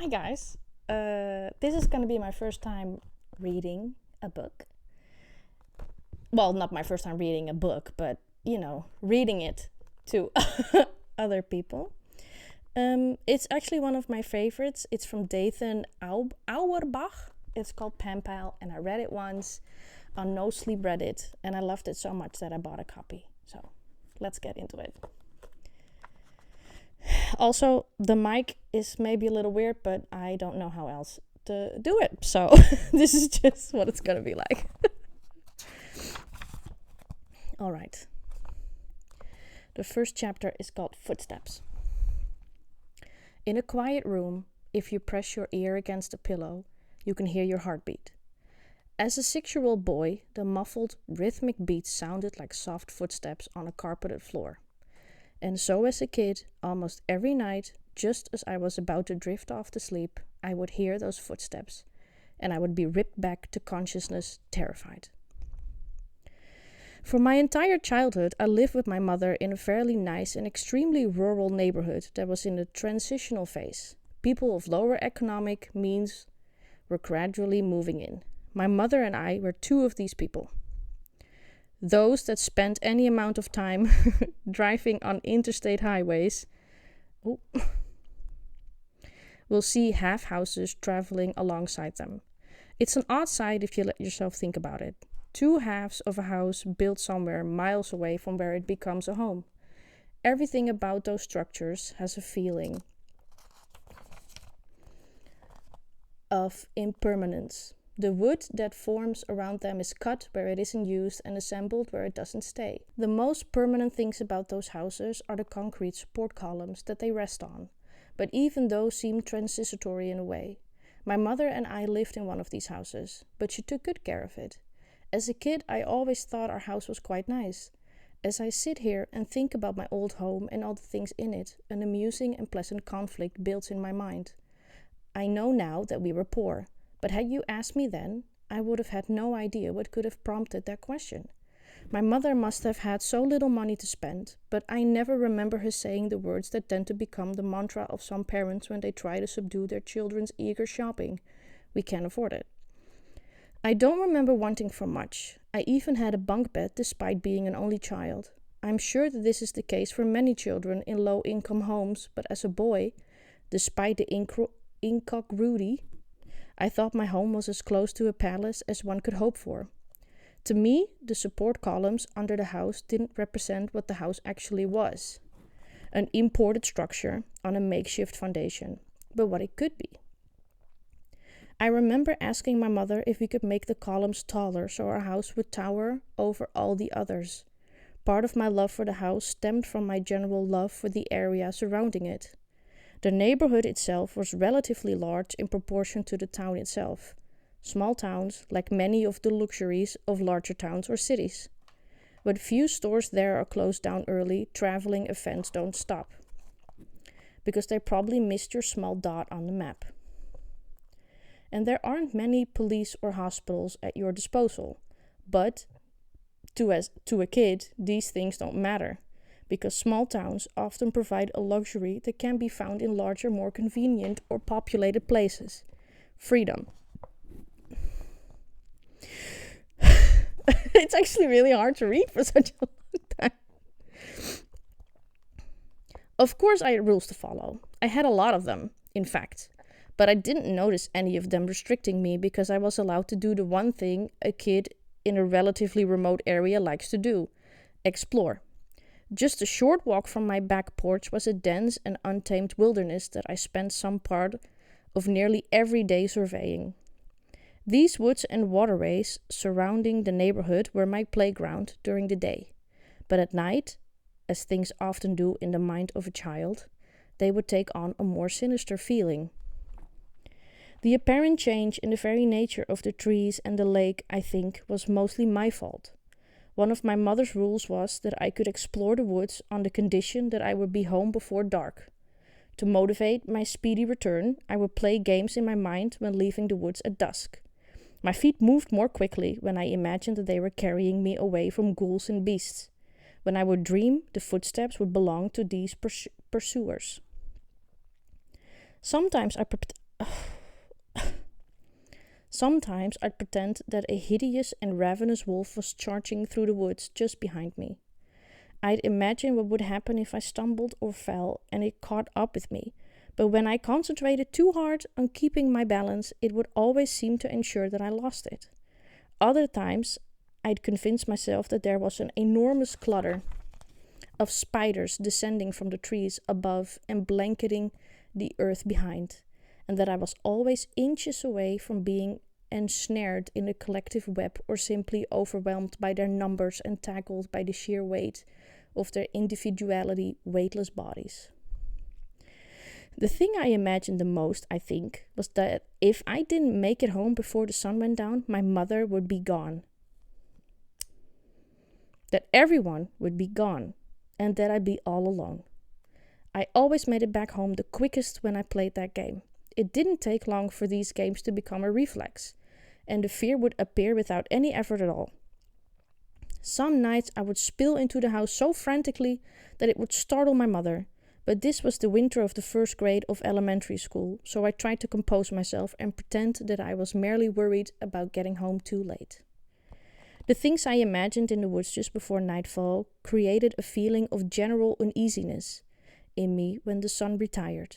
Hi guys, this is gonna be my first time reading a book. Well, not my first time reading a book, but reading it to other people. It's actually one of my favorites. It's from Dathan Auerbach. It's called Penpal, and I read it once on No Sleep Reddit, and I loved it so much that I bought a copy. So let's get into it. Also, the mic is maybe a little weird, but I don't know how else to do it. So this is just what it's gonna be like. All right. The first chapter is called Footsteps. In a quiet room, if you press your ear against a pillow, you can hear your heartbeat. As a 6-year-old boy, the muffled, rhythmic beats sounded like soft footsteps on a carpeted floor. And so as a kid, almost every night, just as I was about to drift off to sleep, I would hear those footsteps, and I would be ripped back to consciousness, terrified. For my entire childhood, I lived with my mother in a fairly nice and extremely rural neighborhood that was in a transitional phase. People of lower economic means were gradually moving in. My mother and I were two of these people. Those that spent any amount of time driving on interstate highways will see half houses traveling alongside them. It's an odd sight if you let yourself think about it. Two halves of a house built somewhere miles away from where it becomes a home. Everything about those structures has a feeling of impermanence. The wood that forms around them is cut where it isn't used and assembled where it doesn't stay. The most permanent things about those houses are the concrete support columns that they rest on. But even those seem transitory in a way. My mother and I lived in one of these houses, but she took good care of it. As a kid, I always thought our house was quite nice. As I sit here and think about my old home and all the things in it, an amusing and pleasant conflict builds in my mind. I know now that we were poor. But had you asked me then, I would have had no idea what could have prompted that question. My mother must have had so little money to spend, but I never remember her saying the words that tend to become the mantra of some parents when they try to subdue their children's eager shopping. We can't afford it. I don't remember wanting for much. I even had a bunk bed despite being an only child. I'm sure that this is the case for many children in low-income homes, but as a boy, despite the incongruity, I thought my home was as close to a palace as one could hope for. To me, the support columns under the house didn't represent what the house actually was. An imported structure on a makeshift foundation, but what it could be. I remember asking my mother if we could make the columns taller so our house would tower over all the others. Part of my love for the house stemmed from my general love for the area surrounding it. The neighborhood itself was relatively large in proportion to the town itself. Small towns, like many of the luxuries of larger towns or cities. But few stores there are closed down early, traveling events don't stop. Because they probably missed your small dot on the map. And there aren't many police or hospitals at your disposal. But to a kid, these things don't matter. Because small towns often provide a luxury that can be found in larger, more convenient or populated places. Freedom. It's actually really hard to read for such a long time. Of course I had rules to follow. I had a lot of them, in fact. But I didn't notice any of them restricting me because I was allowed to do the one thing a kid in a relatively remote area likes to do. Explore. Just a short walk from my back porch was a dense and untamed wilderness that I spent some part of nearly every day surveying. These woods and waterways surrounding the neighborhood were my playground during the day. But at night, as things often do in the mind of a child, they would take on a more sinister feeling. The apparent change in the very nature of the trees and the lake, I think, was mostly my fault. One of my mother's rules was that I could explore the woods on the condition that I would be home before dark. To motivate my speedy return, I would play games in my mind when leaving the woods at dusk. My feet moved more quickly when I imagined that they were carrying me away from ghouls and beasts. When I would dream, the footsteps would belong to these pursuers. Sometimes Sometimes I'd pretend that a hideous and ravenous wolf was charging through the woods just behind me. I'd imagine what would happen if I stumbled or fell and it caught up with me. But when I concentrated too hard on keeping my balance, it would always seem to ensure that I lost it. Other times, I'd convince myself that there was an enormous clutter of spiders descending from the trees above and blanketing the earth behind, and that I was always inches away from being ensnared in a collective web or simply overwhelmed by their numbers and tackled by the sheer weight of their individuality weightless bodies. The thing I imagined the most, I think, was that if I didn't make it home before the sun went down, my mother would be gone. That everyone would be gone, and that I'd be all alone. I always made it back home the quickest when I played that game. It didn't take long for these games to become a reflex, and the fear would appear without any effort at all. Some nights I would spill into the house so frantically that it would startle my mother, but this was the winter of the first grade of elementary school, so I tried to compose myself and pretend that I was merely worried about getting home too late. The things I imagined in the woods just before nightfall created a feeling of general uneasiness in me when the sun retired.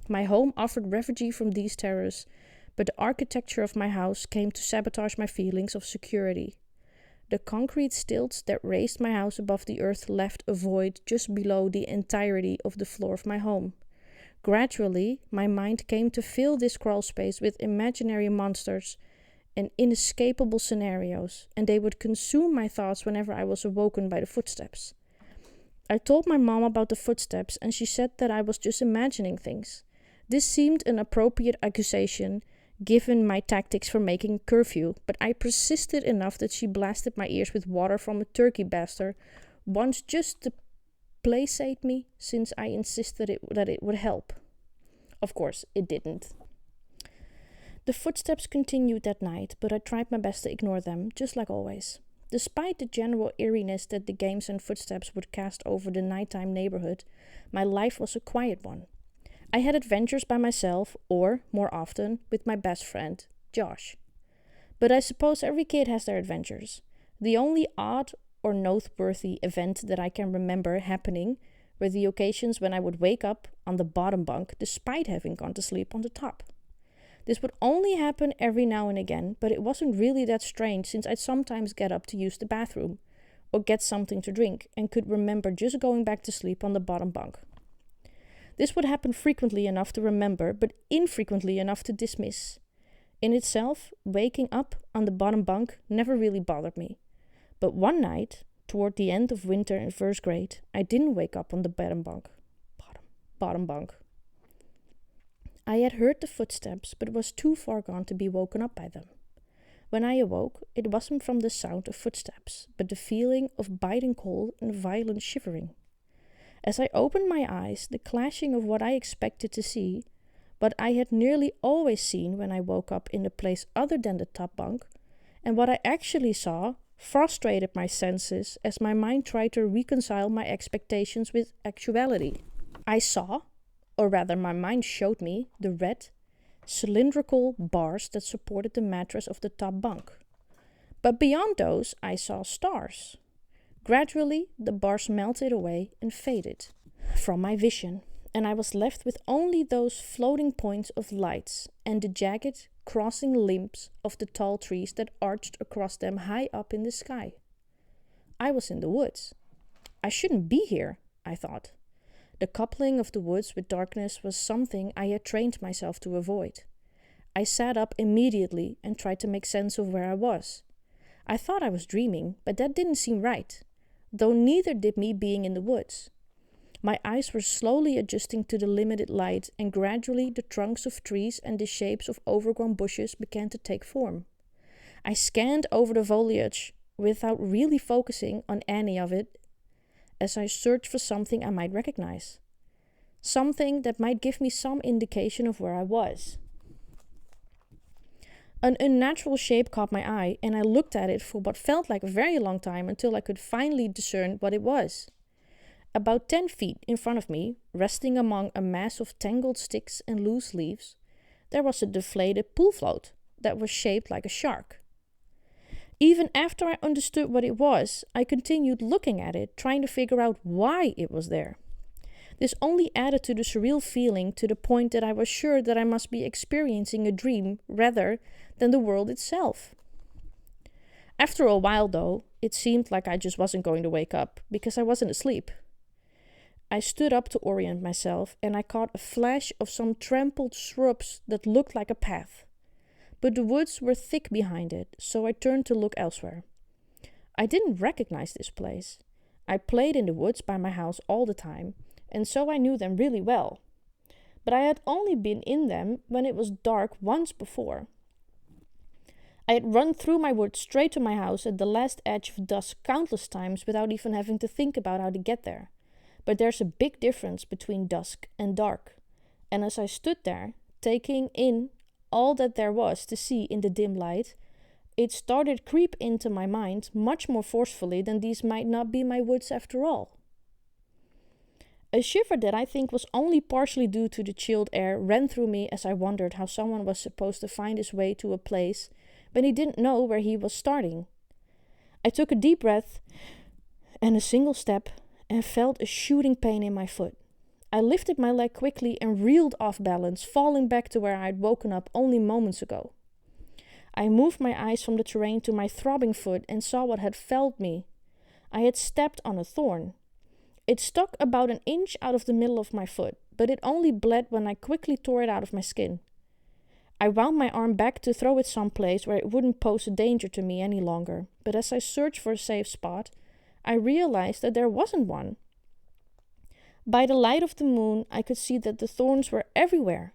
My home offered refuge from these terrors, but the architecture of my house came to sabotage my feelings of security. The concrete stilts that raised my house above the earth left a void just below the entirety of the floor of my home. Gradually, my mind came to fill this crawl space with imaginary monsters and inescapable scenarios, and they would consume my thoughts whenever I was awoken by the footsteps. I told my mom about the footsteps, and she said that I was just imagining things. This seemed an appropriate accusation, given my tactics for making curfew, but I persisted enough that she blasted my ears with water from a turkey baster once just to placate me, since I insisted that it would help. Of course, it didn't. The footsteps continued that night, but I tried my best to ignore them, just like always. Despite the general eeriness that the games and footsteps would cast over the nighttime neighborhood, my life was a quiet one. I had adventures by myself, or, more often, with my best friend, Josh. But I suppose every kid has their adventures. The only odd or noteworthy event that I can remember happening were the occasions when I would wake up on the bottom bunk despite having gone to sleep on the top. This would only happen every now and again, but it wasn't really that strange since I'd sometimes get up to use the bathroom or get something to drink and could remember just going back to sleep on the bottom bunk. This would happen frequently enough to remember, but infrequently enough to dismiss. In itself, waking up on the bottom bunk never really bothered me. But one night, toward the end of winter in first grade, I didn't wake up on the bottom bunk. Bottom bunk. I had heard the footsteps, but was too far gone to be woken up by them. When I awoke, it wasn't from the sound of footsteps, but the feeling of biting cold and violent shivering. As I opened my eyes, the clashing of what I expected to see, what I had nearly always seen when I woke up in a place other than the top bunk, and what I actually saw, frustrated my senses as my mind tried to reconcile my expectations with actuality. I saw, or rather my mind showed me, the red, cylindrical bars that supported the mattress of the top bunk. But beyond those, I saw stars. Gradually, the bars melted away and faded from my vision, and I was left with only those floating points of lights and the jagged, crossing limbs of the tall trees that arched across them high up in the sky. I was in the woods. I shouldn't be here, I thought. The coupling of the woods with darkness was something I had trained myself to avoid. I sat up immediately and tried to make sense of where I was. I thought I was dreaming, but that didn't seem right, though neither did me being in the woods. My eyes were slowly adjusting to the limited light, and gradually the trunks of trees and the shapes of overgrown bushes began to take form. I scanned over the foliage without really focusing on any of it as I searched for something I might recognize. Something that might give me some indication of where I was. An unnatural shape caught my eye, and I looked at it for what felt like a very long time until I could finally discern what it was. About 10 feet in front of me, resting among a mass of tangled sticks and loose leaves, there was a deflated pool float that was shaped like a shark. Even after I understood what it was, I continued looking at it, trying to figure out why it was there. This only added to the surreal feeling, to the point that I was sure that I must be experiencing a dream rather than the world itself. After a while, though, it seemed like I just wasn't going to wake up, because I wasn't asleep. I stood up to orient myself, and I caught a flash of some trampled shrubs that looked like a path. But the woods were thick behind it, so I turned to look elsewhere. I didn't recognize this place. I played in the woods by my house all the time, and so I knew them really well. But I had only been in them when it was dark once before. I had run through my woods straight to my house at the last edge of dusk countless times without even having to think about how to get there. But there's a big difference between dusk and dark. And as I stood there, taking in all that there was to see in the dim light, it started to creep into my mind much more forcefully than these might not be my woods after all. A shiver that I think was only partially due to the chilled air ran through me as I wondered how someone was supposed to find his way to a place when he didn't know where he was starting. I took a deep breath and a single step and felt a shooting pain in my foot. I lifted my leg quickly and reeled off balance, falling back to where I had woken up only moments ago. I moved my eyes from the terrain to my throbbing foot and saw what had felled me. I had stepped on a thorn. It stuck about an inch out of the middle of my foot, but it only bled when I quickly tore it out of my skin. I wound my arm back to throw it someplace where it wouldn't pose a danger to me any longer, but as I searched for a safe spot, I realized that there wasn't one. By the light of the moon, I could see that the thorns were everywhere.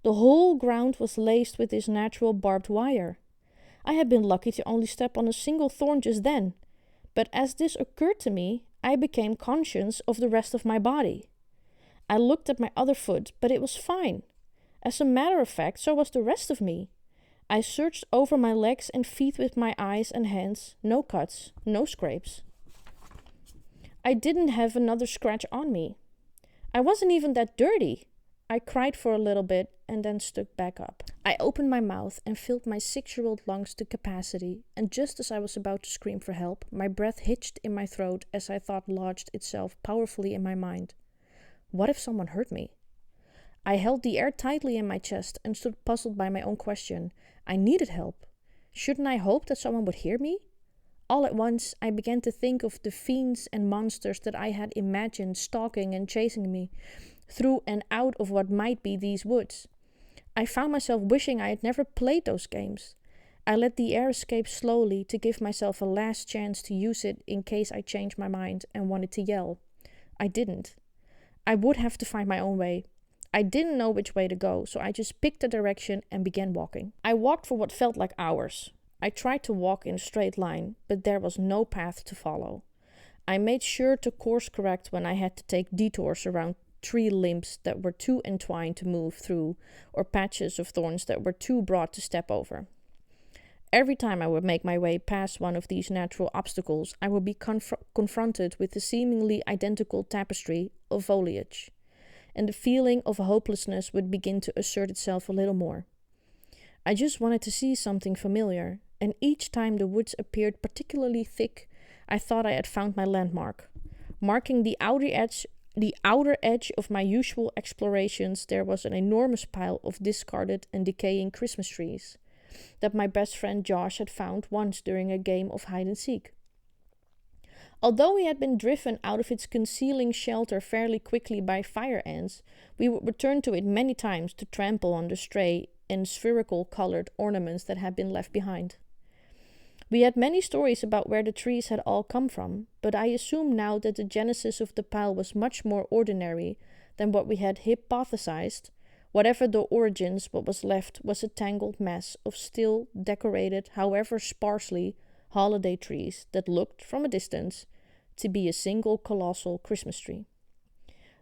The whole ground was laced with this natural barbed wire. I had been lucky to only step on a single thorn just then, but as this occurred to me, I became conscious of the rest of my body. I looked at my other foot, but it was fine. As a matter of fact, so was the rest of me. I searched over my legs and feet with my eyes and hands. No cuts, no scrapes. I didn't have another scratch on me. I wasn't even that dirty. I cried for a little bit and then stood back up. I opened my mouth and filled my 6-year-old lungs to capacity, and just as I was about to scream for help, my breath hitched in my throat as I thought lodged itself powerfully in my mind. What if someone heard me? I held the air tightly in my chest and stood puzzled by my own question. I needed help. Shouldn't I hope that someone would hear me? All at once, I began to think of the fiends and monsters that I had imagined stalking and chasing me through and out of what might be these woods. I found myself wishing I had never played those games. I let the air escape slowly to give myself a last chance to use it in case I changed my mind and wanted to yell. I didn't. I would have to find my own way. I didn't know which way to go, so I just picked a direction and began walking. I walked for what felt like hours. I tried to walk in a straight line, but there was no path to follow. I made sure to course correct when I had to take detours around tree limbs that were too entwined to move through, or patches of thorns that were too broad to step over. Every time I would make my way past one of these natural obstacles, I would be confronted with the seemingly identical tapestry of foliage, and the feeling of hopelessness would begin to assert itself a little more. I just wanted to see something familiar, and each time the woods appeared particularly thick, I thought I had found my landmark. Marking the outer edge of my usual explorations, there was an enormous pile of discarded and decaying Christmas trees that my best friend Josh had found once during a game of hide and seek. Although we had been driven out of its concealing shelter fairly quickly by fire ants, we would return to it many times to trample on the stray and spherical colored ornaments that had been left behind. We had many stories about where the trees had all come from, but I assume now that the genesis of the pile was much more ordinary than what we had hypothesized. Whatever the origins, what was left was a tangled mess of still decorated, however sparsely, holiday trees that looked, from a distance, to be a single colossal Christmas tree.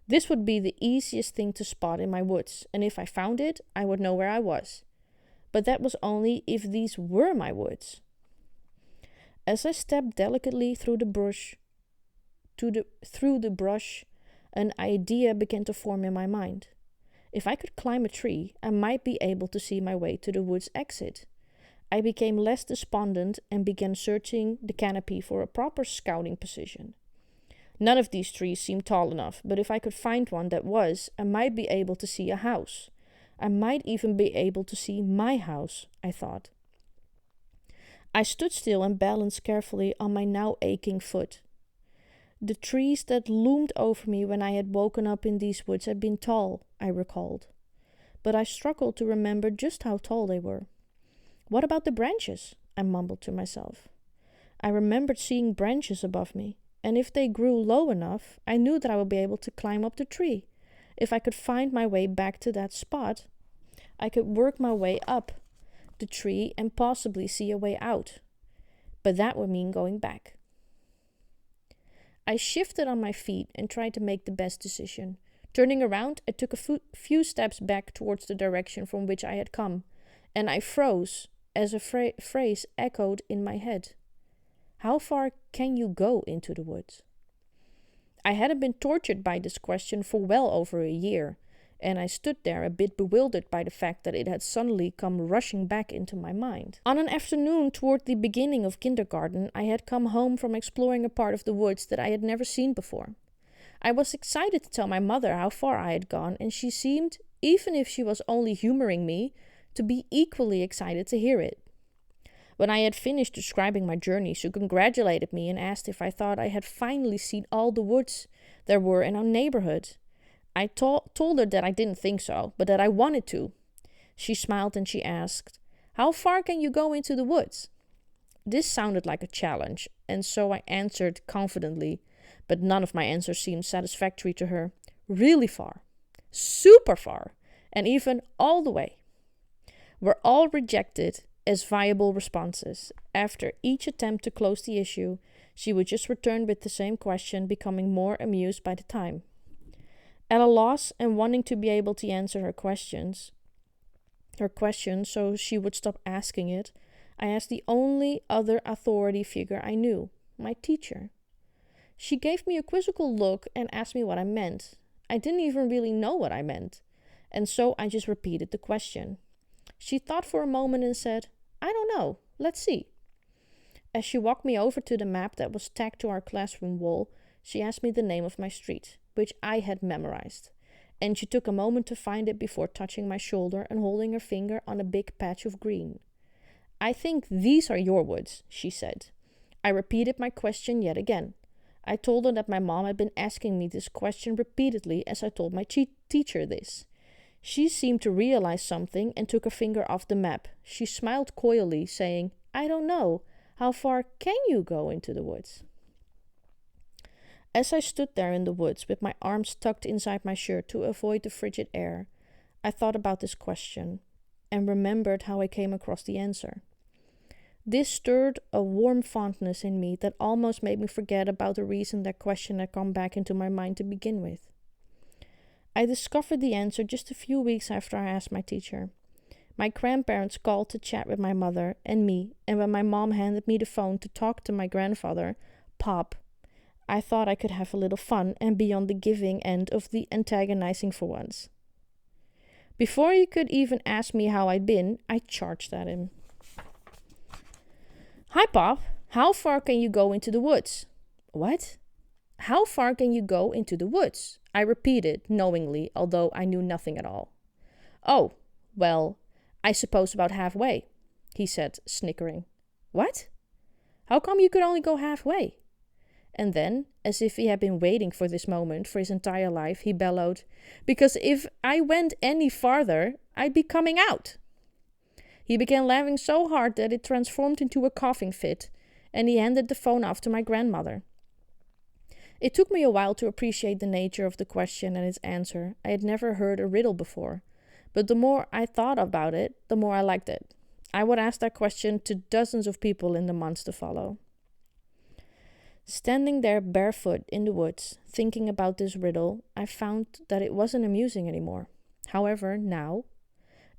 This would be the easiest thing to spot in my woods, and if I found it, I would know where I was. But that was only if these were my woods. As I stepped delicately through the brush, an idea began to form in my mind. If I could climb a tree, I might be able to see my way to the wood's exit. I became less despondent and began searching the canopy for a proper scouting position. None of these trees seemed tall enough, but if I could find one that was, I might be able to see a house. I might even be able to see my house, I thought. I stood still and balanced carefully on my now aching foot. The trees that loomed over me when I had woken up in these woods had been tall, I recalled. But I struggled to remember just how tall they were. What about the branches? I mumbled to myself. I remembered seeing branches above me, and if they grew low enough, I knew that I would be able to climb up the tree. If I could find my way back to that spot, I could work my way up the tree and possibly see a way out. But that would mean going back. I shifted on my feet and tried to make the best decision. Turning around, I took a few steps back towards the direction from which I had come, and I froze as a phrase echoed in my head. How far can you go into the woods? I hadn't been tortured by this question for well over a year, and I stood there a bit bewildered by the fact that it had suddenly come rushing back into my mind. On an afternoon toward the beginning of kindergarten, I had come home from exploring a part of the woods that I had never seen before. I was excited to tell my mother how far I had gone, and she seemed, even if she was only humoring me, to be equally excited to hear it. When I had finished describing my journey, she congratulated me and asked if I thought I had finally seen all the woods there were in our neighborhood. I told her that I didn't think so, but that I wanted to. She smiled and she asked, "How far can you go into the woods?" This sounded like a challenge, and so I answered confidently, but none of my answers seemed satisfactory to her. Really far. Super far. And even all the way. Were all rejected as viable responses. After each attempt to close the issue, she would just return with the same question, becoming more amused by the time. At a loss and wanting to be able to answer her question so she would stop asking it, I asked the only other authority figure I knew, my teacher. She gave me a quizzical look and asked me what I meant. I didn't even really know what I meant, and so I just repeated the question. She thought for a moment and said, "I don't know, let's see." As she walked me over to the map that was tacked to our classroom wall, she asked me the name of my street, which I had memorized, and she took a moment to find it before touching my shoulder and holding her finger on a big patch of green. "I think these are your woods," she said. I repeated my question yet again. I told her that my mom had been asking me this question repeatedly as I told my teacher this. She seemed to realize something and took her finger off the map. She smiled coyly, saying, "I don't know. How far can you go into the woods?" As I stood there in the woods with my arms tucked inside my shirt to avoid the frigid air, I thought about this question and remembered how I came across the answer. This stirred a warm fondness in me that almost made me forget about the reason that question had come back into my mind to begin with. I discovered the answer just a few weeks after I asked my teacher. My grandparents called to chat with my mother and me, and when my mom handed me the phone to talk to my grandfather, Pop, I thought I could have a little fun and be on the giving end of the antagonizing for once. Before he could even ask me how I'd been, I charged at him. "Hi, Pop. How far can you go into the woods?" "What?" "How far can you go into the woods?" I repeated, knowingly, although I knew nothing at all. "Oh, well, I suppose about halfway," he said, snickering. "What? How come you could only go halfway?" And then, as if he had been waiting for this moment for his entire life, he bellowed, "Because if I went any farther, I'd be coming out." He began laughing so hard that it transformed into a coughing fit, and he handed the phone off to my grandmother. It took me a while to appreciate the nature of the question and its answer. I had never heard a riddle before, but the more I thought about it, the more I liked it. I would ask that question to dozens of people in the months to follow. Standing there barefoot in the woods, thinking about this riddle, I found that it wasn't amusing anymore. However, now,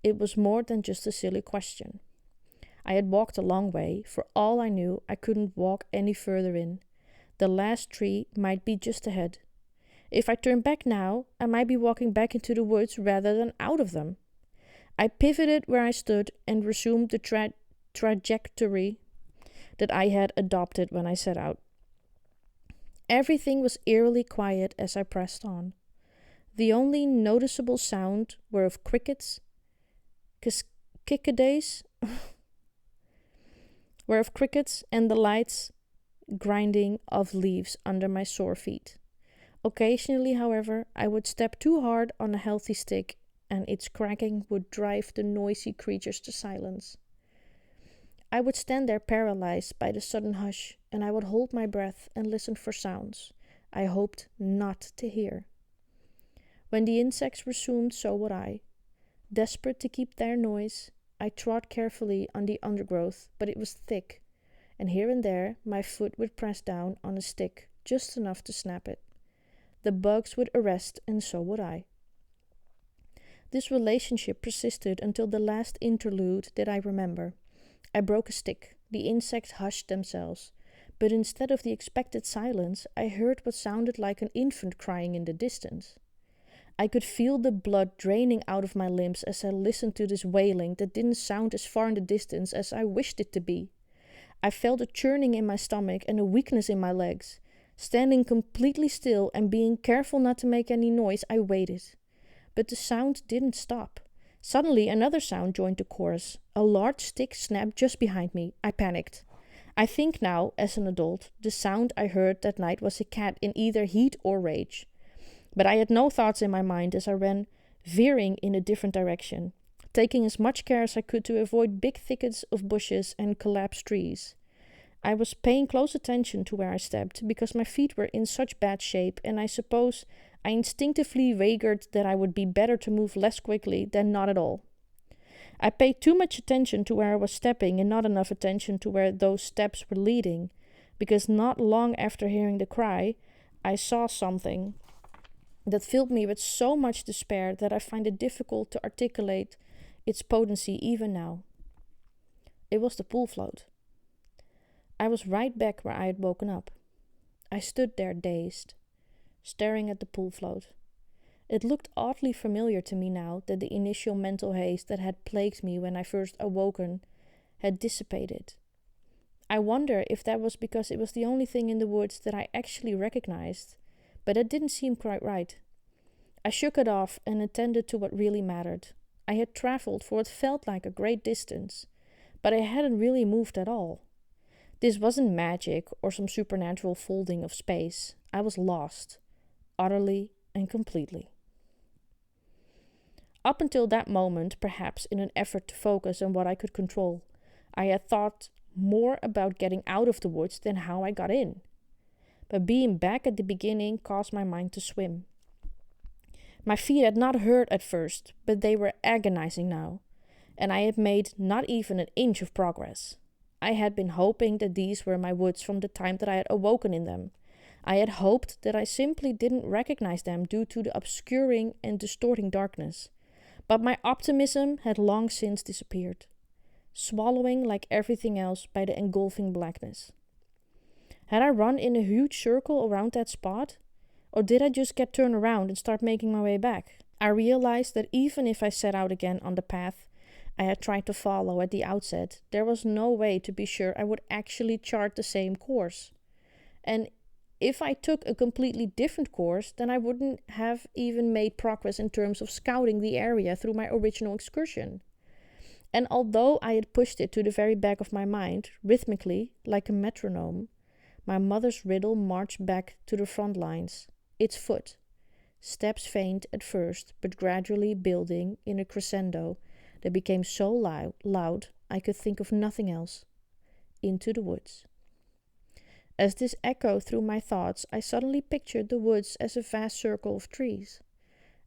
it was more than just a silly question. I had walked a long way. For all I knew, I couldn't walk any further in. The last tree might be just ahead. If I turn back now, I might be walking back into the woods rather than out of them. I pivoted where I stood and resumed the trajectory that I had adopted when I set out. Everything was eerily quiet as I pressed on. The only noticeable sound were of crickets, cicadae, were of crickets and the light grinding of leaves under my sore feet. Occasionally, however, I would step too hard on a healthy stick, and its cracking would drive the noisy creatures to silence. I would stand there paralyzed by the sudden hush, and I would hold my breath and listen for sounds I hoped not to hear. When the insects resumed, so would I. Desperate to keep their noise, I trod carefully on the undergrowth, but it was thick, and here and there my foot would press down on a stick, just enough to snap it. The bugs would arrest, and so would I. This relationship persisted until the last interlude that I remember. I broke a stick. The insects hushed themselves, but instead of the expected silence, I heard what sounded like an infant crying in the distance. I could feel the blood draining out of my limbs as I listened to this wailing that didn't sound as far in the distance as I wished it to be. I felt a churning in my stomach and a weakness in my legs. Standing completely still and being careful not to make any noise, I waited. But the sound didn't stop. Suddenly another sound joined the chorus. A large stick snapped just behind me. I panicked. I think now, as an adult, the sound I heard that night was a cat in either heat or rage. But I had no thoughts in my mind as I ran, veering in a different direction, taking as much care as I could to avoid big thickets of bushes and collapsed trees. I was paying close attention to where I stepped because my feet were in such bad shape, and I suppose I instinctively wagered that I would be better to move less quickly than not at all. I paid too much attention to where I was stepping and not enough attention to where those steps were leading, because not long after hearing the cry, I saw something that filled me with so much despair that I find it difficult to articulate its potency even now. It was the pool float. I was right back where I had woken up. I stood there dazed, staring at the pool float. It looked oddly familiar to me now that the initial mental haze that had plagued me when I first awoken had dissipated. I wonder if that was because it was the only thing in the woods that I actually recognized, but it didn't seem quite right. I shook it off and attended to what really mattered. I had traveled for what felt like a great distance, but I hadn't really moved at all. This wasn't magic or some supernatural folding of space. I was lost, utterly and completely. Up until that moment, perhaps in an effort to focus on what I could control, I had thought more about getting out of the woods than how I got in. But being back at the beginning caused my mind to swim. My feet had not hurt at first, but they were agonizing now, and I had made not even an inch of progress. I had been hoping that these were my woods from the time that I had awoken in them. I had hoped that I simply didn't recognize them due to the obscuring and distorting darkness. But my optimism had long since disappeared, swallowing like everything else by the engulfing blackness. Had I run in a huge circle around that spot? Or did I just get turned around and start making my way back? I realized that even if I set out again on the path I had tried to follow at the outset, there was no way to be sure I would actually chart the same course. And if I took a completely different course, then I wouldn't have even made progress in terms of scouting the area through my original excursion. And although I had pushed it to the very back of my mind, rhythmically, like a metronome, my mother's riddle marched back to the front lines, its foot. Steps faint at first, but gradually building in a crescendo that became so loud I could think of nothing else. Into the woods. As this echoed through my thoughts, I suddenly pictured the woods as a vast circle of trees.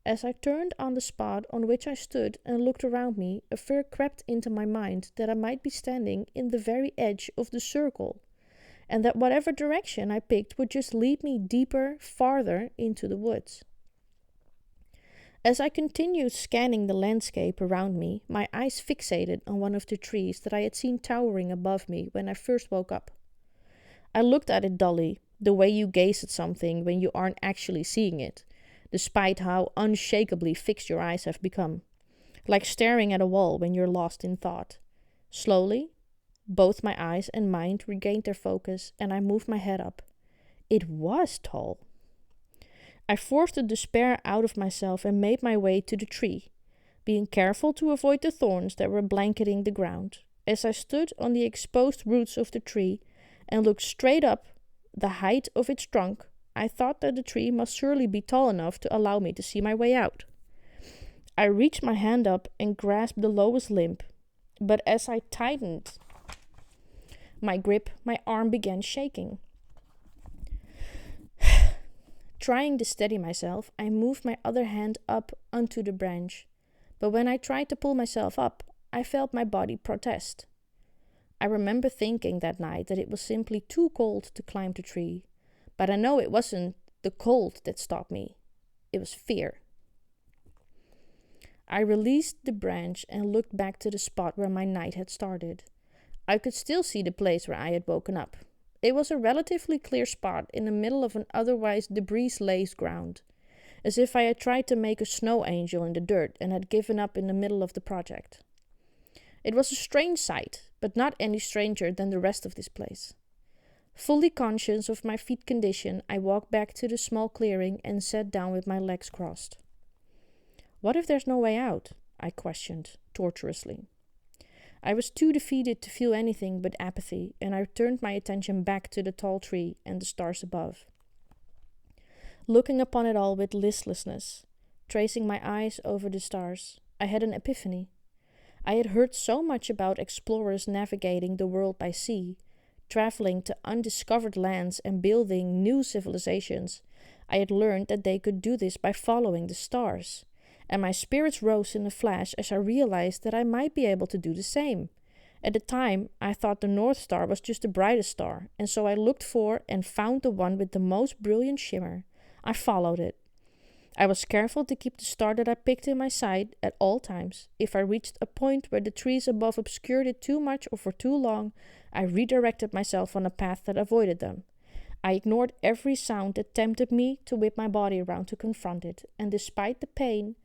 As I turned on the spot on which I stood and looked around me, a fear crept into my mind that I might be standing in the very edge of the circle, and that whatever direction I picked would just lead me deeper, farther into the woods. As I continued scanning the landscape around me, my eyes fixated on one of the trees that I had seen towering above me when I first woke up. I looked at it dully, the way you gaze at something when you aren't actually seeing it, despite how unshakably fixed your eyes have become. Like staring at a wall when you're lost in thought. Slowly, both my eyes and mind regained their focus, and I moved my head up. It was tall. I forced the despair out of myself and made my way to the tree, being careful to avoid the thorns that were blanketing the ground. As I stood on the exposed roots of the tree and looked straight up the height of its trunk, I thought that the tree must surely be tall enough to allow me to see my way out. I reached my hand up and grasped the lowest limb, but as I tightened my grip, my arm began shaking. Trying to steady myself, I moved my other hand up onto the branch, but when I tried to pull myself up, I felt my body protest. I remember thinking that night that it was simply too cold to climb the tree, but I know it wasn't the cold that stopped me. It was fear. I released the branch and looked back to the spot where my night had started. I could still see the place where I had woken up. It was a relatively clear spot in the middle of an otherwise debris-laced ground, as if I had tried to make a snow angel in the dirt and had given up in the middle of the project. It was a strange sight, but not any stranger than the rest of this place. Fully conscious of my feet condition, I walked back to the small clearing and sat down with my legs crossed. What if there's no way out? I questioned, tortuously. I was too defeated to feel anything but apathy, and I turned my attention back to the tall tree and the stars above. Looking upon it all with listlessness, tracing my eyes over the stars, I had an epiphany. I had heard so much about explorers navigating the world by sea, traveling to undiscovered lands and building new civilizations. I had learned that they could do this by following the stars, and my spirits rose in a flash as I realized that I might be able to do the same. At the time, I thought the North Star was just the brightest star, and so I looked for and found the one with the most brilliant shimmer. I followed it. I was careful to keep the star that I picked in my sight at all times. If I reached a point where the trees above obscured it too much or for too long, I redirected myself on a path that avoided them. I ignored every sound that tempted me to whip my body around to confront it, and despite the pain,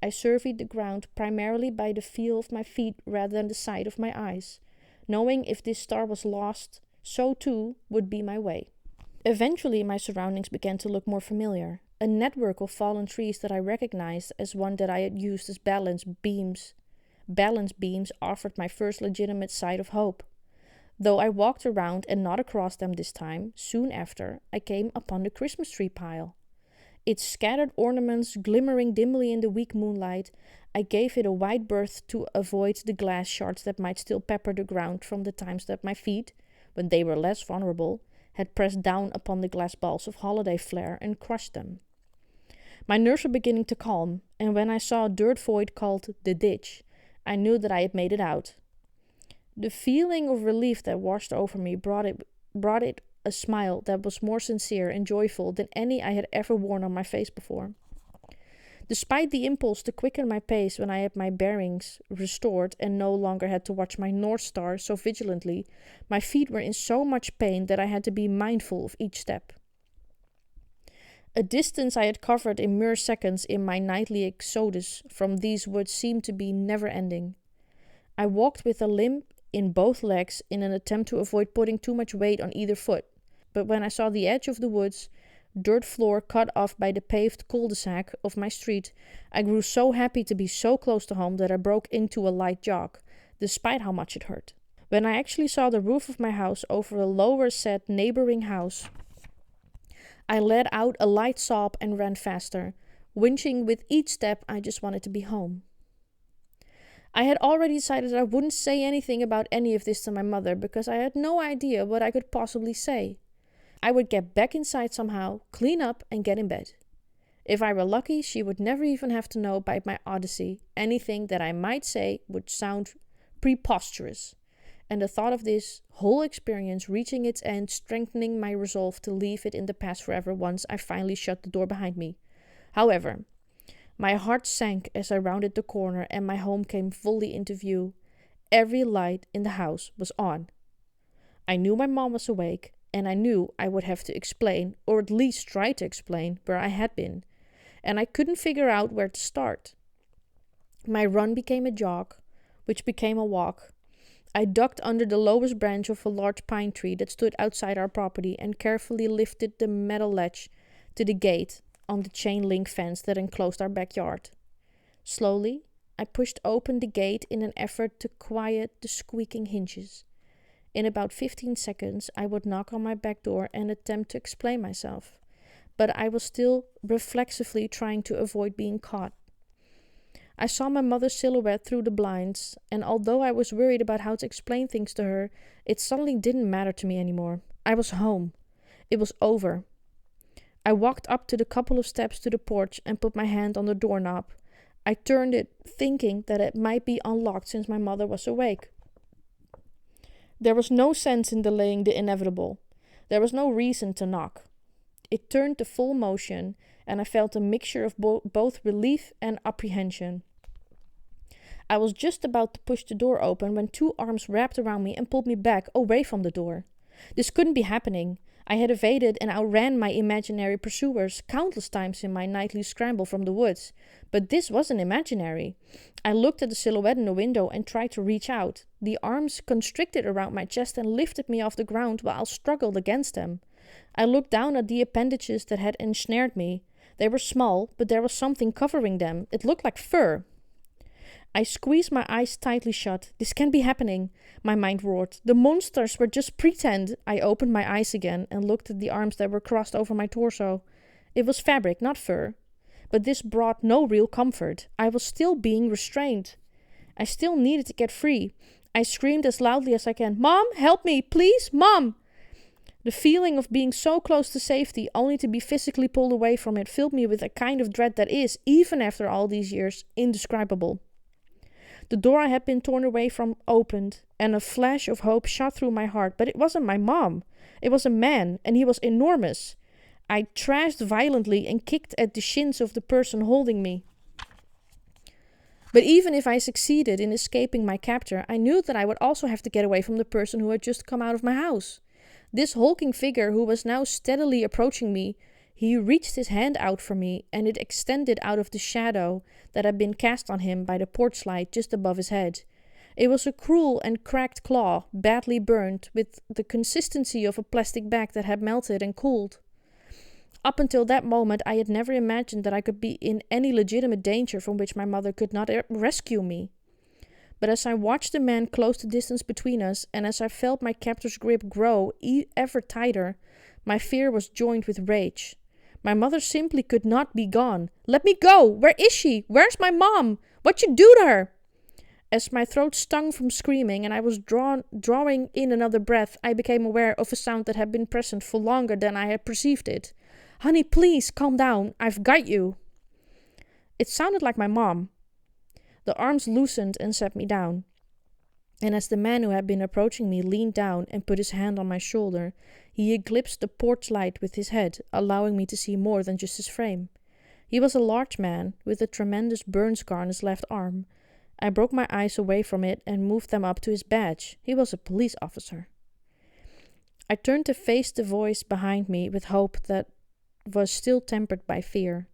I surveyed the ground primarily by the feel of my feet rather than the sight of my eyes, knowing if this star was lost, so too would be my way. Eventually, my surroundings began to look more familiar. A network of fallen trees that I recognized as one that I had used as balance beams offered my first legitimate sight of hope. Though I walked around and not across them this time, soon after, I came upon the Christmas tree pile. Its scattered ornaments glimmering dimly in the weak moonlight, I gave it a wide berth to avoid the glass shards that might still pepper the ground from the times that my feet, when they were less vulnerable, had pressed down upon the glass balls of holiday flair and crushed them. My nerves were beginning to calm, and when I saw a dirt void called the ditch, I knew that I had made it out. The feeling of relief that washed over me brought it a smile that was more sincere and joyful than any I had ever worn on my face before. Despite the impulse to quicken my pace when I had my bearings restored and no longer had to watch my North Star so vigilantly, my feet were in so much pain that I had to be mindful of each step. A distance I had covered in mere seconds in my nightly exodus from these woods seemed to be never-ending. I walked with a limp in both legs in an attempt to avoid putting too much weight on either foot, but when I saw the edge of the woods, dirt floor cut off by the paved cul-de-sac of my street, I grew so happy to be so close to home that I broke into a light jog, despite how much it hurt. When I actually saw the roof of my house over a lower-set neighboring house, I let out a light sob and ran faster, winching with each step. I just wanted to be home. I had already decided that I wouldn't say anything about any of this to my mother because I had no idea what I could possibly say. I would get back inside somehow, clean up, and get in bed. If I were lucky, she would never even have to know about my odyssey. Anything that I might say would sound preposterous. And the thought of this whole experience reaching its end strengthening my resolve to leave it in the past forever once I finally shut the door behind me. However, my heart sank as I rounded the corner and my home came fully into view. Every light in the house was on. I knew my mom was awake, and I knew I would have to explain, or at least try to explain, where I had been, and I couldn't figure out where to start. My run became a jog, which became a walk. I ducked under the lowest branch of a large pine tree that stood outside our property and carefully lifted the metal latch to the gate on the chain link fence that enclosed our backyard. Slowly, I pushed open the gate in an effort to quiet the squeaking hinges. In about 15 seconds, I would knock on my back door and attempt to explain myself, but I was still reflexively trying to avoid being caught. I saw my mother's silhouette through the blinds, and although I was worried about how to explain things to her, it suddenly didn't matter to me anymore. I was home. It was over. I walked up to the couple of steps to the porch and put my hand on the doorknob. I turned it, thinking that it might be unlocked since my mother was awake. There was no sense in delaying the inevitable. There was no reason to knock. It turned to full motion, and I felt a mixture of both relief and apprehension. I was just about to push the door open when 2 arms wrapped around me and pulled me back, away from the door. This couldn't be happening. I had evaded and outran my imaginary pursuers countless times in my nightly scramble from the woods, but this wasn't imaginary. I looked at the silhouette in the window and tried to reach out. The arms constricted around my chest and lifted me off the ground while I struggled against them. I looked down at the appendages that had ensnared me. They were small, but there was something covering them. It looked like fur. I squeezed my eyes tightly shut. This can't be happening, my mind roared. The monsters were just pretend. I opened my eyes again and looked at the arms that were crossed over my torso. It was fabric, not fur. But this brought no real comfort. I was still being restrained. I still needed to get free. I screamed as loudly as I can, "Mom, help me, please, Mom!" The feeling of being so close to safety, only to be physically pulled away from it, filled me with a kind of dread that is, even after all these years, indescribable. The door I had been torn away from opened, and a flash of hope shot through my heart, but it wasn't my mom. It was a man, and he was enormous. I thrashed violently and kicked at the shins of the person holding me. But even if I succeeded in escaping my captor, I knew that I would also have to get away from the person who had just come out of my house. This hulking figure who was now steadily approaching me, he reached his hand out for me, and it extended out of the shadow that had been cast on him by the porch light just above his head. It was a cruel and cracked claw, badly burned, with the consistency of a plastic bag that had melted and cooled. Up until that moment, I had never imagined that I could be in any legitimate danger from which my mother could not rescue me. But as I watched the man close the distance between us, and as I felt my captor's grip grow ever tighter, my fear was joined with rage. My mother simply could not be gone. Let me go! Where is she? Where's my mom? What'd you do to her? As my throat stung from screaming and I was drawing in another breath, I became aware of a sound that had been present for longer than I had perceived it. "Honey, please, calm down. I've got you." It sounded like my mom. The arms loosened and set me down. And as the man who had been approaching me leaned down and put his hand on my shoulder, he eclipsed the porch light with his head, allowing me to see more than just his frame. He was a large man, with a tremendous burn scar on his left arm. I broke my eyes away from it and moved them up to his badge. He was a police officer. I turned to face the voice behind me with hope that was still tempered by fear.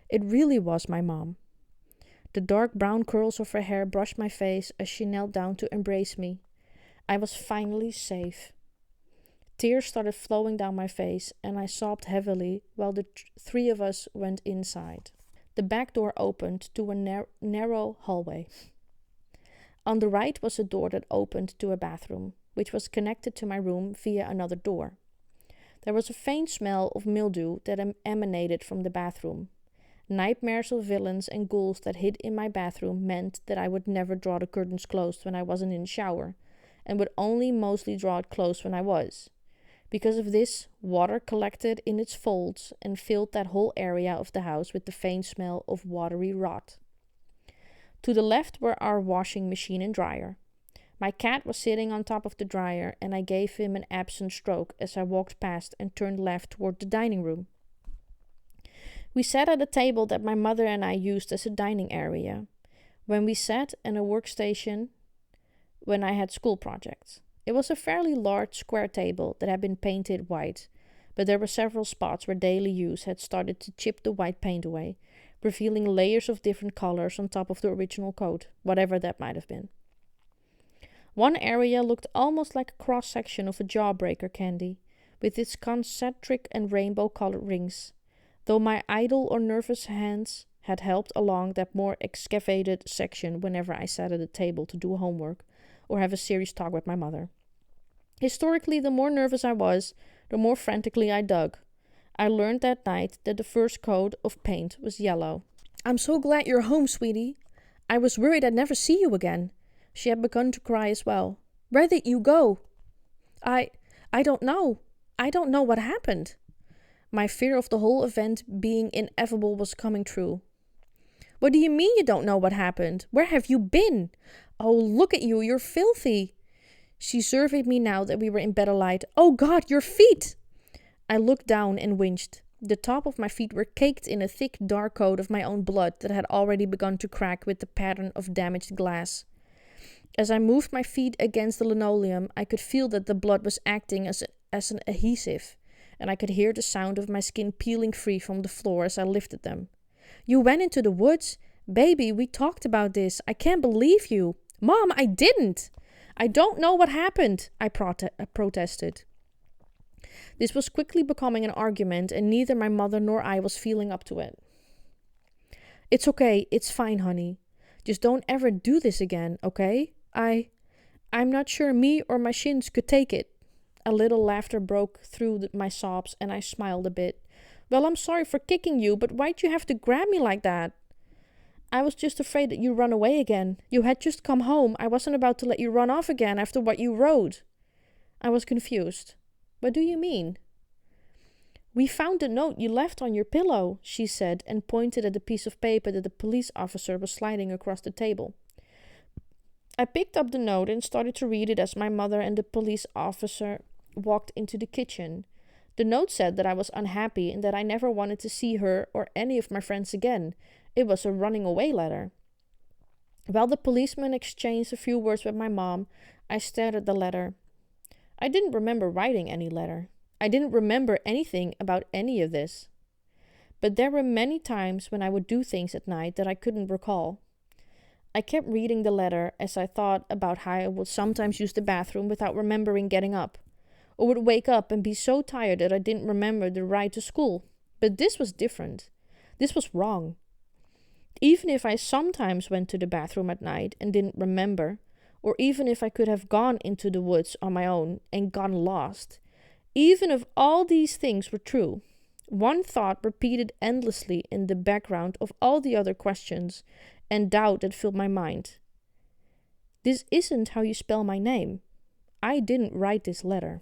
It really was my mom. The dark brown curls of her hair brushed my face as she knelt down to embrace me. I was finally safe. Tears started flowing down my face, and I sobbed heavily while the 3 of us went inside. The back door opened to a narrow hallway. On the right was a door that opened to a bathroom, which was connected to my room via another door. There was a faint smell of mildew that emanated from the bathroom. Nightmares of villains and ghouls that hid in my bathroom meant that I would never draw the curtains closed when I wasn't in the shower, and would only mostly draw it closed when I was. Because of this, water collected in its folds and filled that whole area of the house with the faint smell of watery rot. To the left were our washing machine and dryer. My cat was sitting on top of the dryer, and I gave him an absent stroke as I walked past and turned left toward the dining room. We sat at a table that my mother and I used as a dining area. When we sat, and a workstation when I had school projects. It was a fairly large square table that had been painted white, but there were several spots where daily use had started to chip the white paint away, revealing layers of different colors on top of the original coat, whatever that might have been. One area looked almost like a cross-section of a jawbreaker candy, with its concentric and rainbow-colored rings, though my idle or nervous hands had helped along that more excavated section whenever I sat at a table to do homework or have a serious talk with my mother. Historically, the more nervous I was, the more frantically I dug. I learned that night that the first coat of paint was yellow. "I'm so glad you're home, sweetie. I was worried I'd never see you again." She had begun to cry as well. "Where did you go?" I don't know. I don't know what happened." My fear of the whole event being inevitable was coming true. "What do you mean you don't know what happened? Where have you been? Oh, look at you, you're filthy." She surveyed me now that we were in better light. "Oh God, your feet!" I looked down and winced. The top of my feet were caked in a thick, dark coat of my own blood that had already begun to crack with the pattern of damaged glass. As I moved my feet against the linoleum, I could feel that the blood was acting as an adhesive, and I could hear the sound of my skin peeling free from the floor as I lifted them. "You went into the woods? Baby, we talked about this. I can't believe you." "Mom, I didn't." "I don't know what happened," I protested. This was quickly becoming an argument, and neither my mother nor I was feeling up to it. "It's okay. It's fine, honey. Just don't ever do this again, okay? I'm not sure me or my shins could take it." A little laughter broke through my sobs, and I smiled a bit. "Well, I'm sorry for kicking you, but why'd you have to grab me like that?" "I was just afraid that you'd run away again. You had just come home. I wasn't about to let you run off again after what you wrote." I was confused. "What do you mean?" "We found the note you left on your pillow," she said, and pointed at the piece of paper that the police officer was sliding across the table. I picked up the note and started to read it as my mother and the police officer walked into the kitchen. The note said that I was unhappy and that I never wanted to see her or any of my friends again. It was a running away letter. While the policeman exchanged a few words with my mom, I stared at the letter. I didn't remember writing any letter. I didn't remember anything about any of this. But there were many times when I would do things at night that I couldn't recall. I kept reading the letter as I thought about how I would sometimes use the bathroom without remembering getting up, or would wake up and be so tired that I didn't remember the ride to school. But this was different. This was wrong. Even if I sometimes went to the bathroom at night and didn't remember, or even if I could have gone into the woods on my own and gotten lost, even if all these things were true, one thought repeated endlessly in the background of all the other questions and doubt that filled my mind. This isn't how you spell my name. I didn't write this letter.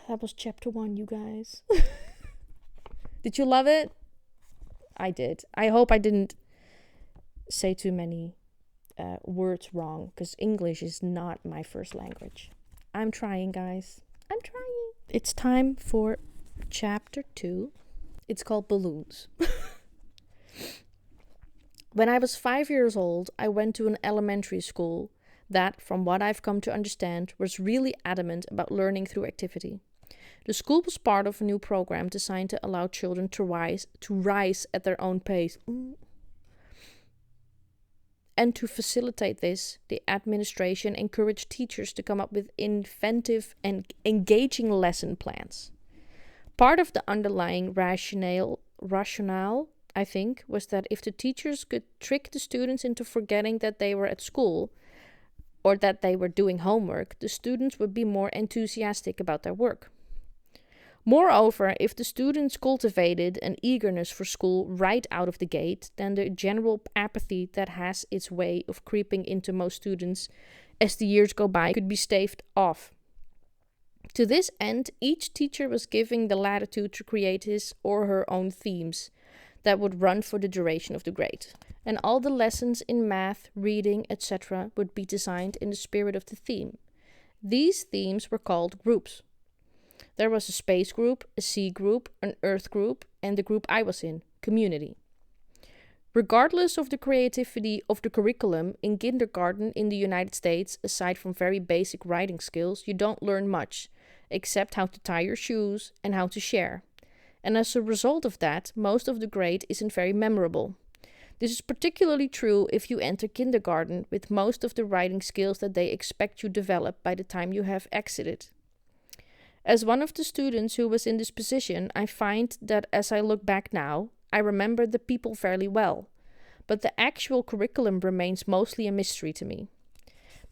That was chapter 1, you guys. Did you love it? I did. I hope I didn't say too many words wrong, because English is not my first language. I'm trying, guys. I'm trying. It's time for chapter 2. It's called Balloons. When I was 5 years old, I went to an elementary school that, from what I've come to understand, was really adamant about learning through activity. The school was part of a new program designed to allow children to rise at their own pace. And to facilitate this, the administration encouraged teachers to come up with inventive and engaging lesson plans. Part of the underlying rationale, I think, was that if the teachers could trick the students into forgetting that they were at school or that they were doing homework, the students would be more enthusiastic about their work. Moreover, if the students cultivated an eagerness for school right out of the gate, then the general apathy that has its way of creeping into most students as the years go by could be staved off. To this end, each teacher was given the latitude to create his or her own themes that would run for the duration of the grade. And all the lessons in math, reading, etc. would be designed in the spirit of the theme. These themes were called groups. There was a space group, a sea group, an earth group, and the group I was in, community. Regardless of the creativity of the curriculum, in kindergarten in the United States, aside from very basic writing skills, you don't learn much, except how to tie your shoes and how to share. And as a result of that, most of the grade isn't very memorable. This is particularly true if you enter kindergarten with most of the writing skills that they expect you develop by the time you have exited. As one of the students who was in this position, I find that as I look back now, I remember the people fairly well, but the actual curriculum remains mostly a mystery to me.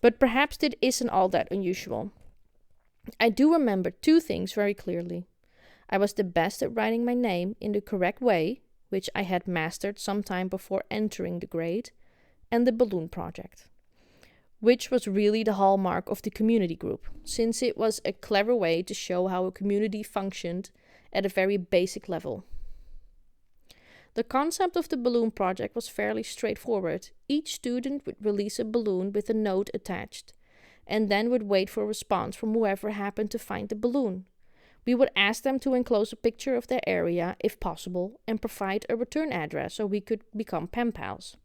But perhaps it isn't all that unusual. I do remember two things very clearly. I was the best at writing my name in the correct way, which I had mastered sometime before entering the grade, and the balloon project, which was really the hallmark of the community group, since it was a clever way to show how a community functioned at a very basic level. The concept of the balloon project was fairly straightforward. Each student would release a balloon with a note attached, and then would wait for a response from whoever happened to find the balloon. We would ask them to enclose a picture of their area, if possible, and provide a return address so we could become pen pals.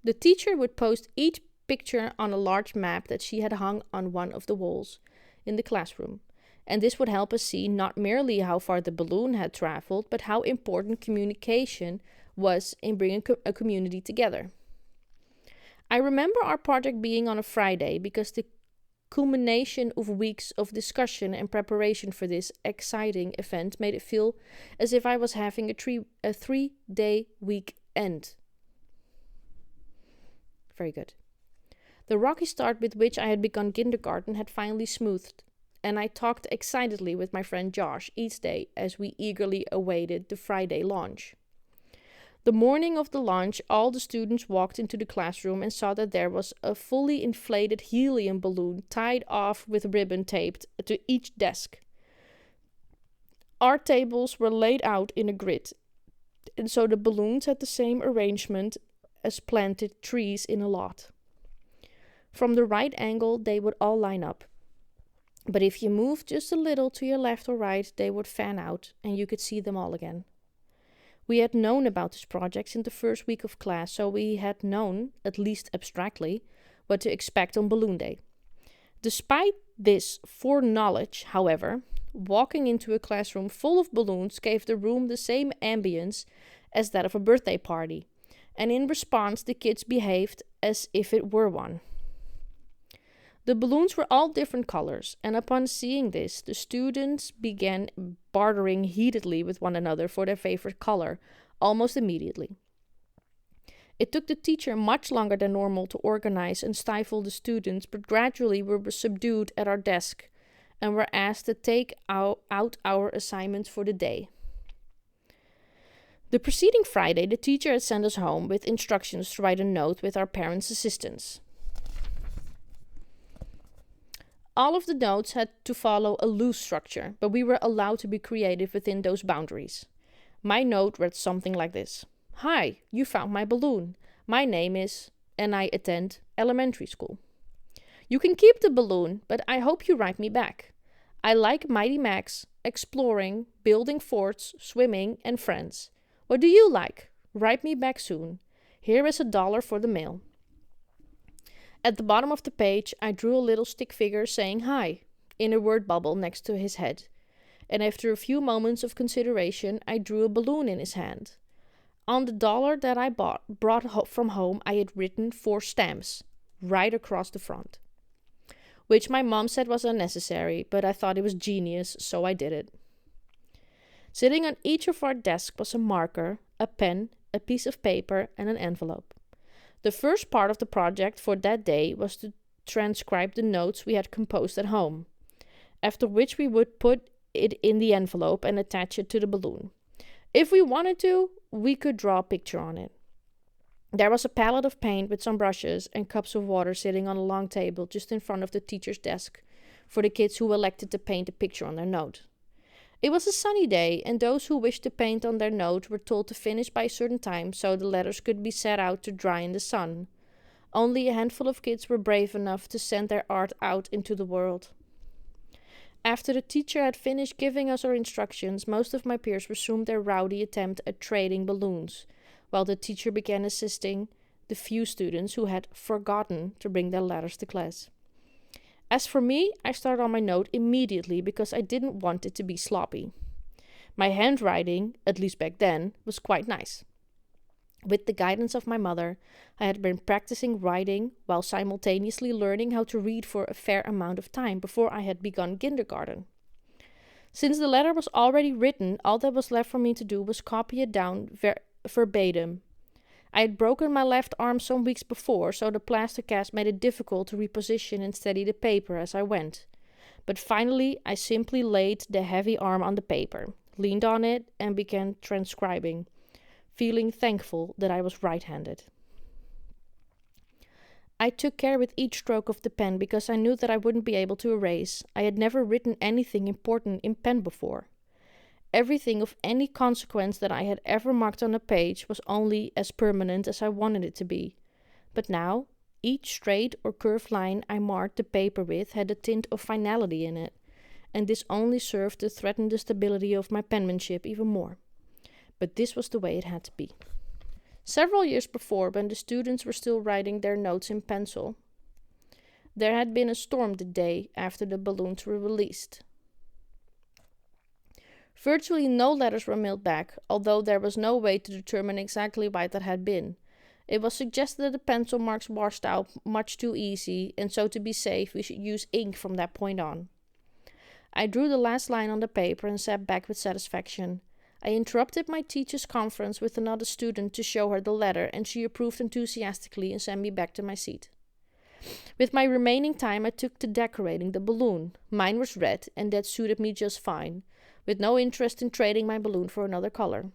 The teacher would post each picture on a large map that she had hung on one of the walls in the classroom, and this would help us see not merely how far the balloon had traveled, but how important communication was in bringing a community together. I remember our project being on a Friday because the culmination of weeks of discussion and preparation for this exciting event made it feel as if I was having a 3-day weekend. Very good. The rocky start with which I had begun kindergarten had finally smoothed, and I talked excitedly with my friend Josh each day as we eagerly awaited the Friday launch. The morning of the launch, all the students walked into the classroom and saw that there was a fully inflated helium balloon tied off with ribbon taped to each desk. Our tables were laid out in a grid, and so the balloons had the same arrangement as planted trees in a lot. From the right angle, they would all line up. But if you moved just a little to your left or right, they would fan out, and you could see them all again. We had known about this project in the first week of class, so we had known, at least abstractly, what to expect on Balloon Day. Despite this foreknowledge, however, walking into a classroom full of balloons gave the room the same ambience as that of a birthday party, and in response the kids behaved as if it were one. The balloons were all different colors, and upon seeing this, the students began bartering heatedly with one another for their favorite color, almost immediately. It took the teacher much longer than normal to organize and stifle the students, but gradually we were subdued at our desk and were asked to take out our assignments for the day. The preceding Friday, the teacher had sent us home with instructions to write a note with our parents' assistance. All of the notes had to follow a loose structure, but we were allowed to be creative within those boundaries. My note read something like this. Hi, you found my balloon. My name is, and I attend elementary school. You can keep the balloon, but I hope you write me back. I like Mighty Max, exploring, building forts, swimming, and friends. What do you like? Write me back soon. Here is $1 for the mail. At the bottom of the page, I drew a little stick figure saying hi in a word bubble next to his head. And after a few moments of consideration, I drew a balloon in his hand. On the $1 that I brought from home, I had written 4 stamps right across the front, which my mom said was unnecessary, but I thought it was genius, so I did it. Sitting on each of our desks was a marker, a pen, a piece of paper, and an envelope. The first part of the project for that day was to transcribe the notes we had composed at home, after which we would put it in the envelope and attach it to the balloon. If we wanted to, we could draw a picture on it. There was a palette of paint with some brushes and cups of water sitting on a long table just in front of the teacher's desk for the kids who elected to paint a picture on their note. It was a sunny day, and those who wished to paint on their note were told to finish by a certain time so the letters could be set out to dry in the sun. Only a handful of kids were brave enough to send their art out into the world. After the teacher had finished giving us our instructions, most of my peers resumed their rowdy attempt at trading balloons, while the teacher began assisting the few students who had forgotten to bring their letters to class. As for me, I started on my note immediately because I didn't want it to be sloppy. My handwriting, at least back then, was quite nice. With the guidance of my mother, I had been practicing writing while simultaneously learning how to read for a fair amount of time before I had begun kindergarten. Since the letter was already written, all that was left for me to do was copy it down verbatim. I had broken my left arm some weeks before, so the plaster cast made it difficult to reposition and steady the paper as I went. But finally, I simply laid the heavy arm on the paper, leaned on it, and began transcribing, feeling thankful that I was right-handed. I took care with each stroke of the pen because I knew that I wouldn't be able to erase. I had never written anything important in pen before. Everything of any consequence that I had ever marked on a page was only as permanent as I wanted it to be. But now, each straight or curved line I marked the paper with had a tint of finality in it, and this only served to threaten the stability of my penmanship even more. But this was the way it had to be. Several years before, when the students were still writing their notes in pencil, there had been a storm the day after the balloons were released. Virtually no letters were mailed back, although there was no way to determine exactly why that had been. It was suggested that the pencil marks washed out much too easy, and so to be safe, we should use ink from that point on. I drew the last line on the paper and sat back with satisfaction. I interrupted my teacher's conference with another student to show her the letter, and she approved enthusiastically and sent me back to my seat. With my remaining time, I took to decorating the balloon. Mine was red, and that suited me just fine, with no interest in trading my balloon for another color.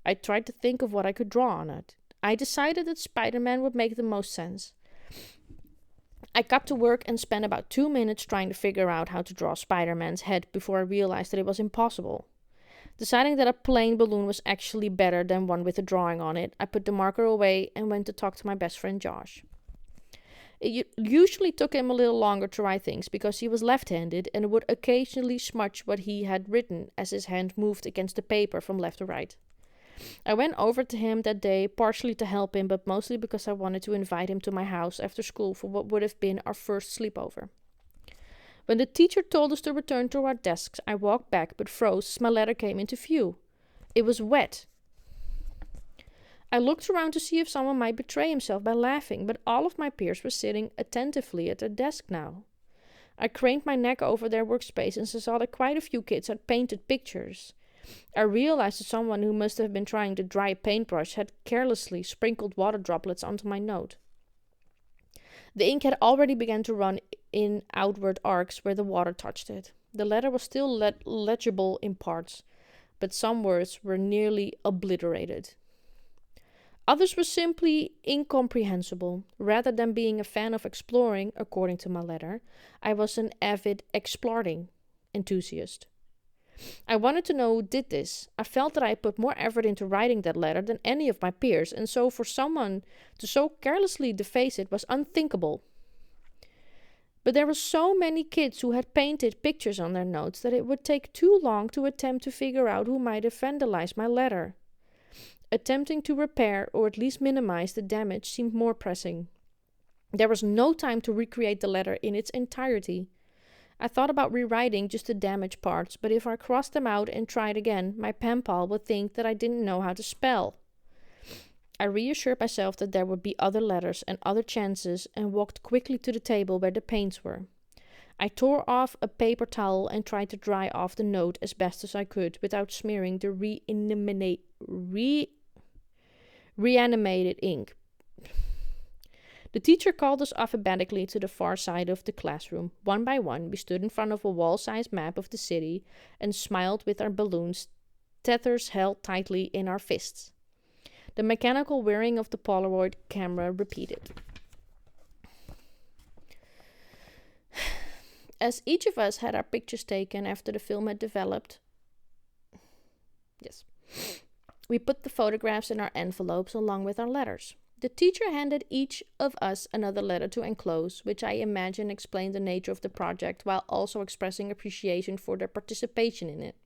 I tried to think of what I could draw on it. I decided that Spider-Man would make the most sense. I got to work and spent about 2 minutes trying to figure out how to draw Spider-Man's head before I realized that it was impossible. Deciding that a plain balloon was actually better than one with a drawing on it, I put the marker away and went to talk to my best friend Josh. It usually took him a little longer to write things because he was left-handed and would occasionally smudge what he had written as his hand moved against the paper from left to right. I went over to him that day, partially to help him, but mostly because I wanted to invite him to my house after school for what would have been our first sleepover. When the teacher told us to return to our desks, I walked back but froze as my letter came into view. It was wet. I looked around to see if someone might betray himself by laughing, but all of my peers were sitting attentively at their desk now. I craned my neck over their workspace and saw that quite a few kids had painted pictures. I realized that someone who must have been trying to dry a paintbrush had carelessly sprinkled water droplets onto my note. The ink had already begun to run in outward arcs where the water touched it. The letter was still legible in parts, but some words were nearly obliterated. Others were simply incomprehensible. Rather than being a fan of exploring, according to my letter, I was an avid exploring enthusiast. I wanted to know who did this. I felt that I had put more effort into writing that letter than any of my peers, and so for someone to so carelessly deface it was unthinkable. But there were so many kids who had painted pictures on their notes that it would take too long to attempt to figure out who might have vandalized my letter. Attempting to repair or at least minimize the damage seemed more pressing. There was no time to recreate the letter in its entirety. I thought about rewriting just the damaged parts, but if I crossed them out and tried again, my Penpal would think that I didn't know how to spell. I reassured myself that there would be other letters and other chances and walked quickly to the table where the paints were. I tore off a paper towel and tried to dry off the note as best as I could without smearing the reanimated ink. The teacher called us alphabetically to the far side of the classroom. One by one, we stood in front of a wall-sized map of the city and smiled with our balloons, tethers held tightly in our fists. The mechanical whirring of the Polaroid camera repeated. As each of us had our pictures taken after the film had developed, we put the photographs in our envelopes along with our letters. The teacher handed each of us another letter to enclose, which I imagine explained the nature of the project while also expressing appreciation for their participation in it.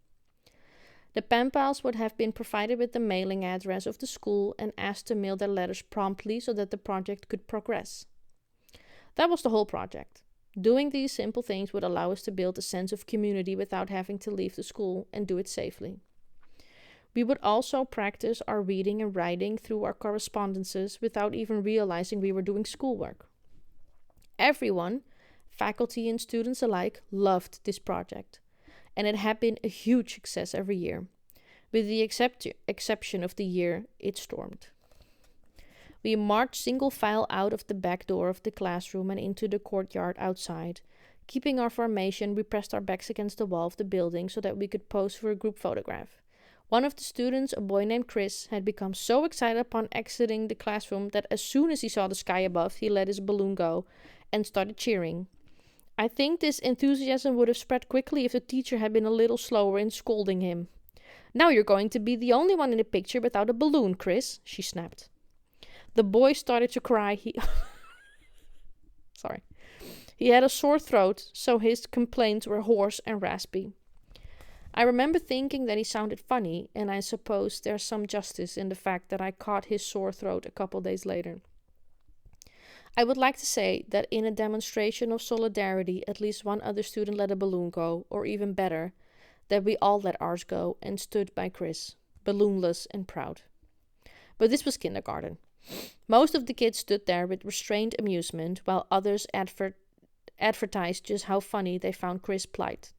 The Penpals would have been provided with the mailing address of the school and asked to mail their letters promptly so that the project could progress. That was the whole project. Doing these simple things would allow us to build a sense of community without having to leave the school and do it safely. We would also practice our reading and writing through our correspondences without even realizing we were doing schoolwork. Everyone, faculty and students alike, loved this project, and it had been a huge success every year, with the exception of the year it stormed. We marched single file out of the back door of the classroom and into the courtyard outside. Keeping our formation, we pressed our backs against the wall of the building so that we could pose for a group photograph. One of the students, a boy named Chris, had become so excited upon exiting the classroom that as soon as he saw the sky above, he let his balloon go and started cheering. I think this enthusiasm would have spread quickly if the teacher had been a little slower in scolding him. "Now you're going to be the only one in the picture without a balloon, Chris," she snapped. The boy started to cry. He had a sore throat, so his complaints were hoarse and raspy. I remember thinking that he sounded funny, and I suppose there's some justice in the fact that I caught his sore throat a couple days later. I would like to say that in a demonstration of solidarity, at least one other student let a balloon go, or even better, that we all let ours go and stood by Chris, balloonless and proud. But this was kindergarten. Most of the kids stood there with restrained amusement, while others advertised just how funny they found Chris' plight.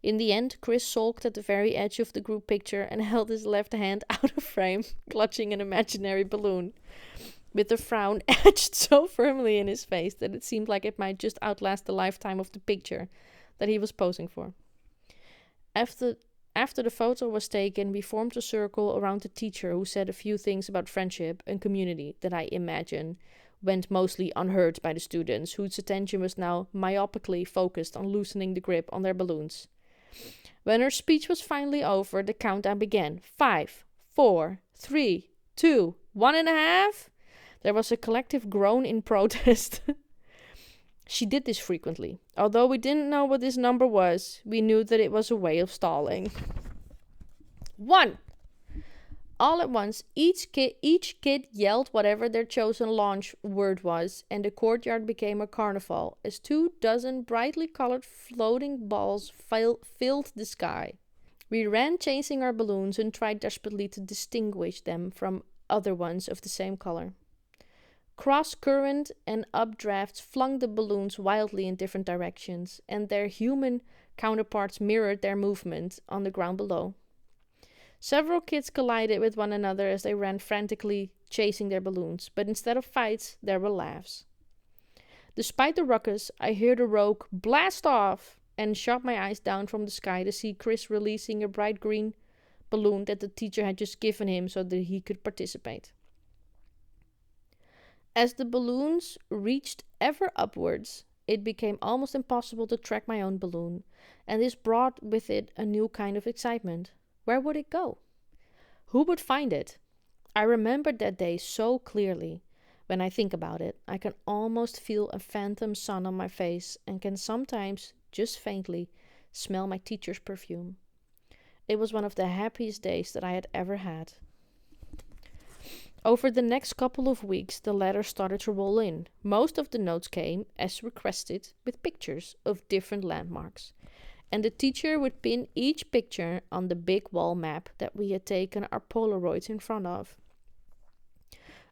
In the end, Chris sulked at the very edge of the group picture and held his left hand out of frame, clutching an imaginary balloon, with the frown etched so firmly in his face that it seemed like it might just outlast the lifetime of the picture that he was posing for. After the photo was taken, we formed a circle around the teacher, who said a few things about friendship and community that I imagine went mostly unheard by the students, whose attention was now myopically focused on loosening the grip on their balloons. When her speech was finally over, the countdown began. 5, 4, 3, 2, 1.5. There was a collective groan in protest. She did this frequently. Although we didn't know what this number was, we knew that it was a way of stalling. 1. All at once, each kid yelled whatever their chosen launch word was, and the courtyard became a carnival as 24 brightly colored floating balls filled the sky. We ran chasing our balloons and tried desperately to distinguish them from other ones of the same color. Cross-current and updrafts flung the balloons wildly in different directions, and their human counterparts mirrored their movement on the ground below. Several kids collided with one another as they ran frantically chasing their balloons, but instead of fights, there were laughs. Despite the ruckus, I heard a rogue "blast off" and shot my eyes down from the sky to see Chris releasing a bright green balloon that the teacher had just given him so that he could participate. As the balloons reached ever upwards, it became almost impossible to track my own balloon, and this brought with it a new kind of excitement. Where would it go? Who would find it? I remembered that day so clearly. When I think about it, I can almost feel a phantom sun on my face and can sometimes, just faintly, smell my teacher's perfume. It was one of the happiest days that I had ever had. Over the next couple of weeks, the letters started to roll in. Most of the notes came, as requested, with pictures of different landmarks. And the teacher would pin each picture on the big wall map that we had taken our Polaroids in front of.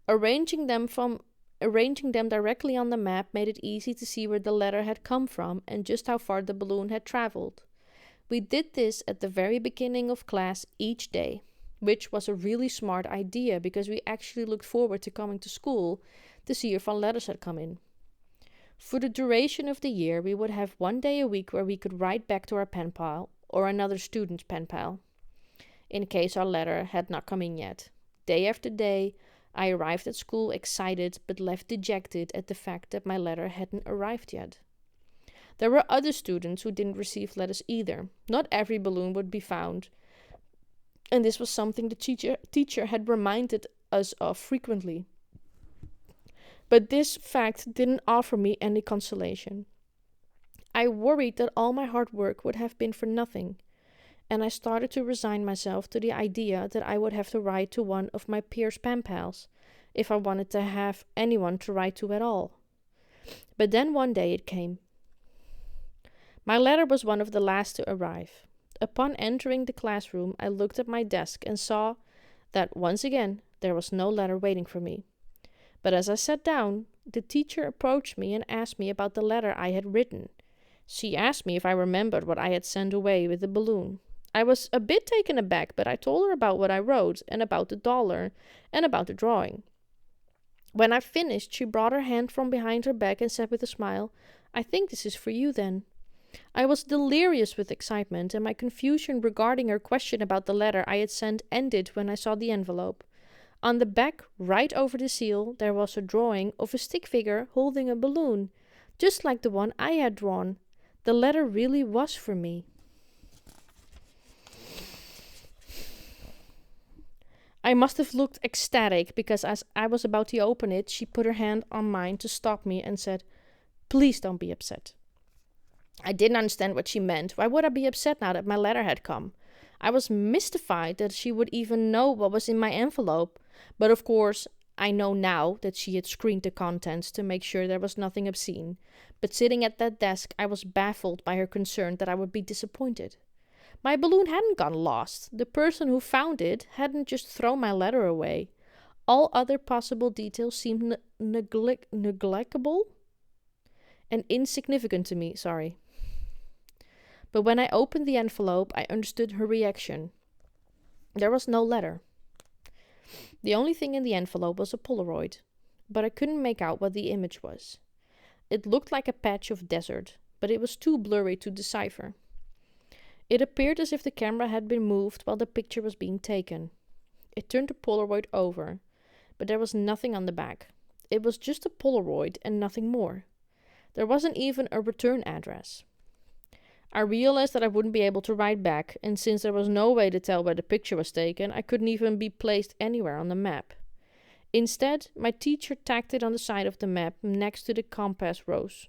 Arranging them directly on the map made it easy to see where the letter had come from and just how far the balloon had traveled. We did this at the very beginning of class each day, which was a really smart idea because we actually looked forward to coming to school to see if our letters had come in. For the duration of the year, we would have one day a week where we could write back to our pen pal or another student's pen pal, in case our letter had not come in yet. Day after day, I arrived at school excited but left dejected at the fact that my letter hadn't arrived yet. There were other students who didn't receive letters either. Not every balloon would be found, and this was something the teacher had reminded us of frequently. But this fact didn't offer me any consolation. I worried that all my hard work would have been for nothing, and I started to resign myself to the idea that I would have to write to one of my peers' pen pals if I wanted to have anyone to write to at all. But then one day it came. My letter was one of the last to arrive. Upon entering the classroom, I looked at my desk and saw that once again there was no letter waiting for me. But as I sat down, the teacher approached me and asked me about the letter I had written. She asked me if I remembered what I had sent away with the balloon. I was a bit taken aback, but I told her about what I wrote and about the dollar and about the drawing. When I finished, she brought her hand from behind her back and said with a smile, "I think this is for you then." I was delirious with excitement, and my confusion regarding her question about the letter I had sent ended when I saw the envelope. On the back, right over the seal, there was a drawing of a stick figure holding a balloon, just like the one I had drawn. The letter really was for me. I must have looked ecstatic, because as I was about to open it, she put her hand on mine to stop me and said, "Please don't be upset." I didn't understand what she meant. Why would I be upset now that my letter had come? I was mystified that she would even know what was in my envelope, but of course, I know now that she had screened the contents to make sure there was nothing obscene. But sitting at that desk, I was baffled by her concern that I would be disappointed. My balloon hadn't gone lost. The person who found it hadn't just thrown my letter away. All other possible details seemed neglectable and insignificant to me, But when I opened the envelope, I understood her reaction. There was no letter. The only thing in the envelope was a Polaroid, but I couldn't make out what the image was. It looked like a patch of desert, but it was too blurry to decipher. It appeared as if the camera had been moved while the picture was being taken. It turned the Polaroid over, but there was nothing on the back. It was just a Polaroid and nothing more. There wasn't even a return address. I realized that I wouldn't be able to write back, and since there was no way to tell where the picture was taken, I couldn't even be placed anywhere on the map. Instead, my teacher tacked it on the side of the map next to the compass rose,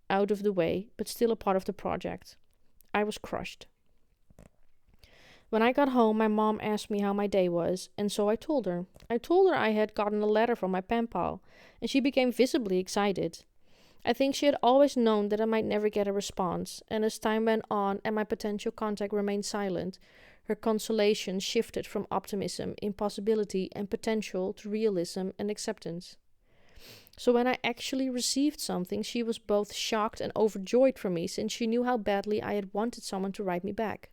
out of the way, but still a part of the project. I was crushed. When I got home, my mom asked me how my day was, and so I told her. I told her I had gotten a letter from my pen pal, and she became visibly excited. I think she had always known that I might never get a response, and as time went on and my potential contact remained silent, her consolation shifted from optimism, impossibility, and potential to realism and acceptance. So when I actually received something, she was both shocked and overjoyed for me, since she knew how badly I had wanted someone to write me back.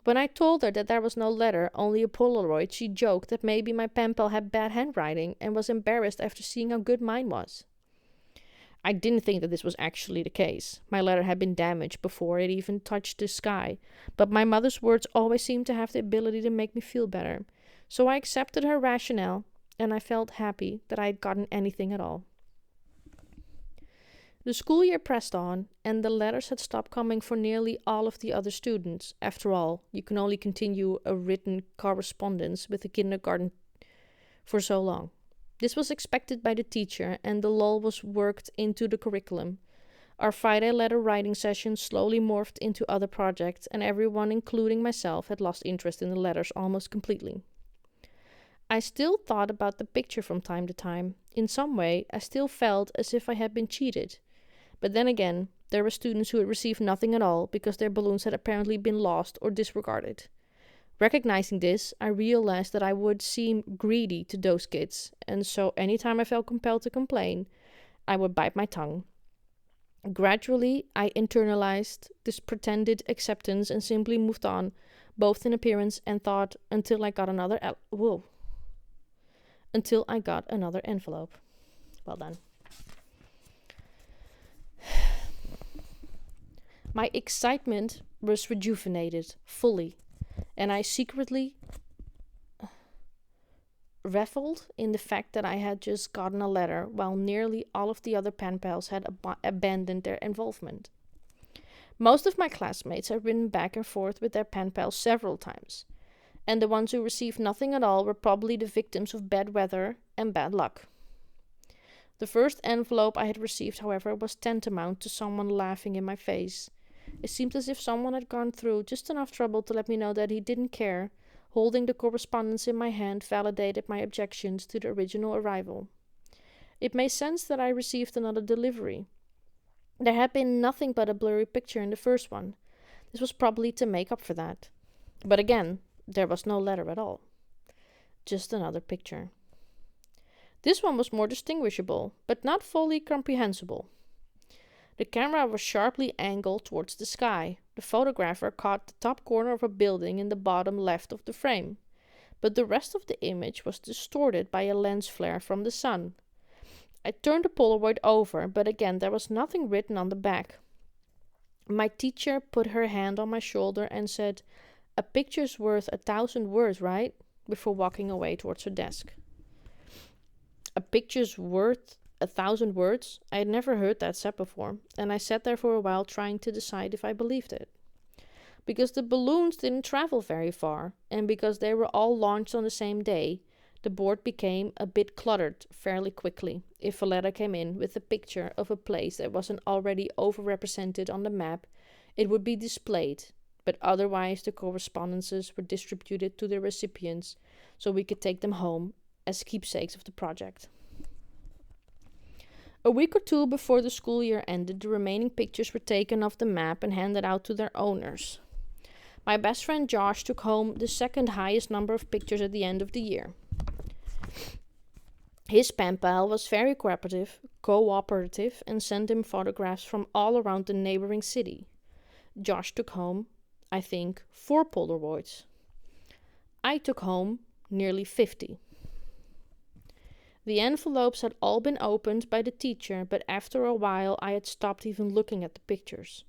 When I told her that there was no letter, only a Polaroid, she joked that maybe my pen pal had bad handwriting and was embarrassed after seeing how good mine was. I didn't think that this was actually the case. My letter had been damaged before it even touched the sky, but my mother's words always seemed to have the ability to make me feel better. So I accepted her rationale, and I felt happy that I had gotten anything at all. The school year pressed on, and the letters had stopped coming for nearly all of the other students. After all, you can only continue a written correspondence with the kindergarten for so long. This was expected by the teacher, and the lull was worked into the curriculum. Our Friday letter writing session slowly morphed into other projects, and everyone, including myself, had lost interest in the letters almost completely. I still thought about the picture from time to time. In some way, I still felt as if I had been cheated. But then again, there were students who had received nothing at all because their balloons had apparently been lost or disregarded. Recognizing this, I realized that I would seem greedy to those kids, and so anytime I felt compelled to complain, I would bite my tongue. Gradually, I internalized this pretended acceptance and simply moved on, both in appearance and thought, until I got another envelope. Well done. My excitement was rejuvenated fully, and I secretly reveled in the fact that I had just gotten a letter while nearly all of the other pen pals had abandoned their involvement. Most of my classmates had written back and forth with their pen pals several times, and the ones who received nothing at all were probably the victims of bad weather and bad luck. The first envelope I had received, however, was tantamount to someone laughing in my face. It seemed as if someone had gone through just enough trouble to let me know that he didn't care. Holding the correspondence in my hand validated my objections to the original arrival. It made sense that I received another delivery. There had been nothing but a blurry picture in the first one. This was probably to make up for that. But again, there was no letter at all. Just another picture. This one was more distinguishable, but not fully comprehensible. The camera was sharply angled towards the sky. The photographer caught the top corner of a building in the bottom left of the frame, but the rest of the image was distorted by a lens flare from the sun. I turned the Polaroid over, but again there was nothing written on the back. My teacher put her hand on my shoulder and said, "A picture's worth 1,000 words, right?" before walking away towards her desk. A picture's worth 1,000 words? I had never heard that said before, and I sat there for a while trying to decide if I believed it. Because the balloons didn't travel very far, and because they were all launched on the same day, the board became a bit cluttered fairly quickly if a letter came in with a picture of a place that wasn't already overrepresented on the map. It would be displayed, but otherwise the correspondences were distributed to the recipients so we could take them home as keepsakes of the project. A week or two before the school year ended, the remaining pictures were taken off the map and handed out to their owners. My best friend Josh took home the second highest number of pictures at the end of the year. His Penpal was very cooperative and sent him photographs from all around the neighboring city. Josh took home, I think, 4 Polaroids. I took home nearly 50. The envelopes had all been opened by the teacher, but after a while I had stopped even looking at the pictures.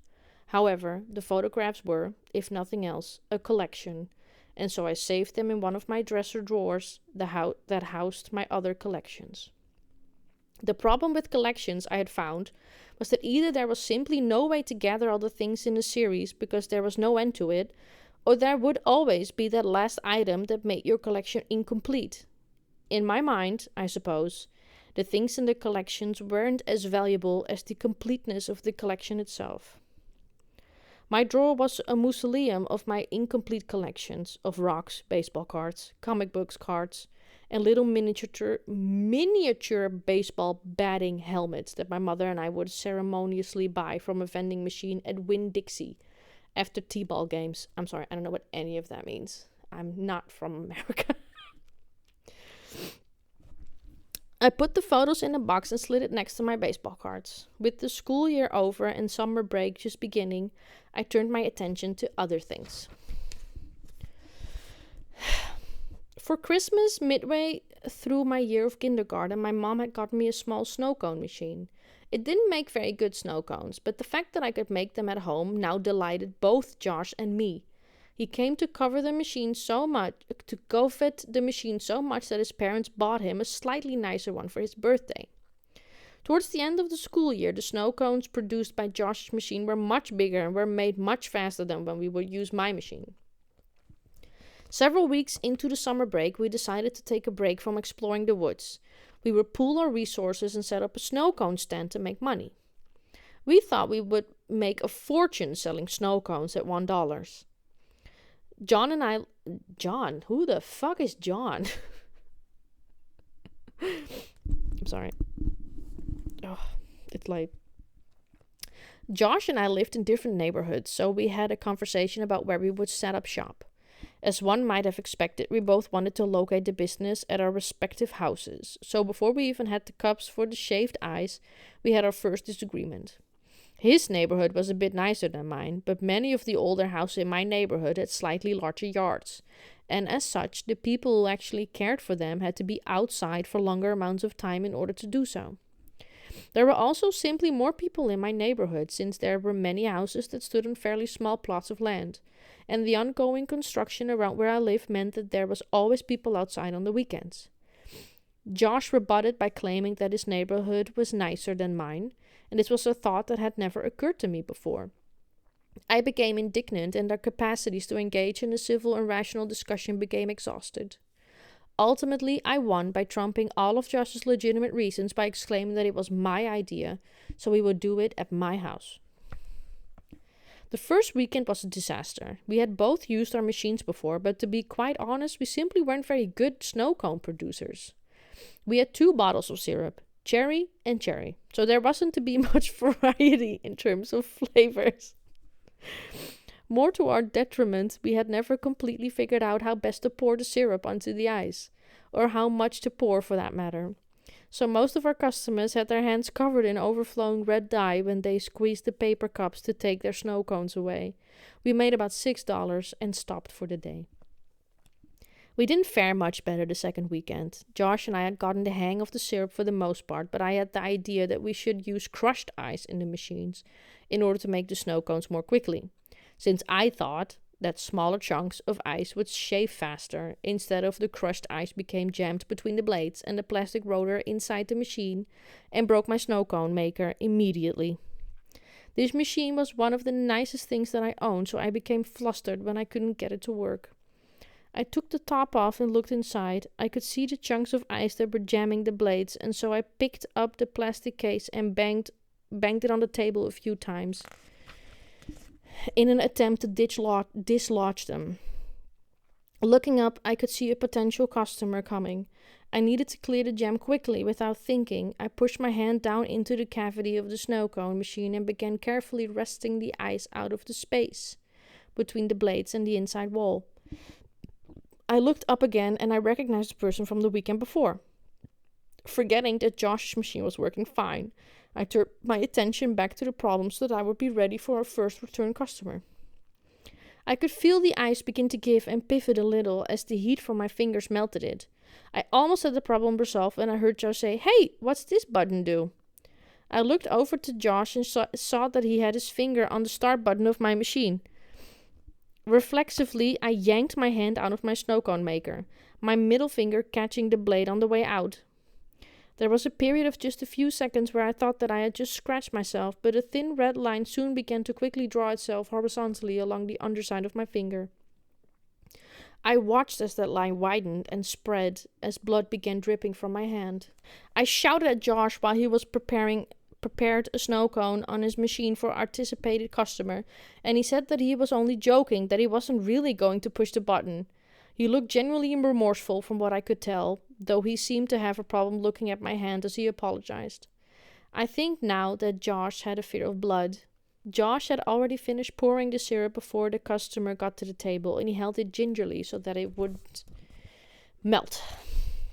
However, the photographs were, if nothing else, a collection, and so I saved them in one of my dresser drawers that housed my other collections. The problem with collections, I had found, was that either there was simply no way to gather all the things in a series because there was no end to it, or there would always be that last item that made your collection incomplete. In my mind, I suppose, the things in the collections weren't as valuable as the completeness of the collection itself. My drawer was a mausoleum of my incomplete collections of rocks, baseball cards, comic books cards, and little miniature baseball batting helmets that my mother and I would ceremoniously buy from a vending machine at Winn-Dixie after t-ball games. I'm sorry, I don't know what any of that means. I'm not from America. I put the photos in a box and slid it next to my baseball cards. With the school year over and summer break just beginning, I turned my attention to other things. For Christmas, midway through my year of kindergarten, my mom had got me a small snow cone machine. It didn't make very good snow cones, but the fact that I could make them at home now delighted both Josh and me. He came to covet the machine so much that his parents bought him a slightly nicer one for his birthday. Towards the end of the school year, the snow cones produced by Josh's machine were much bigger and were made much faster than when we would use my machine. Several weeks into the summer break, we decided to take a break from exploring the woods. We would pool our resources and set up a snow cone stand to make money. We thought we would make a fortune selling snow cones at $1. John? Who the fuck is John? I'm sorry. Oh, it's late. Josh and I lived in different neighborhoods, so we had a conversation about where we would set up shop. As one might have expected, we both wanted to locate the business at our respective houses, so before we even had the cups for the shaved ice, we had our first disagreement. His neighborhood was a bit nicer than mine, but many of the older houses in my neighborhood had slightly larger yards, and as such, the people who actually cared for them had to be outside for longer amounts of time in order to do so. There were also simply more people in my neighborhood, since there were many houses that stood on fairly small plots of land, and the ongoing construction around where I lived meant that there was always people outside on the weekends. Josh rebutted by claiming that his neighborhood was nicer than mine, and this was a thought that had never occurred to me before. I became indignant, and our capacities to engage in a civil and rational discussion became exhausted. Ultimately, I won by trumping all of Josh's legitimate reasons by exclaiming that it was my idea, so we would do it at my house. The first weekend was a disaster. We had both used our machines before, but to be quite honest, we simply weren't very good snow cone producers. We had 2 bottles of syrup, cherry and cherry, so there wasn't to be much variety in terms of flavors. More to our detriment, we had never completely figured out how best to pour the syrup onto the ice, or how much to pour for that matter. So most of our customers had their hands covered in overflowing red dye when they squeezed the paper cups to take their snow cones away. We made about $6 and stopped for the day. We didn't fare much better the second weekend. Josh and I had gotten the hang of the syrup for the most part, but I had the idea that we should use crushed ice in the machines in order to make the snow cones more quickly, since I thought that smaller chunks of ice would shave faster. Instead of the crushed ice became jammed between the blades and the plastic rotor inside the machine and broke my snow cone maker immediately. This machine was one of the nicest things that I owned, so I became flustered when I couldn't get it to work. I took the top off and looked inside. I could see the chunks of ice that were jamming the blades, and so I picked up the plastic case and banged it on the table a few times in an attempt to dislodge them. Looking up, I could see a potential customer coming. I needed to clear the jam quickly without thinking. I pushed my hand down into the cavity of the snow cone machine and began carefully wresting the ice out of the space between the blades and the inside wall. I looked up again and I recognized the person from the weekend before. Forgetting that Josh's machine was working fine, I turned my attention back to the problem so that I would be ready for our first return customer. I could feel the ice begin to give and pivot a little as the heat from my fingers melted it. I almost had the problem resolved when I heard Josh say, "Hey, what's this button do?" I looked over to Josh and saw that he had his finger on the start button of my machine. Reflexively, I yanked my hand out of my snow cone maker, my middle finger catching the blade on the way out. There was a period of just a few seconds where I thought that I had just scratched myself, but a thin red line soon began to quickly draw itself horizontally along the underside of my finger. I watched as that line widened and spread as blood began dripping from my hand. I shouted at Josh while he was prepared a snow cone on his machine for our anticipated customer, and he said that he was only joking, that he wasn't really going to push the button. He looked genuinely remorseful from what I could tell, though he seemed to have a problem looking at my hand as he apologized. I think now that Josh had a fear of blood. Josh had already finished pouring the syrup before the customer got to the table, and he held it gingerly so that it wouldn't melt.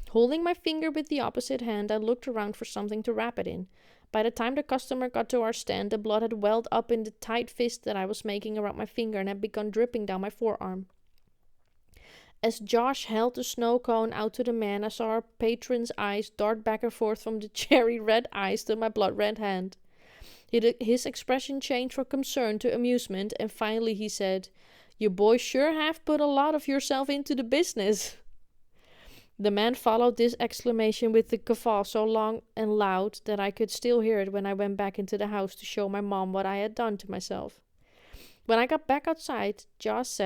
Holding my finger with the opposite hand, I looked around for something to wrap it in. By the time the customer got to our stand, the blood had welled up in the tight fist that I was making around my finger and had begun dripping down my forearm. As Josh held the snow cone out to the man, I saw our patron's eyes dart back and forth from the cherry red eyes to my blood red hand. His expression changed from concern to amusement, and finally he said, "You boys sure have put a lot of yourself into the business." The man followed this exclamation with a guffaw so long and loud that I could still hear it when I went back into the house to show my mom what I had done to myself. When I got back outside, Josh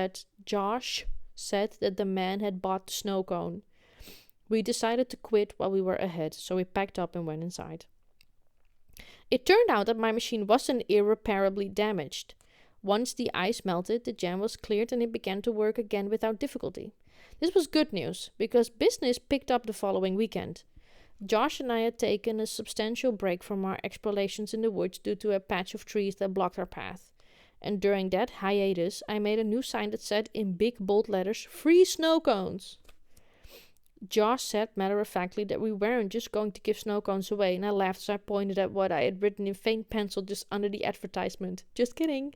said that the man had bought the snow cone. We decided to quit while we were ahead, so we packed up and went inside. It turned out that my machine wasn't irreparably damaged. Once the ice melted, the jam was cleared and it began to work again without difficulty. This was good news, because business picked up the following weekend. Josh and I had taken a substantial break from our explorations in the woods due to a patch of trees that blocked our path. And during that hiatus, I made a new sign that said in big bold letters, "Free snow cones." Josh said matter-of-factly that we weren't just going to give snow cones away, and I laughed as I pointed at what I had written in faint pencil just under the advertisement. Just kidding.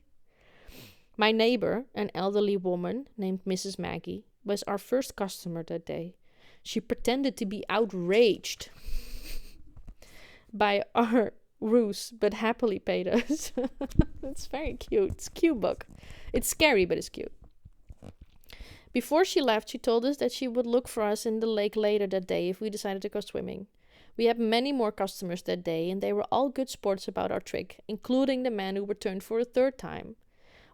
My neighbor, an elderly woman named Mrs. Maggie, was our first customer that day. She pretended to be outraged by our ruse, but happily paid us. It's very cute. It's a cute book. It's scary, but it's cute. Before she left, she told us that she would look for us in the lake later that day if we decided to go swimming. We had many more customers that day, and they were all good sports about our trick, including the man who returned for a third time.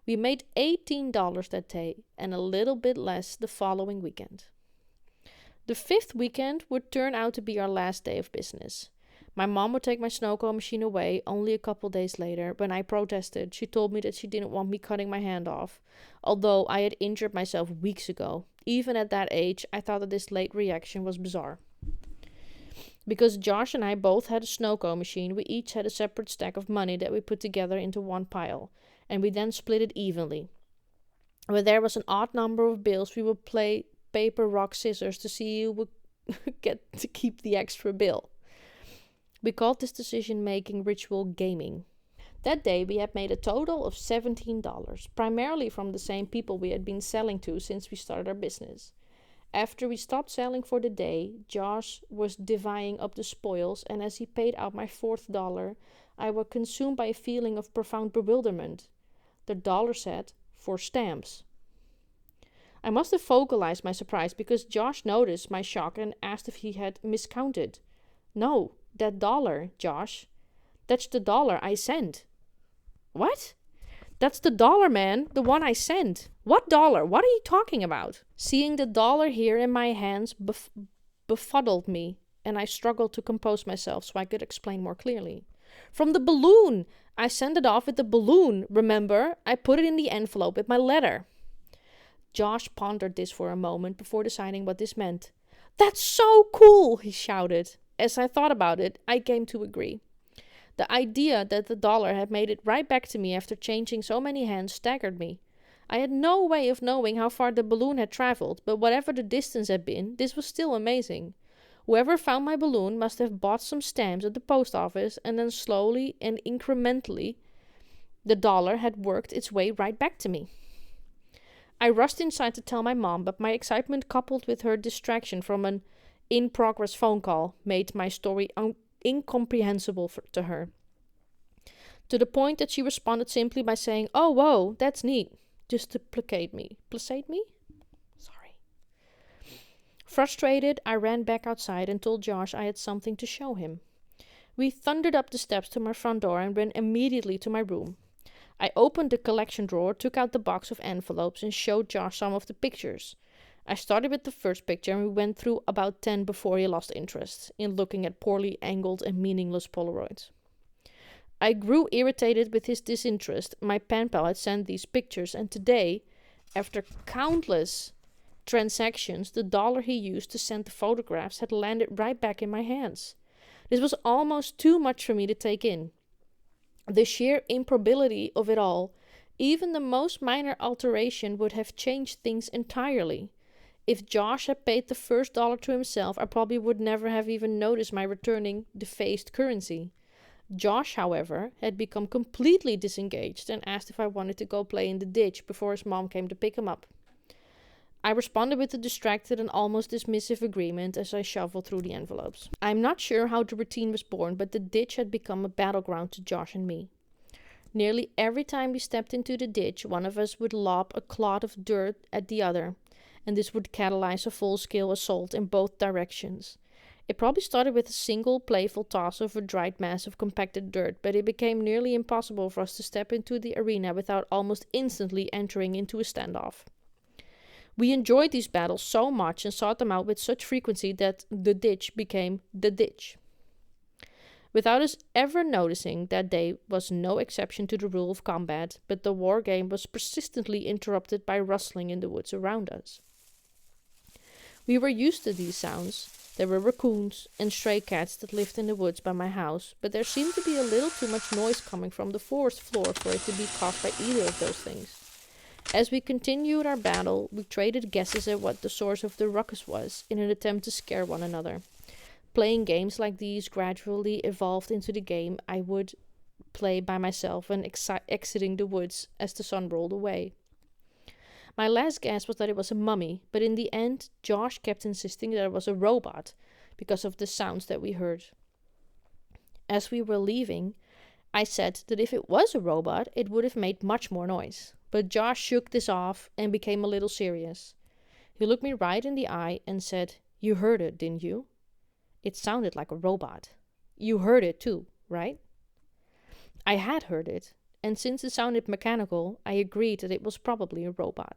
We made $18 that day, and a little bit less the following weekend. The 5th weekend would turn out to be our last day of business. My mom would take my snow cone machine away only a couple days later. When I protested, she told me that she didn't want me cutting my hand off, although I had injured myself weeks ago. Even at that age, I thought that this late reaction was bizarre. Because Josh and I both had a snow cone machine, we each had a separate stack of money that we put together into one pile, and we then split it evenly. When there was an odd number of bills, we would play paper, rock, scissors to see who would get to keep the extra bill. We called this decision-making ritual gaming. That day we had made a total of $17, primarily from the same people we had been selling to since we started our business. After we stopped selling for the day, Josh was divvying up the spoils, and as he paid out my $4th, I was consumed by a feeling of profound bewilderment. The dollar said, "for stamps." I must have vocalized my surprise because Josh noticed my shock and asked if he had miscounted. "No, that dollar, Josh. That's the dollar I sent." "What?" "That's the dollar, man. The one I sent." "What dollar? What are you talking about?" Seeing the dollar here in my hands befuddled me, and I struggled to compose myself so I could explain more clearly. "From the balloon. I sent it off with the balloon, remember? I put it in the envelope with my letter." Josh pondered this for a moment before deciding what this meant. "That's so cool!" he shouted. As I thought about it, I came to agree. The idea that the dollar had made it right back to me after changing so many hands staggered me. I had no way of knowing how far the balloon had traveled, but whatever the distance had been, this was still amazing. Whoever found my balloon must have bought some stamps at the post office, and then slowly and incrementally, the dollar had worked its way right back to me. I rushed inside to tell my mom, but my excitement coupled with her distraction from an in-progress phone call made my story incomprehensible to her. To the point that she responded simply by saying, "Oh, whoa, that's neat," just to placate me. Placate me? Sorry. Frustrated, I ran back outside and told Josh I had something to show him. We thundered up the steps to my front door and ran immediately to my room. I opened the collection drawer, took out the box of envelopes, and showed Josh some of the pictures. I started with the first picture, and we went through about 10 before he lost interest in looking at poorly angled and meaningless Polaroids. I grew irritated with his disinterest. My Penpal had sent these pictures, and today, after countless transactions, the dollar he used to send the photographs had landed right back in my hands. This was almost too much for me to take in. The sheer improbability of it all, even the most minor alteration would have changed things entirely. If Josh had paid the first dollar to himself, I probably would never have even noticed my returning defaced currency. Josh, however, had become completely disengaged and asked if I wanted to go play in the ditch before his mom came to pick him up. I responded with a distracted and almost dismissive agreement as I shuffled through the envelopes. I'm not sure how the routine was born, but the ditch had become a battleground to Josh and me. Nearly every time we stepped into the ditch, one of us would lob a clod of dirt at the other, and this would catalyze a full-scale assault in both directions. It probably started with a single playful toss of a dried mass of compacted dirt, but it became nearly impossible for us to step into the arena without almost instantly entering into a standoff. We enjoyed these battles so much and sought them out with such frequency that the ditch became the ditch. Without us ever noticing, that day was no exception to the rule of combat, but the war game was persistently interrupted by rustling in the woods around us. We were used to these sounds. There were raccoons and stray cats that lived in the woods by my house, but there seemed to be a little too much noise coming from the forest floor for it to be caused by either of those things. As we continued our battle, we traded guesses at what the source of the ruckus was in an attempt to scare one another. Playing games like these gradually evolved into the game I would play by myself when exiting the woods as the sun rolled away. My last guess was that it was a mummy, but in the end, Josh kept insisting that it was a robot because of the sounds that we heard. As we were leaving, I said that if it was a robot, it would have made much more noise. But Josh shook this off and became a little serious. He looked me right in the eye and said, "You heard it, didn't you? It sounded like a robot. You heard it too, right?" I had heard it, and since it sounded mechanical, I agreed that it was probably a robot.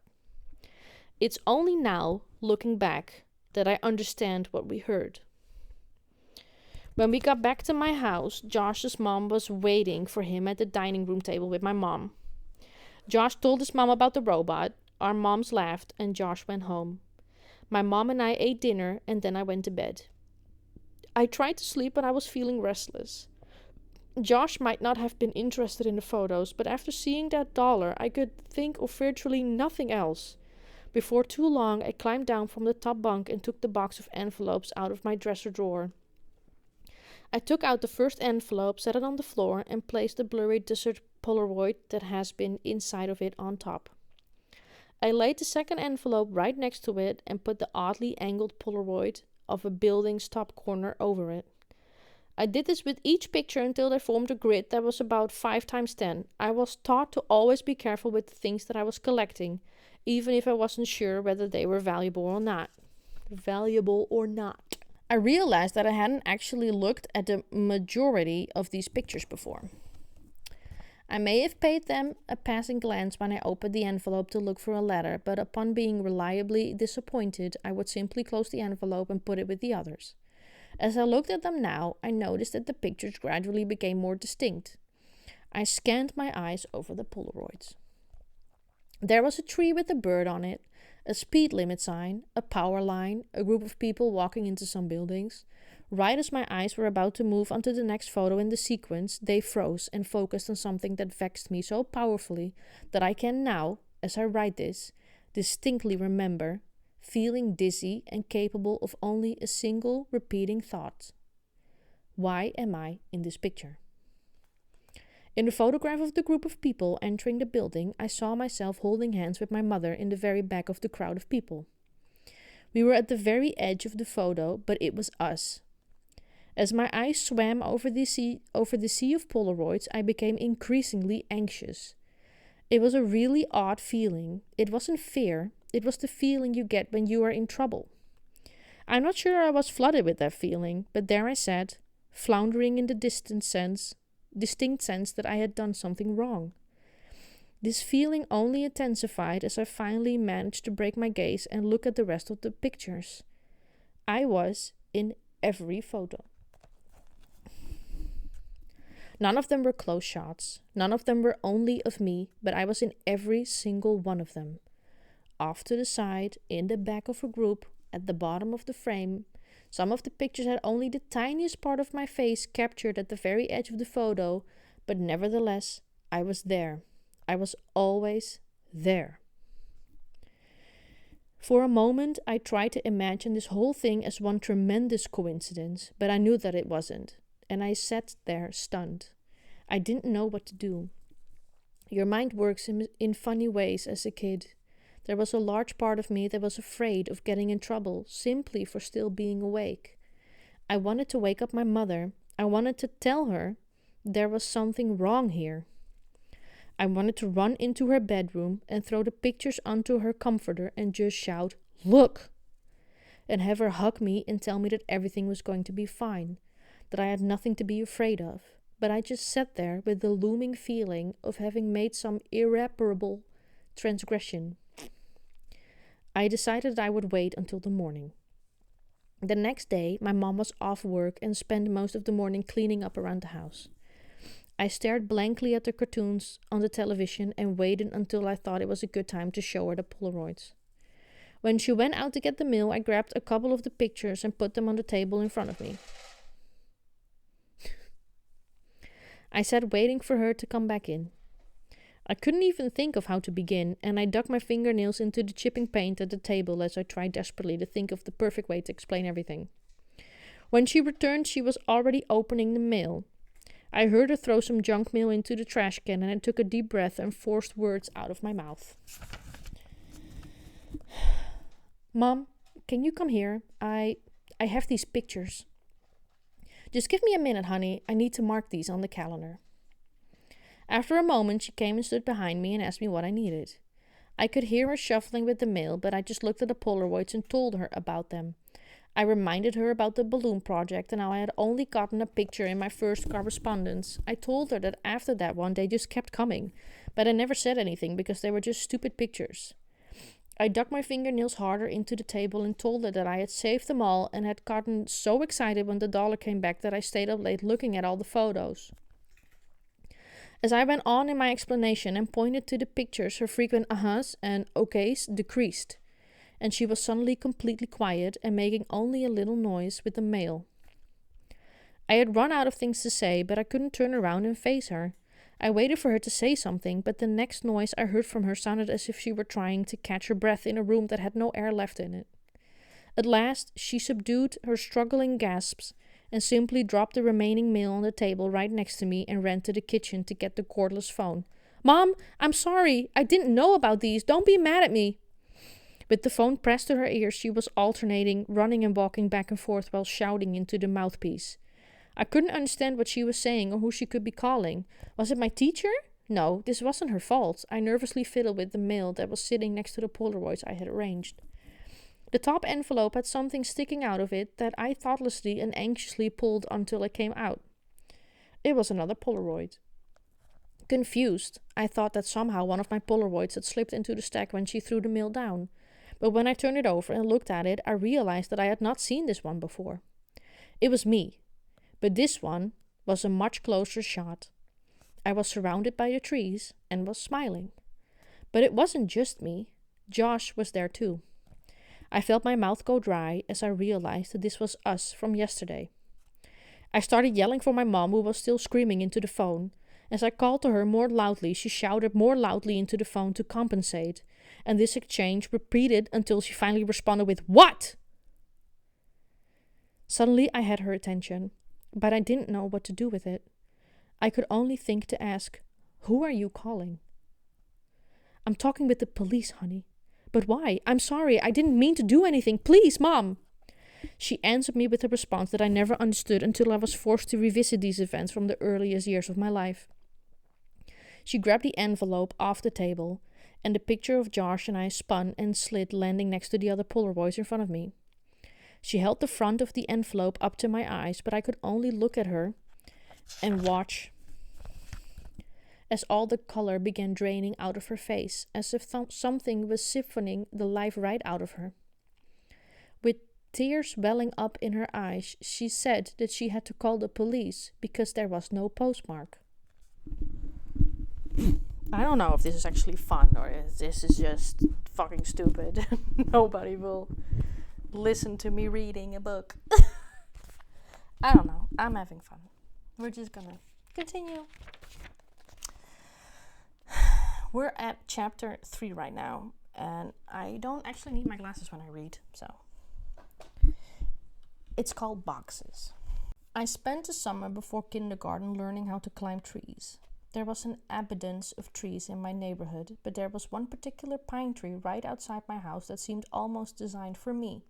It's only now, looking back, that I understand what we heard. When we got back to my house, Josh's mom was waiting for him at the dining room table with my mom. Josh told his mom about the robot, our moms laughed, and Josh went home. My mom and I ate dinner, and then I went to bed. I tried to sleep, but I was feeling restless. Josh might not have been interested in the photos, but after seeing that dollar, I could think of virtually nothing else. Before too long, I climbed down from the top bunk and took the box of envelopes out of my dresser drawer. I took out the first envelope, set it on the floor, and placed the blurry desert Polaroid that has been inside of it on top. I laid the second envelope right next to it and put the oddly angled Polaroid of a building's top corner over it. I did this with each picture until they formed a grid that was about 5 times 10. I was taught to always be careful with the things that I was collecting, even if I wasn't sure whether they were valuable or not. I realized that I hadn't actually looked at the majority of these pictures before. I may have paid them a passing glance when I opened the envelope to look for a letter, but upon being reliably disappointed, I would simply close the envelope and put it with the others. As I looked at them now, I noticed that the pictures gradually became more distinct. I scanned my eyes over the Polaroids. There was a tree with a bird on it, a speed limit sign, a power line, a group of people walking into some buildings. Right as my eyes were about to move onto the next photo in the sequence, they froze and focused on something that vexed me so powerfully that I can now, as I write this, distinctly remember feeling dizzy and capable of only a single repeating thought. Why am I in this picture? In the photograph of the group of people entering the building, I saw myself holding hands with my mother in the very back of the crowd of people. We were at the very edge of the photo, but it was us. As my eyes swam over the sea of Polaroids, I became increasingly anxious. It was a really odd feeling. It wasn't fear. It was the feeling you get when you are in trouble. I'm not sure I was flooded with that feeling, but there I sat, floundering in the distinct sense that I had done something wrong. This feeling only intensified as I finally managed to break my gaze and look at the rest of the pictures. I was in every photo. None of them were close shots. None of them were only of me, but I was in every single one of them. Off to the side, in the back of a group, at the bottom of the frame. Some of the pictures had only the tiniest part of my face captured at the very edge of the photo, but nevertheless, I was there. I was always there. For a moment, I tried to imagine this whole thing as one tremendous coincidence, but I knew that it wasn't, and I sat there stunned. I didn't know what to do. Your mind works in funny ways as a kid. There was a large part of me that was afraid of getting in trouble simply for still being awake. I wanted to wake up my mother. I wanted to tell her there was something wrong here. I wanted to run into her bedroom and throw the pictures onto her comforter and just shout, "Look!" and have her hug me and tell me that everything was going to be fine, that I had nothing to be afraid of. But I just sat there with the looming feeling of having made some irreparable transgression. I decided I would wait until the morning. The next day, my mom was off work and spent most of the morning cleaning up around the house. I stared blankly at the cartoons on the television and waited until I thought it was a good time to show her the Polaroids. When she went out to get the mail, I grabbed a couple of the pictures and put them on the table in front of me. I sat waiting for her to come back in. I couldn't even think of how to begin, and I dug my fingernails into the chipping paint at the table as I tried desperately to think of the perfect way to explain everything. When she returned, she was already opening the mail. I heard her throw some junk mail into the trash can, and I took a deep breath and forced words out of my mouth. "Mom, can you come here? I have these pictures. Just give me a minute, honey. I need to mark these on the calendar." After a moment, she came and stood behind me and asked me what I needed. I could hear her shuffling with the mail, but I just looked at the Polaroids and told her about them. I reminded her about the balloon project and how I had only gotten a picture in my first correspondence. I told her that after that one, they just kept coming, but I never said anything because they were just stupid pictures. I dug my fingernails harder into the table and told her that I had saved them all and had gotten so excited when the dollar came back that I stayed up late looking at all the photos. As I went on in my explanation and pointed to the pictures, her frequent ahas and okays decreased, and she was suddenly completely quiet and making only a little noise with the mail. I had run out of things to say, but I couldn't turn around and face her. I waited for her to say something, but the next noise I heard from her sounded as if she were trying to catch her breath in a room that had no air left in it. At last, she subdued her struggling gasps and simply dropped the remaining mail on the table right next to me and ran to the kitchen to get the cordless phone. "Mom, I'm sorry. I didn't know about these. Don't be mad at me." With the phone pressed to her ear, she was alternating, running and walking back and forth while shouting into the mouthpiece. I couldn't understand what she was saying or who she could be calling. Was it my teacher? No, this wasn't her fault. I nervously fiddled with the mail that was sitting next to the Polaroids I had arranged. The top envelope had something sticking out of it that I thoughtlessly and anxiously pulled until it came out. It was another Polaroid. Confused, I thought that somehow one of my Polaroids had slipped into the stack when she threw the mail down. But when I turned it over and looked at it, I realized that I had not seen this one before. It was me, but this one was a much closer shot. I was surrounded by the trees and was smiling. But it wasn't just me. Josh was there too. I felt my mouth go dry as I realized that this was us from yesterday. I started yelling for my mom, who was still screaming into the phone. As I called to her more loudly, she shouted more loudly into the phone to compensate, and this exchange repeated until she finally responded with, "What?" Suddenly I had her attention, but I didn't know what to do with it. I could only think to ask, "Who are you calling?" "I'm talking with the police, honey." "But why? I'm sorry, I didn't mean to do anything. Please, Mom." She answered me with a response that I never understood until I was forced to revisit these events from the earliest years of my life. She grabbed the envelope off the table, and the picture of Josh and I spun and slid, landing next to the other Polaroids in front of me. She held the front of the envelope up to my eyes, but I could only look at her and watch as all the color began draining out of her face, as if something was siphoning the life right out of her. With tears welling up in her eyes, she said that she had to call the police because there was no postmark. I don't know if this is actually fun or if this is just fucking stupid. Nobody will listen to me reading a book. I don't know. I'm having fun. We're just gonna continue. We're at chapter 3 right now, and I don't actually need my glasses when I read, so. It's called Boxes. I spent the summer before kindergarten learning how to climb trees. There was an abundance of trees in my neighborhood, but there was one particular pine tree right outside my house that seemed almost designed for me.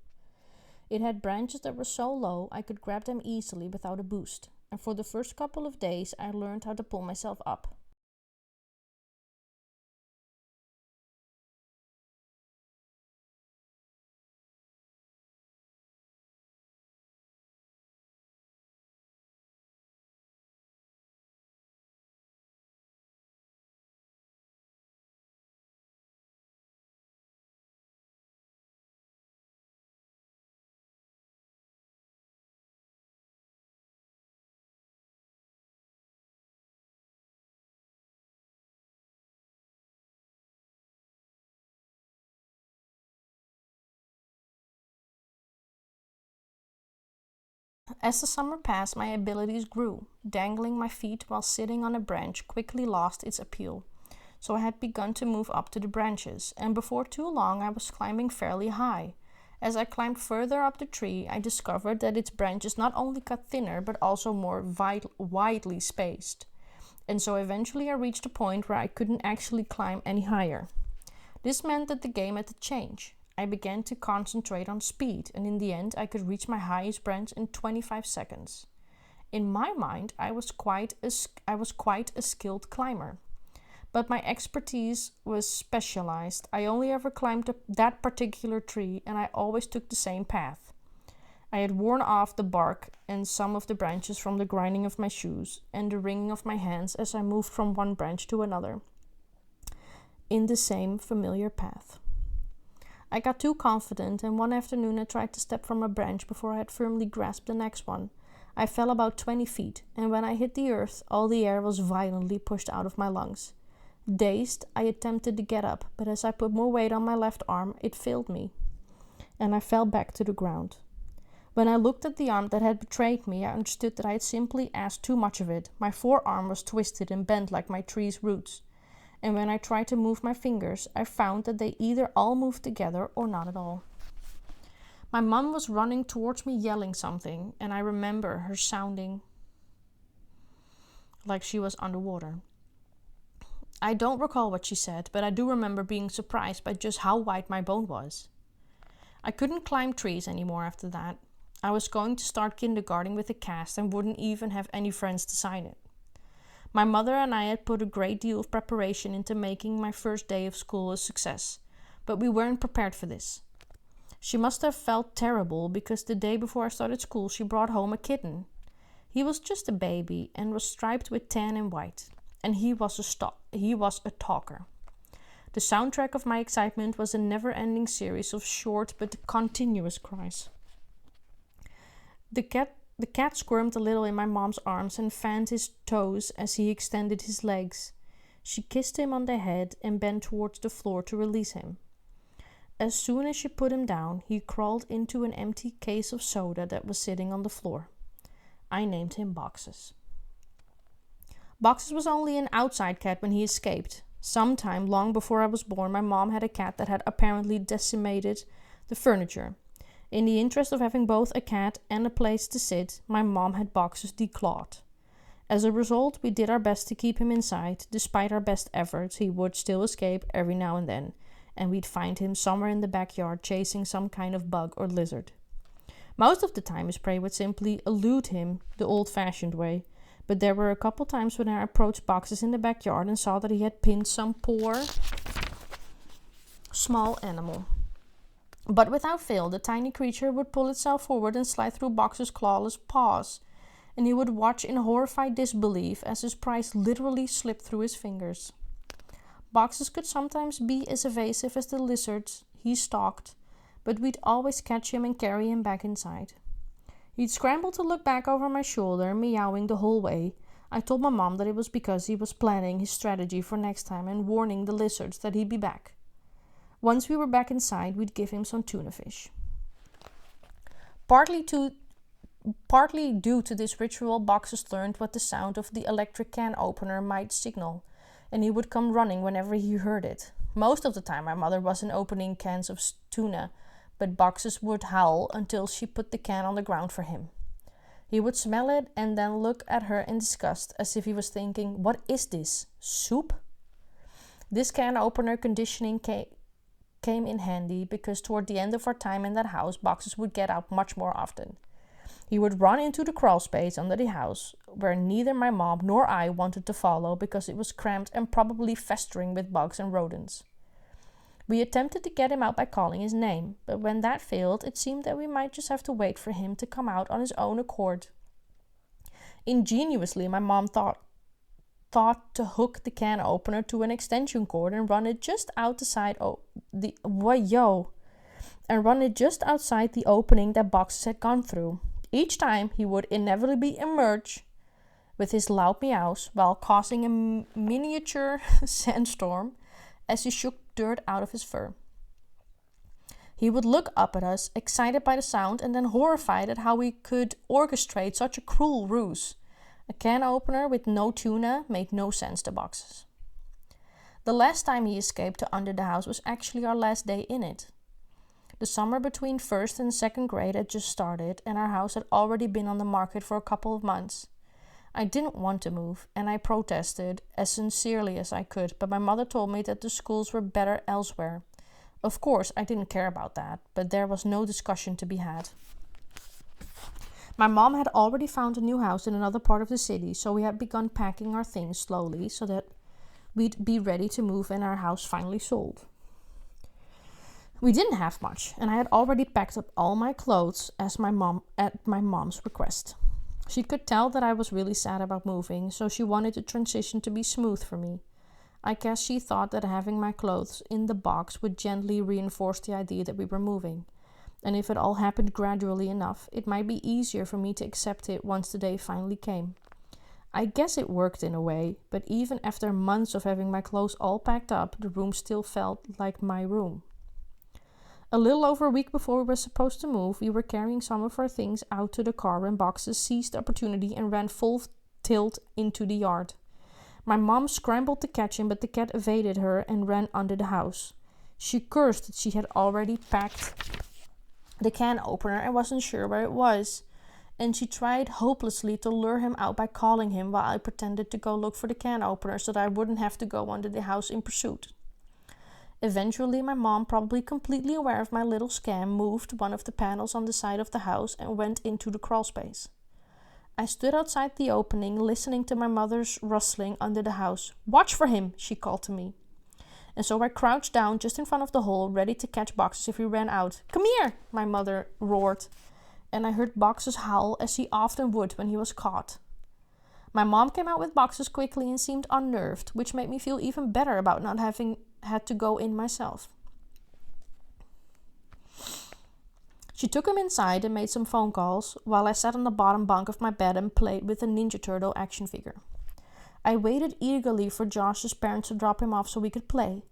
It had branches that were so low I could grab them easily without a boost, and for the first couple of days I learned how to pull myself up. As the summer passed, my abilities grew. Dangling my feet while sitting on a branch quickly lost its appeal, so I had begun to move up to the branches, and before too long I was climbing fairly high. As I climbed further up the tree, I discovered that its branches not only cut thinner, but also more widely spaced. And so eventually I reached a point where I couldn't actually climb any higher. This meant that the game had to change. I began to concentrate on speed, and in the end I could reach my highest branch in 25 seconds. In my mind, I was quite a skilled climber. But my expertise was specialized. I only ever climbed that particular tree, and I always took the same path. I had worn off the bark and some of the branches from the grinding of my shoes and the wringing of my hands as I moved from one branch to another, in the same familiar path. I got too confident, and one afternoon I tried to step from a branch before I had firmly grasped the next one. I fell about 20 feet, and when I hit the earth, all the air was violently pushed out of my lungs. Dazed, I attempted to get up, but as I put more weight on my left arm, it failed me, and I fell back to the ground. When I looked at the arm that had betrayed me, I understood that I had simply asked too much of it. My forearm was twisted and bent like my tree's roots. And when I tried to move my fingers, I found that they either all moved together or not at all. My mom was running towards me yelling something, and I remember her sounding like she was underwater. I don't recall what she said, but I do remember being surprised by just how wide my bone was. I couldn't climb trees anymore after that. I was going to start kindergarten with a cast and wouldn't even have any friends to sign it. My mother and I had put a great deal of preparation into making my first day of school a success, but we weren't prepared for this. She must have felt terrible because the day before I started school she brought home a kitten. He was just a baby and was striped with tan and white, and he was a talker. The soundtrack of my excitement was a never-ending series of short but continuous cries. The cat squirmed a little in my mom's arms and fanned his toes as he extended his legs. She kissed him on the head and bent towards the floor to release him. As soon as she put him down, he crawled into an empty case of soda that was sitting on the floor. I named him Boxes. Boxes was only an outside cat when he escaped. Sometime long before I was born, my mom had a cat that had apparently decimated the furniture. In the interest of having both a cat and a place to sit, my mom had Boxes declawed. As a result, we did our best to keep him inside. Despite our best efforts, he would still escape every now and then, and we'd find him somewhere in the backyard chasing some kind of bug or lizard. Most of the time, his prey would simply elude him the old-fashioned way, but there were a couple times when I approached Boxes in the backyard and saw that he had pinned some poor, small animal. But without fail, the tiny creature would pull itself forward and slide through Box's clawless paws, and he would watch in horrified disbelief as his prize literally slipped through his fingers. Boxes could sometimes be as evasive as the lizards he stalked, but we'd always catch him and carry him back inside. He'd scramble to look back over my shoulder, meowing the whole way. I told my mom that it was because he was planning his strategy for next time and warning the lizards that he'd be back. Once we were back inside, we'd give him some tuna fish. Partly due to this ritual, Boxes learned what the sound of the electric can opener might signal, and he would come running whenever he heard it. Most of the time, my mother wasn't opening cans of tuna, but Boxes would howl until she put the can on the ground for him. He would smell it and then look at her in disgust, as if he was thinking, "What is this? Soup?" This can opener conditioning came in handy because toward the end of our time in that house, Boxes would get out much more often. He would run into the crawl space under the house, where neither my mom nor I wanted to follow because it was cramped and probably festering with bugs and rodents. We attempted to get him out by calling his name, but when that failed, it seemed that we might just have to wait for him to come out on his own accord. Ingeniously, my mom thought to hook the can opener to an extension cord and run it just outside the opening that Boxes had gone through. Each time he would inevitably emerge with his loud meows while causing a miniature sandstorm as he shook dirt out of his fur. He would look up at us, excited by the sound, and then horrified at how we could orchestrate such a cruel ruse. A can opener with no tuna made no sense to Boxes. The last time he escaped to under the house was actually our last day in it. The summer between 1st and 2nd grade had just started, and our house had already been on the market for a couple of months. I didn't want to move, and I protested as sincerely as I could, but my mother told me that the schools were better elsewhere. Of course, I didn't care about that, but there was no discussion to be had. My mom had already found a new house in another part of the city, so we had begun packing our things slowly so that we'd be ready to move when our house finally sold. We didn't have much, and I had already packed up all my clothes at my mom's request. She could tell that I was really sad about moving, so she wanted the transition to be smooth for me. I guess she thought that having my clothes in the box would gently reinforce the idea that we were moving. And if it all happened gradually enough, it might be easier for me to accept it once the day finally came. I guess it worked in a way, but even after months of having my clothes all packed up, the room still felt like my room. A little over a week before we were supposed to move, we were carrying some of our things out to the car when Boxes seized the opportunity and ran full tilt into the yard. My mom scrambled to catch him, but the cat evaded her and ran under the house. She cursed that she had already packed the can opener and wasn't sure where it was, and she tried hopelessly to lure him out by calling him while I pretended to go look for the can opener so that I wouldn't have to go under the house in pursuit. Eventually, my mom, probably completely aware of my little scam, moved one of the panels on the side of the house and went into the crawl space. I stood outside the opening, listening to my mother's rustling under the house. "Watch for him," she called to me. And so I crouched down just in front of the hole, ready to catch Boxes if he ran out. "Come here," my mother roared, and I heard Boxes howl as he often would when he was caught. My mom came out with Boxes quickly and seemed unnerved, which made me feel even better about not having had to go in myself. She took him inside and made some phone calls, while I sat on the bottom bunk of my bed and played with a Ninja Turtle action figure. I waited eagerly for Josh's parents to drop him off so we could play.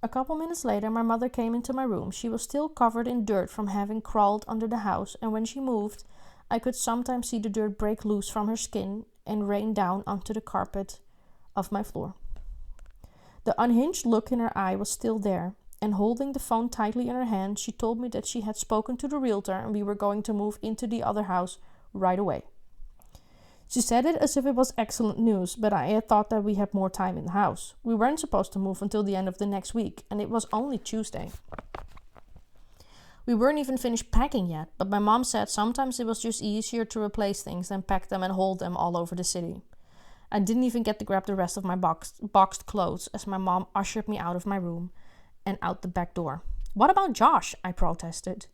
A couple minutes later, my mother came into my room. She was still covered in dirt from having crawled under the house, and when she moved, I could sometimes see the dirt break loose from her skin and rain down onto the carpet of my floor. The unhinged look in her eye was still there, and holding the phone tightly in her hand, she told me that she had spoken to the realtor and we were going to move into the other house right away. She said it as if it was excellent news, but I had thought that we had more time in the house. We weren't supposed to move until the end of the next week, and it was only Tuesday. We weren't even finished packing yet, but my mom said sometimes it was just easier to replace things than pack them and hold them all over the city. I didn't even get to grab the rest of my boxed clothes as my mom ushered me out of my room and out the back door. "What about Josh?" I protested.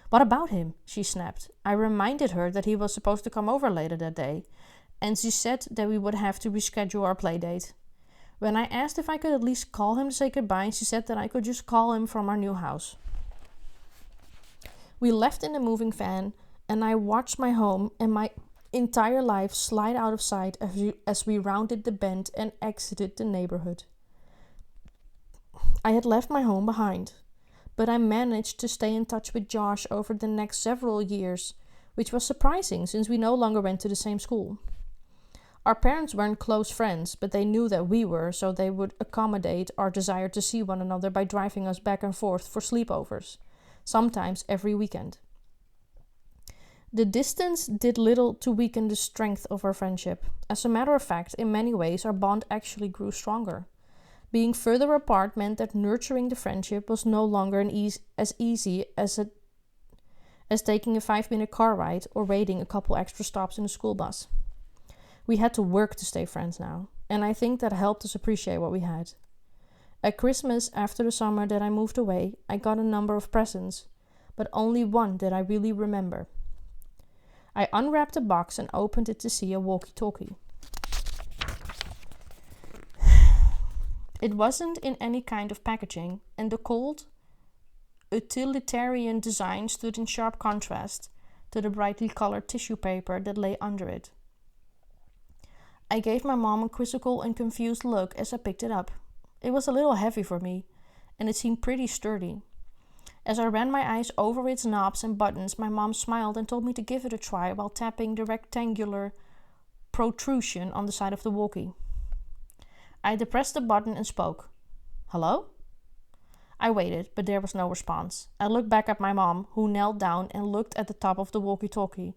"What about him?" she snapped. I reminded her that he was supposed to come over later that day, and she said that we would have to reschedule our play date. When I asked if I could at least call him to say goodbye, she said that I could just call him from our new house. We left in the moving van, and I watched my home and my entire life slide out of sight as we rounded the bend and exited the neighborhood. I had left my home behind, but I managed to stay in touch with Josh over the next several years, which was surprising since we no longer went to the same school. Our parents weren't close friends, but they knew that we were, so they would accommodate our desire to see one another by driving us back and forth for sleepovers, sometimes every weekend. The distance did little to weaken the strength of our friendship. As a matter of fact, in many ways, our bond actually grew stronger. Being further apart meant that nurturing the friendship was no longer as easy as taking a 5-minute car ride or waiting a couple extra stops in a school bus. We had to work to stay friends now, and I think that helped us appreciate what we had. At Christmas, after the summer that I moved away, I got a number of presents, but only one did I really remember. I unwrapped a box and opened it to see a walkie-talkie. It wasn't in any kind of packaging, and the cold, utilitarian design stood in sharp contrast to the brightly colored tissue paper that lay under it. I gave my mom a quizzical and confused look as I picked it up. It was a little heavy for me, and it seemed pretty sturdy. As I ran my eyes over its knobs and buttons, my mom smiled and told me to give it a try while tapping the rectangular protrusion on the side of the walkie. I depressed the button and spoke. "Hello?" I waited, but there was no response. I looked back at my mom, who knelt down and looked at the top of the walkie-talkie,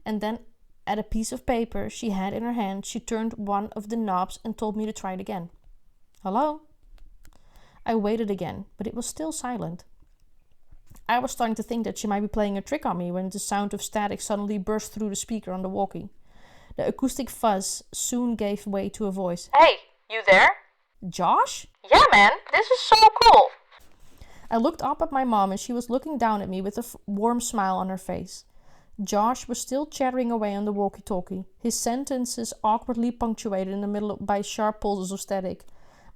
and then at a piece of paper she had in her hand. She turned one of the knobs and told me to try it again. "Hello?" I waited again, but it was still silent. I was starting to think that she might be playing a trick on me when the sound of static suddenly burst through the speaker on the walkie. The acoustic fuzz soon gave way to a voice. "Hey, you there?" "Josh?" "Yeah, man, this is so cool." I looked up at my mom and she was looking down at me with a warm smile on her face. Josh was still chattering away on the walkie-talkie, his sentences awkwardly punctuated in the middle by sharp pulses of static.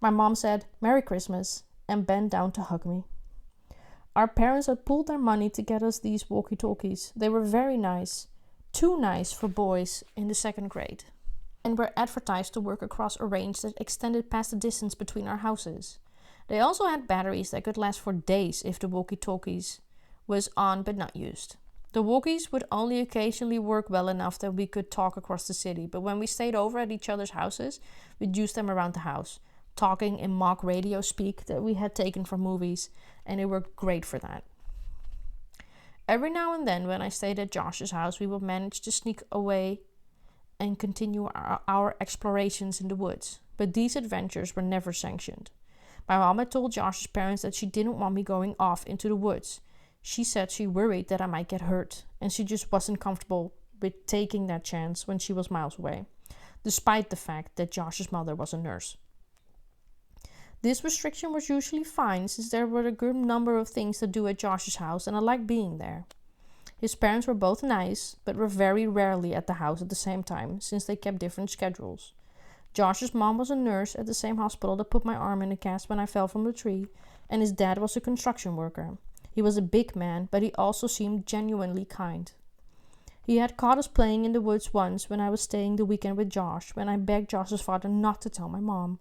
My mom said, "Merry Christmas," and bent down to hug me. Our parents had pooled their money to get us these walkie-talkies. They were very nice, too nice for boys in the 2nd grade, and were advertised to work across a range that extended past the distance between our houses. They also had batteries that could last for days if the walkie-talkies was on but not used. The walkies would only occasionally work well enough that we could talk across the city, but when we stayed over at each other's houses, we'd use them around the house, talking in mock radio speak that we had taken from movies, and they were great for that. Every now and then, when I stayed at Josh's house, we would manage to sneak away and continue our explorations in the woods, but these adventures were never sanctioned. My mom had told Josh's parents that she didn't want me going off into the woods. She said she worried that I might get hurt, and she just wasn't comfortable with taking that chance when she was miles away, despite the fact that Josh's mother was a nurse. This restriction was usually fine, since there were a good number of things to do at Josh's house, and I liked being there. His parents were both nice, but were very rarely at the house at the same time, since they kept different schedules. Josh's mom was a nurse at the same hospital that put my arm in a cast when I fell from the tree, and his dad was a construction worker. He was a big man, but he also seemed genuinely kind. He had caught us playing in the woods once when I was staying the weekend with Josh, when I begged Josh's father not to tell my mom.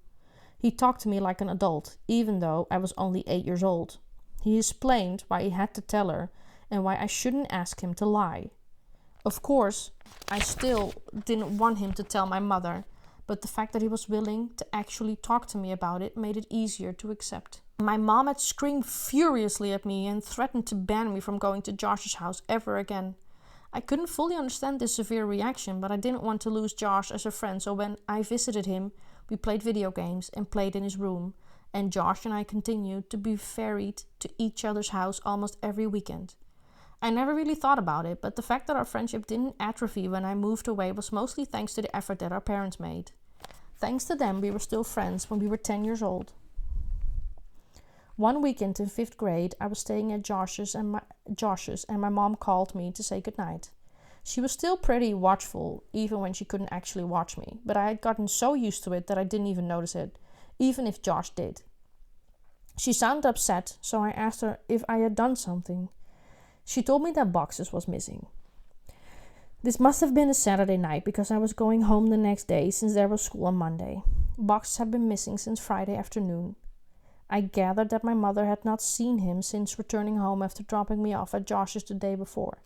He talked to me like an adult, even though I was only 8 years old. He explained why he had to tell her, and why I shouldn't ask him to lie. Of course, I still didn't want him to tell my mother, but the fact that he was willing to actually talk to me about it made it easier to accept. My mom had screamed furiously at me and threatened to ban me from going to Josh's house ever again. I couldn't fully understand this severe reaction, but I didn't want to lose Josh as a friend, so when I visited him, we played video games and played in his room, and Josh and I continued to be ferried to each other's house almost every weekend. I never really thought about it, but the fact that our friendship didn't atrophy when I moved away was mostly thanks to the effort that our parents made. Thanks to them, we were still friends when we were 10 years old. One weekend in 5th grade, I was staying at Josh's and my mom called me to say goodnight. She was still pretty watchful, even when she couldn't actually watch me, but I had gotten so used to it that I didn't even notice it, even if Josh did. She sounded upset, so I asked her if I had done something. She told me that boxes was missing. This must have been a Saturday night, because I was going home the next day since there was school on Monday. Boxes had been missing since Friday afternoon. I gathered that my mother had not seen him since returning home after dropping me off at Josh's the day before.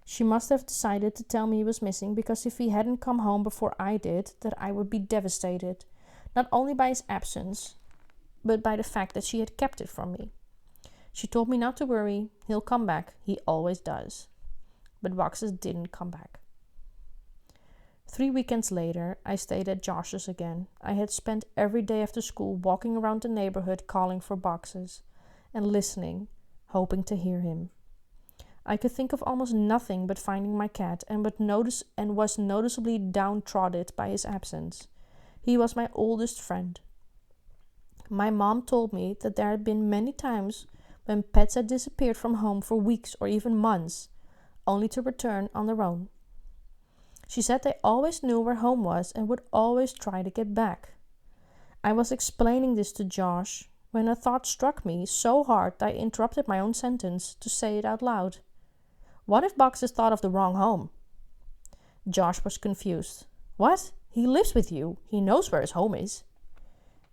She must have decided to tell me he was missing, because if he hadn't come home before I did, that I would be devastated, not only by his absence, but by the fact that she had kept it from me. She told me not to worry, he'll come back, he always does. But boxes didn't come back. 3 weekends later, I stayed at Josh's again. I had spent every day after school walking around the neighborhood calling for boxes and listening, hoping to hear him. I could think of almost nothing but finding my cat, and was noticeably downtrodden by his absence. He was my oldest friend. My mom told me that there had been many times when pets had disappeared from home for weeks or even months, only to return on their own. She said they always knew where home was and would always try to get back. I was explaining this to Josh when a thought struck me so hard that I interrupted my own sentence to say it out loud. What if Boxes thought of the wrong home? Josh was confused. What? He lives with you. He knows where his home is.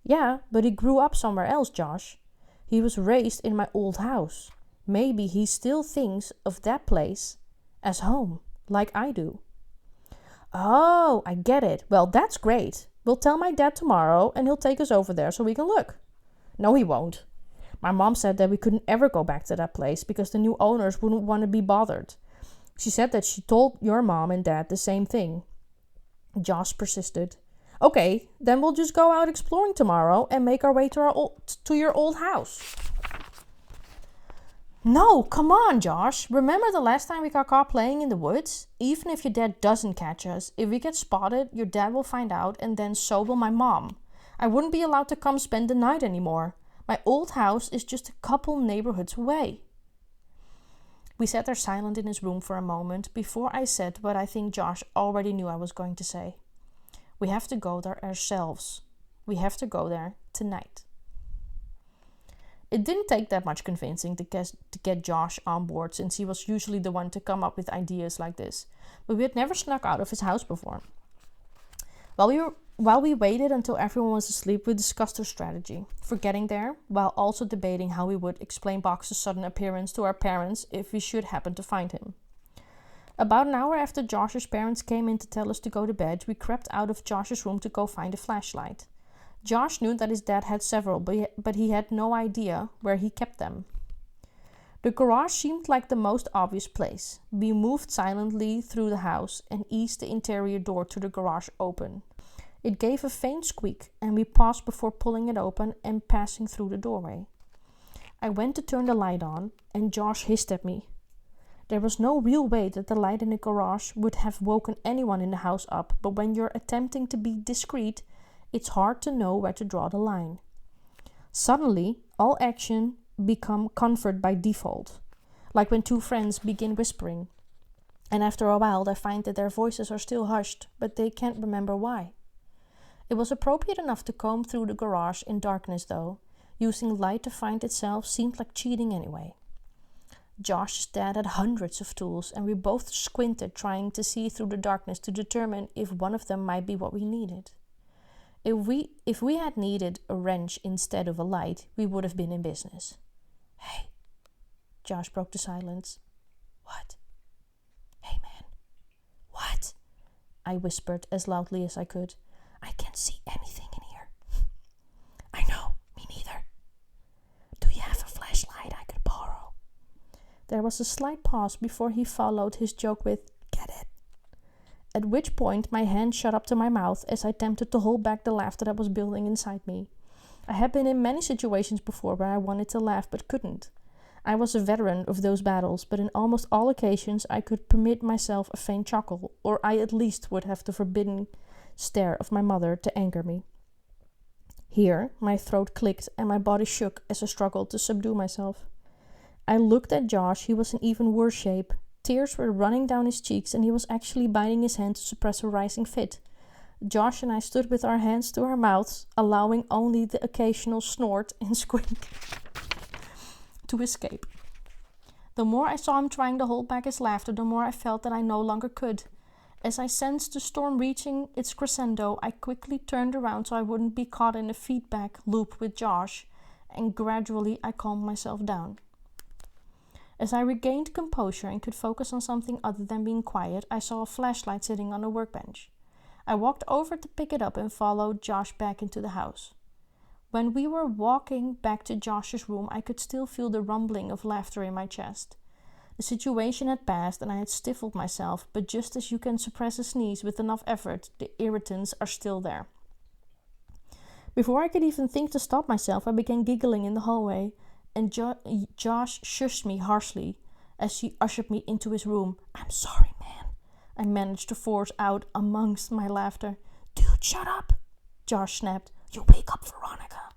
Yeah, but he grew up somewhere else, Josh. He was raised in my old house. Maybe he still thinks of that place as home, like I do. Oh, I get it. Well, that's great. We'll tell my dad tomorrow and he'll take us over there so we can look. No, he won't. My mom said that we couldn't ever go back to that place because the new owners wouldn't want to be bothered. She said that she told your mom and dad the same thing. Josh persisted. Okay, then we'll just go out exploring tomorrow and make our way to your old house. No, come on, Josh. Remember the last time we got caught playing in the woods? Even if your dad doesn't catch us, if we get spotted, your dad will find out, and then so will my mom. I wouldn't be allowed to come spend the night anymore. My old house is just a couple neighborhoods away. We sat there silent in his room for a moment before I said what I think Josh already knew I was going to say. We have to go there ourselves. We have to go there tonight. It didn't take that much convincing to get Josh on board, since he was usually the one to come up with ideas like this, but we had never snuck out of his house before. While we waited until everyone was asleep, we discussed our strategy for getting there, while also debating how we would explain Box's sudden appearance to our parents if we should happen to find him. About an hour after Josh's parents came in to tell us to go to bed, we crept out of Josh's room to go find a flashlight. Josh knew that his dad had several, but he had no idea where he kept them. The garage seemed like the most obvious place. We moved silently through the house and eased the interior door to the garage open. It gave a faint squeak, and we paused before pulling it open and passing through the doorway. I went to turn the light on, and Josh hissed at me. There was no real way that the light in the garage would have woken anyone in the house up, but when you're attempting to be discreet, it's hard to know where to draw the line. Suddenly, all action become comfort by default, like when two friends begin whispering, and after a while they find that their voices are still hushed, but they can't remember why. It was appropriate enough to comb through the garage in darkness, though. Using light to find itself seemed like cheating anyway. Josh's dad had hundreds of tools, and we both squinted, trying to see through the darkness to determine if one of them might be what we needed. If we had needed a wrench instead of a light, we would have been in business. "Hey," Josh broke the silence. "What?" "Hey, man." "What?" I whispered as loudly as I could. "I can't see anything in here." "I know, me neither." "Do you have a flashlight I could borrow?" There was a slight pause before he followed his joke with, "Get it?" At which point my hand shot up to my mouth as I attempted to hold back the laughter that was building inside me. I had been in many situations before where I wanted to laugh but couldn't. I was a veteran of those battles, but in almost all occasions I could permit myself a faint chuckle, or I at least would have the forbidden stare of my mother to anger me. Here, my throat clicked and my body shook as I struggled to subdue myself. I looked at Josh. He was in even worse shape. Tears were running down his cheeks, and he was actually biting his hand to suppress a rising fit. Josh and I stood with our hands to our mouths, allowing only the occasional snort and squeak to escape. The more I saw him trying to hold back his laughter, the more I felt that I no longer could. As I sensed the storm reaching its crescendo, I quickly turned around so I wouldn't be caught in a feedback loop with Josh, and gradually I calmed myself down. As I regained composure and could focus on something other than being quiet, I saw a flashlight sitting on a workbench. I walked over to pick it up and followed Josh back into the house. When we were walking back to Josh's room, I could still feel the rumbling of laughter in my chest. The situation had passed and I had stifled myself, but just as you can suppress a sneeze with enough effort, the irritants are still there. Before I could even think to stop myself, I began giggling in the hallway, and Josh shushed me harshly as he ushered me into his room. "I'm sorry, man," I managed to force out amongst my laughter. "Dude, shut up," Josh snapped. "You wake up Veronica."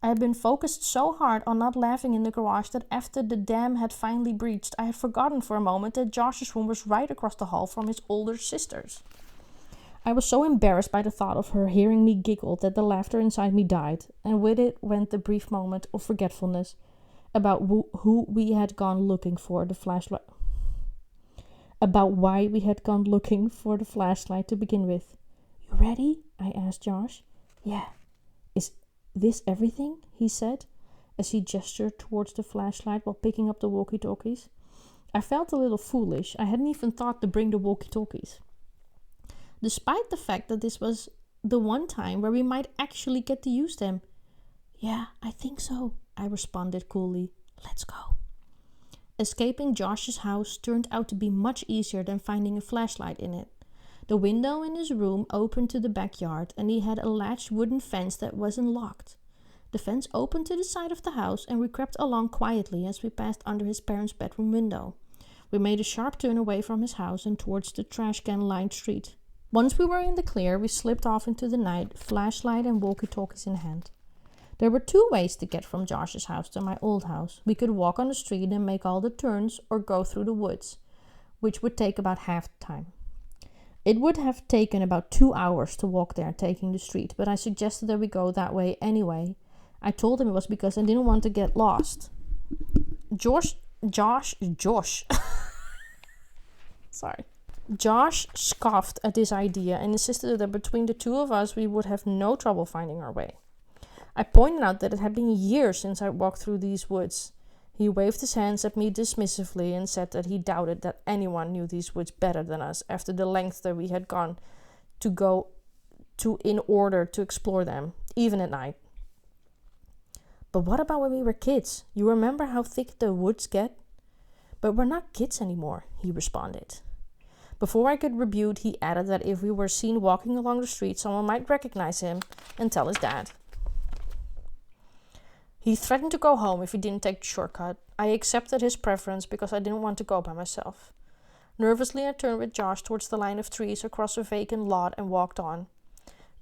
I had been focused so hard on not laughing in the garage that after the dam had finally breached, I had forgotten for a moment that Josh's room was right across the hall from his older sister's. I was so embarrassed by the thought of her hearing me giggle that the laughter inside me died, and with it went the brief moment of forgetfulness about who we had gone looking for the flashlight. About why we had gone looking for the flashlight to begin with. "You ready?" I asked Josh. "Yeah." "Is this everything?" he said, as he gestured towards the flashlight while picking up the walkie-talkies. I felt a little foolish. I hadn't even thought to bring the walkie-talkies, despite the fact that this was the one time where we might actually get to use them. "Yeah, I think so," I responded coolly. "Let's go." Escaping Josh's house turned out to be much easier than finding a flashlight in it. The window in his room opened to the backyard, and he had a latched wooden fence that wasn't locked. The fence opened to the side of the house, and we crept along quietly as we passed under his parents' bedroom window. We made a sharp turn away from his house and towards the trash can-lined street. Once we were in the clear, we slipped off into the night, flashlight and walkie-talkies in hand. There were two ways to get from Josh's house to my old house. We could walk on the street and make all the turns, or go through the woods, which would take about half the time. It would have taken about 2 hours to walk there, taking the street, but I suggested that we go that way anyway. I told him it was because I didn't want to get lost. Josh. Sorry. Josh scoffed at this idea and insisted that between the two of us we would have no trouble finding our way. I pointed out that it had been years since I walked through these woods. He waved his hands at me dismissively and said that he doubted that anyone knew these woods better than us after the length that we had gone to in order to explore them, even at night. But what about when we were kids? You remember how thick the woods get? But we're not kids anymore, he responded. Before I could rebut, he added that if we were seen walking along the street, someone might recognize him and tell his dad. He threatened to go home if he didn't take the shortcut. I accepted his preference because I didn't want to go by myself. Nervously, I turned with Josh towards the line of trees across a vacant lot and walked on.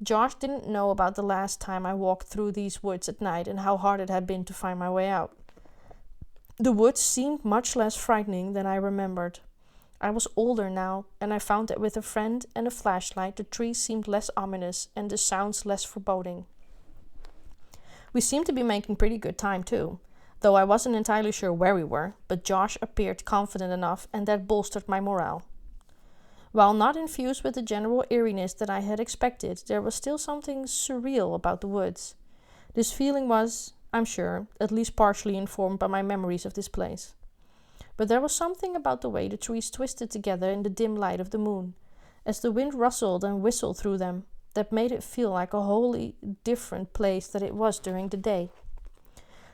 Josh didn't know about the last time I walked through these woods at night and how hard it had been to find my way out. The woods seemed much less frightening than I remembered. I was older now, and I found that with a friend and a flashlight, the trees seemed less ominous and the sounds less foreboding. We seemed to be making pretty good time too, though I wasn't entirely sure where we were, but Josh appeared confident enough, and that bolstered my morale. While not infused with the general eeriness that I had expected, there was still something surreal about the woods. This feeling was, I'm sure, at least partially informed by my memories of this place. But there was something about the way the trees twisted together in the dim light of the moon, as the wind rustled and whistled through them, that made it feel like a wholly different place than it was during the day.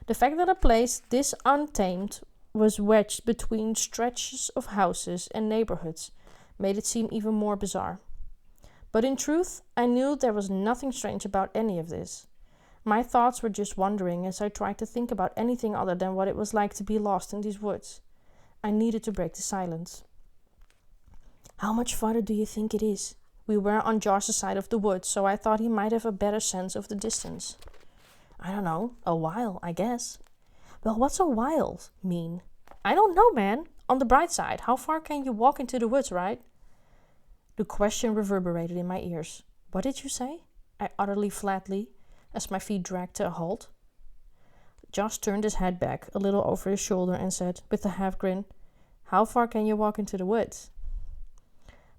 The fact that a place this untamed was wedged between stretches of houses and neighborhoods made it seem even more bizarre. But in truth, I knew there was nothing strange about any of this. My thoughts were just wandering as I tried to think about anything other than what it was like to be lost in these woods. I needed to break the silence. How much farther do you think it is? We were on Josh's side of the woods, so I thought he might have a better sense of the distance. I don't know, a while, I guess. Well, what's a while mean? I don't know, man. On the bright side, how far can you walk into the woods, right? The question reverberated in my ears. What did you say? I uttered flatly, as my feet dragged to a halt. Josh turned his head back a little over his shoulder and said, with a half grin, How far can you walk into the woods?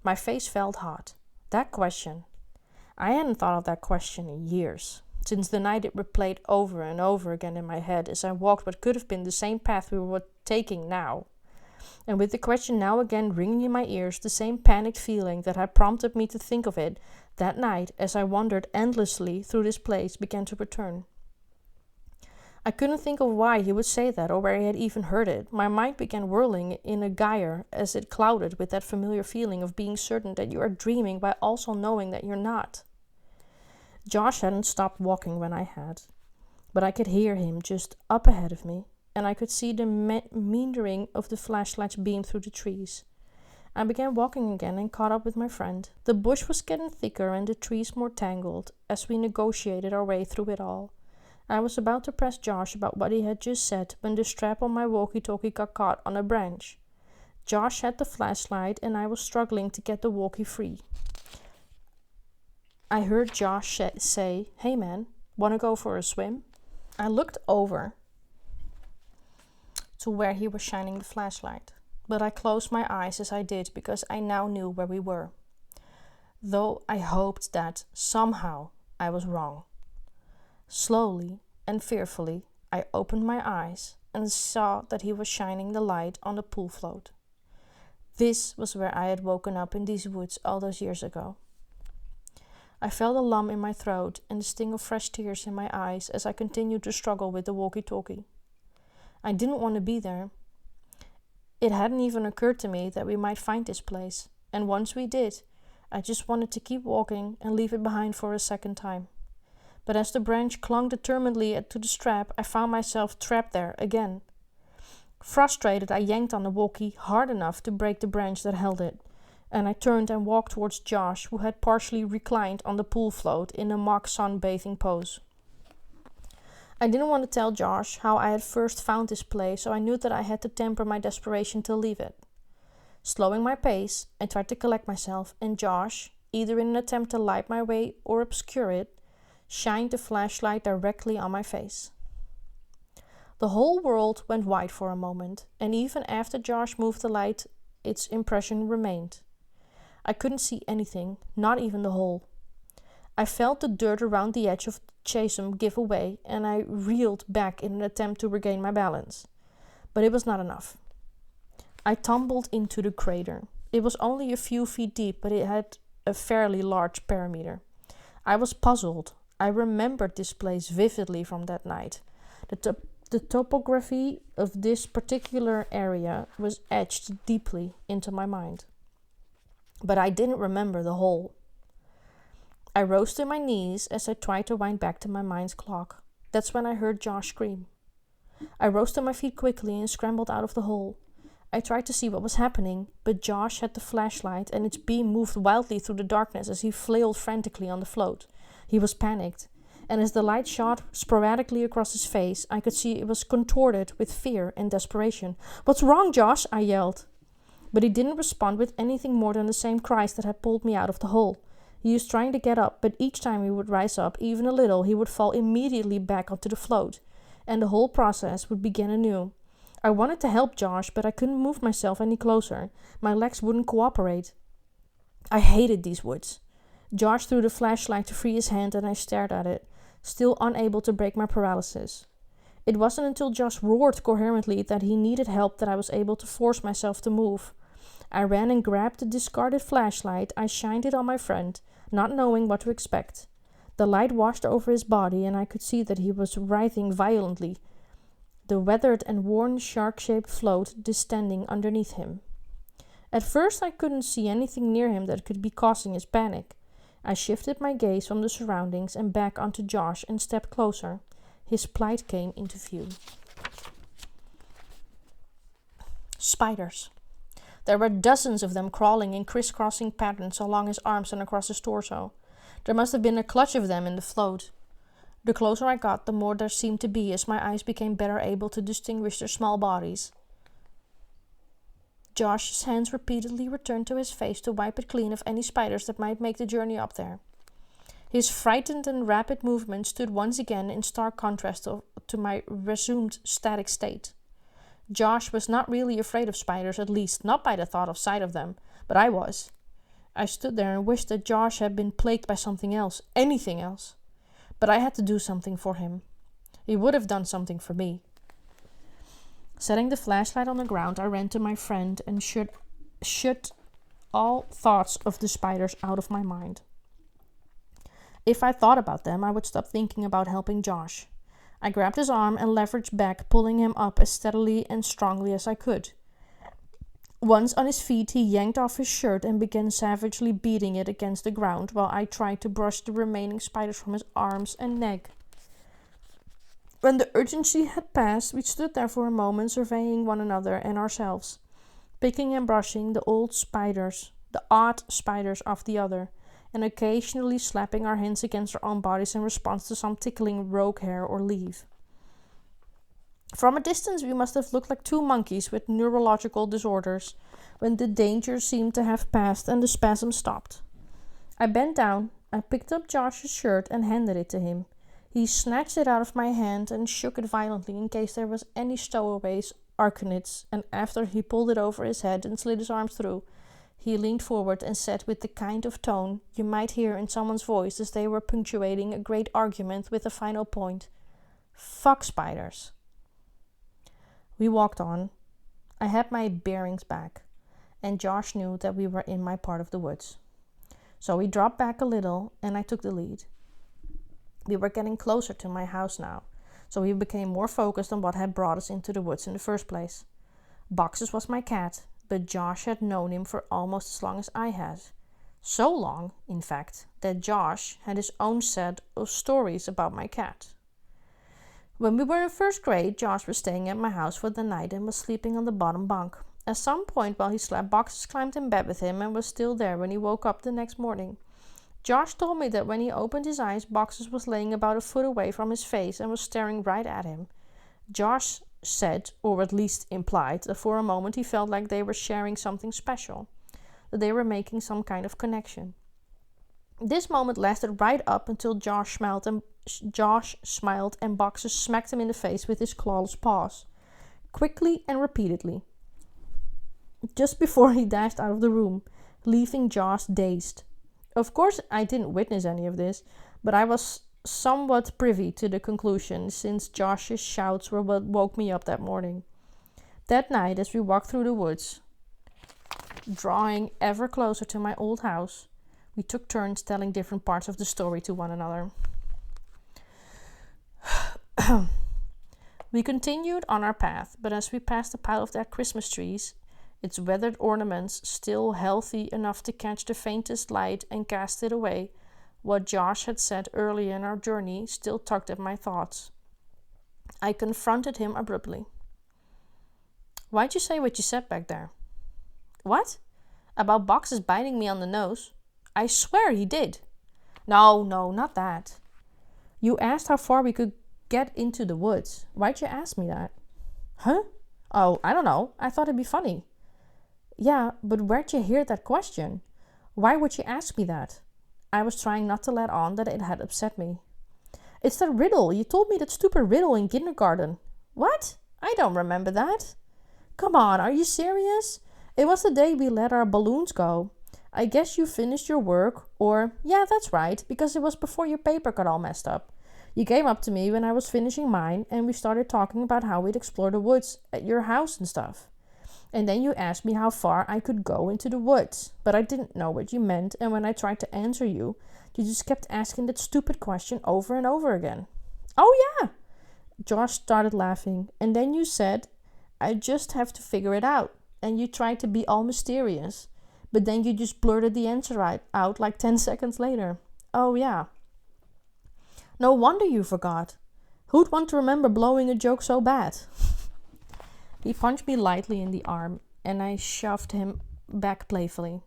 My face felt hot. That question. I hadn't thought of that question in years, since the night it replayed over and over again in my head as I walked what could have been the same path we were taking now. And with the question now again ringing in my ears, the same panicked feeling that had prompted me to think of it that night as I wandered endlessly through this place began to return. I couldn't think of why he would say that or where he had even heard it. My mind began whirling in a gyre as it clouded with that familiar feeling of being certain that you are dreaming while also knowing that you're not. Josh hadn't stopped walking when I had, but I could hear him just up ahead of me, and I could see the meandering of the flashlight's beam through the trees. I began walking again and caught up with my friend. The bush was getting thicker and the trees more tangled as we negotiated our way through it all. I was about to press Josh about what he had just said when the strap on my walkie-talkie got caught on a branch. Josh had the flashlight and I was struggling to get the walkie free. I heard Josh say, Hey man, wanna go for a swim? I looked over to where he was shining the flashlight, but I closed my eyes as I did because I now knew where we were, though I hoped that somehow I was wrong. Slowly and fearfully, I opened my eyes and saw that he was shining the light on the pool float. This was where I had woken up in these woods all those years ago. I felt a lump in my throat and the sting of fresh tears in my eyes as I continued to struggle with the walkie-talkie. I didn't want to be there. It hadn't even occurred to me that we might find this place, and once we did, I just wanted to keep walking and leave it behind for a second time. But as the branch clung determinedly to the strap, I found myself trapped there again. Frustrated, I yanked on the walkie hard enough to break the branch that held it, and I turned and walked towards Josh, who had partially reclined on the pool float in a mock sunbathing pose. I didn't want to tell Josh how I had first found this place, so I knew that I had to temper my desperation to leave it. Slowing my pace, I tried to collect myself, and Josh, either in an attempt to light my way or obscure it, shined the flashlight directly on my face. The whole world went white for a moment, and even after Josh moved the light, its impression remained. I couldn't see anything, not even the hole. I felt the dirt around the edge of the chasm give away, and I reeled back in an attempt to regain my balance. But it was not enough. I tumbled into the crater. It was only a few feet deep, but it had a fairly large perimeter. I was puzzled. I remembered this place vividly from that night. The topography of this particular area was etched deeply into my mind. But I didn't remember the hole. I rose to my knees as I tried to wind back to my mind's clock. That's when I heard Josh scream. I rose to my feet quickly and scrambled out of the hole. I tried to see what was happening, but Josh had the flashlight and its beam moved wildly through the darkness as he flailed frantically on the float. He was panicked, and as the light shot sporadically across his face, I could see it was contorted with fear and desperation. "What's wrong, Josh?" I yelled. But he didn't respond with anything more than the same cries that had pulled me out of the hole. He was trying to get up, but each time he would rise up even a little, he would fall immediately back onto the float, and the whole process would begin anew. I wanted to help Josh, but I couldn't move myself any closer. My legs wouldn't cooperate. I hated these woods. Josh threw the flashlight to free his hand, and I stared at it, still unable to break my paralysis. It wasn't until Josh roared coherently that he needed help that I was able to force myself to move. I ran and grabbed the discarded flashlight. I shined it on my friend, not knowing what to expect. The light washed over his body, and I could see that he was writhing violently, the weathered and worn shark-shaped float distending underneath him. At first I couldn't see anything near him that could be causing his panic. I shifted my gaze from the surroundings and back onto Josh and stepped closer. His plight came into view. Spiders. There were dozens of them crawling in crisscrossing patterns along his arms and across his torso. There must have been a clutch of them in the float. The closer I got, the more there seemed to be as my eyes became better able to distinguish their small bodies. Josh's hands repeatedly returned to his face to wipe it clean of any spiders that might make the journey up there. His frightened and rapid movement stood once again in stark contrast to my resumed static state. Josh was not really afraid of spiders, at least not by the thought of sight of them, but I was. I stood there and wished that Josh had been plagued by something else, anything else. But I had to do something for him. He would have done something for me. Setting the flashlight on the ground, I ran to my friend and shut all thoughts of the spiders out of my mind. If I thought about them, I would stop thinking about helping Josh. I grabbed his arm and leveraged back, pulling him up as steadily and strongly as I could. Once on his feet, he yanked off his shirt and began savagely beating it against the ground while I tried to brush the remaining spiders from his arms and neck. When the urgency had passed, we stood there for a moment, surveying one another and ourselves, picking and brushing the odd spiders off the other, and occasionally slapping our hands against our own bodies in response to some tickling rogue hair or leaf. From a distance, we must have looked like two monkeys with neurological disorders when the danger seemed to have passed and the spasm stopped. I bent down, I picked up Josh's shirt and handed it to him. He snatched it out of my hand and shook it violently in case there was any stowaways arcanids, and after he pulled it over his head and slid his arms through, he leaned forward and said with the kind of tone you might hear in someone's voice as they were punctuating a great argument with a final point, "Fuck spiders." We walked on. I had my bearings back, and Josh knew that we were in my part of the woods. So he dropped back a little, and I took the lead. We were getting closer to my house now, so we became more focused on what had brought us into the woods in the first place. Boxes was my cat, but Josh had known him for almost as long as I had. So long, in fact, that Josh had his own set of stories about my cat. When we were in first grade, Josh was staying at my house for the night and was sleeping on the bottom bunk. At some point while he slept, Boxes climbed in bed with him and was still there when he woke up the next morning. Josh told me that when he opened his eyes, Boxes was laying about a foot away from his face and was staring right at him. Josh said, or at least implied, that for a moment he felt like they were sharing something special, that they were making some kind of connection. This moment lasted right up until Josh smiled and Boxer smacked him in the face with his clawless paws, quickly and repeatedly, just before he dashed out of the room, leaving Josh dazed. Of course, I didn't witness any of this, but I was somewhat privy to the conclusion, since Josh's shouts were what woke me up that morning. That night, as we walked through the woods, drawing ever closer to my old house, we took turns telling different parts of the story to one another. We continued on our path, but as we passed a pile of dead Christmas trees, its weathered ornaments still healthy enough to catch the faintest light and cast it away, what Josh had said earlier in our journey still tugged at my thoughts. I confronted him abruptly. "Why'd you say what you said back there?" "What? About Boxes biting me on the nose? I swear he did." No, not that. "You asked how far we could get into the woods. Why'd you ask me that?" "Huh? Oh, I don't know. I thought it'd be funny." "Yeah, but where'd you hear that question? Why would you ask me that?" I was trying not to let on that it had upset me. "It's that riddle. You told me that stupid riddle in kindergarten." "What? I don't remember that." "Come on, are you serious? It was the day we let our balloons go. I guess you finished your work, or, yeah, that's right, because it was before your paper got all messed up. You came up to me when I was finishing mine, and we started talking about how we'd explore the woods at your house and stuff. And then you asked me how far I could go into the woods, but I didn't know what you meant, and when I tried to answer you, you just kept asking that stupid question over and over again." "Oh yeah!" Josh started laughing, "and then you said, I just have to figure it out, and you tried to be all mysterious, but then you just blurted the answer out like 10 seconds later. Oh yeah. No wonder you forgot. Who'd want to remember blowing a joke so bad?" He punched me lightly in the arm, and I shoved him back playfully.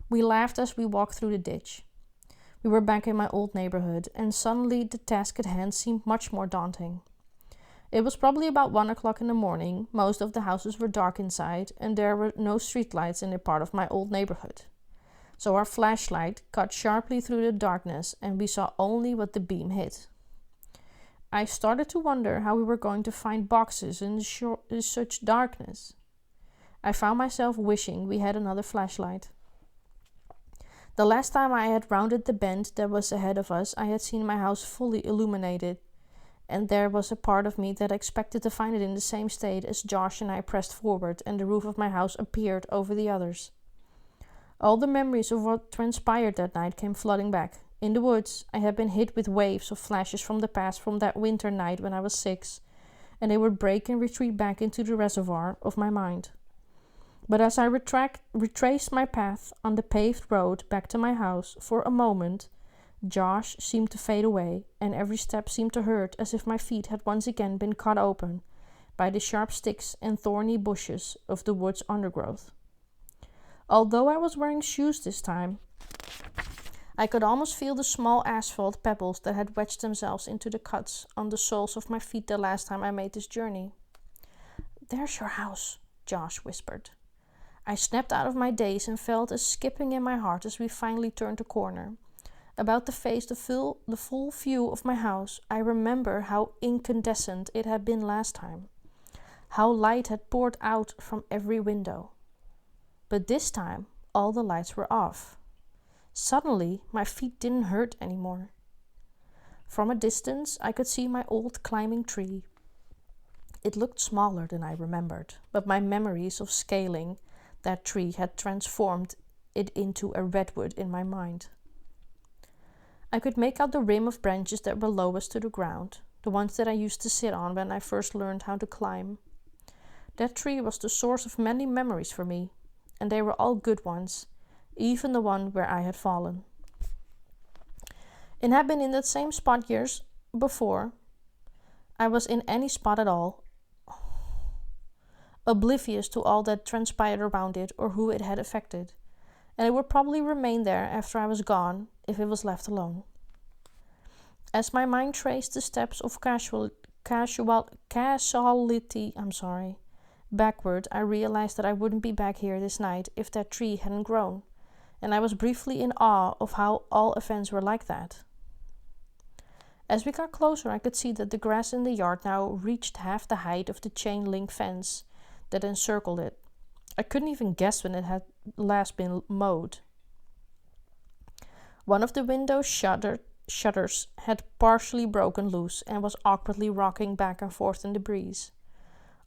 We laughed as we walked through the ditch. We were back in my old neighborhood, and suddenly the task at hand seemed much more daunting. It was probably about 1 o'clock in the morning. Most of the houses were dark inside, and there were no streetlights in a part of my old neighborhood. So our flashlight cut sharply through the darkness, and we saw only what the beam hit. I started to wonder how we were going to find Boxes in such darkness. I found myself wishing we had another flashlight. The last time I had rounded the bend that was ahead of us, I had seen my house fully illuminated, and there was a part of me that expected to find it in the same state as Josh and I pressed forward and the roof of my house appeared over the others. All the memories of what transpired that night came flooding back. In the woods, I had been hit with waves of flashes from the past from that winter night when I was 6, and they would break and retreat back into the reservoir of my mind. But as I retraced my path on the paved road back to my house, for a moment, Josh seemed to fade away, and every step seemed to hurt as if my feet had once again been cut open by the sharp sticks and thorny bushes of the wood's undergrowth. Although I was wearing shoes this time, I could almost feel the small asphalt pebbles that had wedged themselves into the cuts on the soles of my feet the last time I made this journey. "There's your house," Josh whispered. I snapped out of my daze and felt a skipping in my heart as we finally turned a corner. About to face the full view of my house, I remember how incandescent it had been last time, how light had poured out from every window. But this time, all the lights were off. Suddenly, my feet didn't hurt anymore. From a distance, I could see my old climbing tree. It looked smaller than I remembered, but my memories of scaling that tree had transformed it into a redwood in my mind. I could make out the rim of branches that were lowest to the ground, the ones that I used to sit on when I first learned how to climb. That tree was the source of many memories for me, and they were all good ones, even the one where I had fallen. It had been in that same spot years before I was in any spot at all, oblivious to all that transpired around it or who it had affected, and it would probably remain there after I was gone if it was left alone. As my mind traced the steps of casualty, backward, I realized that I wouldn't be back here this night if that tree hadn't grown, and I was briefly in awe of how all events were like that. As we got closer, I could see that the grass in the yard now reached half the height of the chain link fence that encircled it. I couldn't even guess when it had last been mowed. One of the window shutters had partially broken loose and was awkwardly rocking back and forth in the breeze.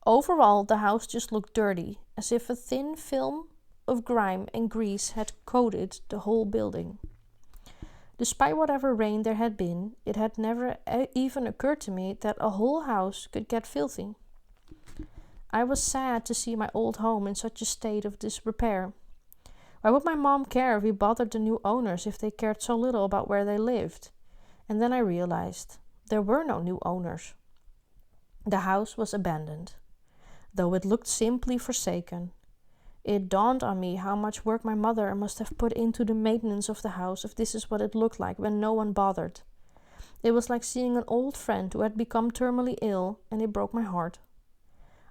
Overall, the house just looked dirty, as if a thin film of grime and grease had coated the whole building. Despite whatever rain there had been, it had never even occurred to me that a whole house could get filthy. I was sad to see my old home in such a state of disrepair. Why would my mom care if we bothered the new owners if they cared so little about where they lived? And then I realized there were no new owners. The house was abandoned, though it looked simply forsaken. It dawned on me how much work my mother must have put into the maintenance of the house if this is what it looked like when no one bothered. It was like seeing an old friend who had become terminally ill, and it broke my heart.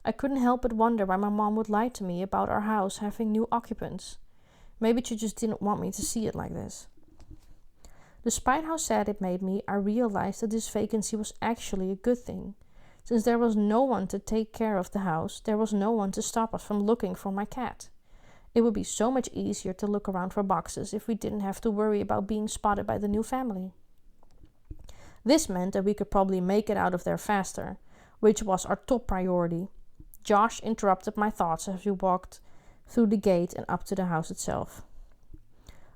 I couldn't help but wonder why my mom would lie to me about our house having new occupants. Maybe she just didn't want me to see it like this. Despite how sad it made me, I realized that this vacancy was actually a good thing. Since there was no one to take care of the house, there was no one to stop us from looking for my cat. It would be so much easier to look around for boxes if we didn't have to worry about being spotted by the new family. This meant that we could probably make it out of there faster, which was our top priority. Josh interrupted my thoughts as we walked through the gate and up to the house itself.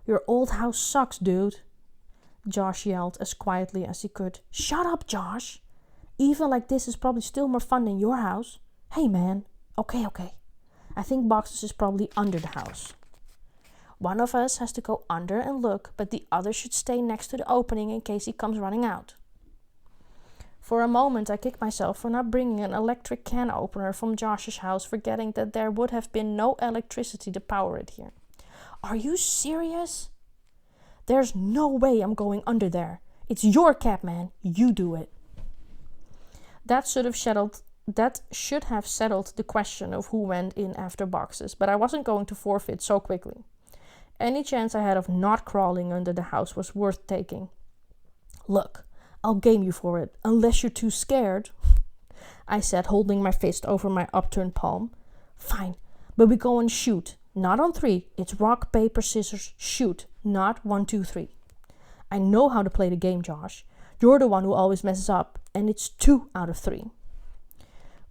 "Your old house sucks, dude," Josh yelled as quietly as he could. "Shut up, Josh! Even like this is probably still more fun than your house. Hey man, okay. I think boxes is probably under the house. One of us has to go under and look, but the other should stay next to the opening in case he comes running out." For a moment I kicked myself for not bringing an electric can opener from Josh's house, forgetting that there would have been no electricity to power it here. "Are you serious? There's no way I'm going under there. It's your cat, man. You do it." That should have settled the question of who went in after boxes, but I wasn't going to forfeit so quickly. Any chance I had of not crawling under the house was worth taking. "Look, I'll game you for it, unless you're too scared," I said, holding my fist over my upturned palm. "Fine, but we go and shoot. Not on 3. It's rock, paper, scissors, shoot. Not 1, 2, 3. I know how to play the game, Josh. You're the one who always messes up, and it's 2 out of 3.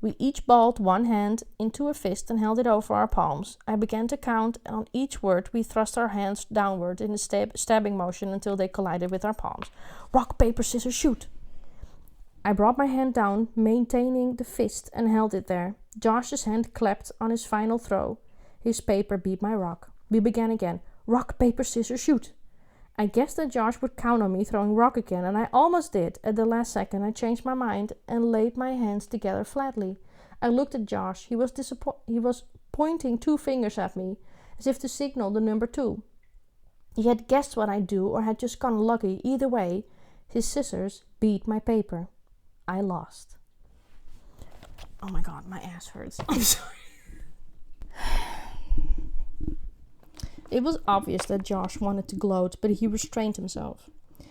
We each balled one hand into a fist and held it over our palms. I began to count, and on each word we thrust our hands downward in a stabbing motion until they collided with our palms. "Rock, paper, scissors, shoot!" I brought my hand down, maintaining the fist, and held it there. Josh's hand clapped on his final throw. His paper beat my rock. We began again. "Rock, paper, scissors, shoot!" I guessed that Josh would count on me throwing rock again, and I almost did. At the last second, I changed my mind and laid my hands together flatly. I looked at Josh. He was pointing 2 fingers at me, as if to signal the number 2. He had guessed what I'd do or had just gone lucky. Either way, his scissors beat my paper. I lost. Oh my god, my ass hurts. I'm sorry. It was obvious that Josh wanted to gloat, but he restrained himself.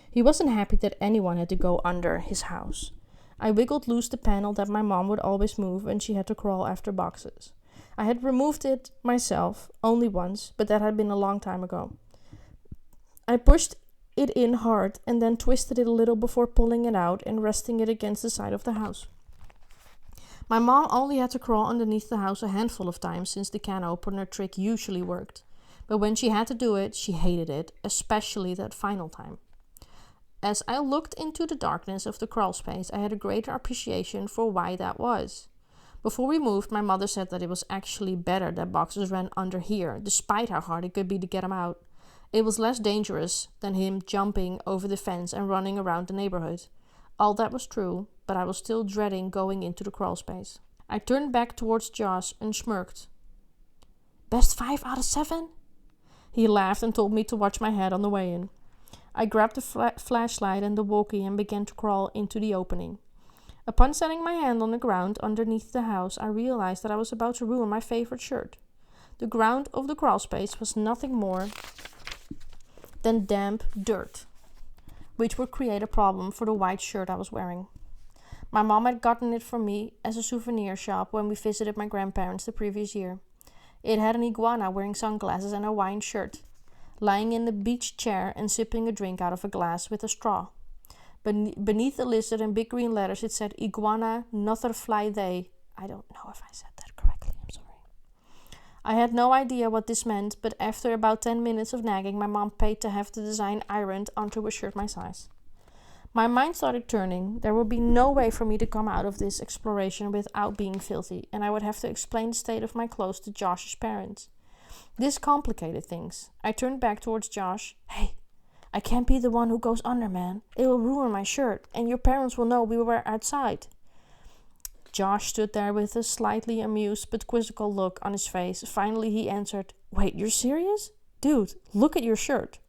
He wasn't happy that anyone had to go under his house. I wiggled loose the panel that my mom would always move when she had to crawl after boxes. I had removed it myself, only once, but that had been a long time ago. I pushed it in hard and then twisted it a little before pulling it out and resting it against the side of the house. My mom only had to crawl underneath the house a handful of times since the can opener trick usually worked. But when she had to do it, she hated it, especially that final time. As I looked into the darkness of the crawl space, I had a greater appreciation for why that was. Before we moved, my mother said that it was actually better that boxes ran under here, despite how hard it could be to get them out. It was less dangerous than him jumping over the fence and running around the neighborhood. All that was true, but I was still dreading going into the crawl space. I turned back towards Josh and smirked. "Best 5 out of 7? He laughed and told me to watch my head on the way in. I grabbed the flashlight and the walkie and began to crawl into the opening. Upon setting my hand on the ground underneath the house, I realized that I was about to ruin my favorite shirt. The ground of the crawl space was nothing more than damp dirt, which would create a problem for the white shirt I was wearing. My mom had gotten it for me as a souvenir shop when we visited my grandparents the previous year. It had an iguana wearing sunglasses and a Hawaiian shirt, lying in the beach chair and sipping a drink out of a glass with a straw. Beneath the lizard in big green letters it said iguana nother fly they. I don't know if I said that correctly, I'm sorry. I had no idea what this meant, but after about 10 minutes of nagging, my mom paid to have the design ironed onto a shirt my size. My mind started turning. There would be no way for me to come out of this exploration without being filthy, and I would have to explain the state of my clothes to Josh's parents. This complicated things. I turned back towards Josh. Hey, I can't be the one who goes under, man. It will ruin my shirt, and your parents will know we were outside. Josh stood there with a slightly amused but quizzical look on his face. Finally he answered, Wait, you're serious? Dude, look at your shirt.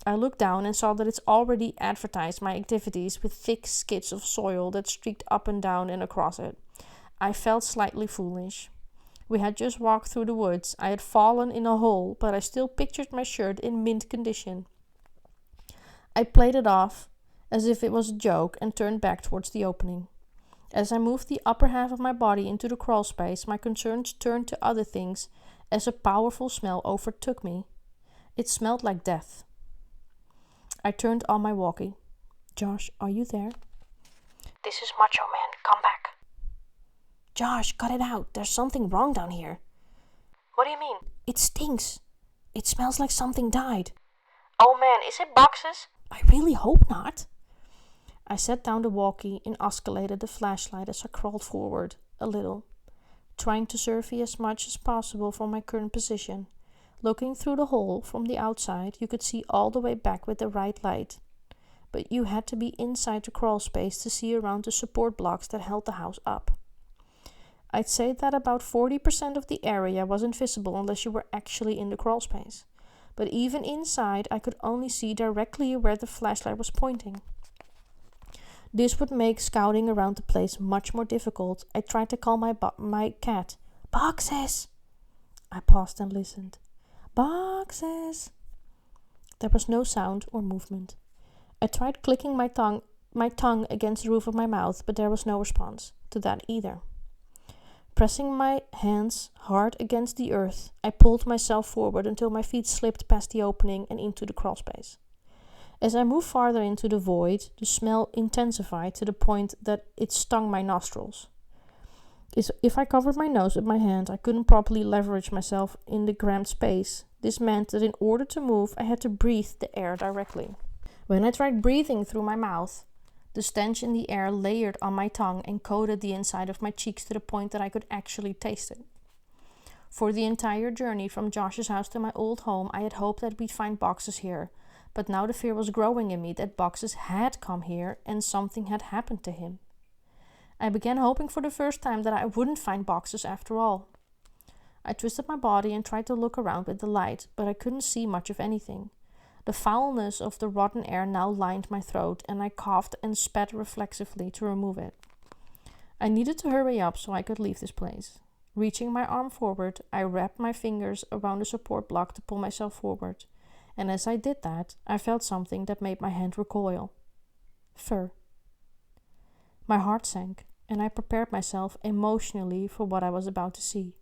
I looked down and saw that it's already advertised my activities with thick skids of soil that streaked up and down and across it. I felt slightly foolish. We had just walked through the woods. I had fallen in a hole, but I still pictured my shirt in mint condition. I played it off as if it was a joke and turned back towards the opening. As I moved the upper half of my body into the crawl space, my concerns turned to other things as a powerful smell overtook me. It smelled like death. I turned on my walkie. Josh, are you there? This is Macho Man. Come back. Josh, cut it out. There's something wrong down here. What do you mean? It stinks. It smells like something died. Oh man, is it boxes? I really hope not. I set down the walkie and oscillated the flashlight as I crawled forward a little, trying to survey as much as possible from my current position. Looking through the hole from the outside, you could see all the way back with the right light, but you had to be inside the crawl space to see around the support blocks that held the house up. I'd say that about 40% of the area wasn't visible unless you were actually in the crawl space, but even inside I could only see directly where the flashlight was pointing. This would make scouting around the place much more difficult. I tried to call my cat. Boxes! I paused and listened. Boxes! There was no sound or movement. I tried clicking my tongue against the roof of my mouth, but there was no response to that either. Pressing my hands hard against the earth, I pulled myself forward until my feet slipped past the opening and into the crawl space. As I moved farther into the void, the smell intensified to the point that it stung my nostrils. If I covered my nose with my hand, I couldn't properly leverage myself in the cramped space. This meant that in order to move, I had to breathe the air directly. When I tried breathing through my mouth, the stench in the air layered on my tongue and coated the inside of my cheeks to the point that I could actually taste it. For the entire journey from Josh's house to my old home, I had hoped that we'd find boxes here, but now the fear was growing in me that boxes had come here and something had happened to him. I began hoping for the first time that I wouldn't find boxes after all. I twisted my body and tried to look around with the light, but I couldn't see much of anything. The foulness of the rotten air now lined my throat, and I coughed and spat reflexively to remove it. I needed to hurry up so I could leave this place. Reaching my arm forward, I wrapped my fingers around the support block to pull myself forward, and as I did that, I felt something that made my hand recoil. Fur. My heart sank, and I prepared myself emotionally for what I was about to see.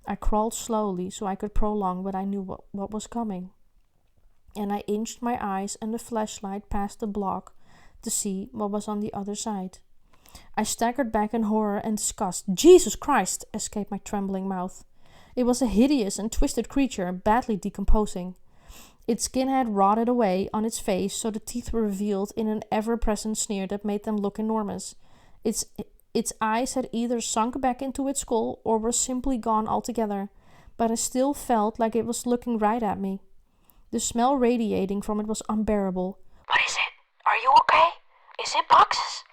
I crawled slowly so I could prolong what I knew what was coming, and I inched my eyes and the flashlight past the block to see what was on the other side. I staggered back in horror and disgust. Jesus Christ! Escaped my trembling mouth. It was a hideous and twisted creature, badly decomposing. Its skin had rotted away on its face, so the teeth were revealed in an ever-present sneer that made them look enormous. Its eyes had either sunk back into its skull or were simply gone altogether, but I still felt like it was looking right at me. The smell radiating from it was unbearable. What is it? Are you okay? Is it boxes?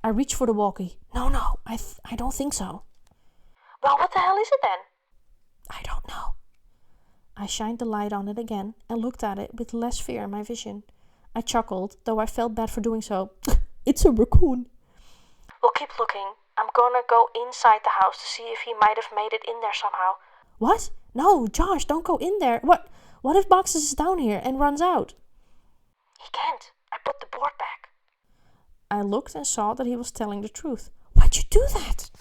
I reached for the walkie. No, I don't think so. Well, what the hell is it then? I don't know. I shined the light on it again and looked at it with less fear in my vision. I chuckled, though I felt bad for doing so. It's a raccoon. We'll keep looking. I'm gonna go inside the house to see if he might have made it in there somehow. What? No, Josh, don't go in there. What if Boxes is down here and runs out? He can't. I put the board back. I looked and saw that he was telling the truth. Why'd you do that?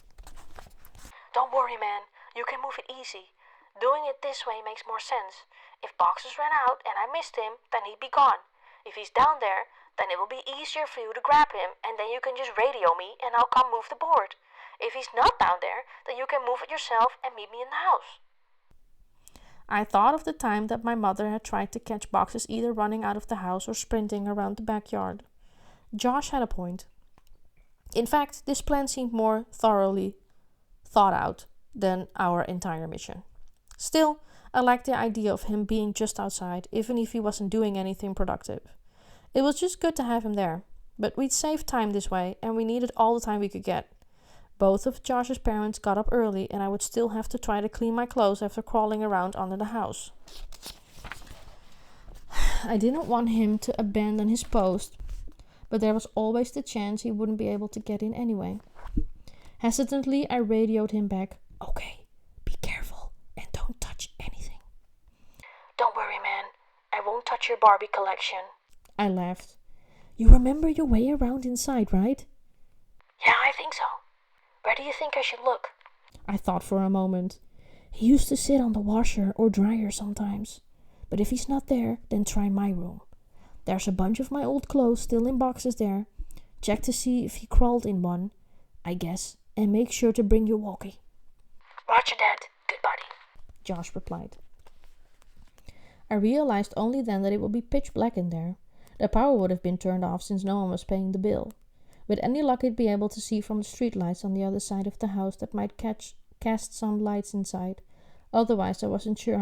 Don't worry, man. You can move it easy. Doing it this way makes more sense. If Boxes ran out and I missed him, then he'd be gone. If he's down there, then it will be easier for you to grab him, and then you can just radio me and I'll come move the board. If he's not down there, then you can move it yourself and meet me in the house. I thought of the time that my mother had tried to catch Boxes either running out of the house or sprinting around the backyard. Josh had a point. In fact, this plan seemed more thoroughly thought out than our entire mission. Still, I liked the idea of him being just outside, even if he wasn't doing anything productive. It was just good to have him there, but we'd save time this way, and we needed all the time we could get. Both of Josh's parents got up early, and I would still have to try to clean my clothes after crawling around under the house. I didn't want him to abandon his post, but there was always the chance he wouldn't be able to get in anyway. Hesitantly, I radioed him back. Okay, be careful and don't touch anything. Don't worry, man. I won't touch your Barbie collection. I laughed. You remember your way around inside, right? Yeah, I think so. Where do you think I should look? I thought for a moment. He used to sit on the washer or dryer sometimes. But if he's not there, then try my room. There's a bunch of my old clothes still in boxes there. Check to see if he crawled in one, I guess, and make sure to bring your walkie. Roger that. Good buddy. Josh replied. I realized only then that it would be pitch black in there. The power would have been turned off since no one was paying the bill. With any luck, he'd be able to see from the streetlights on the other side of the house that might cast some lights inside. Otherwise, I wasn't sure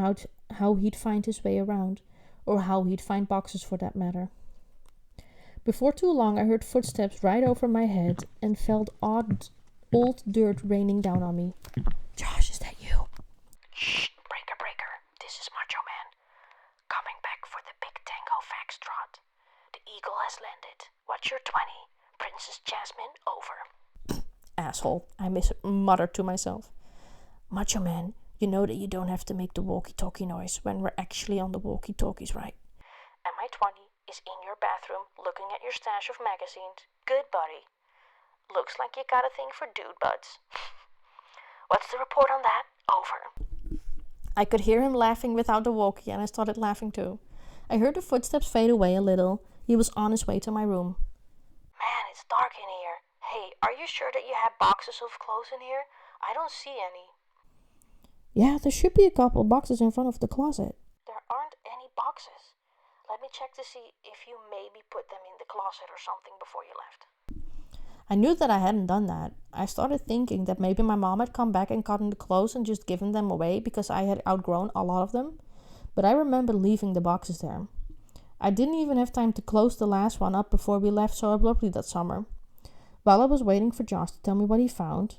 how he'd find his way around, or how he'd find Boxes for that matter. Before too long, I heard footsteps right over my head and felt old dirt raining down on me. Josh, is that you? Shh, breaker. This is Macho Man. Coming back for the big tango foxtrot. The eagle has landed. What's your 20? Princess Jasmine, over. Asshole, I muttered to myself. Macho Man, you know that you don't have to make the walkie-talkie noise when we're actually on the walkie-talkies, right? And my 20 is in your bathroom looking at your stash of magazines. Good buddy. Looks like you got a thing for dude buds. What's the report on that? Over. I could hear him laughing without the walkie, and I started laughing too. I heard the footsteps fade away a little. He was on his way to my room. Man, it's dark in here. Hey, are you sure that you have boxes of clothes in here? I don't see any. Yeah, there should be a couple boxes in front of the closet. There aren't any boxes. Let me check to see if you maybe put them in the closet or something before you left. I knew that I hadn't done that. I started thinking that maybe my mom had come back and gotten the clothes and just given them away because I had outgrown a lot of them. But I remember leaving the boxes there. I didn't even have time to close the last one up before we left so abruptly that summer. While I was waiting for Josh to tell me what he found,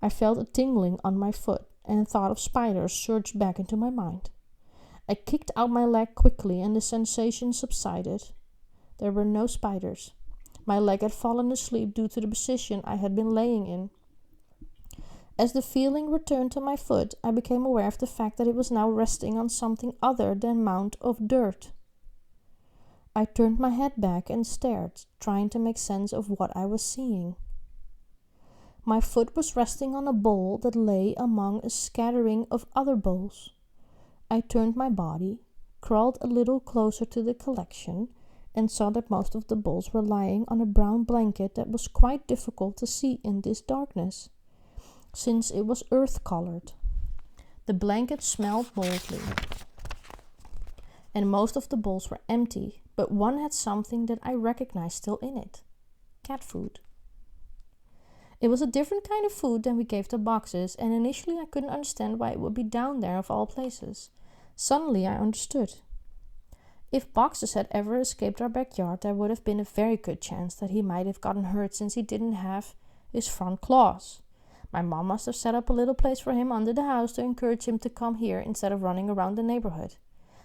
I felt a tingling on my foot and a thought of spiders surged back into my mind. I kicked out my leg quickly and the sensation subsided. There were no spiders. My leg had fallen asleep due to the position I had been laying in. As the feeling returned to my foot, I became aware of the fact that it was now resting on something other than a mound of dirt. I turned my head back and stared, trying to make sense of what I was seeing. My foot was resting on a bowl that lay among a scattering of other bowls. I turned my body, crawled a little closer to the collection, and saw that most of the bowls were lying on a brown blanket that was quite difficult to see in this darkness, since it was earth-colored. The blanket smelled moldly, and most of the bowls were empty, but one had something that I recognized still in it. Cat food. It was a different kind of food than we gave to boxes, and initially I couldn't understand why it would be down there of all places. Suddenly I understood. If Boxes had ever escaped our backyard, there would have been a very good chance that he might have gotten hurt since he didn't have his front claws. My mom must have set up a little place for him under the house to encourage him to come here instead of running around the neighborhood.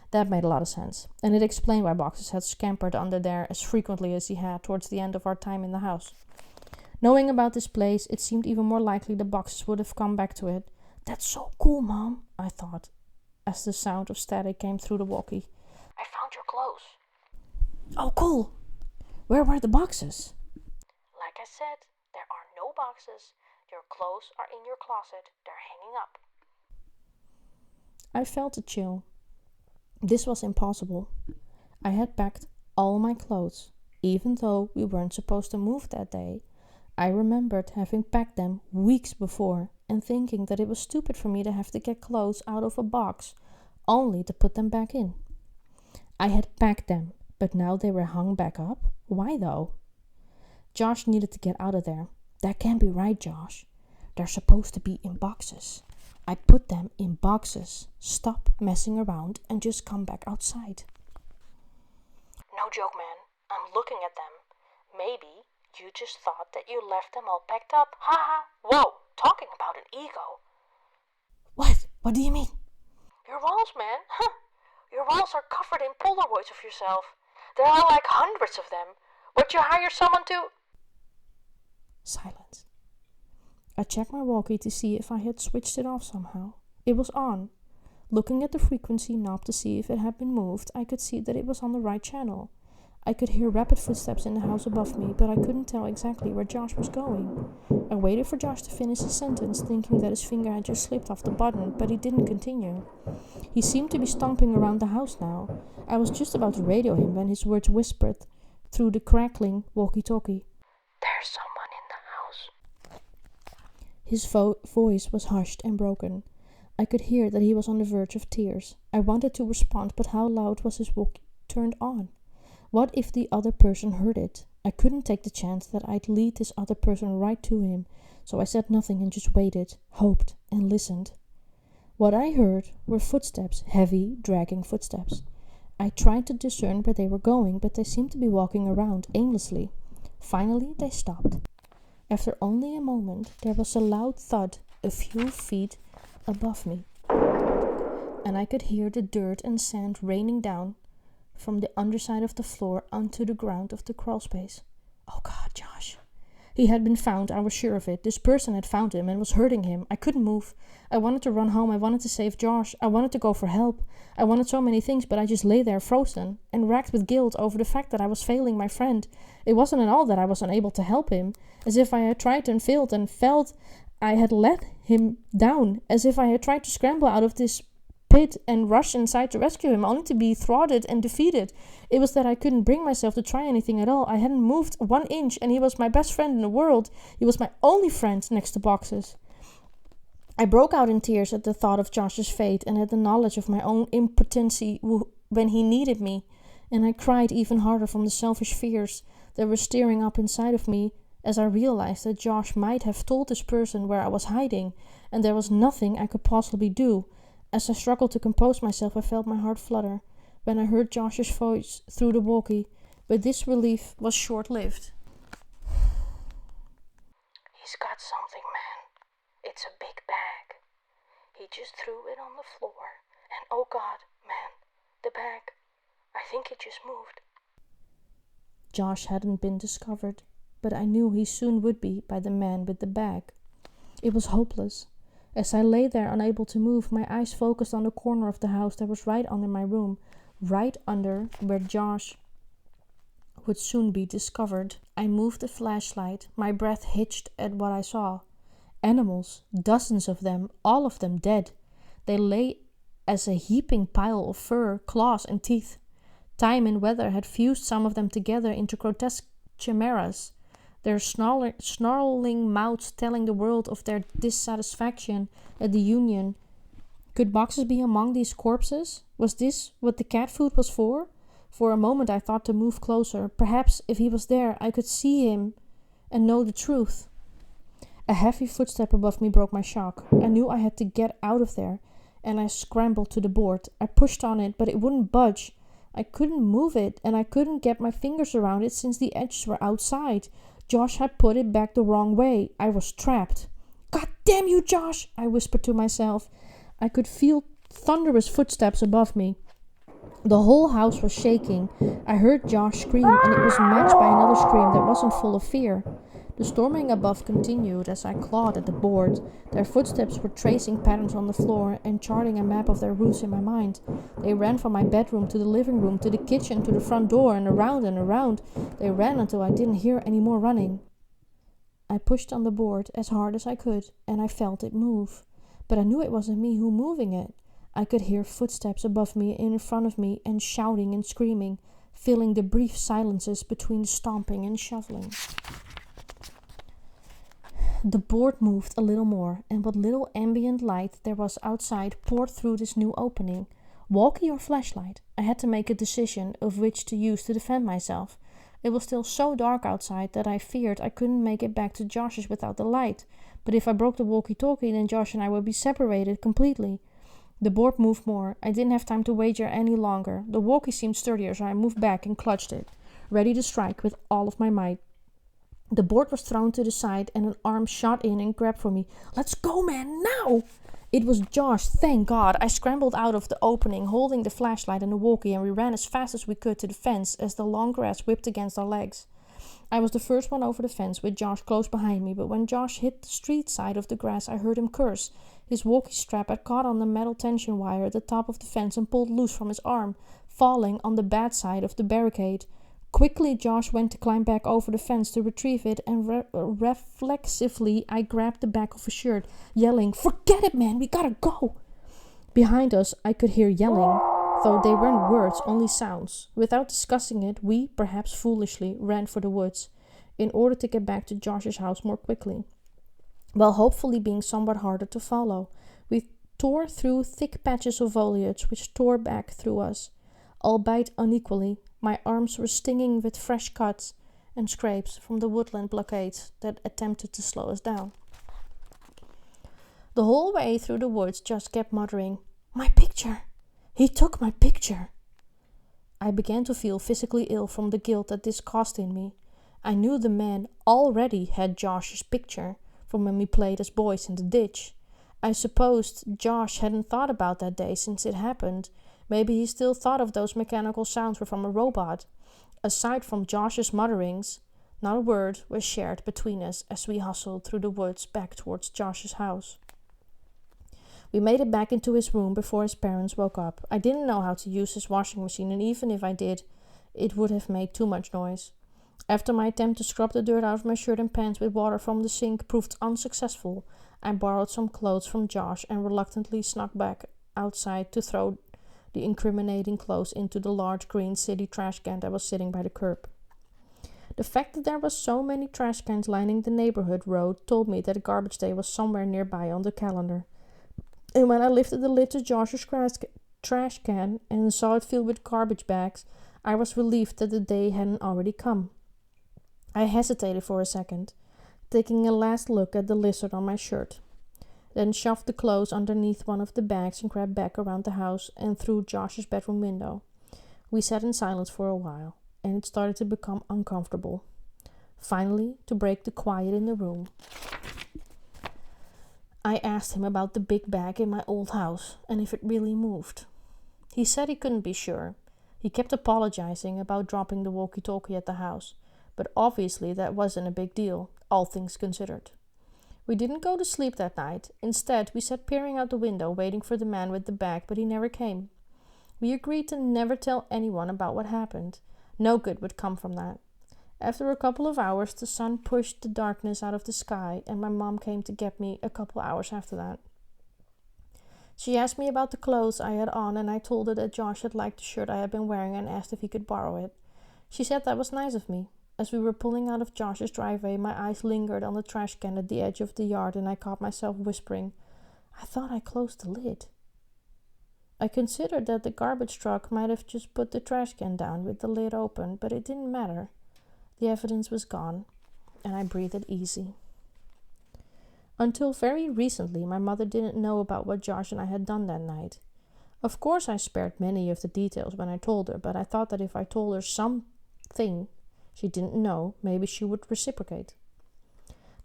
That made a lot of sense, and it explained why Boxes had scampered under there as frequently as he had towards the end of our time in the house. Knowing about this place, it seemed even more likely the boxes would have come back to it. "That's so cool, Mom," I thought, as the sound of static came through the walkie. I found your clothes. "Oh, cool. Where were the boxes?" Like I said, there are no boxes. Your clothes are in your closet. They're hanging up. I felt a chill. This was impossible. I had packed all my clothes, even though we weren't supposed to move that day. I remembered having packed them weeks before and thinking that it was stupid for me to have to get clothes out of a box, only to put them back in. I had packed them, but now they were hung back up? Why though? Josh needed to get out of there. "That can't be right, Josh. They're supposed to be in boxes. I put them in boxes. Stop messing around and just come back outside." No joke, man. I'm looking at them. Maybe you just thought that you left them all packed up. Ha ha. Whoa, talking about an ego. What? What do you mean? Your walls, man. Huh. Your walls are covered in Polaroids of yourself. There are like hundreds of them. Would you hire someone to... Silence. I checked my walkie to see if I had switched it off somehow. It was on. Looking at the frequency knob to see if it had been moved, I could see that it was on the right channel. I could hear rapid footsteps in the house above me, but I couldn't tell exactly where Josh was going. I waited for Josh to finish his sentence, thinking that his finger had just slipped off the button, but he didn't continue. He seemed to be stomping around the house now. I was just about to radio him when his words whispered through the crackling walkie-talkie. There's someone in the house. His voice was hushed and broken. I could hear that he was on the verge of tears. I wanted to respond, but how loud was his walkie turned on? What if the other person heard it? I couldn't take the chance that I'd lead this other person right to him, so I said nothing and just waited, hoped, and listened. What I heard were footsteps, heavy, dragging footsteps. I tried to discern where they were going, but they seemed to be walking around aimlessly. Finally, they stopped. After only a moment, there was a loud thud a few feet above me, and I could hear the dirt and sand raining down from the underside of the floor onto the ground of the crawl space. Oh God, Josh. He had been found, I was sure of it. This person had found him and was hurting him. I couldn't move. I wanted to run home. I wanted to save Josh. I wanted to go for help. I wanted so many things, but I just lay there frozen and racked with guilt over the fact that I was failing my friend. It wasn't at all that I was unable to help him, as if I had tried and failed and felt I had let him down, as if I had tried to scramble out of this pit and rush inside to rescue him, only to be thwarted and defeated. It was that I couldn't bring myself to try anything at all. I hadn't moved 1 inch, and he was my best friend in the world. He was my only friend next to boxes. I broke out in tears at the thought of Josh's fate and at the knowledge of my own impotency when he needed me, and I cried even harder from the selfish fears that were stirring up inside of me as I realized that Josh might have told this person where I was hiding, and there was nothing I could possibly do. As I struggled to compose myself, I felt my heart flutter when I heard Josh's voice through the walkie, but this relief was short-lived. He's got something, man. It's a big bag. He just threw it on the floor, and oh God, man, the bag. I think it just moved. Josh hadn't been discovered, but I knew he soon would be by the man with the bag. It was hopeless. As I lay there unable to move, my eyes focused on the corner of the house that was right under my room, right under where Josh would soon be discovered. I moved the flashlight, my breath hitched at what I saw. Animals, dozens of them, all of them dead. They lay as a heaping pile of fur, claws, and teeth. Time and weather had fused some of them together into grotesque chimeras, their snarling mouths telling the world of their dissatisfaction at the union. Could boxes be among these corpses? Was this what the cat food was for? For a moment I thought to move closer. Perhaps if he was there I could see him and know the truth. A heavy footstep above me broke my shock. I knew I had to get out of there, and I scrambled to the board. I pushed on it, but it wouldn't budge. I couldn't move it, and I couldn't get my fingers around it since the edges were outside. Josh had put it back the wrong way. I was trapped. God damn you, Josh, I whispered to myself. I could feel thunderous footsteps above me. The whole house was shaking. I heard Josh scream, and it was matched by another scream that wasn't full of fear. The storming above continued as I clawed at the board. Their footsteps were tracing patterns on the floor and charting a map of their routes in my mind. They ran from my bedroom to the living room to the kitchen to the front door and around and around. They ran until I didn't hear any more running. I pushed on the board as hard as I could, and I felt it move. But I knew it wasn't me who moving it. I could hear footsteps above me and in front of me, and shouting and screaming, filling the brief silences between the stomping and shoveling. The board moved a little more, and what little ambient light there was outside poured through this new opening. Walkie or flashlight? I had to make a decision of which to use to defend myself. It was still so dark outside that I feared I couldn't make it back to Josh's without the light. But if I broke the walkie-talkie, then Josh and I would be separated completely. The board moved more. I didn't have time to wager any longer. The walkie seemed sturdier, so I moved back and clutched it, ready to strike with all of my might. The board was thrown to the side, and an arm shot in and grabbed for me. "Let's go, man, now!" It was Josh, thank God. I scrambled out of the opening, holding the flashlight and the walkie, and we ran as fast as we could to the fence as the long grass whipped against our legs. I was the first one over the fence, with Josh close behind me, but when Josh hit the street side of the grass, I heard him curse. His walkie strap had caught on the metal tension wire at the top of the fence and pulled loose from his arm, falling on the bad side of the barricade. Quickly, Josh went to climb back over the fence to retrieve it, and reflexively, I grabbed the back of his shirt, yelling, "Forget it, man, we gotta go!" Behind us, I could hear yelling, though they weren't words, only sounds. Without discussing it, we, perhaps foolishly, ran for the woods, in order to get back to Josh's house more quickly, while hopefully being somewhat harder to follow. We tore through thick patches of foliage, which tore back through us, albeit unequally. My arms were stinging with fresh cuts and scrapes from the woodland blockades that attempted to slow us down. The whole way through the woods, Josh kept muttering, "My picture! He took my picture!" I began to feel physically ill from the guilt that this caused in me. I knew the man already had Josh's picture from when we played as boys in the ditch. I supposed Josh hadn't thought about that day since it happened. Maybe he still thought of those mechanical sounds were from a robot. Aside from Josh's mutterings, not a word was shared between us as we hustled through the woods back towards Josh's house. We made it back into his room before his parents woke up. I didn't know how to use his washing machine, and even if I did, it would have made too much noise. After my attempt to scrub the dirt out of my shirt and pants with water from the sink proved unsuccessful, I borrowed some clothes from Josh and reluctantly snuck back outside to throw the incriminating clothes into the large green city trash can that was sitting by the curb. The fact that there was so many trash cans lining the neighborhood road told me that a garbage day was somewhere nearby on the calendar. And when I lifted the lid to Josh's trash can and saw it filled with garbage bags, I was relieved that the day hadn't already come. I hesitated for a second, taking a last look at the lizard on my shirt, then shoved the clothes underneath one of the bags and crept back around the house and through Josh's bedroom window. We sat in silence for a while, and it started to become uncomfortable. Finally, to break the quiet in the room, I asked him about the big bag in my old house and if it really moved. He said he couldn't be sure. He kept apologizing about dropping the walkie-talkie at the house, but obviously that wasn't a big deal, all things considered. We didn't go to sleep that night. Instead, we sat peering out the window, waiting for the man with the bag, but he never came. We agreed to never tell anyone about what happened. No good would come from that. After a couple of hours, the sun pushed the darkness out of the sky, and my mom came to get me a couple hours after that. She asked me about the clothes I had on, and I told her that Josh had liked the shirt I had been wearing and asked if he could borrow it. She said that was nice of me. As we were pulling out of Josh's driveway, my eyes lingered on the trash can at the edge of the yard, and I caught myself whispering, "I thought I closed the lid." I considered that the garbage truck might have just put the trash can down with the lid open, but it didn't matter. The evidence was gone, and I breathed easy. Until very recently, my mother didn't know about what Josh and I had done that night. Of course, I spared many of the details when I told her, but I thought that if I told her something she didn't know, maybe she would reciprocate.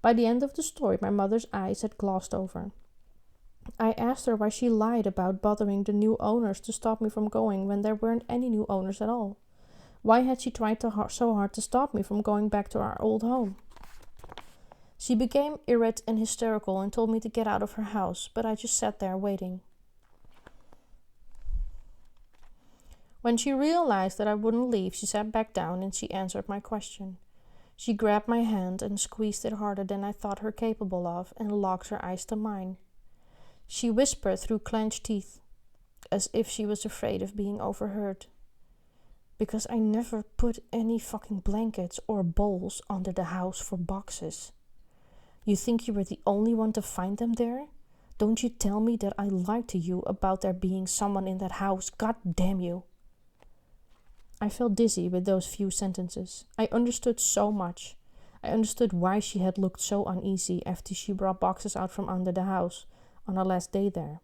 By the end of the story, my mother's eyes had glossed over. I asked her why she lied about bothering the new owners to stop me from going when there weren't any new owners at all. Why had she tried so hard to stop me from going back to our old home? She became irate and hysterical and told me to get out of her house, but I just sat there waiting. When she realized that I wouldn't leave, she sat back down and she answered my question. She grabbed my hand and squeezed it harder than I thought her capable of and locked her eyes to mine. She whispered through clenched teeth, as if she was afraid of being overheard. Because I never put any fucking blankets or bowls under the house for boxes. You think you were the only one to find them there? Don't you tell me that I lied to you about there being someone in that house. God damn you. I felt dizzy with those few sentences. I understood so much. I understood why she had looked so uneasy after she brought boxes out from under the house on her last day there.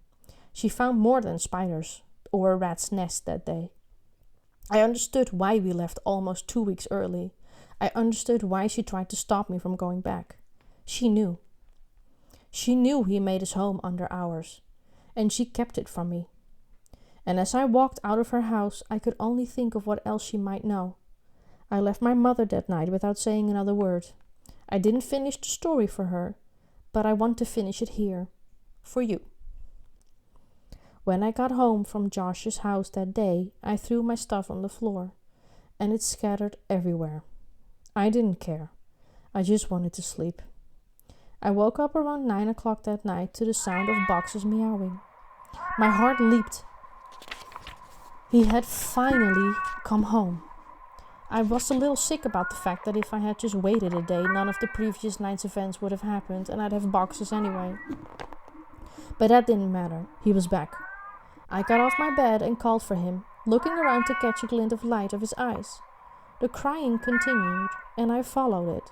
She found more than spiders or a rat's nest that day. I understood why we left almost 2 weeks early. I understood why she tried to stop me from going back. She knew. She knew he made his home under ours, and she kept it from me. And as I walked out of her house, I could only think of what else she might know. I left my mother that night without saying another word. I didn't finish the story for her, but I want to finish it here, for you. When I got home from Josh's house that day, I threw my stuff on the floor, and it scattered everywhere. I didn't care. I just wanted to sleep. I woke up around 9 o'clock that night to the sound of boxes meowing. My heart leaped. He had finally come home. I was a little sick about the fact that if I had just waited a day, none of the previous night's events would have happened and I'd have boxes anyway. But that didn't matter. He was back. I got off my bed and called for him, looking around to catch a glint of light of his eyes. The crying continued, and I followed it.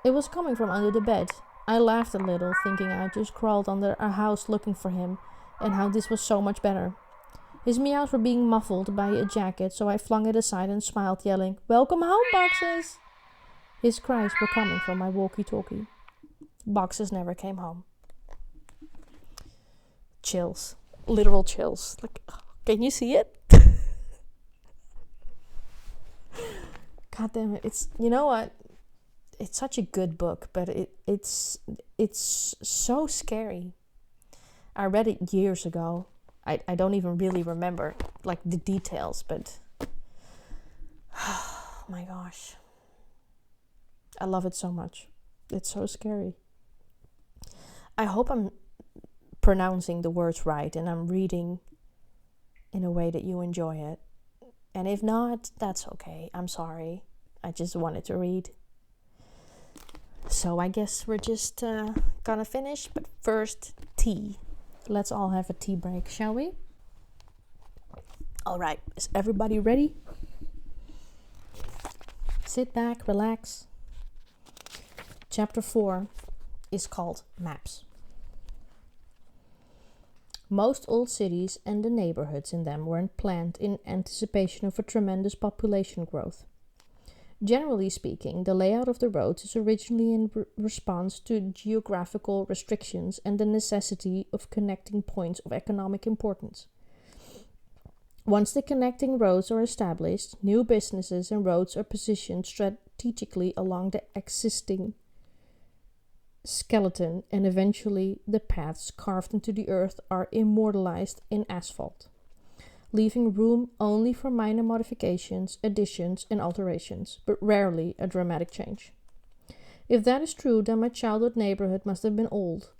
It was coming from under the bed. I laughed a little, thinking I just crawled under a house looking for him, and how this was so much better. His meows were being muffled by a jacket, so I flung it aside and smiled, yelling, "Welcome home, Boxes!" His cries were coming from my walkie-talkie. Boxes never came home. Chills. Literal chills. Like, can you see it? God damn it. It's, you know what? It's such a good book, but it's so scary. I read it years ago. I don't even really remember like the details, but oh my gosh. I love it so much. It's so scary. I hope I'm pronouncing the words right and I'm reading in a way that you enjoy it. And if not, that's okay. I'm sorry. I just wanted to read. So I guess we're just gonna finish, but first, tea. Let's all have a tea break, shall we? All right, is everybody ready? Sit back, relax. Chapter 4 is called Maps. Most old cities and the neighborhoods in them weren't planned in anticipation of a tremendous population growth. Generally speaking, the layout of the roads is originally in response to geographical restrictions and the necessity of connecting points of economic importance. Once the connecting roads are established, new businesses and roads are positioned strategically along the existing skeleton, and eventually the paths carved into the earth are immortalized in asphalt, leaving room only for minor modifications, additions, and alterations, but rarely a dramatic change. If that is true, then my childhood neighborhood must have been old.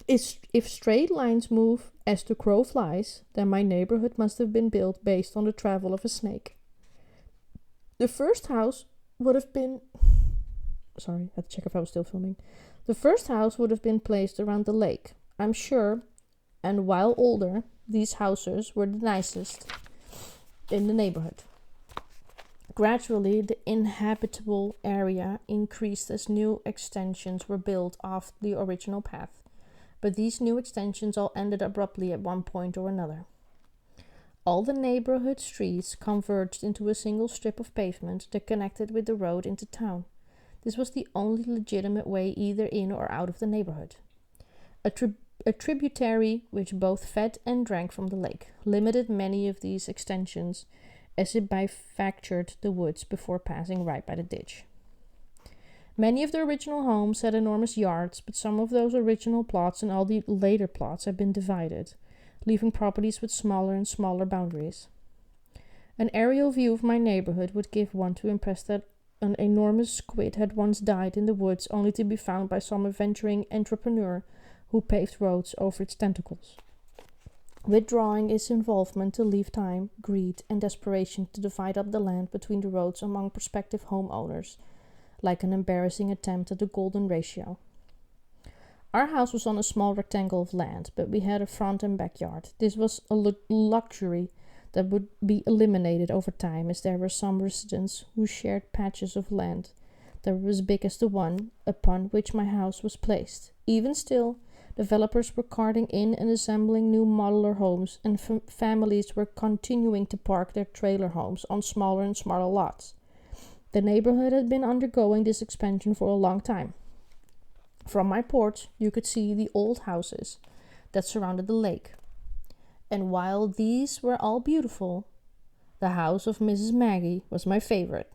If straight lines move as the crow flies, then my neighborhood must have been built based on the travel of a snake. The first house would have been... Sorry, I had to check if I was still filming. The first house would have been placed around the lake, I'm sure, and while older, these houses were the nicest in the neighborhood. Gradually, the inhabitable area increased as new extensions were built off the original path, but these new extensions all ended abruptly at one point or another. All the neighborhood streets converged into a single strip of pavement that connected with the road into town. This was the only legitimate way either in or out of the neighborhood. A tributary which both fed and drank from the lake limited many of these extensions as it bifurcated the woods before passing right by the ditch. Many of the original homes had enormous yards, but some of those original plots and all the later plots had been divided, leaving properties with smaller and smaller boundaries. An aerial view of my neighborhood would give one to impress that an enormous squid had once died in the woods, only to be found by some adventuring entrepreneur who paved roads over its tentacles. Withdrawing its involvement to leave time, greed, and desperation to divide up the land between the roads among prospective homeowners, like an embarrassing attempt at the golden ratio. Our house was on a small rectangle of land, but we had a front and backyard. This was a luxury that would be eliminated over time, as there were some residents who shared patches of land that were as big as the one upon which my house was placed. Even still, developers were carting in and assembling new modular homes, and families were continuing to park their trailer homes on smaller and smaller lots. The neighborhood had been undergoing this expansion for a long time. From my porch, you could see the old houses that surrounded the lake. And while these were all beautiful, the house of Mrs. Maggie was my favorite.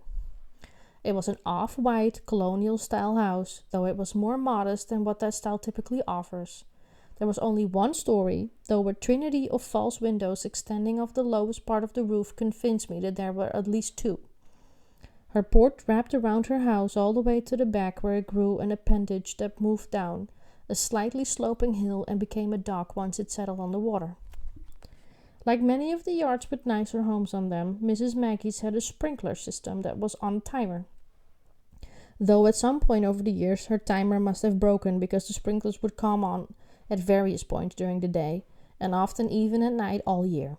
It was an off-white colonial-style house, though it was more modest than what that style typically offers. There was only one story, though a trinity of false windows extending off the lowest part of the roof convinced me that there were at least two. Her porch wrapped around her house all the way to the back, where it grew an appendage that moved down a slightly sloping hill and became a dock once it settled on the water. Like many of the yards with nicer homes on them, Mrs. Maggie's had a sprinkler system that was on a timer. Though at some point over the years her timer must have broken because the sprinklers would come on at various points during the day, and often even at night all year.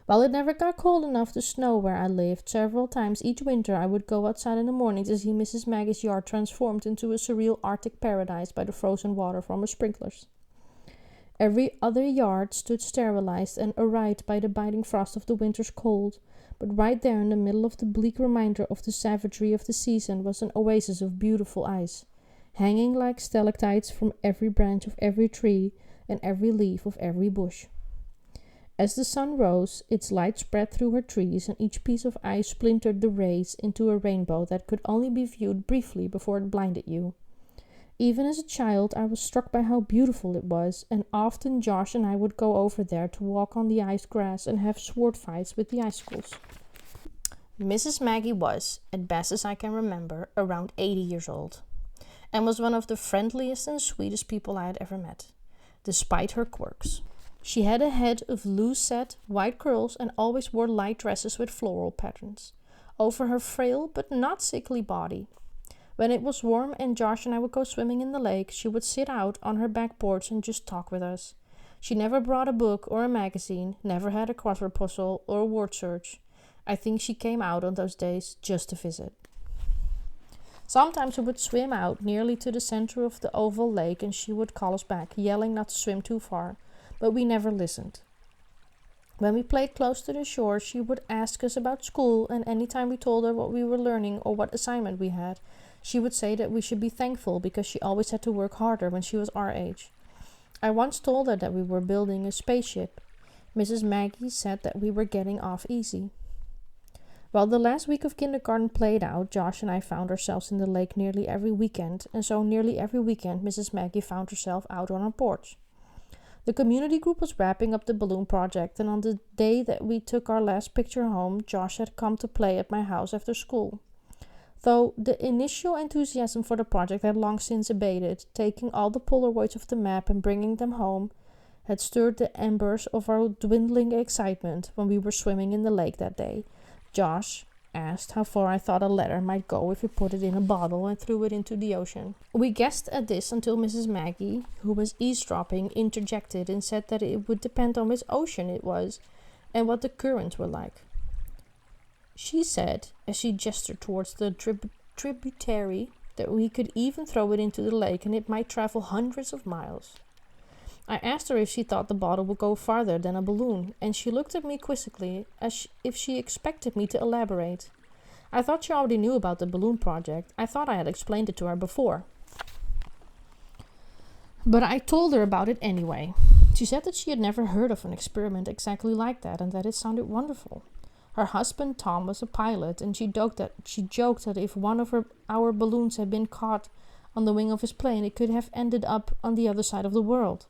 While it never got cold enough to snow where I lived, several times each winter I would go outside in the morning to see Mrs. Maggie's yard transformed into a surreal Arctic paradise by the frozen water from her sprinklers. Every other yard stood sterilized and aright by the biting frost of the winter's cold, but right there in the middle of the bleak reminder of the savagery of the season was an oasis of beautiful ice, hanging like stalactites from every branch of every tree and every leaf of every bush. As the sun rose, its light spread through her trees, and each piece of ice splintered the rays into a rainbow that could only be viewed briefly before it blinded you. Even as a child, I was struck by how beautiful it was, and often Josh and I would go over there to walk on the iced grass and have sword fights with the icicles. Mrs. Maggie was, as best as I can remember, around 80 years old, and was one of the friendliest and sweetest people I had ever met, despite her quirks. She had a head of loose-set white curls and always wore light dresses with floral patterns over her frail but not sickly body. When it was warm and Josh and I would go swimming in the lake, she would sit out on her back porch and just talk with us. She never brought a book or a magazine, never had a crossword puzzle or a word search. I think she came out on those days just to visit. Sometimes we would swim out nearly to the center of the oval lake, and she would call us back, yelling not to swim too far, but we never listened. When we played close to the shore, she would ask us about school, and anytime we told her what we were learning or what assignment we had, she would say that we should be thankful because she always had to work harder when she was our age. I once told her that we were building a spaceship. Mrs. Maggie said that we were getting off easy. While the last week of kindergarten played out, Josh and I found ourselves in the lake nearly every weekend, and so nearly every weekend Mrs. Maggie found herself out on our porch. The community group was wrapping up the balloon project, and on the day that we took our last picture home, Josh had come to play at my house after school. Though the initial enthusiasm for the project had long since abated, taking all the Polaroids of the map and bringing them home had stirred the embers of our dwindling excitement when we were swimming in the lake that day. Josh asked how far I thought a letter might go if we put it in a bottle and threw it into the ocean. We guessed at this until Mrs. Maggie, who was eavesdropping, interjected and said that it would depend on which ocean it was and what the currents were like. She said, as she gestured towards the tributary, that we could even throw it into the lake and it might travel hundreds of miles. I asked her if she thought the bottle would go farther than a balloon, and she looked at me quizzically as if she expected me to elaborate. I thought she already knew about the balloon project. I thought I had explained it to her before. But I told her about it anyway. She said that she had never heard of an experiment exactly like that and that it sounded wonderful. Her husband Tom was a pilot, and she joked that if one of our balloons had been caught on the wing of his plane, it could have ended up on the other side of the world.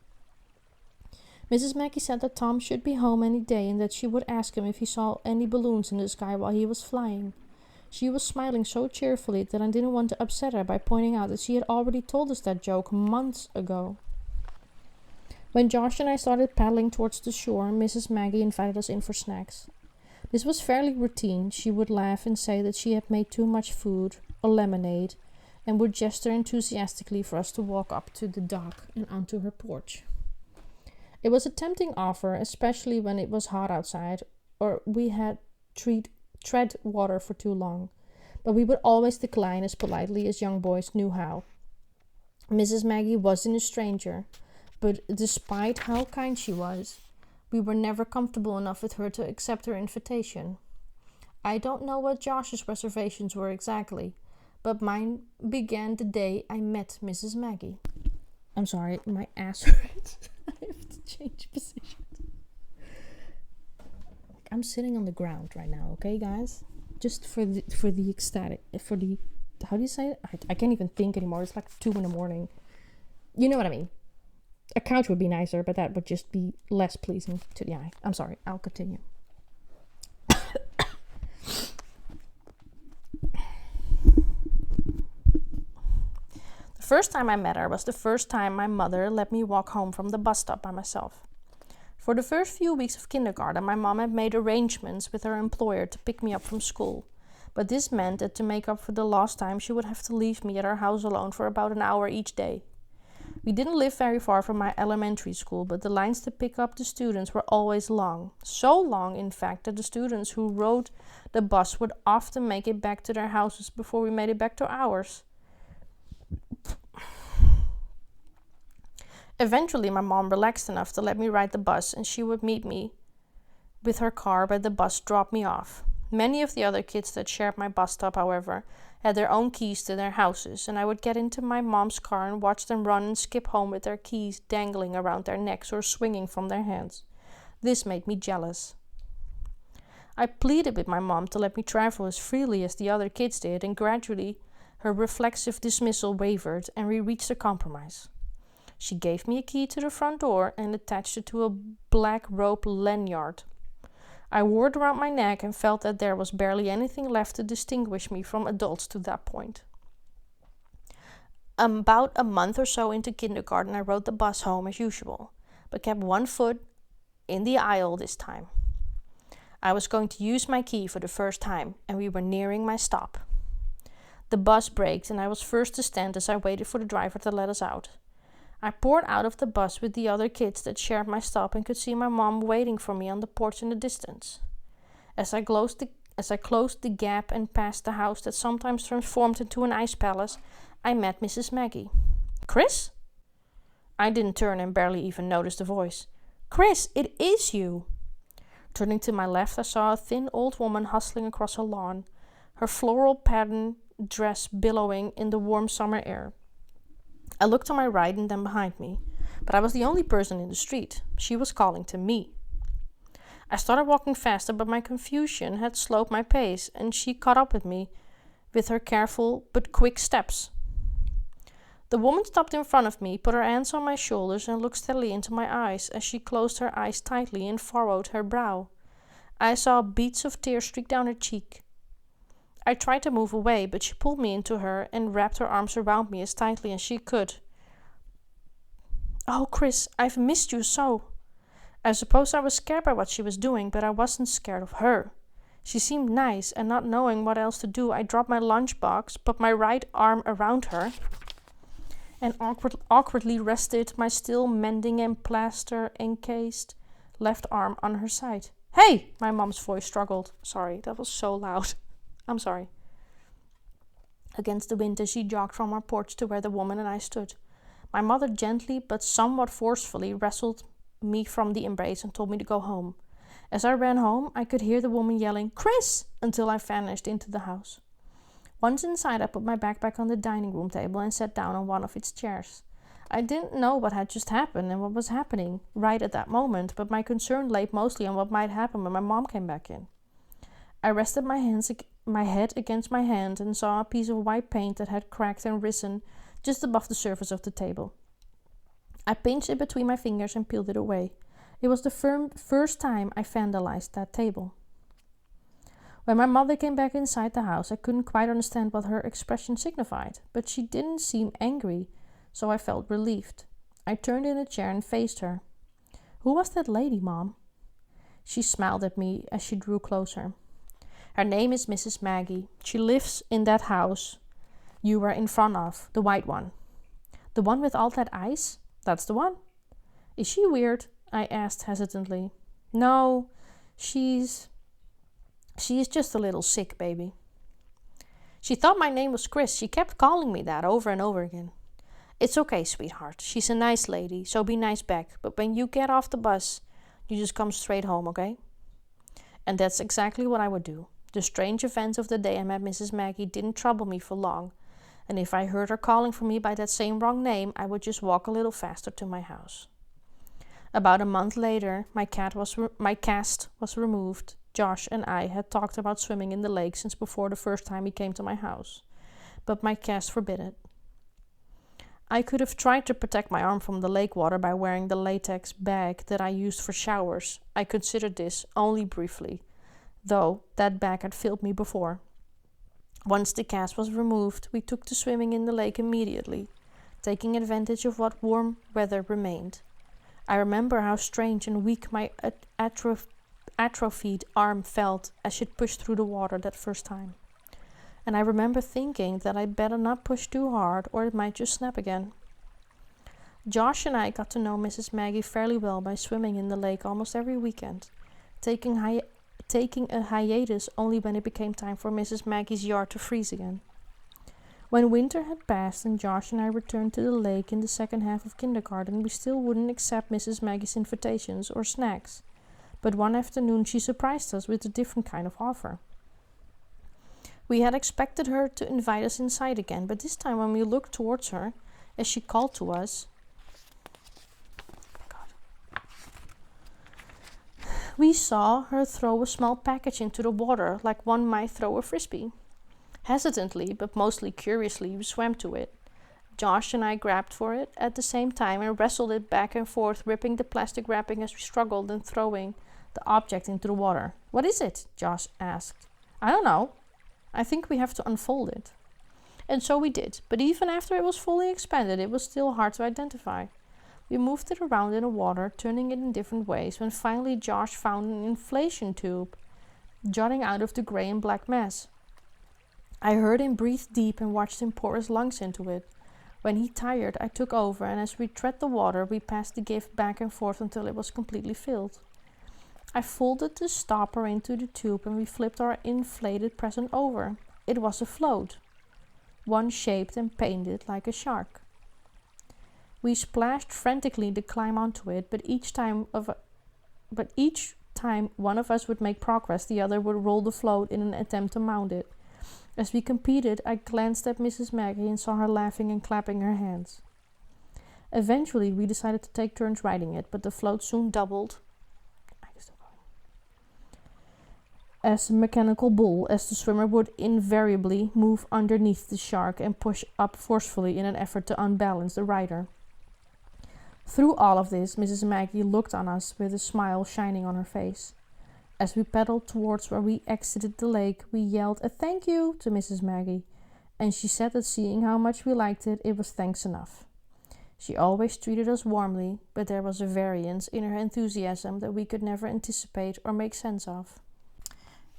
Mrs. Mackey said that Tom should be home any day and that she would ask him if he saw any balloons in the sky while he was flying. She was smiling so cheerfully that I didn't want to upset her by pointing out that she had already told us that joke months ago. When Josh and I started paddling towards the shore, Mrs. Maggie invited us in for snacks. This was fairly routine. She would laugh and say that she had made too much food or lemonade and would gesture enthusiastically for us to walk up to the dock and onto her porch. It was a tempting offer, especially when it was hot outside or we had tread water for too long, but we would always decline as politely as young boys knew how. Mrs. Maggie wasn't a stranger, but despite how kind she was, we were never comfortable enough with her to accept her invitation. I don't know what Josh's reservations were exactly, but mine began the day I met Mrs. Maggie. I'm sorry, my ass hurts. I have to change position. I'm sitting on the ground right now, okay, guys? Just for the ecstatic, how do you say it? I can't even think anymore. It's like 2 a.m. You know what I mean. A couch would be nicer, but that would just be less pleasing to the eye. I'm sorry, I'll continue. The first time I met her was the first time my mother let me walk home from the bus stop by myself. For the first few weeks of kindergarten, my mom had made arrangements with her employer to pick me up from school, but this meant that to make up for the lost time, she would have to leave me at our house alone for about an hour each day. We didn't live very far from my elementary school, but the lines to pick up the students were always long. So long, in fact, that the students who rode the bus would often make it back to their houses before we made it back to ours. Eventually, my mom relaxed enough to let me ride the bus, and she would meet me with her car where the bus dropped me off. Many of the other kids that shared my bus stop, however, had their own keys to their houses, and I would get into my mom's car and watch them run and skip home with their keys dangling around their necks or swinging from their hands. This made me jealous. I pleaded with my mom to let me travel as freely as the other kids did, and gradually her reflexive dismissal wavered, and we reached a compromise. She gave me a key to the front door and attached it to a black rope lanyard. I wore it around my neck and felt that there was barely anything left to distinguish me from adults to that point. About a month or so into kindergarten, I rode the bus home as usual, but kept one foot in the aisle this time. I was going to use my key for the first time, and we were nearing my stop. The bus braked, and I was first to stand as I waited for the driver to let us out. I poured out of the bus with the other kids that shared my stop and could see my mom waiting for me on the porch in the distance. As I closed the gap and passed the house that sometimes transformed into an ice palace, I met Mrs. Maggie. "Chris?" I didn't turn and barely even noticed the voice. "Chris, it is you!" Turning to my left, I saw a thin old woman hustling across a lawn, her floral patterned dress billowing in the warm summer air. I looked to my right and then behind me, but I was the only person in the street. She was calling to me. I started walking faster, but my confusion had slowed my pace, and she caught up with me with her careful but quick steps. The woman stopped in front of me, put her hands on my shoulders, and looked steadily into my eyes as she closed her eyes tightly and furrowed her brow. I saw beads of tears streak down her cheek. I tried to move away, but she pulled me into her and wrapped her arms around me as tightly as she could. "Oh, Chris, I've missed you so." I suppose I was scared by what she was doing, but I wasn't scared of her. She seemed nice, and not knowing what else to do, I dropped my lunchbox, put my right arm around her, and awkwardly rested my still mending and plaster encased left arm on her side. "Hey!" My mom's voice struggled. Sorry, that was so loud. I'm sorry. Against the wind as she jogged from our porch to where the woman and I stood. My mother gently but somewhat forcefully wrestled me from the embrace and told me to go home. As I ran home, I could hear the woman yelling, "Chris!" until I vanished into the house. Once inside, I put my backpack on the dining room table and sat down on one of its chairs. I didn't know what had just happened and what was happening right at that moment, but my concern lay mostly on what might happen when my mom came back in. I rested my head against my hand and saw a piece of white paint that had cracked and risen just above the surface of the table. I pinched it between my fingers and peeled it away. It was the first time I vandalized that table. When my mother came back inside the house, I couldn't quite understand what her expression signified, but she didn't seem angry, so I felt relieved. I turned in a chair and faced her. "Who was that lady, Mom?" She smiled at me as she drew closer. "Her name is Mrs. Maggie. She lives in that house you were in front of, the white one." "The one with all that ice?" "That's the one." "Is she weird?" I asked hesitantly. "No, she's just a little sick, baby." She thought my name was Chris. She kept calling me that over and over again. "It's okay, sweetheart. She's a nice lady, so be nice back. But when you get off the bus, you just come straight home, okay?" And that's exactly what I would do. The strange events of the day I met Mrs. Maggie didn't trouble me for long, and if I heard her calling for me by that same wrong name, I would just walk a little faster to my house. About a month later, my cast was removed. Josh and I had talked about swimming in the lake since before the first time he came to my house, but my cast forbid it. I could have tried to protect my arm from the lake water by wearing the latex bag that I used for showers. I considered this only briefly, though that bag had failed me before. Once the cast was removed, we took to swimming in the lake immediately, taking advantage of what warm weather remained. I remember how strange and weak my atrophied arm felt as it pushed through the water that first time. And I remember thinking that I'd better not push too hard or it might just snap again. Josh and I got to know Mrs. Maggie fairly well by swimming in the lake almost every weekend, taking a hiatus only when it became time for Mrs. Maggie's yard to freeze again. When winter had passed and Josh and I returned to the lake in the second half of kindergarten, we still wouldn't accept Mrs. Maggie's invitations or snacks. But one afternoon she surprised us with a different kind of offer. We had expected her to invite us inside again, but this time when we looked towards her, as she called to us, we saw her throw a small package into the water like one might throw a frisbee. Hesitantly, but mostly curiously, we swam to it. Josh and I grabbed for it at the same time and wrestled it back and forth, ripping the plastic wrapping as we struggled and throwing the object into the water. "What is it?" Josh asked. "I don't know. I think we have to unfold it." And so we did, but even after it was fully expanded, it was still hard to identify. We moved it around in the water, turning it in different ways, when finally Josh found an inflation tube jutting out of the gray and black mass. I heard him breathe deep and watched him pour his lungs into it. When he tired, I took over, and as we tread the water, we passed the gift back and forth until it was completely filled. I folded the stopper into the tube and we flipped our inflated present over. It was a float, one shaped and painted like a shark. We splashed frantically to climb onto it, but each time one of us would make progress, the other would roll the float in an attempt to mount it. As we competed, I glanced at Mrs. Maggie and saw her laughing and clapping her hands. Eventually, we decided to take turns riding it, but the float soon doubled as a mechanical bull, as the swimmer would invariably move underneath the shark and push up forcefully in an effort to unbalance the rider. Through all of this, Mrs. Maggie looked on us with a smile shining on her face. As we paddled towards where we exited the lake, we yelled a thank you to Mrs. Maggie, and she said that seeing how much we liked it, it was thanks enough. She always treated us warmly, but there was a variance in her enthusiasm that we could never anticipate or make sense of.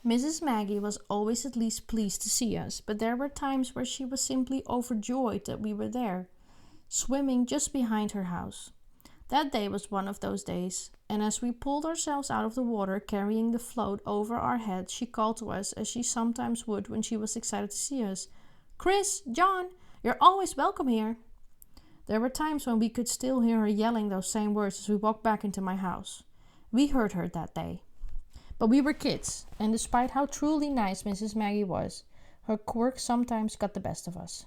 Mrs. Maggie was always at least pleased to see us, but there were times where she was simply overjoyed that we were there, swimming just behind her house. That day was one of those days, and as we pulled ourselves out of the water, carrying the float over our heads, she called to us as she sometimes would when she was excited to see us. "Chris, John, you're always welcome here." There were times when we could still hear her yelling those same words as we walked back into my house. We heard her that day. But we were kids, and despite how truly nice Mrs. Maggie was, her quirks sometimes got the best of us.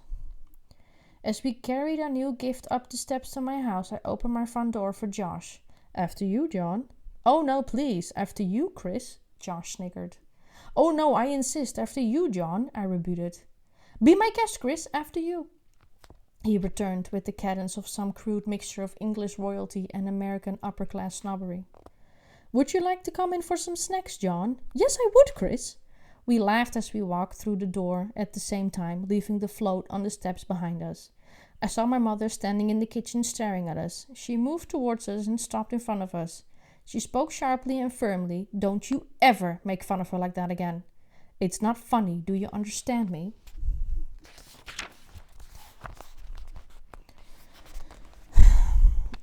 As we carried our new gift up the steps to my house, I opened my front door for Josh. "After you, John." "Oh no, please, after you, Chris," Josh snickered. "Oh no, I insist. After you, John," I rebutted. "Be my guest, Chris. After you," he returned with the cadence of some crude mixture of English royalty and American upper-class snobbery. "Would you like to come in for some snacks, John?" "Yes, I would, Chris." We laughed as we walked through the door at the same time, leaving the float on the steps behind us. I saw my mother standing in the kitchen staring at us. She moved towards us and stopped in front of us. She spoke sharply and firmly. "Don't you ever make fun of her like that again. It's not funny, do you understand me?"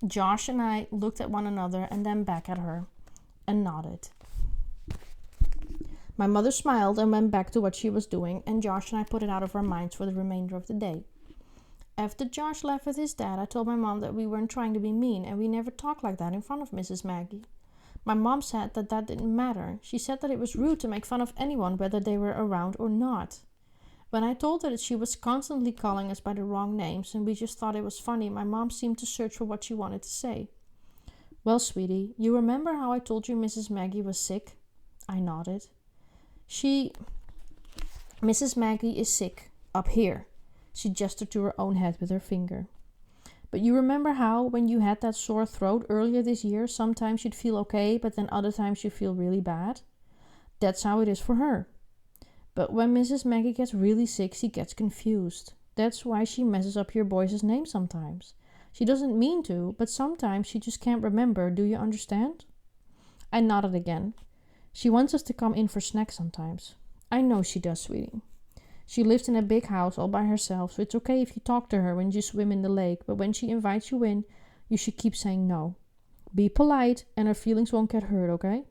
Josh and I looked at one another and then back at her and nodded. My mother smiled and went back to what she was doing, and Josh and I put it out of our minds for the remainder of the day. After Josh left with his dad, I told my mom that we weren't trying to be mean and we never talked like that in front of Mrs. Maggie. My mom said that didn't matter. She said that it was rude to make fun of anyone, whether they were around or not. When I told her that she was constantly calling us by the wrong names and we just thought it was funny, my mom seemed to search for what she wanted to say. "Well, sweetie, you remember how I told you Mrs. Maggie was sick?" I nodded. "Mrs. Maggie is sick, up here." She gestured to her own head with her finger. "But you remember how, when you had that sore throat earlier this year, sometimes you'd feel okay, but then other times you feel really bad? That's how it is for her. But when Mrs. Maggie gets really sick, she gets confused. That's why she messes up your boys' names sometimes. She doesn't mean to, but sometimes she just can't remember. Do you understand?" I nodded again. "She wants us to come in for snacks sometimes." "I know she does, sweetie. She lives in a big house all by herself, so it's okay if you talk to her when you swim in the lake, but when she invites you in, you should keep saying no. Be polite, and her feelings won't get hurt, okay?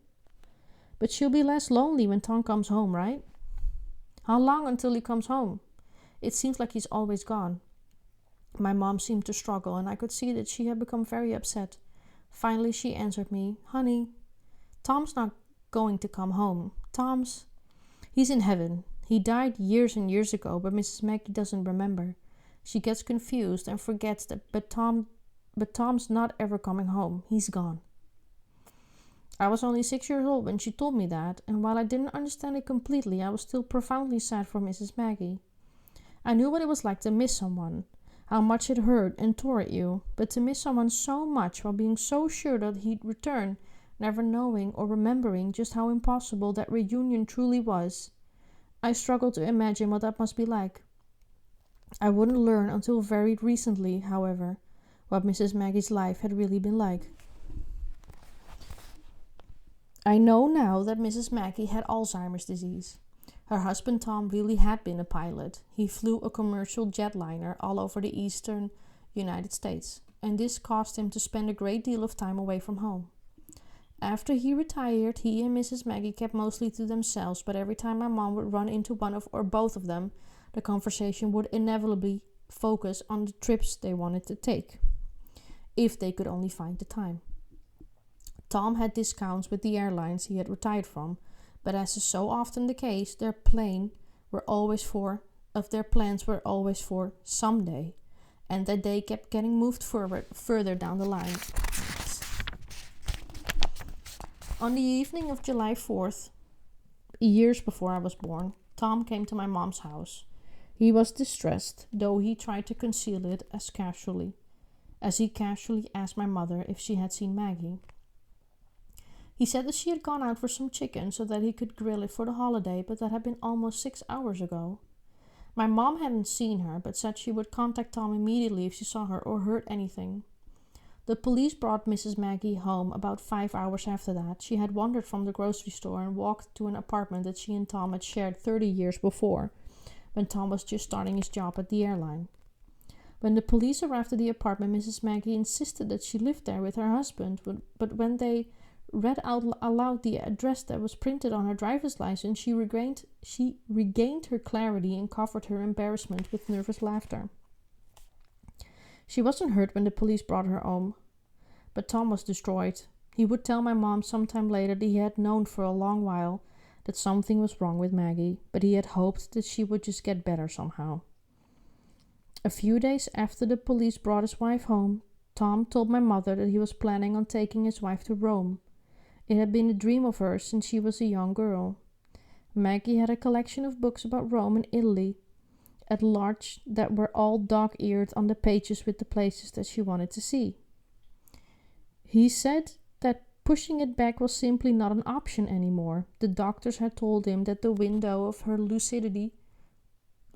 But she'll be less lonely when Tom comes home, right?" "How long until he comes home?" "It seems like he's always gone." My mom seemed to struggle, and I could see that she had become very upset. Finally, she answered me, "Honey, Tom's not going to come home. He's in heaven. He died years and years ago, but Mrs. Maggie doesn't remember. She gets confused and forgets that, but Tom's not ever coming home. He's gone." I was only 6 years old when she told me that, and while I didn't understand it completely, I was still profoundly sad for Mrs. Maggie. I knew what it was like to miss someone, how much it hurt and tore at you, but to miss someone so much while being so sure that he'd return, never knowing or remembering just how impossible that reunion truly was. I struggled to imagine what that must be like. I wouldn't learn until very recently, however, what Mrs. Maggie's life had really been like. I know now that Mrs. Maggie had Alzheimer's disease. Her husband Tom really had been a pilot. He flew a commercial jetliner all over the eastern United States, and this caused him to spend a great deal of time away from home. After he retired, he and Mrs. Maggie kept mostly to themselves, but every time my mom would run into one of or both of them, the conversation would inevitably focus on the trips they wanted to take, if they could only find the time. Tom had discounts with the airlines he had retired from, but as is so often the case, their plans were always for someday, and that day kept getting moved further down the line. On the evening of July 4th, years before I was born, Tom came to my mom's house. He was distressed, though he tried to conceal it as he casually asked my mother if she had seen Maggie. He said that she had gone out for some chicken so that he could grill it for the holiday, but that had been almost 6 hours ago. My mom hadn't seen her, but said she would contact Tom immediately if she saw her or heard anything. The police brought Mrs. Maggie home about 5 hours after that. She had wandered from the grocery store and walked to an apartment that she and Tom had shared 30 years before, when Tom was just starting his job at the airline. When the police arrived at the apartment, Mrs. Maggie insisted that she lived there with her husband, but when they read out aloud the address that was printed on her driver's license, she regained her clarity and covered her embarrassment with nervous laughter. She wasn't hurt when the police brought her home, but Tom was destroyed. He would tell my mom sometime later that he had known for a long while that something was wrong with Maggie, but he had hoped that she would just get better somehow. A few days after the police brought his wife home, Tom told my mother that he was planning on taking his wife to Rome. It had been a dream of hers since she was a young girl. Maggie had a collection of books about Rome and Italy at large that were all dog-eared on the pages with the places that she wanted to see. He said that pushing it back was simply not an option anymore. The doctors had told him that the window of her lucidity,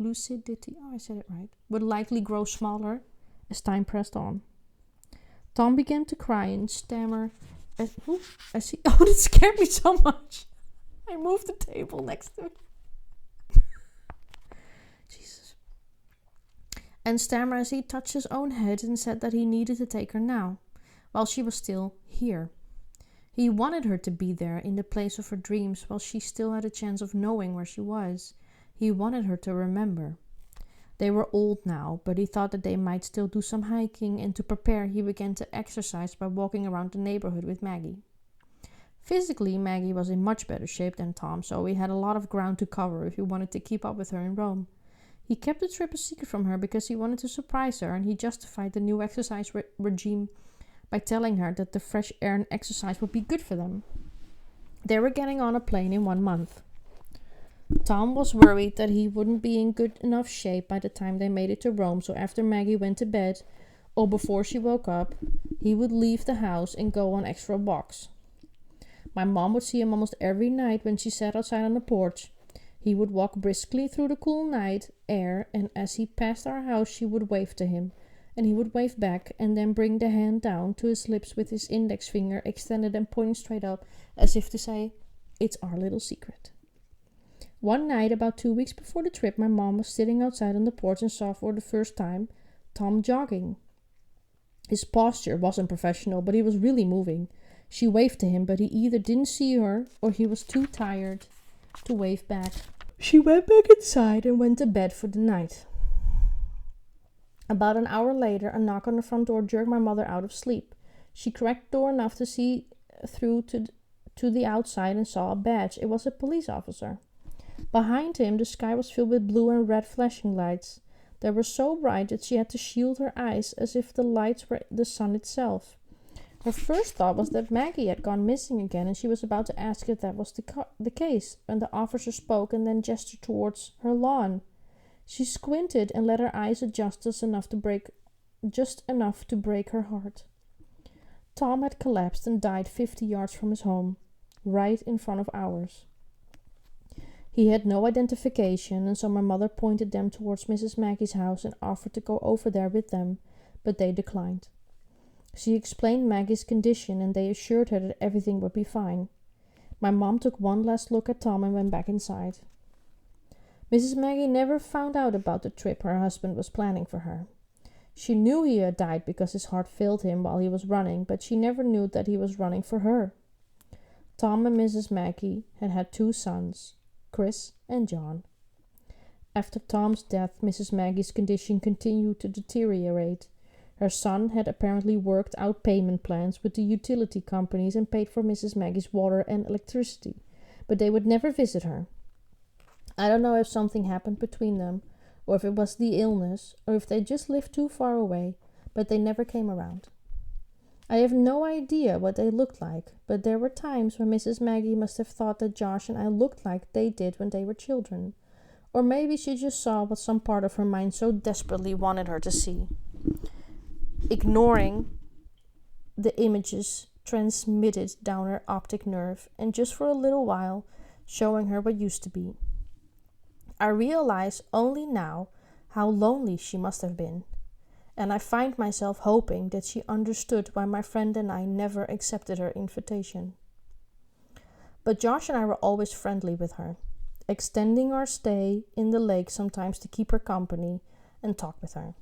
I said it right, would likely grow smaller as time pressed on. Tom began to cry and stammer as he it scared me so much. I moved the table next to me. Jesus. And stammer as he touched his own head and said that he needed to take her now, while she was still here. He wanted her to be there in the place of her dreams while she still had a chance of knowing where she was. He wanted her to remember. They were old now, but he thought that they might still do some hiking, and to prepare he began to exercise by walking around the neighborhood with Maggie. Physically, Maggie was in much better shape than Tom, so he had a lot of ground to cover if he wanted to keep up with her in Rome. He kept the trip a secret from her because he wanted to surprise her, and he justified the new exercise regime by telling her that the fresh air and exercise would be good for them. They were getting on a plane in 1 month. Tom was worried that he wouldn't be in good enough shape by the time they made it to Rome, so after Maggie went to bed, or before she woke up, he would leave the house and go on extra walks. My mom would see him almost every night when she sat outside on the porch. He would walk briskly through the cool night air, and as he passed our house, she would wave to him, and he would wave back and then bring the hand down to his lips with his index finger extended and pointing straight up, as if to say, "It's our little secret." One night, about 2 weeks before the trip, my mom was sitting outside on the porch and saw for the first time Tom jogging. His posture wasn't professional, but he was really moving. She waved to him, but he either didn't see her or he was too tired to wave back. She went back inside and went to bed for the night. About an hour later, a knock on the front door jerked my mother out of sleep. She cracked the door enough to see through to the outside and saw a badge. It was a police officer. Behind him, the sky was filled with blue and red flashing lights. They were so bright that she had to shield her eyes as if the lights were the sun itself. Her first thought was that Maggie had gone missing again, and she was about to ask if that was the case when the officer spoke and then gestured towards her lawn. She squinted and let her eyes adjust just enough to break her heart. Tom had collapsed and died 50 yards from his home, right in front of ours. He had no identification, and so my mother pointed them towards Mrs. Maggie's house and offered to go over there with them, but they declined. She explained Maggie's condition, and they assured her that everything would be fine. My mom took one last look at Tom and went back inside. Mrs. Maggie never found out about the trip her husband was planning for her. She knew he had died because his heart failed him while he was running, but she never knew that he was running for her. Tom and Mrs. Maggie had had 2 sons, Chris and John. After Tom's death, Mrs. Maggie's condition continued to deteriorate. Her son had apparently worked out payment plans with the utility companies and paid for Mrs. Maggie's water and electricity, but they would never visit her. I don't know if something happened between them, or if it was the illness, or if they just lived too far away, but they never came around. I have no idea what they looked like, but there were times when Mrs. Maggie must have thought that Josh and I looked like they did when they were children. Or maybe she just saw what some part of her mind so desperately wanted her to see, ignoring the images transmitted down her optic nerve, and just for a little while showing her what used to be. I realize only now how lonely she must have been, and I find myself hoping that she understood why my friend and I never accepted her invitation. But Josh and I were always friendly with her, extending our stay in the lake sometimes to keep her company and talk with her.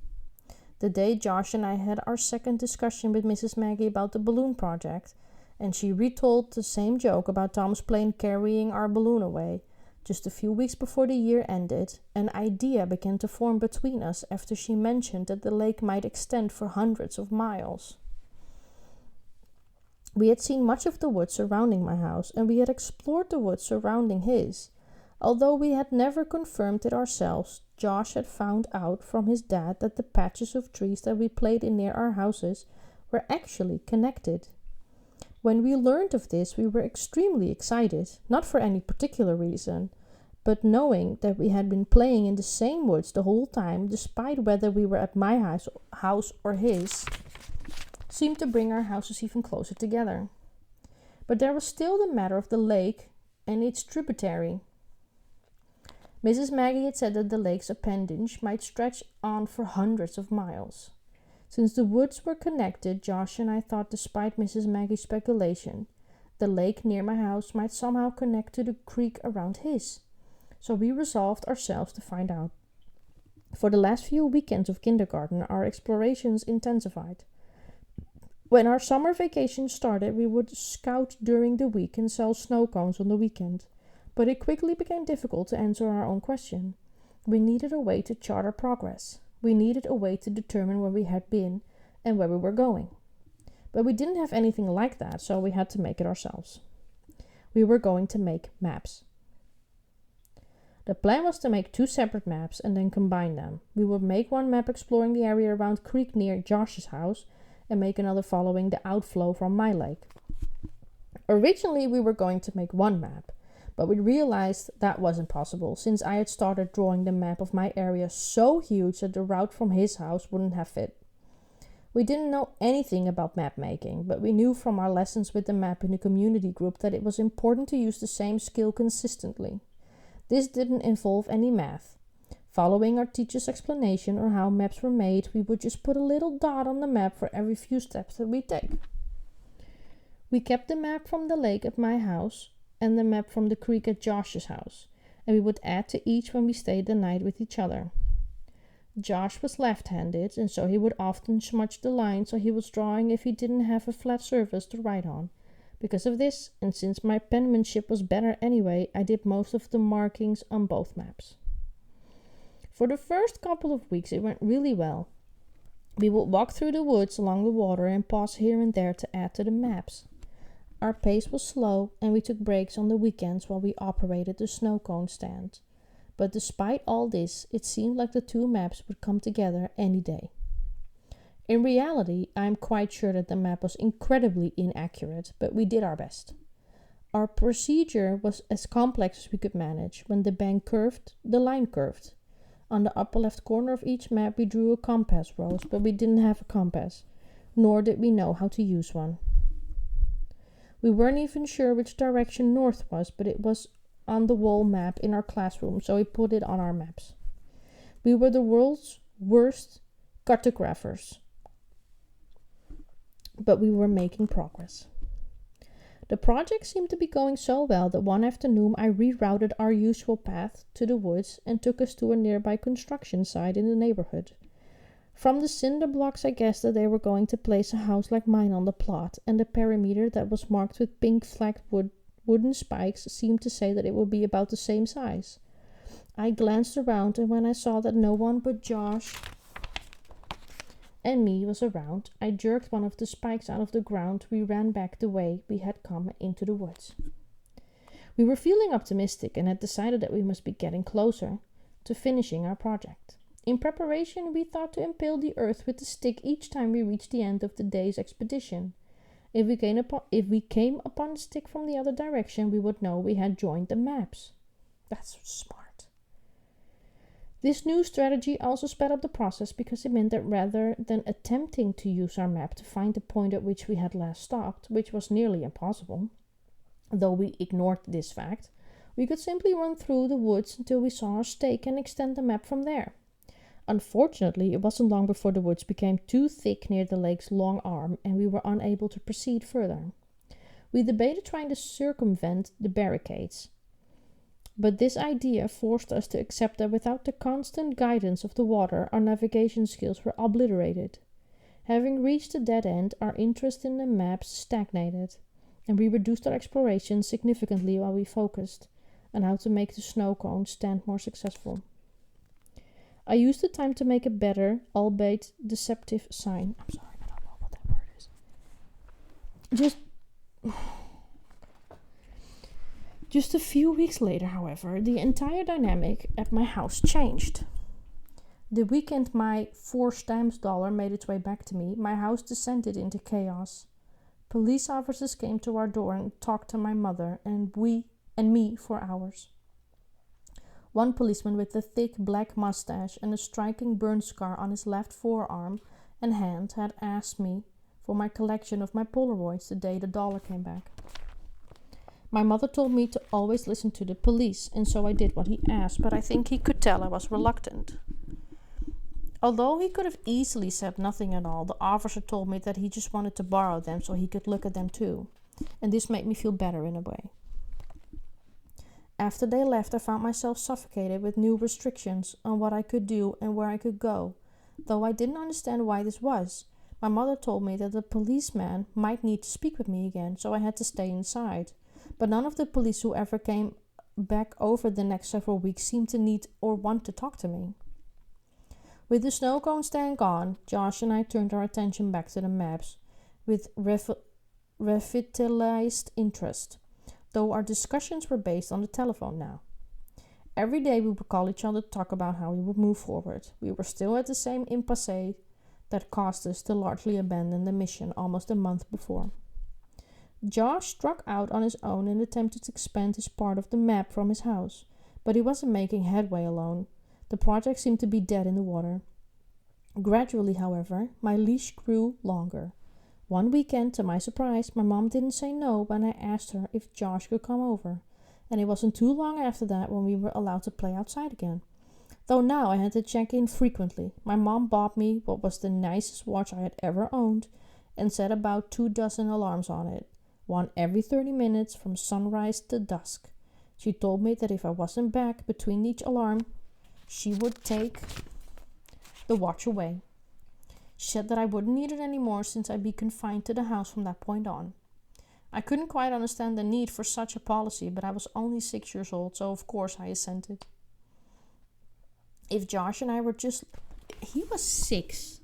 The day Josh and I had our second discussion with Mrs. Maggie about the balloon project, and she retold the same joke about Tom's plane carrying our balloon away, just a few weeks before the year ended, an idea began to form between us after she mentioned that the lake might extend for hundreds of miles. We had seen much of the woods surrounding my house, and we had explored the woods surrounding his. Although we had never confirmed it ourselves, Josh had found out from his dad that the patches of trees that we played in near our houses were actually connected. When we learned of this, we were extremely excited, not for any particular reason, But knowing that we had been playing in the same woods the whole time, despite whether we were at my house or his, seemed to bring our houses even closer together. But there was still the matter of the lake and its tributary. Mrs. Maggie had said that the lake's appendage might stretch on for hundreds of miles. Since the woods were connected, Josh and I thought, despite Mrs. Maggie's speculation, the lake near my house might somehow connect to the creek around his. So we resolved ourselves to find out. For the last few weekends of kindergarten, our explorations intensified. When our summer vacation started, we would scout during the week and sell snow cones on the weekend. But it quickly became difficult to answer our own question. We needed a way to chart our progress. We needed a way to determine where we had been and where we were going. But we didn't have anything like that, so we had to make it ourselves. We were going to make maps. The plan was to make 2 separate maps and then combine them. We would make one map exploring the area around creek near Josh's house and make another following the outflow from my lake. Originally, we were going to make one map, but we realized that wasn't possible since I had started drawing the map of my area so huge that the route from his house wouldn't have fit. We didn't know anything about map making, but we knew from our lessons with the map in the community group that it was important to use the same skill consistently. This didn't involve any math. Following our teacher's explanation on how maps were made, we would just put a little dot on the map for every few steps that we take. We kept the map from the lake at my house and the map from the creek at Josh's house, and we would add to each when we stayed the night with each other. Josh was left-handed, and so he would often smudge the line so he was drawing if he didn't have a flat surface to write on. Because of this, and since my penmanship was better anyway, I did most of the markings on both maps. For the first couple of weeks, it went really well. We would walk through the woods along the water and pause here and there to add to the maps. Our pace was slow, and we took breaks on the weekends while we operated the snow cone stand. But despite all this, it seemed like the 2 maps would come together any day. In reality, I am quite sure that the map was incredibly inaccurate, but we did our best. Our procedure was as complex as we could manage. When the bank curved, the line curved. On the upper left corner of each map, we drew a compass rose, but we didn't have a compass, nor did we know how to use one. We weren't even sure which direction north was, but it was on the wall map in our classroom, so we put it on our maps. We were the world's worst cartographers, but we were making progress. The project seemed to be going so well that one afternoon I rerouted our usual path to the woods and took us to a nearby construction site in the neighborhood. From the cinder blocks I guessed that they were going to place a house like mine on the plot, and the perimeter that was marked with pink flagged wooden spikes seemed to say that it would be about the same size. I glanced around, and when I saw that no one but Josh and me was around, I jerked one of the spikes out of the ground. We ran back the way we had come into the woods. We were feeling optimistic and had decided that we must be getting closer to finishing our project. In preparation, we thought to impale the earth with a stick each time we reached the end of the day's expedition. If we came upon a stick from the other direction, we would know we had joined the maps. That's smart. This new strategy also sped up the process because it meant that rather than attempting to use our map to find the point at which we had last stopped, which was nearly impossible, though we ignored this fact, we could simply run through the woods until we saw our stake and extend the map from there. Unfortunately, it wasn't long before the woods became too thick near the lake's long arm, and we were unable to proceed further. We debated trying to circumvent the barricades, but this idea forced us to accept that without the constant guidance of the water, our navigation skills were obliterated. Having reached a dead end, our interest in the maps stagnated, and we reduced our exploration significantly while we focused on how to make the snow cone stand more successful. I used the time to make a better, albeit deceptive sign. I'm sorry, I don't know what that word is. Just a few weeks later, however, the entire dynamic at my house changed. The weekend my 4 stamps dollar made its way back to me, my house descended into chaos. Police officers came to our door and talked to my mother and me for hours. One policeman with a thick black mustache and a striking burn scar on his left forearm and hand had asked me for my collection of my Polaroids the day the dollar came back. My mother told me to always listen to the police, and so I did what he asked, but I think he could tell I was reluctant. Although he could have easily said nothing at all, the officer told me that he just wanted to borrow them so he could look at them too, and this made me feel better in a way. After they left, I found myself suffocated with new restrictions on what I could do and where I could go, though I didn't understand why this was. My mother told me that the policeman might need to speak with me again, so I had to stay inside. But none of the police who ever came back over the next several weeks seemed to need or want to talk to me. With the snow cone stand gone, Josh and I turned our attention back to the maps with revitalized interest, though our discussions were based on the telephone now. Every day we would call each other to talk about how we would move forward. We were still at the same impasse that caused us to largely abandon the mission almost a month before. Josh struck out on his own and attempted to expand his part of the map from his house, but he wasn't making headway alone. The project seemed to be dead in the water. Gradually, however, my leash grew longer. One weekend, to my surprise, my mom didn't say no when I asked her if Josh could come over, and it wasn't too long after that when we were allowed to play outside again. Though now I had to check in frequently. My mom bought me what was the nicest watch I had ever owned and set about 24 alarms on it, one every 30 minutes from sunrise to dusk. She told me that if I wasn't back between each alarm, she would take the watch away. She said that I wouldn't need it anymore since I'd be confined to the house from that point on. I couldn't quite understand the need for such a policy, but I was only 6 years old, so of course I assented. If Josh and I were just... He was 6.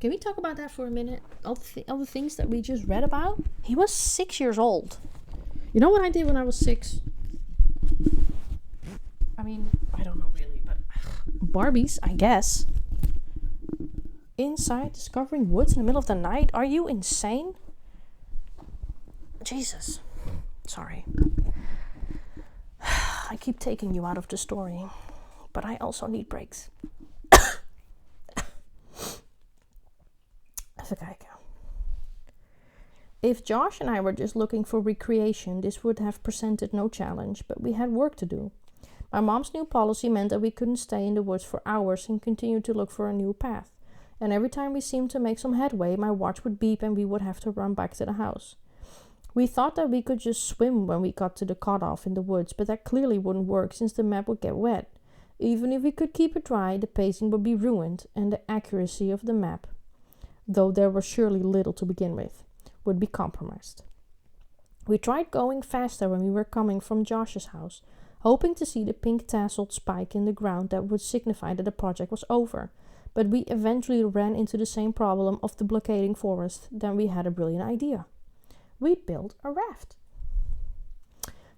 Can we talk about that for a minute? All the things that we just read about? He was 6 years old. You know what I did when I was 6? I mean, I don't know really, but... Barbies, I guess. Inside, discovering woods in the middle of the night? Are you insane? Jesus. Sorry. I keep taking you out of the story, but I also need breaks. Even kijken. If Josh and I were just looking for recreation, this would have presented no challenge, but we had work to do. My mom's new policy meant that we couldn't stay in the woods for hours and continue to look for a new path. And every time we seemed to make some headway, my watch would beep and we would have to run back to the house. We thought that we could just swim when we got to the cutoff in the woods, but that clearly wouldn't work since the map would get wet. Even if we could keep it dry, the pacing would be ruined and the accuracy of the map, though there was surely little to begin with, would be compromised. We tried going faster when we were coming from Josh's house, hoping to see the pink tasseled spike in the ground that would signify that the project was over, but we eventually ran into the same problem of the blockading forest. Then we had a brilliant idea. We built a raft.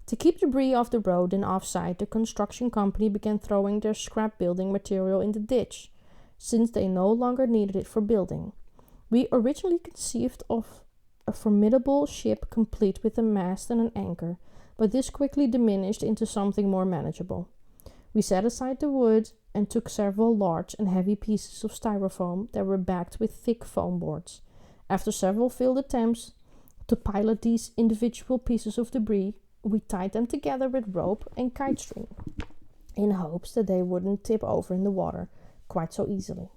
To keep debris off the road and off-site, the construction company began throwing their scrap building material in the ditch, since they no longer needed it for building. We originally conceived of a formidable ship complete with a mast and an anchor, but this quickly diminished into something more manageable. We set aside the wood and took several large and heavy pieces of styrofoam that were backed with thick foam boards. After several failed attempts to pilot these individual pieces of debris, we tied them together with rope and kite string, in hopes that they wouldn't tip over in the water quite so easily.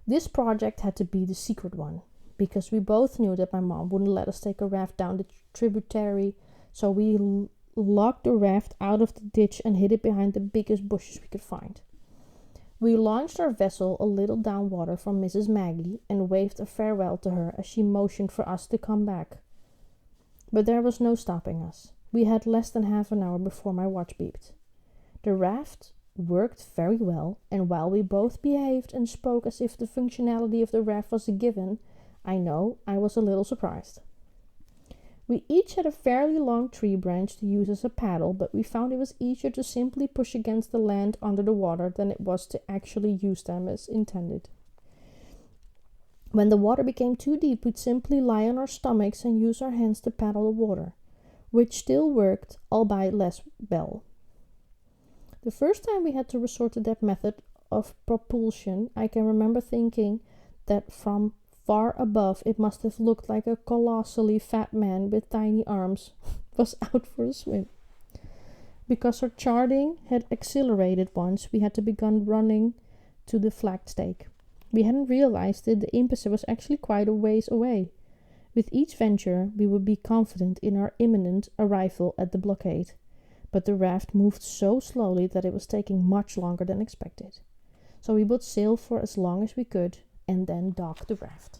This project had to be the secret one, because we both knew that my mom wouldn't let us take a raft down the tributary, so we locked the raft out of the ditch and hid it behind the biggest bushes we could find. We launched our vessel a little downwater from Mrs. Maggie and waved a farewell to her as she motioned for us to come back. But there was no stopping us. We had less than half an hour before my watch beeped. The raft worked very well, and while we both behaved and spoke as if the functionality of the raft was a given, I know I was a little surprised. We each had a fairly long tree branch to use as a paddle, but we found it was easier to simply push against the land under the water than it was to actually use them as intended. When the water became too deep, we'd simply lie on our stomachs and use our hands to paddle the water, which still worked, albeit less well. The first time we had to resort to that method of propulsion, I can remember thinking that from far above it must have looked like a colossally fat man with tiny arms was out for a swim. Because our charting had accelerated once, we had to begin running to the flagged stake. We hadn't realized that the impasse was actually quite a ways away. With each venture, we would be confident in our imminent arrival at the blockade, but the raft moved so slowly that it was taking much longer than expected. So we would sail for as long as we could and then dock the raft.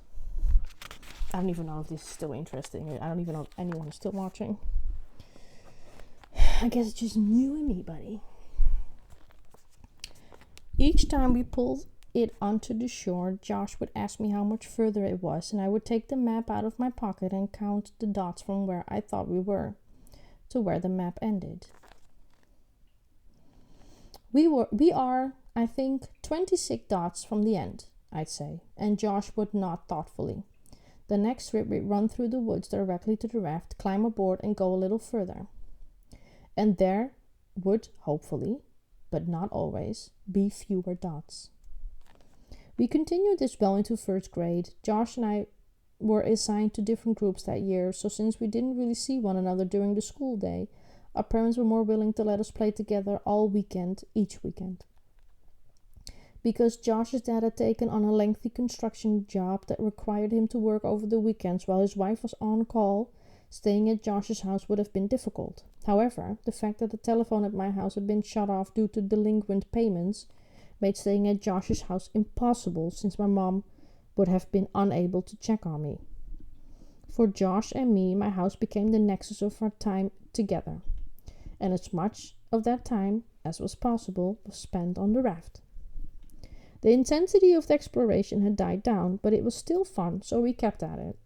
I don't even know if this is still interesting. I don't even know if anyone is still watching. I guess it's just you and me, buddy. Each time we pulled it onto the shore, Josh would ask me how much further it was, and I would take the map out of my pocket and count the dots from where I thought we were to where the map ended. We are, I think, 26 dots from the end, I'd say, and Josh would nod thoughtfully. The next trip we'd run through the woods directly to the raft, climb aboard and go a little further. And there would, hopefully, but not always, be fewer dots. We continued this well into first grade. Josh and I were assigned to different groups that year, so since we didn't really see one another during the school day, our parents were more willing to let us play together all weekend, each weekend. Because Josh's dad had taken on a lengthy construction job that required him to work over the weekends while his wife was on call, staying at Josh's house would have been difficult. However, the fact that the telephone at my house had been shut off due to delinquent payments made staying at Josh's house impossible, since my mom would have been unable to check on me. For Josh and me, my house became the nexus of our time together, and as much of that time as was possible was spent on the raft. The intensity of the exploration had died down, but it was still fun, so we kept at it.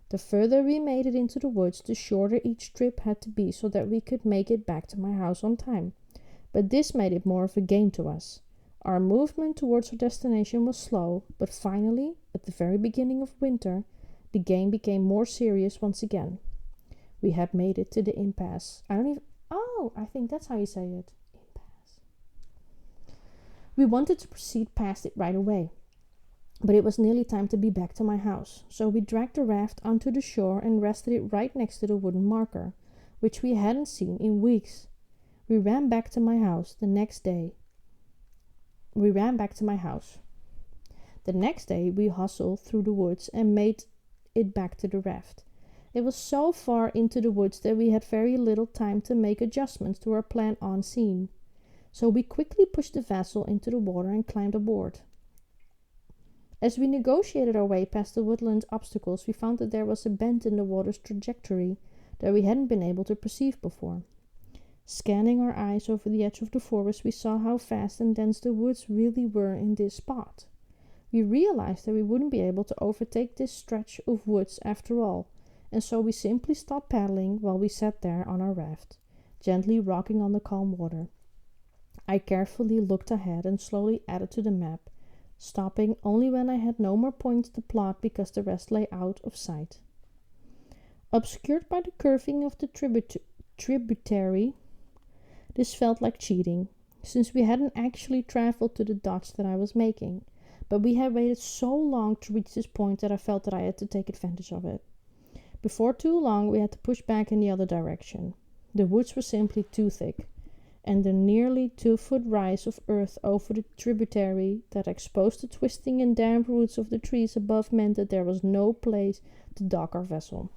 The further we made it into the woods, the shorter each trip had to be so that we could make it back to my house on time. But this made it more of a game to us. Our movement towards our destination was slow, but finally, at the very beginning of winter, the game became more serious once again. We had made it to the impasse. I think that's how you say it. Impasse. We wanted to proceed past it right away, but it was nearly time to be back to my house, so we dragged the raft onto the shore and rested it right next to the wooden marker, which we hadn't seen in weeks. We ran back to my house the next day. The next day, we hustled through the woods and made it back to the raft. It was so far into the woods that we had very little time to make adjustments to our plan on scene. So we quickly pushed the vessel into the water and climbed aboard. As we negotiated our way past the woodland obstacles, we found that there was a bend in the water's trajectory that we hadn't been able to perceive before. Scanning our eyes over the edge of the forest, we saw how vast and dense the woods really were in this spot. We realized that we wouldn't be able to overtake this stretch of woods after all, and so we simply stopped paddling while we sat there on our raft, gently rocking on the calm water. I carefully looked ahead and slowly added to the map, stopping only when I had no more points to plot because the rest lay out of sight. Obscured by the curving of the tributary, this felt like cheating, since we hadn't actually traveled to the dots that I was making, but we had waited so long to reach this point that I felt that I had to take advantage of it. Before too long, we had to push back in the other direction. The woods were simply too thick, and the nearly 2-foot rise of earth over the tributary that exposed the twisting and damp roots of the trees above meant that there was no place to dock our vessel.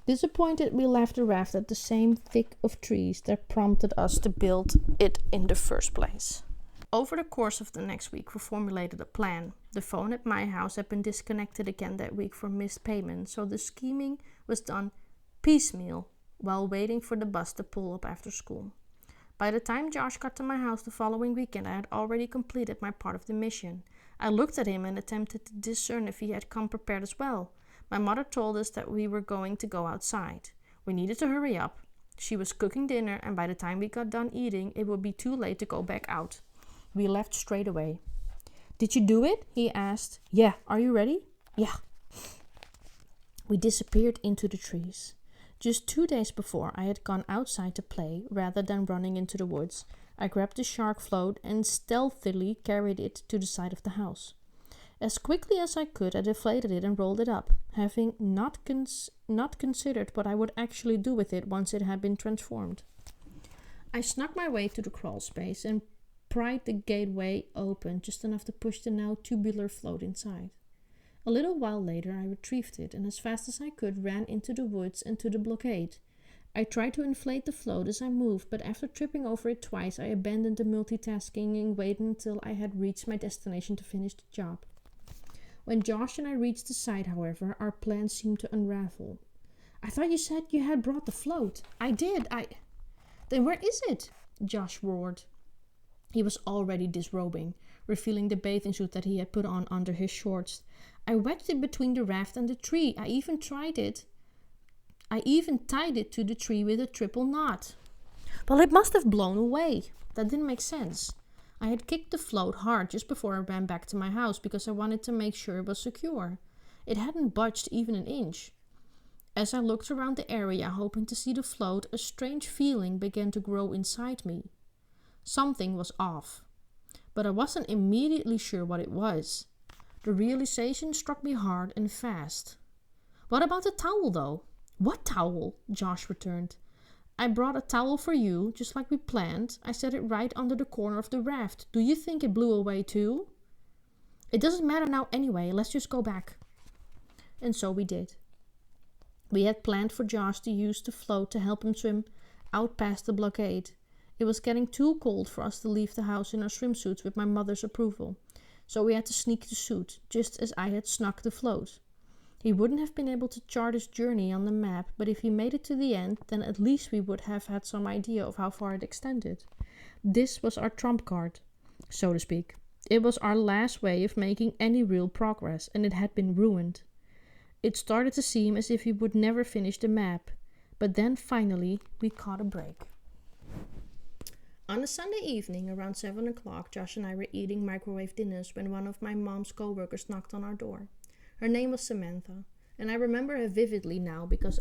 Disappointed, we left the raft at the same thick of trees that prompted us to build it in the first place. Over the course of the next week, we formulated a plan. The phone at my house had been disconnected again that week for missed payment, so the scheming was done piecemeal while waiting for the bus to pull up after school. By the time Josh got to my house the following weekend, I had already completed my part of the mission. I looked at him and attempted to discern if he had come prepared as well. My mother told us that we were going to go outside. We needed to hurry up. She was cooking dinner, and by the time we got done eating, it would be too late to go back out. We left straight away. "Did you do it?" he asked. "Yeah. Are you ready?" "Yeah." We disappeared into the trees. Just 2 days before, I had gone outside to play rather than running into the woods. I grabbed the shark float and stealthily carried it to the side of the house. As quickly as I could, I deflated it and rolled it up, having not considered what I would actually do with it once it had been transformed. I snuck my way to the crawl space and pried the gateway open just enough to push the now tubular float inside. A little while later, I retrieved it and as fast as I could ran into the woods and to the blockade. I tried to inflate the float as I moved, but after tripping over it twice, I abandoned the multitasking and waited until I had reached my destination to finish the job. When Josh and I reached the site, however, our plans seemed to unravel. I thought you said you had brought the float. I did. Then where is it? Josh roared. He was already disrobing, revealing the bathing suit that he had put on under his shorts. I wedged it between the raft and the tree. I even tied it to the tree with a triple knot. Well, it must have blown away. That didn't make sense. I had kicked the float hard just before I ran back to my house because I wanted to make sure it was secure. It hadn't budged even an inch. As I looked around the area hoping to see the float, a strange feeling began to grow inside me. Something was off, but I wasn't immediately sure what it was. The realization struck me hard and fast. What about the towel, though? What towel? Josh returned. I brought a towel for you, just like we planned. I set it right under the corner of the raft. Do you think it blew away too? It doesn't matter now anyway. Let's just go back. And so we did. We had planned for Josh to use the float to help him swim out past the blockade. It was getting too cold for us to leave the house in our swimsuits with my mother's approval, so we had to sneak the suit, just as I had snuck the float. He wouldn't have been able to chart his journey on the map, but if he made it to the end, then at least we would have had some idea of how far it extended. This was our trump card, so to speak. It was our last way of making any real progress, and it had been ruined. It started to seem as if we would never finish the map, but then finally we caught a break. On a Sunday evening, around 7 o'clock, Josh and I were eating microwave dinners when one of my mom's co-workers knocked on our door. Her name was Samantha, and I remember her vividly now because,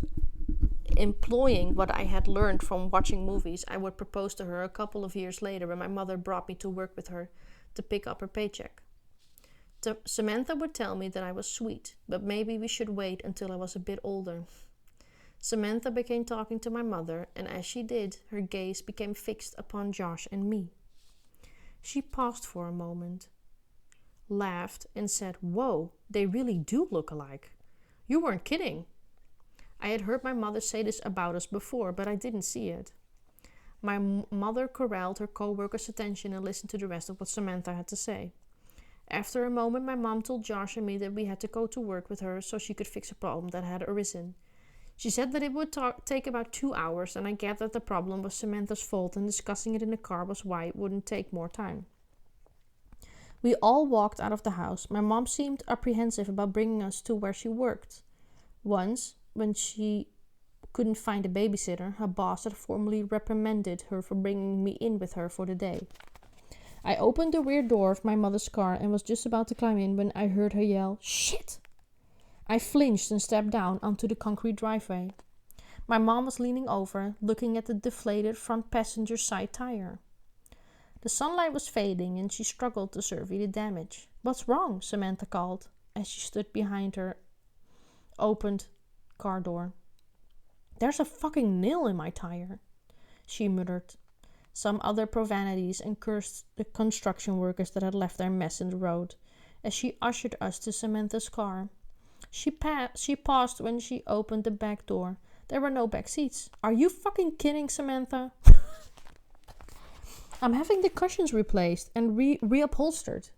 employing what I had learned from watching movies, I would propose to her a couple of years later when my mother brought me to work with her to pick up her paycheck. Samantha would tell me that I was sweet, but maybe we should wait until I was a bit older. Samantha began talking to my mother, and as she did, her gaze became fixed upon Josh and me. She paused for a moment, laughed, and said, "Whoa, they really do look alike. You weren't kidding." I had heard my mother say this about us before, but I didn't see it. My mother corralled her co-worker's attention and listened to the rest of what Samantha had to say. After a moment, my mom told Josh and me that we had to go to work with her so she could fix a problem that had arisen. She said that it would take about 2 hours, and I gathered the problem was Samantha's fault, and discussing it in the car was why it wouldn't take more time. We all walked out of the house. My mom seemed apprehensive about bringing us to where she worked. Once, when she couldn't find a babysitter, her boss had formally reprimanded her for bringing me in with her for the day. I opened the rear door of my mother's car and was just about to climb in when I heard her yell, "Shit!" I flinched and stepped down onto the concrete driveway. My mom was leaning over, looking at the deflated front passenger side tire. The sunlight was fading and she struggled to survey the damage. "What's wrong?" Samantha called as she stood behind her opened car door. "There's a fucking nail in my tire," she muttered. Some other profanities and cursed the construction workers that had left their mess in the road as she ushered us to Samantha's car. She paused when she opened the back door. There were no back seats. "Are you fucking kidding, Samantha?" "I'm having the cushions replaced and reupholstered."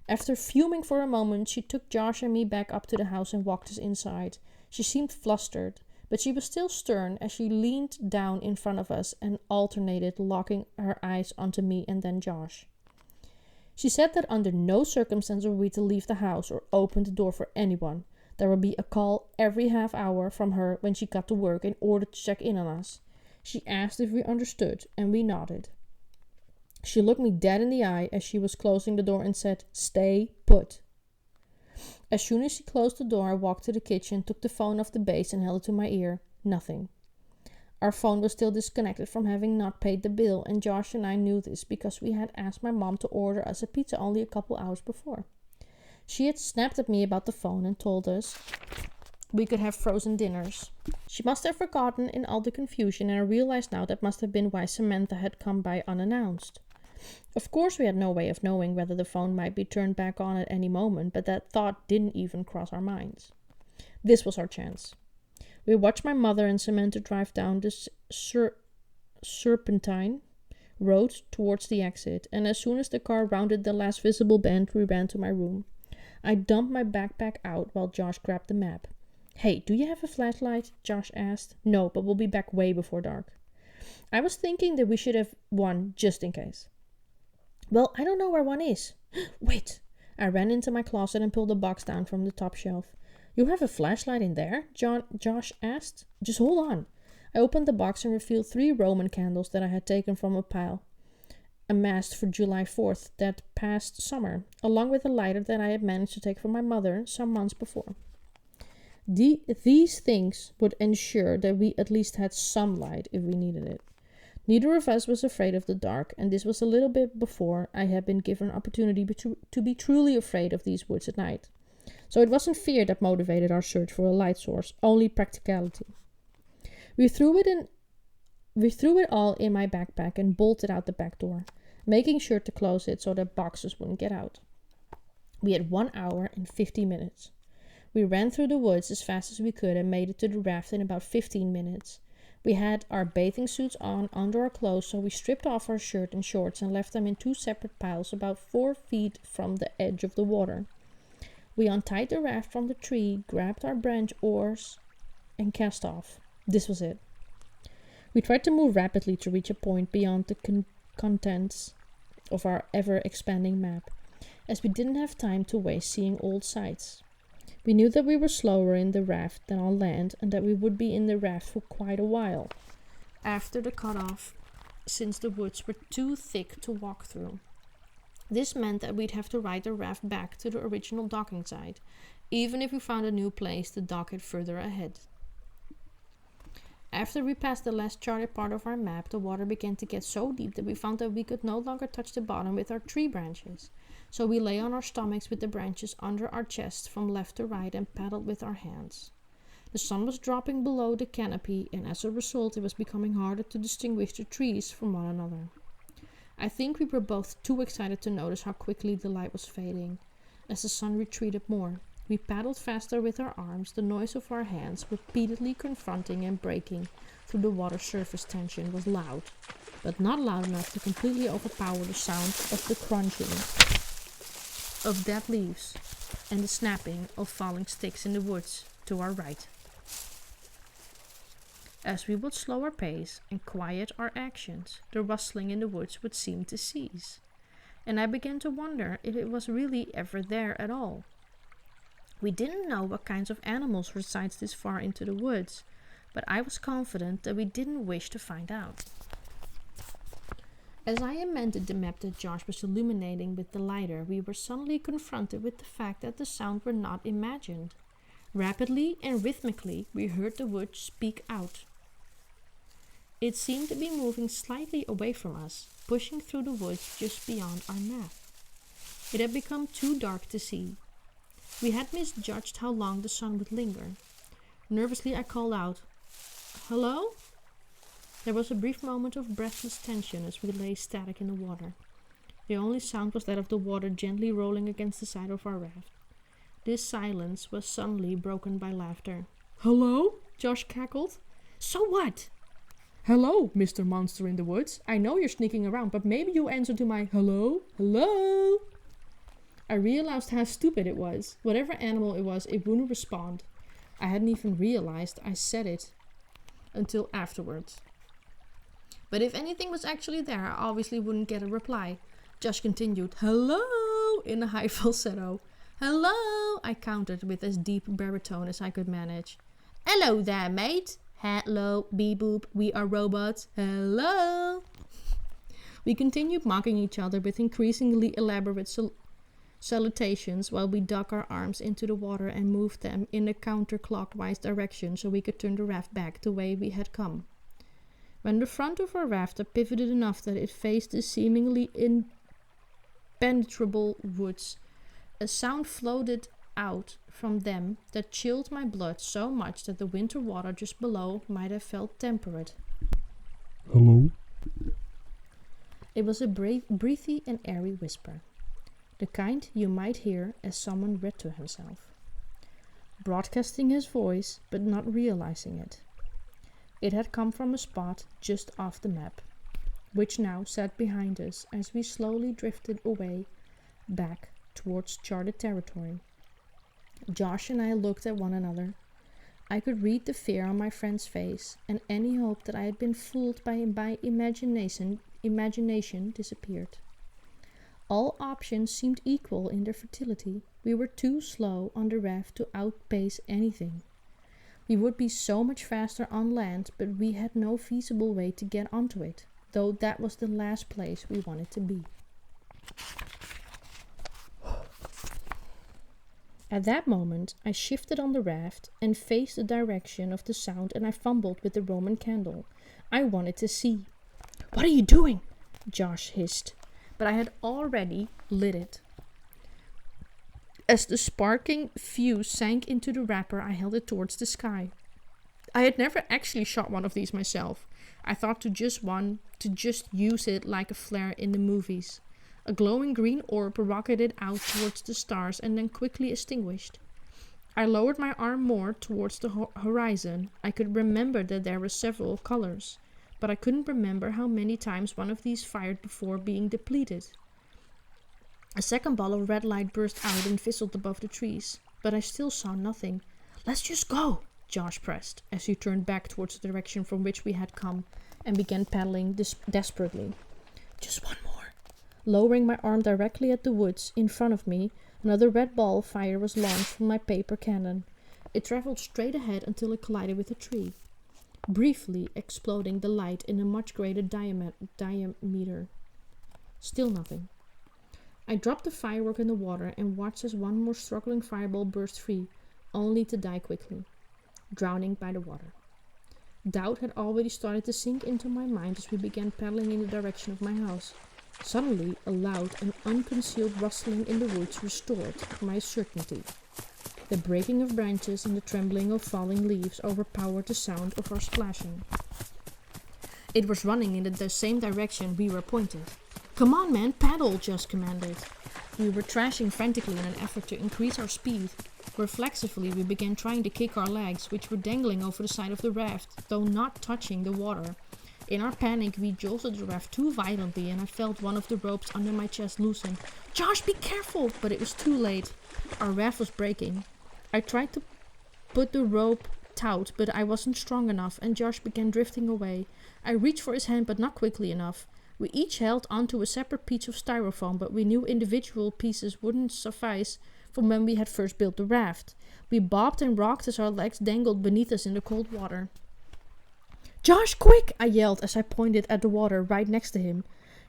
After fuming for a moment, she took Josh and me back up to the house and walked us inside. She seemed flustered, but she was still stern as she leaned down in front of us and alternated, locking her eyes onto me and then Josh. She said that under no circumstance were we to leave the house or open the door for anyone. There would be a call every half hour from her when she got to work in order to check in on us. She asked if we understood, and we nodded. She looked me dead in the eye as she was closing the door and said, "Stay put." As soon as she closed the door, I walked to the kitchen, took the phone off the base and held it to my ear. Nothing. Our phone was still disconnected from having not paid the bill, and Josh and I knew this because we had asked my mom to order us a pizza only a couple hours before. She had snapped at me about the phone and told us we could have frozen dinners. She must have forgotten in all the confusion, and I realized now that must have been why Samantha had come by unannounced. Of course, we had no way of knowing whether the phone might be turned back on at any moment, but that thought didn't even cross our minds. This was our chance. We watched my mother and Samantha drive down this serpentine road towards the exit, and as soon as the car rounded the last visible bend, we ran to my room. I dumped my backpack out while Josh grabbed the map. "Hey, do you have a flashlight?" Josh asked. "No, but we'll be back way before dark." I was thinking that we should have one just in case. "Well, I don't know where one is." "Wait." I ran into my closet and pulled a box down from the top shelf. "You have a flashlight in there?" Josh asked. "Just hold on." I opened the box and revealed 3 Roman candles that I had taken from a pile amassed for July 4th that past summer, along with a lighter that I had managed to take from my mother some months before. These things would ensure that we at least had some light if we needed it. Neither of us was afraid of the dark, and this was a little bit before I had been given an opportunity to be truly afraid of these woods at night. So it wasn't fear that motivated our search for a light source, only practicality. We threw it all in my backpack and bolted out the back door, making sure to close it so that boxes wouldn't get out. We had 1 hour and 50 minutes. We ran through the woods as fast as we could and made it to the raft in about 15 minutes. We had our bathing suits on under our clothes, so we stripped off our shirt and shorts and left them in 2 separate piles about 4 feet from the edge of the water. We untied the raft from the tree, grabbed our branch oars, and cast off. This was it. We tried to move rapidly to reach a point beyond the contents of our ever-expanding map, as we didn't have time to waste seeing old sights. We knew that we were slower in the raft than on land, and that we would be in the raft for quite a while after the cutoff, since the woods were too thick to walk through. This meant that we'd have to ride the raft back to the original docking site, even if we found a new place to dock it further ahead. After we passed the last charted part of our map, the water began to get so deep that we found that we could no longer touch the bottom with our tree branches. So we lay on our stomachs with the branches under our chests from left to right and paddled with our hands. The sun was dropping below the canopy, and as a result it was becoming harder to distinguish the trees from one another. I think we were both too excited to notice how quickly the light was fading. As the sun retreated more, we paddled faster with our arms, the noise of our hands repeatedly confronting and breaking through the water surface tension was loud, but not loud enough to completely overpower the sound of the crunching of dead leaves and the snapping of falling sticks in the woods to our right. As we would slow our pace and quiet our actions, the rustling in the woods would seem to cease, and I began to wonder if it was really ever there at all. We didn't know what kinds of animals reside this far into the woods, but I was confident that we didn't wish to find out. As I amended the map that Josh was illuminating with the lighter, we were suddenly confronted with the fact that the sounds were not imagined. Rapidly and rhythmically, we heard the woods speak out. It seemed to be moving slightly away from us, pushing through the woods just beyond our map. It had become too dark to see. We had misjudged how long the sun would linger. Nervously, I called out, "Hello?" There was a brief moment of breathless tension as we lay static in the water. The only sound was that of the water gently rolling against the side of our raft. This silence was suddenly broken by laughter. "Hello?" Josh cackled. "So what?" "Hello, Mr. Monster in the Woods. I know you're sneaking around, but maybe you answer to my hello? Hello?" I realized how stupid it was. Whatever animal it was, it wouldn't respond. I hadn't even realized I said it until afterwards. But if anything was actually there, I obviously wouldn't get a reply. Josh continued, "Hello," in a high falsetto. "Hello," I countered with as deep baritone as I could manage. "Hello there, mate." "Hello, beep-boop, we are robots. Hello." We continued mocking each other with increasingly elaborate salutations while we dug our arms into the water and moved them in a counterclockwise direction so we could turn the raft back the way we had come. When the front of our raft had pivoted enough that it faced the seemingly impenetrable woods, a sound floated out from them that chilled my blood so much that the winter water just below might have felt temperate. Hello? It was a breathy and airy whisper, the kind you might hear as someone read to himself, broadcasting his voice but not realizing it. It had come from a spot just off the map, which now sat behind us as we slowly drifted away back towards charted territory. Josh and I looked at one another. I could read the fear on my friend's face, and any hope that I had been fooled by imagination disappeared. All options seemed equal in their fertility. We were too slow on the raft to outpace anything. We would be so much faster on land, but we had no feasible way to get onto it, though that was the last place we wanted to be. At that moment, I shifted on the raft and faced the direction of the sound, and I fumbled with the Roman candle. I wanted to see. "What are you doing?" Josh hissed, but I had already lit it. As the sparking fuse sank into the wrapper, I held it towards the sky. I had never actually shot one of these myself. I thought to just use it like a flare in the movies. A glowing green orb rocketed out towards the stars and then quickly extinguished. I lowered my arm more towards the horizon. I could remember that there were several colors, but I couldn't remember how many times one of these fired before being depleted. A second ball of red light burst out and fizzled above the trees, but I still saw nothing. "Let's just go," Josh pressed, as he turned back towards the direction from which we had come and began paddling desperately. "Just one more." Lowering my arm directly at the woods in front of me, another red ball of fire was launched from my paper cannon. It traveled straight ahead until it collided with a tree, briefly exploding the light in a much greater diameter. Still nothing. I dropped the firework in the water and watched as one more struggling fireball burst free, only to die quickly, drowning by the water. Doubt had already started to sink into my mind as we began paddling in the direction of my house. Suddenly, a loud and unconcealed rustling in the woods restored my certainty. The breaking of branches and the trembling of falling leaves overpowered the sound of our splashing. It was running in the same direction we were pointed. "Come on, man, paddle," Josh commanded. We were thrashing frantically in an effort to increase our speed. Reflexively, we began trying to kick our legs, which were dangling over the side of the raft, though not touching the water. In our panic, we jolted the raft too violently, and I felt one of the ropes under my chest loosen. "Josh, be careful!" But it was too late. Our raft was breaking. I tried to put the rope taut, but I wasn't strong enough, and Josh began drifting away. I reached for his hand, but not quickly enough. We each held onto a separate piece of styrofoam, but we knew individual pieces wouldn't suffice from when we had first built the raft. We bobbed and rocked as our legs dangled beneath us in the cold water. "Josh, quick!" I yelled as I pointed at the water right next to him.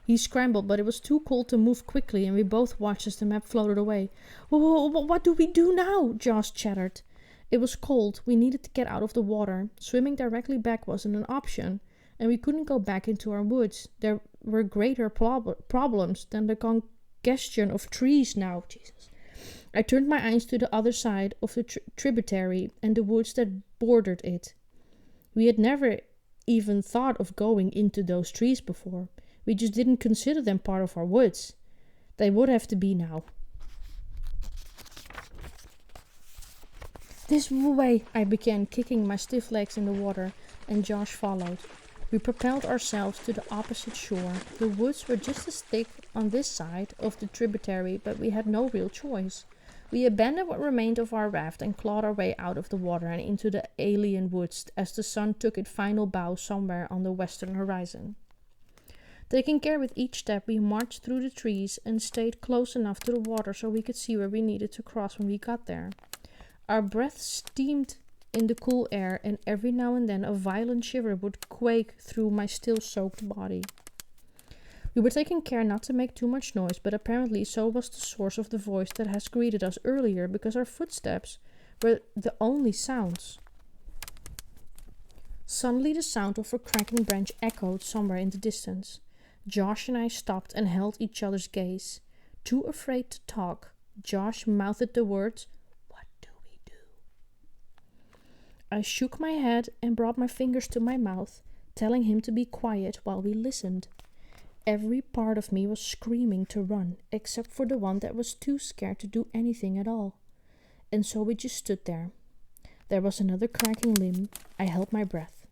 He scrambled, but it was too cold to move quickly, and we both watched as the map floated away. What do we do now?" Josh chattered. It was cold. We needed to get out of the water. Swimming directly back wasn't an option, and we couldn't go back into our woods. There were greater problems than the congestion of trees now. Jesus. I turned my eyes to the other side of the tributary and the woods that bordered it. We had never even thought of going into those trees before. We just didn't consider them part of our woods. They would have to be now. "This way," I began, kicking my stiff legs in the water, and Josh followed. We propelled ourselves to the opposite shore. The woods were just as thick on this side of the tributary, but we had no real choice. We abandoned what remained of our raft and clawed our way out of the water and into the alien woods as the sun took its final bow somewhere on the western horizon. Taking care with each step, we marched through the trees and stayed close enough to the water so we could see where we needed to cross when we got there. Our breath steamed in the cool air, and every now and then a violent shiver would quake through my still soaked body. We were taking care not to make too much noise, but apparently so was the source of the voice that has greeted us earlier, because our footsteps were the only sounds. Suddenly the sound of a cracking branch echoed somewhere in the distance. Josh and I stopped and held each other's gaze. Too afraid to talk, Josh mouthed the words, "What do we do?" I shook my head and brought my fingers to my mouth, telling him to be quiet while we listened. Every part of me was screaming to run, except for the one that was too scared to do anything at all. And so we just stood there. There was another cracking limb. I held my breath.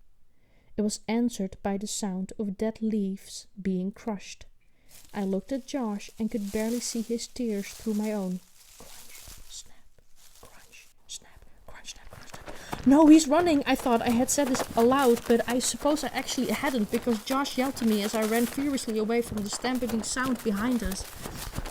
It was answered by the sound of dead leaves being crushed. I looked at Josh and could barely see his tears through my own. Crunch, snap, crunch, snap, crunch, snap, crunch, snap. No, he's running! I thought I had said this aloud, but I suppose I actually hadn't, because Josh yelled to me as I ran furiously away from the stamping sound behind us.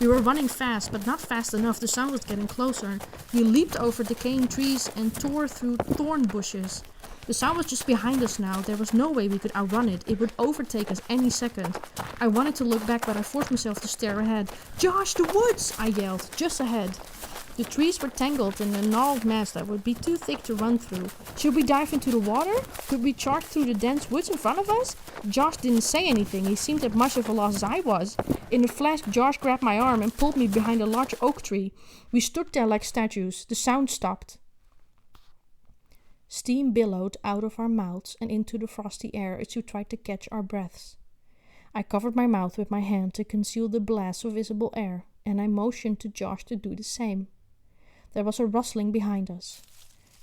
We were running fast, but not fast enough. The sound was getting closer. We leaped over decaying trees and tore through thorn bushes. The sound was just behind us now. There was no way we could outrun it. It would overtake us any second. I wanted to look back, but I forced myself to stare ahead. "Josh, the woods!" I yelled, just ahead. The trees were tangled in a gnarled mass that would be too thick to run through. Should we dive into the water? Could we charge through the dense woods in front of us? Josh didn't say anything. He seemed as much of a loss as I was. In a flash, Josh grabbed my arm and pulled me behind a large oak tree. We stood there like statues. The sound stopped. Steam billowed out of our mouths and into the frosty air as we tried to catch our breaths. I covered my mouth with my hand to conceal the blast of visible air, and I motioned to Josh to do the same. There was a rustling behind us.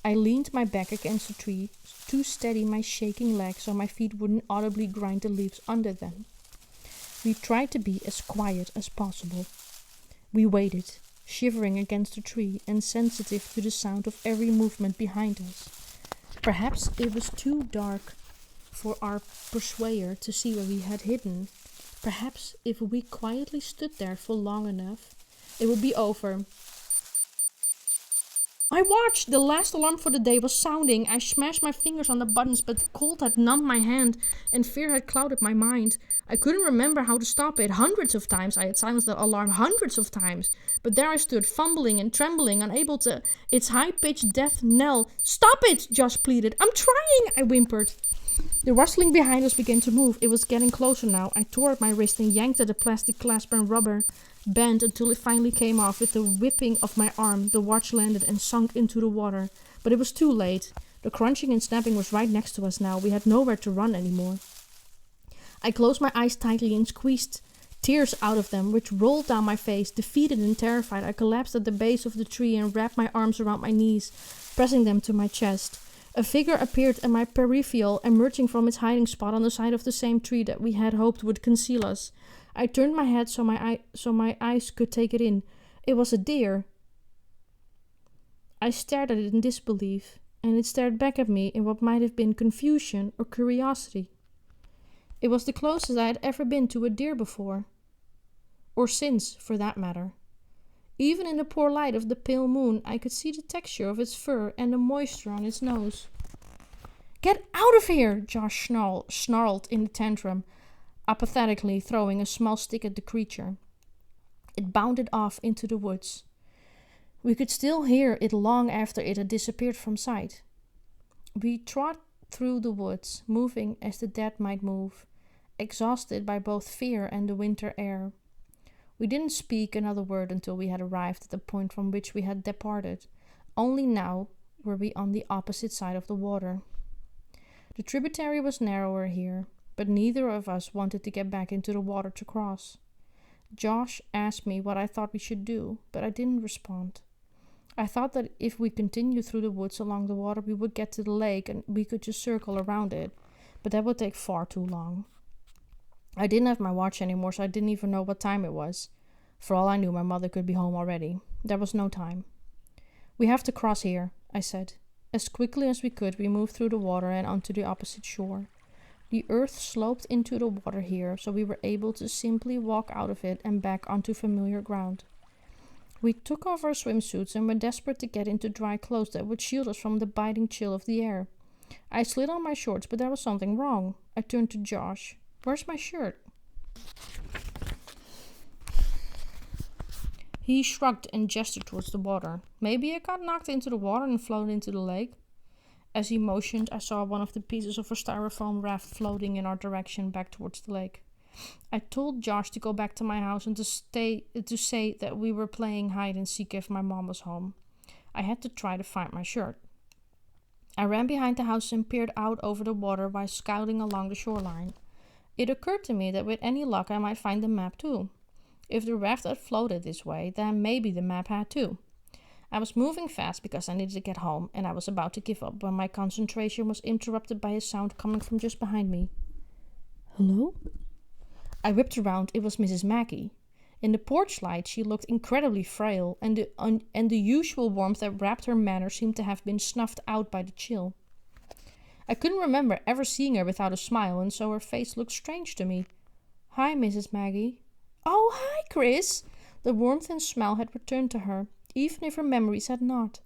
I leaned my back against the tree to steady my shaking legs so my feet wouldn't audibly grind the leaves under them. We tried to be as quiet as possible. We waited, shivering against the tree and sensitive to the sound of every movement behind us. Perhaps it was too dark for our pursuer to see where we had hidden. Perhaps if we quietly stood there for long enough, it would be over. I watched! The last alarm for the day was sounding. I smashed my fingers on the buttons, but the cold had numbed my hand and fear had clouded my mind. I couldn't remember how to stop it. Hundreds of times I had silenced the alarm, hundreds of times. But there I stood, fumbling and trembling, unable to... Its high-pitched death knell. "Stop it!" Josh pleaded. "I'm trying!" I whimpered. The rustling behind us began to move. It was getting closer now. I tore at my wrist and yanked at the plastic clasp and rubber band until it finally came off. With the whipping of my arm, the watch landed and sunk into the water. But it was too late. The crunching and snapping was right next to us now. We had nowhere to run anymore. I closed my eyes tightly and squeezed tears out of them, which rolled down my face. Defeated and terrified, I collapsed at the base of the tree and wrapped my arms around my knees, pressing them to my chest. A figure appeared in my peripheral, emerging from its hiding spot on the side of the same tree that we had hoped would conceal us. I turned my head so my eyes could take it in. It was a deer. I stared at it in disbelief, and it stared back at me in what might have been confusion or curiosity. It was the closest I had ever been to a deer before. Or since, for that matter. Even in the poor light of the pale moon, I could see the texture of its fur and the moisture on its nose. "Get out of here!" Josh snarled in a tantrum, apathetically throwing a small stick at the creature. It bounded off into the woods. We could still hear it long after it had disappeared from sight. We trod through the woods, moving as the dead might move, exhausted by both fear and the winter air. We didn't speak another word until we had arrived at the point from which we had departed. Only now were we on the opposite side of the water. The tributary was narrower here, but neither of us wanted to get back into the water to cross. Josh asked me what I thought we should do, but I didn't respond. I thought that if we continued through the woods along the water, we would get to the lake and we could just circle around it, but that would take far too long. I didn't have my watch anymore, so I didn't even know what time it was. For all I knew, my mother could be home already. There was no time. "We have to cross here," I said. As quickly as we could, we moved through the water and onto the opposite shore. The earth sloped into the water here, so we were able to simply walk out of it and back onto familiar ground. We took off our swimsuits and were desperate to get into dry clothes that would shield us from the biting chill of the air. I slid on my shorts, but there was something wrong. I turned to Josh. "Where's my shirt?" He shrugged and gestured towards the water. Maybe it got knocked into the water and floated into the lake. As he motioned, I saw one of the pieces of a styrofoam raft floating in our direction back towards the lake. I told Josh to go back to my house and to say that we were playing hide and seek if my mom was home. I had to try to find my shirt. I ran behind the house and peered out over the water while scouting along the shoreline. It occurred to me that with any luck I might find the map too. If the raft had floated this way, then maybe the map had too. I was moving fast because I needed to get home, and I was about to give up when my concentration was interrupted by a sound coming from just behind me. Hello? I whipped around. It was Mrs. Maggie. In the porch light, she looked incredibly frail, and the usual warmth that wrapped her manner seemed to have been snuffed out by the chill. I couldn't remember ever seeing her without a smile, and so her face looked strange to me. Hi, Mrs. Maggie. Oh, hi, Chris. The warmth and smile had returned to her, even if her memories had not.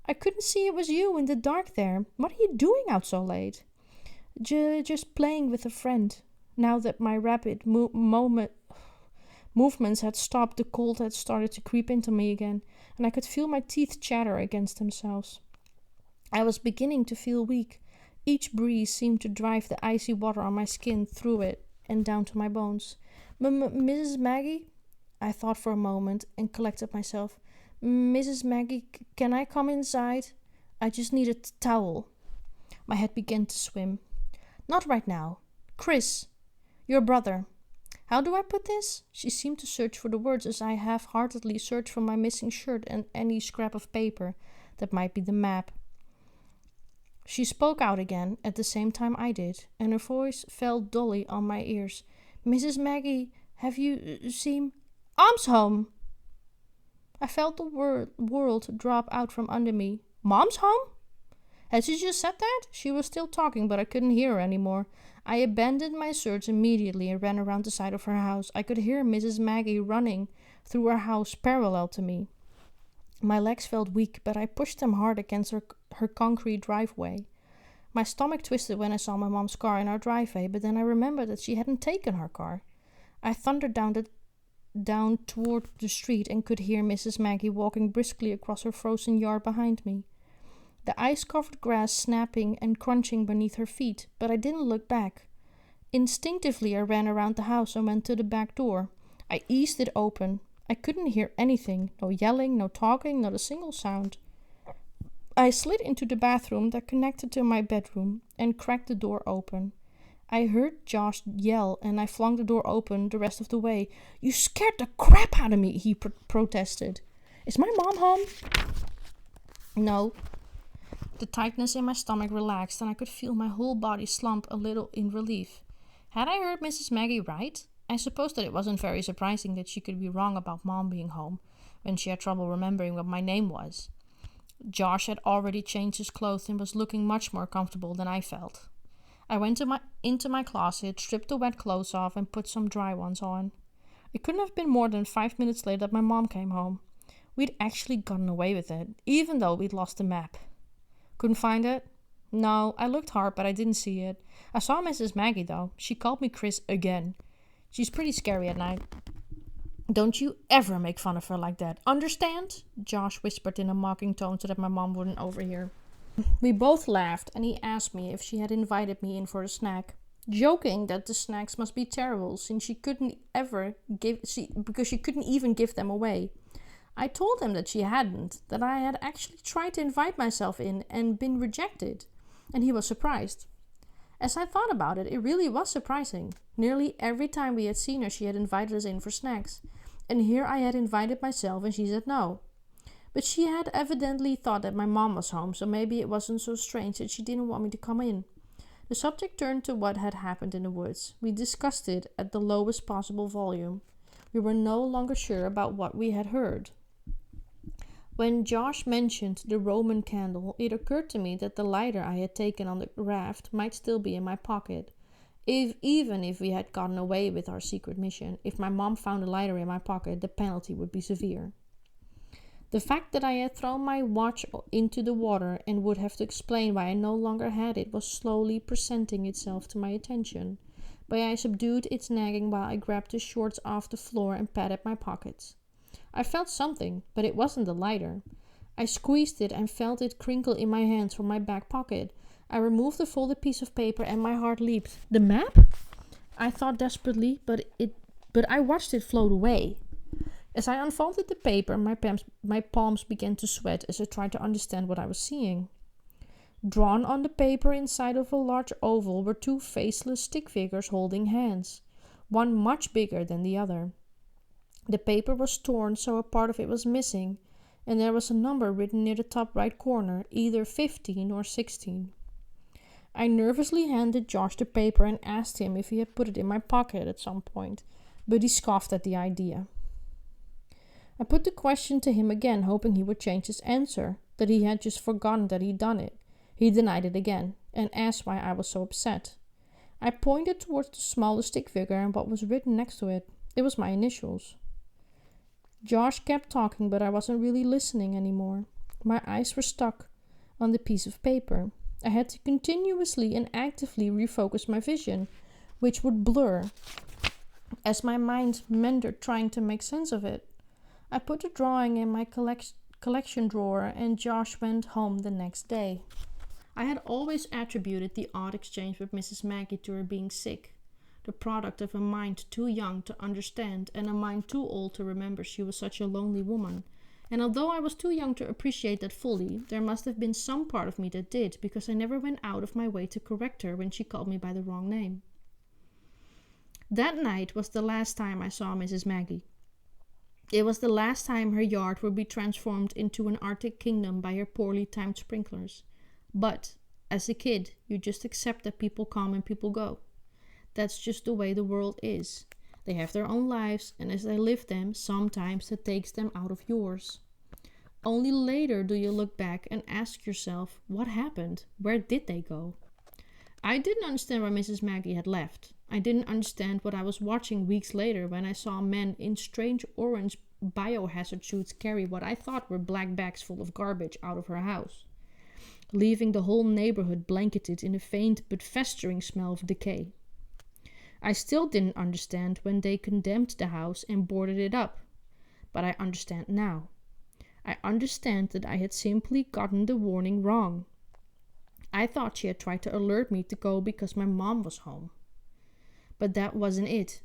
I couldn't see it was you in the dark there. What are you doing out so late? Just playing with a friend. Now that my rapid movements had stopped, the cold had started to creep into me again, and I could feel my teeth chatter against themselves. I was beginning to feel weak. Each breeze seemed to drive the icy water on my skin through it and down to my bones. Mrs. Maggie? I thought for a moment and collected myself. Mrs. Maggie, can I come inside? I just need a towel. My head began to swim. Not right now. Chris, your brother. How do I put this? She seemed to search for the words as I half-heartedly searched for my missing shirt and any scrap of paper that might be the map. She spoke out again at the same time I did, and her voice fell dully on my ears. Mrs. Maggie, have you seen... Mom's home! I felt the world drop out from under me. Mom's home? Had she just said that? She was still talking, but I couldn't hear her anymore. I abandoned my search immediately and ran around the side of her house. I could hear Mrs. Maggie running through her house parallel to me. My legs felt weak, but I pushed them hard against her concrete driveway. My stomach twisted when I saw my mom's car in our driveway, but then I remembered that she hadn't taken her car. I thundered down toward the street and could hear Mrs. Maggie walking briskly across her frozen yard behind me. The ice-covered grass snapping and crunching beneath her feet, but I didn't look back. Instinctively, I ran around the house and went to the back door. I eased it open. I couldn't hear anything. No yelling, no talking, not a single sound. I slid into the bathroom that connected to my bedroom and cracked the door open. I heard Josh yell and I flung the door open the rest of the way. You scared the crap out of me, he protested. Is my mom home? No. The tightness in my stomach relaxed and I could feel my whole body slump a little in relief. Had I heard Mrs. Maggie right? I suppose that it wasn't very surprising that she could be wrong about Mom being home when she had trouble remembering what my name was. Josh had already changed his clothes and was looking much more comfortable than I felt. I went into my closet, stripped the wet clothes off and put some dry ones on. It couldn't have been more than 5 minutes later that my mom came home. We'd actually gotten away with it, even though we'd lost the map. Couldn't find it? No, I looked hard, but I didn't see it. I saw Mrs. Maggie, though. She called me Chris again. She's pretty scary at night. Don't you ever make fun of her like that, understand? Josh whispered in a mocking tone so that my mom wouldn't overhear. We both laughed, and he asked me if she had invited me in for a snack, joking that the snacks must be terrible since she couldn't even give them away. I told him that she hadn't, that I had actually tried to invite myself in and been rejected, and he was surprised. As I thought about it, it really was surprising. Nearly every time we had seen her, she had invited us in for snacks, and here I had invited myself and she said no. But she had evidently thought that my mom was home, so maybe it wasn't so strange that she didn't want me to come in. The subject turned to what had happened in the woods. We discussed it at the lowest possible volume. We were no longer sure about what we had heard. When Josh mentioned the Roman candle, it occurred to me that the lighter I had taken on the raft might still be in my pocket. Even if we had gotten away with our secret mission, if my mom found a lighter in my pocket, the penalty would be severe. The fact that I had thrown my watch into the water and would have to explain why I no longer had it was slowly presenting itself to my attention, but I subdued its nagging while I grabbed the shorts off the floor and patted my pockets. I felt something, but it wasn't the lighter. I squeezed it and felt it crinkle in my hands from my back pocket. I removed the folded piece of paper and my heart leaped. The map? I thought desperately, but I watched it float away. As I unfolded the paper, my palms began to sweat as I tried to understand what I was seeing. Drawn on the paper inside of a large oval were two faceless stick figures holding hands, one much bigger than the other. The paper was torn, so a part of it was missing, and there was a number written near the top right corner, either 15 or 16. I nervously handed Josh the paper and asked him if he had put it in my pocket at some point, but he scoffed at the idea. I put the question to him again, hoping he would change his answer, that he had just forgotten that he'd done it. He denied it again, and asked why I was so upset. I pointed towards the smallest stick figure and what was written next to it. It was my initials. Josh kept talking, but I wasn't really listening anymore. My eyes were stuck on the piece of paper. I had to continuously and actively refocus my vision, which would blur as my mind meandered trying to make sense of it. I put the drawing in my collection drawer, and Josh went home the next day. I had always attributed the odd exchange with Mrs. Maggie to her being sick, the product of a mind too young to understand and a mind too old to remember she was such a lonely woman. And although I was too young to appreciate that fully, there must have been some part of me that did, because I never went out of my way to correct her when she called me by the wrong name. That night was the last time I saw Mrs. Maggie. It was the last time her yard would be transformed into an Arctic kingdom by her poorly timed sprinklers. But, as a kid, you just accept that people come and people go. That's just the way the world is. They have their own lives, and as they live them, sometimes it takes them out of yours. Only later do you look back and ask yourself, what happened? Where did they go? I didn't understand why Mrs. Maggie had left. I didn't understand what I was watching weeks later when I saw men in strange orange biohazard suits carry what I thought were black bags full of garbage out of her house, leaving the whole neighborhood blanketed in a faint but festering smell of decay. I still didn't understand when they condemned the house and boarded it up, but I understand now. I understand that I had simply gotten the warning wrong. I thought she had tried to alert me to go because my mom was home. But that wasn't it.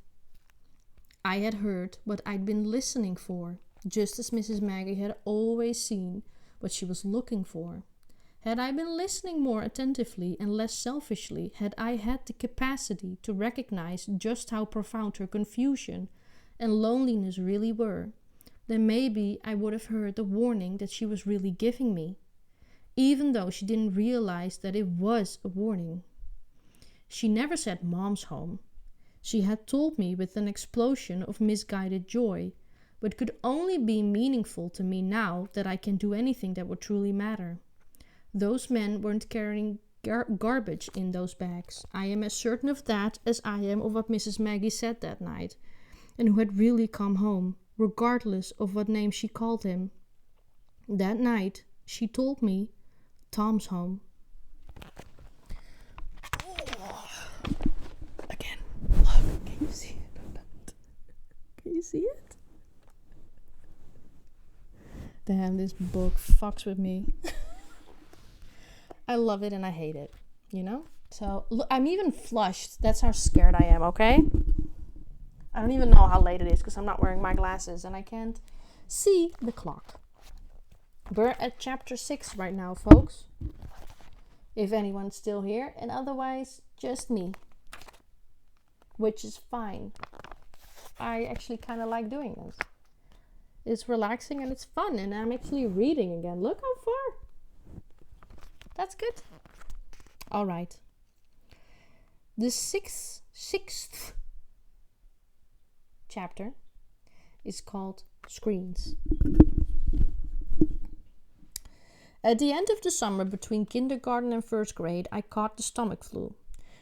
I had heard what I'd been listening for, just as Mrs. Maggie had always seen what she was looking for. Had I been listening more attentively and less selfishly, had I had the capacity to recognize just how profound her confusion and loneliness really were, then maybe I would have heard the warning that she was really giving me, even though she didn't realize that it was a warning. She never said Mom's home. She had told me with an explosion of misguided joy, but could only be meaningful to me now that I can do anything that would truly matter. Those men weren't carrying garbage in those bags. I am as certain of that as I am of what Mrs. Maggie said that night, and who had really come home, regardless of what name she called him. That night, she told me, Tom's home. Again, look, can you see it? Can you see it? Damn, this book fucks with me. I love it and I hate it, you know? So, look, I'm even flushed. That's how scared I am, okay? I don't even know how late it is because I'm not wearing my glasses and I can't see the clock. We're at chapter 6 right now, folks. If anyone's still here, and otherwise, just me. Which is fine. I actually kind of like doing this. It's relaxing and it's fun, and I'm actually reading again. Look how far. That's good. All right. The sixth chapter is called Screens. At the end of the summer, between kindergarten and first grade, I caught the stomach flu.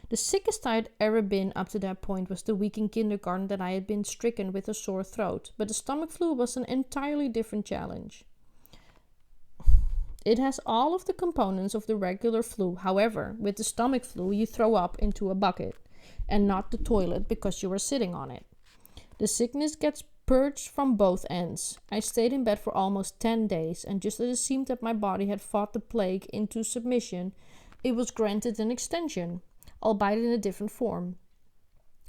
The sickest I had ever been up to that point was the week in kindergarten that I had been stricken with a sore throat, but the stomach flu was an entirely different challenge. It has all of the components of the regular flu. However, with the stomach flu, you throw up into a bucket and not the toilet because you are sitting on it. The sickness gets purged from both ends. I stayed in bed for almost 10 days, and just as it seemed that my body had fought the plague into submission, it was granted an extension, albeit in a different form.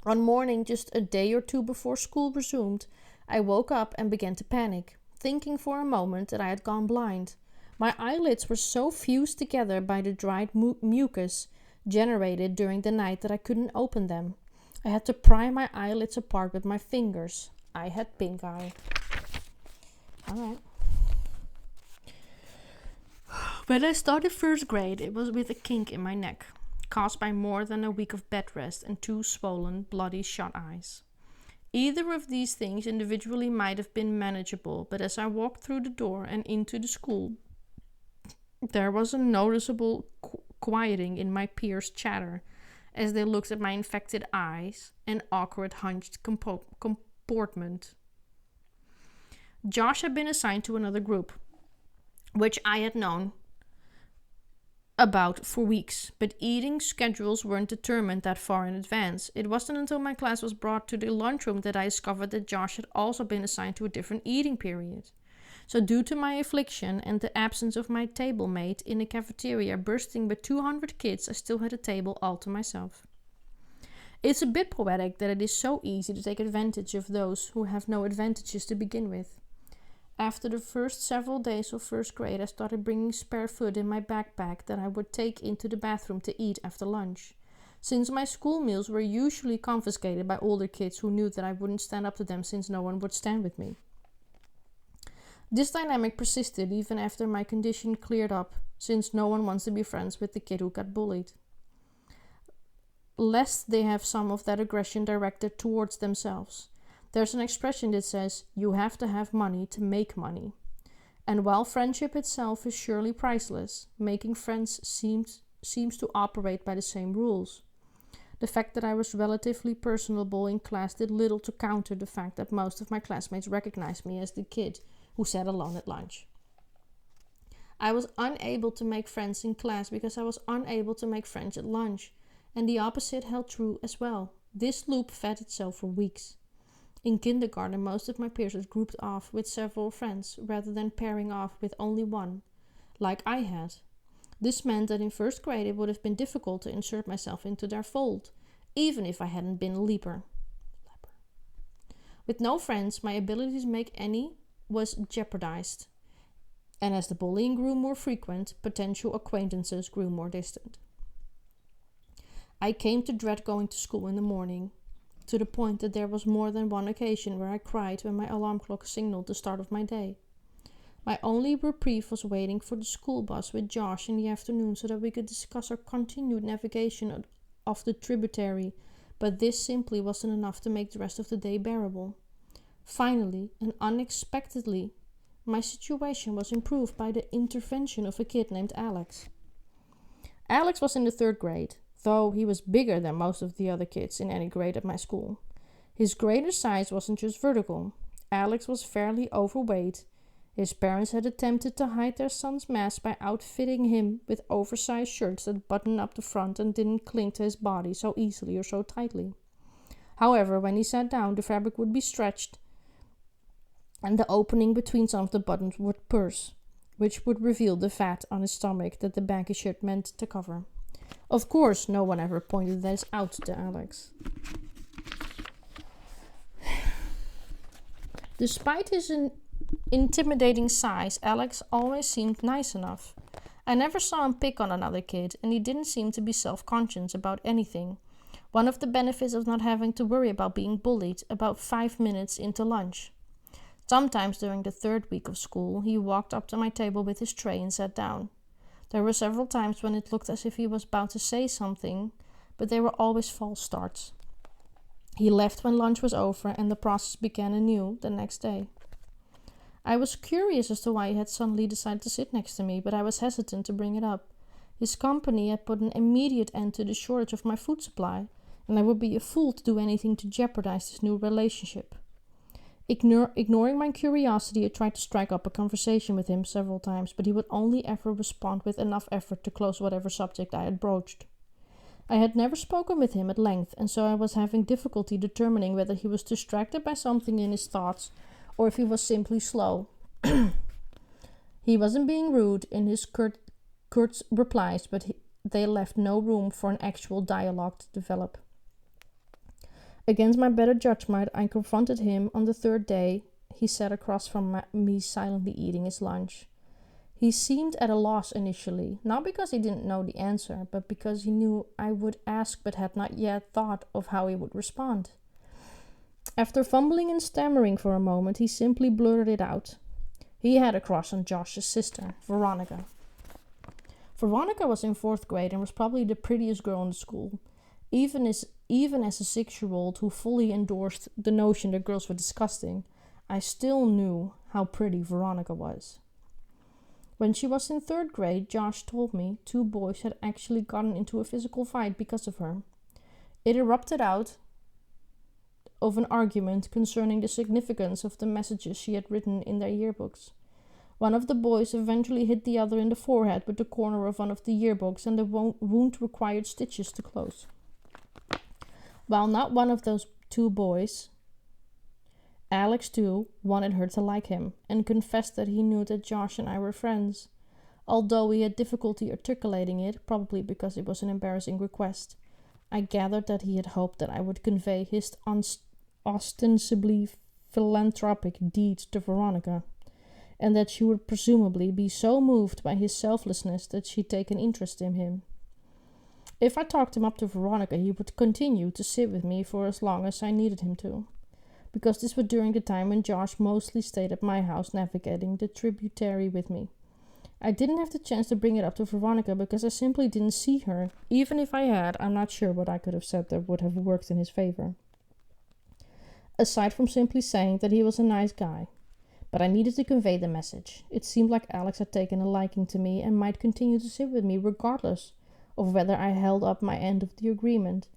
One morning, just a day or two before school resumed, I woke up and began to panic, thinking for a moment that I had gone blind. My eyelids were so fused together by the dried mucus generated during the night that I couldn't open them. I had to pry my eyelids apart with my fingers. I had pink eye. Alright. When I started first grade, it was with a kink in my neck, caused by more than a week of bed rest and 2 swollen, bloody shut eyes. Either of these things individually might have been manageable, but as I walked through the door and into the school, there was a noticeable quieting in my peers' chatter as they looked at my infected eyes and awkward hunched comportment. Josh had been assigned to another group, which I had known about for weeks, but eating schedules weren't determined that far in advance. It wasn't until my class was brought to the lunchroom that I discovered that Josh had also been assigned to a different eating period. So due to my affliction and the absence of my table mate in a cafeteria bursting with 200 kids, I still had a table all to myself. It's a bit poetic that it is so easy to take advantage of those who have no advantages to begin with. After the first several days of first grade, I started bringing spare food in my backpack that I would take into the bathroom to eat after lunch. Since my school meals were usually confiscated by older kids who knew that I wouldn't stand up to them since no one would stand with me. This dynamic persisted even after my condition cleared up, since no one wants to be friends with the kid who got bullied, lest they have some of that aggression directed towards themselves. There's an expression that says, you have to have money to make money. And while friendship itself is surely priceless, making friends seems to operate by the same rules. The fact that I was relatively personable in class did little to counter the fact that most of my classmates recognized me as the kid who sat alone at lunch. I was unable to make friends in class because I was unable to make friends at lunch, and the opposite held true as well. This loop fed itself for weeks. In kindergarten, most of my peers had grouped off with several friends rather than pairing off with only one, like I had. This meant that in first grade it would have been difficult to insert myself into their fold, even if I hadn't been a leaper. With no friends, my ability to make any was jeopardized, and as the bullying grew more frequent, potential acquaintances grew more distant. I came to dread going to school in the morning, to the point that there was more than one occasion where I cried when my alarm clock signaled the start of my day. My only reprieve was waiting for the school bus with Josh in the afternoon so that we could discuss our continued navigation of the tributary, but this simply wasn't enough to make the rest of the day bearable. Finally, and unexpectedly, my situation was improved by the intervention of a kid named Alex. Alex was in the 3rd grade, though he was bigger than most of the other kids in any grade at my school. His greater size wasn't just vertical. Alex was fairly overweight. His parents had attempted to hide their son's mass by outfitting him with oversized shirts that buttoned up the front and didn't cling to his body so easily or so tightly. However, when he sat down, the fabric would be stretched and the opening between some of the buttons would burst, which would reveal the fat on his stomach that the baggy shirt meant to cover. Of course, no one ever pointed this out to Alex. Despite his intimidating size, Alex always seemed nice enough. I never saw him pick on another kid, and he didn't seem to be self-conscious about anything. One of the benefits of not having to worry about being bullied about 5 minutes into lunch. Sometimes during the 3rd week of school, he walked up to my table with his tray and sat down. There were several times when it looked as if he was about to say something, but they were always false starts. He left when lunch was over, and the process began anew the next day. I was curious as to why he had suddenly decided to sit next to me, but I was hesitant to bring it up. His company had put an immediate end to the shortage of my food supply, and I would be a fool to do anything to jeopardize this new relationship. Ignoring my curiosity, I tried to strike up a conversation with him several times, but he would only ever respond with enough effort to close whatever subject I had broached. I had never spoken with him at length, and so I was having difficulty determining whether he was distracted by something in his thoughts or if he was simply slow. He wasn't being rude in his curt replies, but they left no room for an actual dialogue to develop. Against my better judgment, I confronted him on the third day. He sat across from me, silently eating his lunch. He seemed at a loss initially, not because he didn't know the answer, but because he knew I would ask but had not yet thought of how he would respond. After fumbling and stammering for a moment, he simply blurted it out. He had a crush on Josh's sister, Veronica. Veronica was in 4th grade and was probably the prettiest girl in the school, even as a 6-year-old who fully endorsed the notion that girls were disgusting. I still knew how pretty Veronica was. When she was in 3rd grade, Josh told me 2 boys had actually gotten into a physical fight because of her. It erupted out of an argument concerning the significance of the messages she had written in their yearbooks. One of the boys eventually hit the other in the forehead with the corner of one of the yearbooks, and the wound required stitches to close. While not one of those 2 boys, Alex too wanted her to like him, and confessed that he knew that Josh and I were friends, although he had difficulty articulating it, probably because it was an embarrassing request. I gathered that he had hoped that I would convey his ostensibly philanthropic deed to Veronica, and that she would presumably be so moved by his selflessness that she'd take an interest in him. If I talked him up to Veronica, he would continue to sit with me for as long as I needed him to, because this was during the time when Josh mostly stayed at my house navigating the tributary with me. I didn't have the chance to bring it up to Veronica because I simply didn't see her. Even if I had, I'm not sure what I could have said that would have worked in his favor. Aside from simply saying that he was a nice guy. But I needed to convey the message. It seemed like Alex had taken a liking to me and might continue to sit with me regardless of whether I held up my end of the agreement.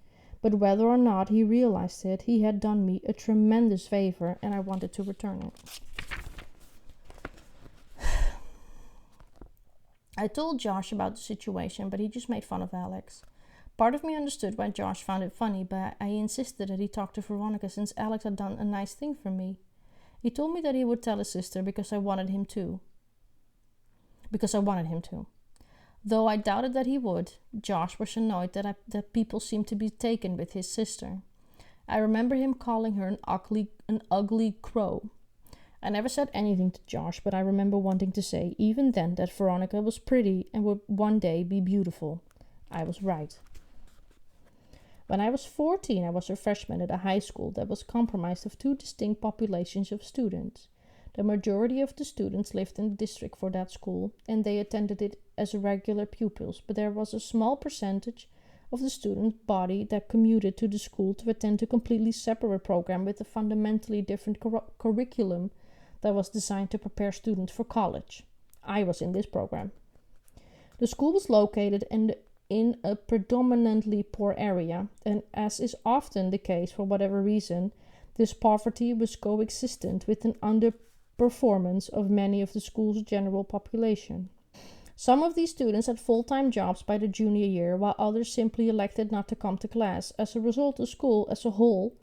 But whether or not he realized it, he had done me a tremendous favor, and I wanted to return it. I told Josh about the situation, but he just made fun of Alex. Part of me understood why Josh found it funny, but I insisted that he talk to Veronica since Alex had done a nice thing for me. He told me that he would tell his sister because I wanted him to. Though I doubted that he would, Josh was annoyed that people seemed to be taken with his sister. I remember him calling her an ugly crow. I never said anything to Josh, but I remember wanting to say, even then, that Veronica was pretty and would one day be beautiful. I was right. When I was 14, I was a freshman at a high school that was comprised of 2 distinct populations of students. The majority of the students lived in the district for that school, and they attended it as regular pupils, but there was a small percentage of the student body that commuted to the school to attend a completely separate program with a fundamentally different curriculum that was designed to prepare students for college. I was in this program. The school was located in a predominantly poor area, and as is often the case for whatever reason, this poverty was coexistent with an underperformance of many of the school's general population. Some of these students had full-time jobs by the junior year, while others simply elected not to come to class. As a result, the school as a whole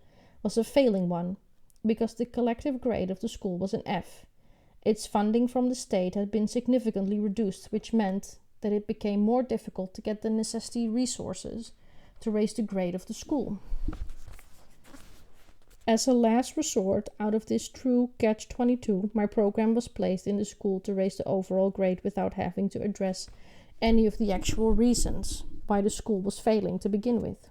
was a failing one, because the collective grade of the school was an F. Its funding from the state had been significantly reduced, which meant that it became more difficult to get the necessary resources to raise the grade of the school. As a last resort out of this true catch-22, my program was placed in the school to raise the overall grade without having to address any of the actual reasons why the school was failing to begin with.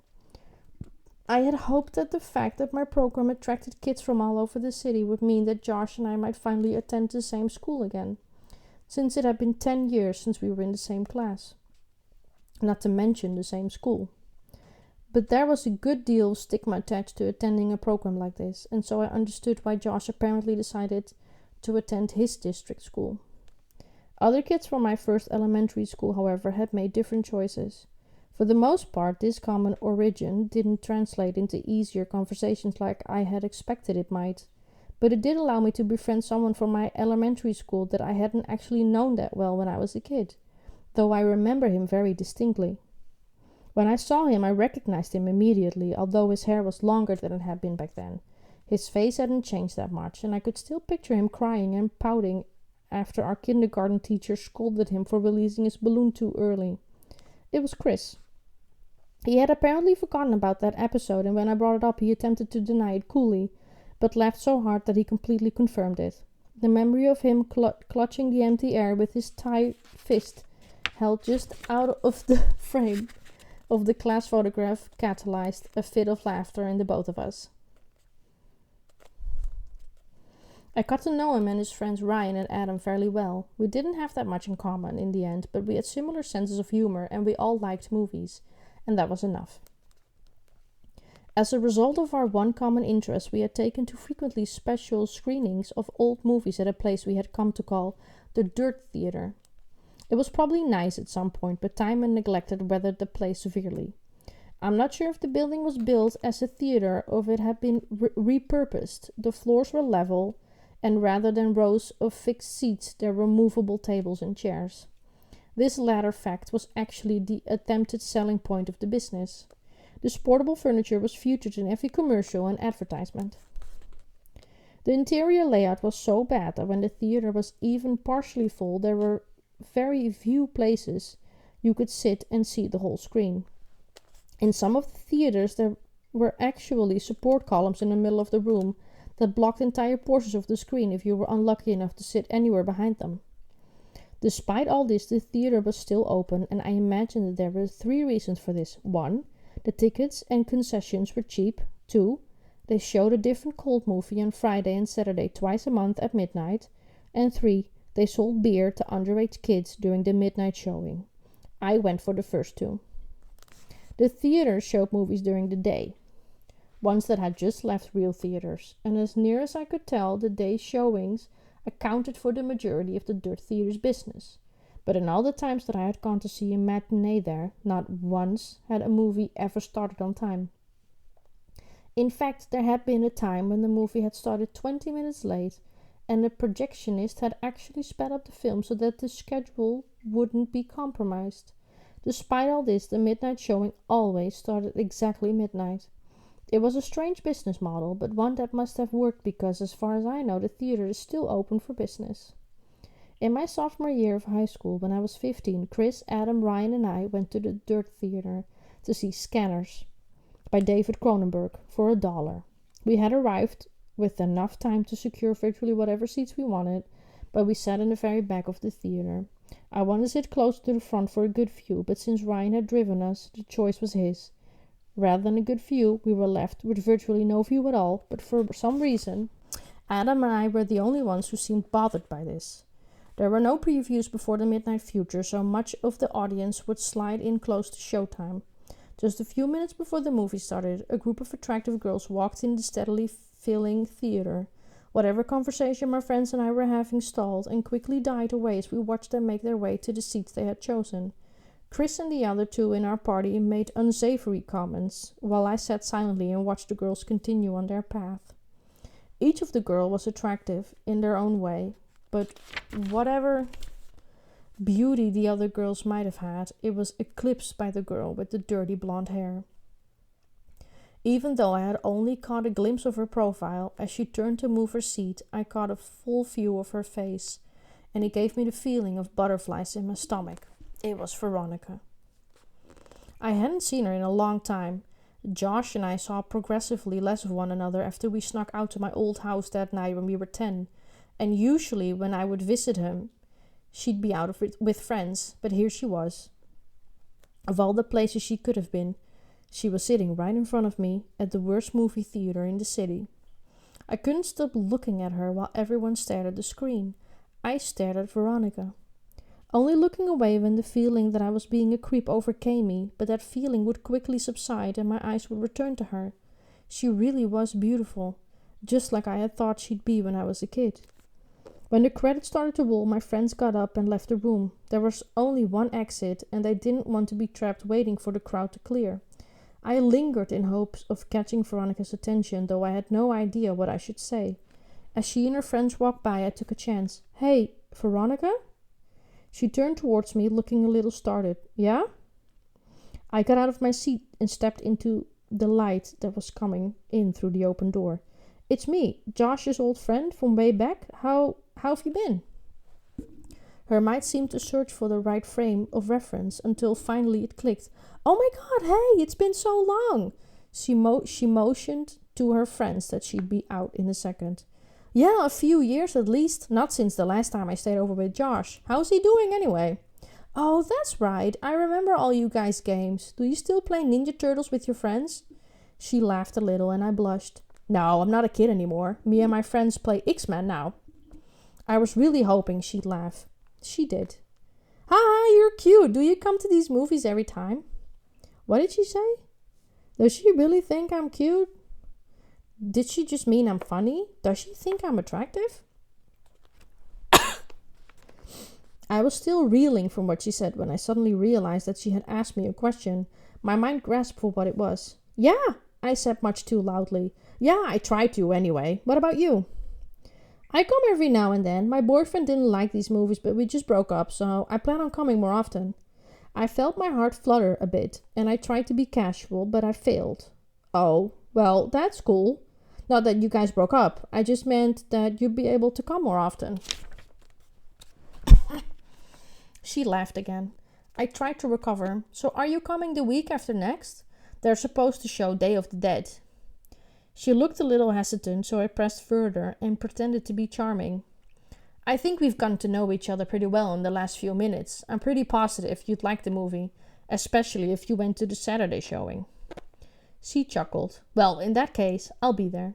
I had hoped that the fact that my program attracted kids from all over the city would mean that Josh and I might finally attend the same school again, since it had been 10 years since we were in the same class, not to mention the same school. But there was a good deal of stigma attached to attending a program like this, and so I understood why Josh apparently decided to attend his district school. Other kids from my first elementary school, however, had made different choices. For the most part, this common origin didn't translate into easier conversations like I had expected it might, but it did allow me to befriend someone from my elementary school that I hadn't actually known that well when I was a kid, though I remember him very distinctly. When I saw him, I recognized him immediately, although his hair was longer than it had been back then. His face hadn't changed that much, and I could still picture him crying and pouting after our kindergarten teacher scolded him for releasing his balloon too early. It was Chris. He had apparently forgotten about that episode, and when I brought it up, he attempted to deny it coolly, but laughed so hard that he completely confirmed it. The memory of him clutching the empty air with his tight fist held just out of the frame of the class photograph catalyzed a fit of laughter in the both of us. I got to know him and his friends Ryan and Adam fairly well. We didn't have that much in common in the end, but we had similar senses of humor and we all liked movies, and that was enough. As a result of our one common interest, we had taken to frequently special screenings of old movies at a place we had come to call the Dirt Theater. It was probably nice at some point, but time and neglect had weathered the place severely. I'm not sure if the building was built as a theater or if it had been repurposed. The floors were level, and rather than rows of fixed seats, there were movable tables and chairs. This latter fact was actually the attempted selling point of the business. This portable furniture was featured in every commercial and advertisement. The interior layout was so bad that when the theater was even partially full, there were very few places you could sit and see the whole screen. In some of the theaters, there were actually support columns in the middle of the room that blocked entire portions of the screen if you were unlucky enough to sit anywhere behind them. Despite all this, the theater was still open, and I imagine that there were 3 reasons for this. 1. The tickets and concessions were cheap. 2. They showed a different cult movie on Friday and Saturday twice a month at midnight. And 3. They sold beer to underage kids during the midnight showing. I went for the first 2. The theater showed movies during the day, ones that had just left real theaters, and as near as I could tell, the day showings accounted for the majority of the Dirt Theater's business. But in all the times that I had gone to see a matinee there, not once had a movie ever started on time. In fact, there had been a time when the movie had started 20 minutes late, and the projectionist had actually sped up the film so that the schedule wouldn't be compromised. Despite all this, the midnight showing always started exactly midnight. It was a strange business model, but one that must have worked because, as far as I know, the theater is still open for business. In my sophomore year of high school, when I was 15, Chris, Adam, Ryan, and I went to the Dirt Theater to see Scanners by David Cronenberg for $1. We had arrived with enough time to secure virtually whatever seats we wanted, but we sat in the very back of the theater. I wanted to sit close to the front for a good view, but since Ryan had driven us, the choice was his. Rather than a good view, we were left with virtually no view at all, but for some reason, Adam and I were the only ones who seemed bothered by this. There were no previews before the midnight future, so much of the audience would slide in close to showtime. Just a few minutes before the movie started, a group of attractive girls walked in the steadily filling theater. Whatever conversation my friends and I were having stalled and quickly died away as we watched them make their way to the seats they had chosen. Chris and the other 2 in our party made unsavory comments, while I sat silently and watched the girls continue on their path. Each of the girls was attractive in their own way, but whatever beauty the other girls might have had, it was eclipsed by the girl with the dirty blonde hair. Even though I had only caught a glimpse of her profile, as she turned to move her seat, I caught a full view of her face, and it gave me the feeling of butterflies in my stomach. It was Veronica. I hadn't seen her in a long time. Josh and I saw progressively less of one another after we snuck out to my old house that night when we were 10, and usually when I would visit him, she'd be out with friends, but here she was. Of all the places she could have been, she was sitting right in front of me at the worst movie theater in the city. I couldn't stop looking at her while everyone stared at the screen. I stared at Veronica. Only looking away when the feeling that I was being a creep overcame me, but that feeling would quickly subside and my eyes would return to her. She really was beautiful, just like I had thought she'd be when I was a kid. When the credits started to roll, my friends got up and left the room. There was only one exit, and they didn't want to be trapped waiting for the crowd to clear. I lingered in hopes of catching Veronica's attention, though I had no idea what I should say. As she and her friends walked by, I took a chance. "Hey, Veronica?" She turned towards me, looking a little startled. "Yeah?" I got out of my seat and stepped into the light that was coming in through the open door. It's me, Josh's old friend from way back. How have you been? Her mind seemed to search for the right frame of reference until finally it clicked. Oh my god, hey, it's been so long! She motioned to her friends that she'd be out in a second. Yeah, a few years at least. Not since the last time I stayed over with Josh. How's he doing anyway? Oh, that's right. I remember all you guys' games. Do you still play Ninja Turtles with your friends? She laughed a little and I blushed. No, I'm not a kid anymore. Me and my friends play X-Men now. I was really hoping she'd laugh. She did. Haha, you're cute. Do you come to these movies every time? What did she say? Does she really think I'm cute? Did she just mean I'm funny? Does she think I'm attractive? I was still reeling from what she said when I suddenly realized that she had asked me a question. My mind grasped for what it was. Yeah, I said much too loudly. Yeah, I try to anyway. What about you? I come every now and then. My boyfriend didn't like these movies, but we just broke up, so I plan on coming more often. I felt my heart flutter a bit, and I tried to be casual, but I failed. Oh, well, that's cool. Not that you guys broke up. I just meant that you'd be able to come more often. She laughed again. I tried to recover. So are you coming the week after next? They're supposed to show Day of the Dead. She looked a little hesitant, so I pressed further and pretended to be charming. I think we've gotten to know each other pretty well in the last few minutes. I'm pretty positive you'd like the movie, especially if you went to the Saturday showing. She chuckled. Well, in that case, I'll be there.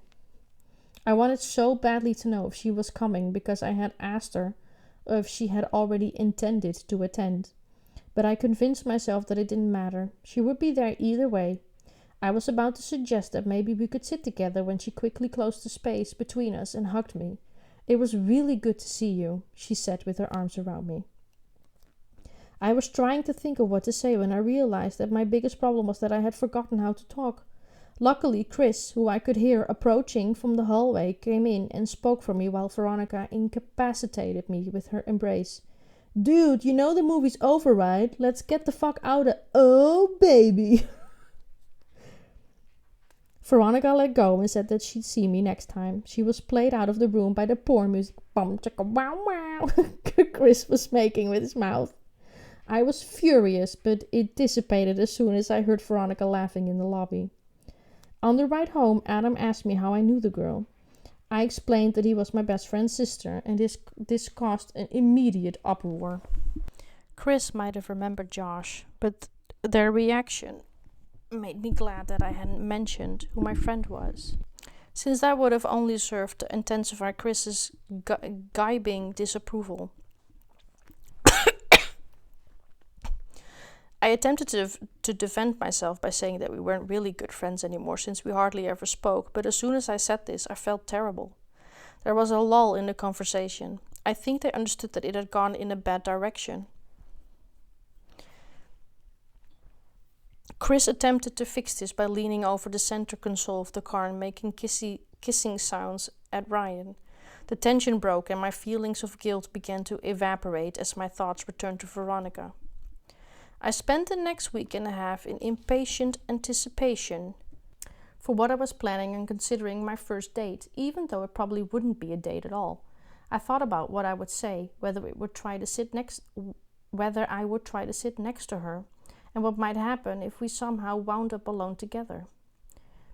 I wanted so badly to know if she was coming because I had asked her if she had already intended to attend. But I convinced myself that it didn't matter. She would be there either way. I was about to suggest that maybe we could sit together when she quickly closed the space between us and hugged me. It was really good to see you, she said with her arms around me. I was trying to think of what to say when I realized that my biggest problem was that I had forgotten how to talk. Luckily, Chris, who I could hear approaching from the hallway, came in and spoke for me while Veronica incapacitated me with her embrace. Dude, you know the movie's over, right? Let's get the fuck out of... Oh, baby! Veronica let go and said that she'd see me next time. She was played out of the room by the porn music bum chicka wow wow Chris was making with his mouth. I was furious, but it dissipated as soon as I heard Veronica laughing in the lobby. On the ride home, Adam asked me how I knew the girl. I explained that he was my best friend's sister, and this caused an immediate uproar. Chris might have remembered Josh, but their reaction made me glad that I hadn't mentioned who my friend was, since that would have only served to intensify Chris's gibing disapproval. I attempted to defend myself by saying that we weren't really good friends anymore since we hardly ever spoke, but as soon as I said this, I felt terrible. There was a lull in the conversation. I think they understood that it had gone in a bad direction. Chris attempted to fix this by leaning over the center console of the car and making kissing sounds at Ryan. The tension broke and my feelings of guilt began to evaporate as my thoughts returned to Veronica. I spent the next week and a half in impatient anticipation for what I was planning and considering my first date, even though it probably wouldn't be a date at all. I thought about what I would say, whether I would try to sit next to her, and what might happen if we somehow wound up alone together.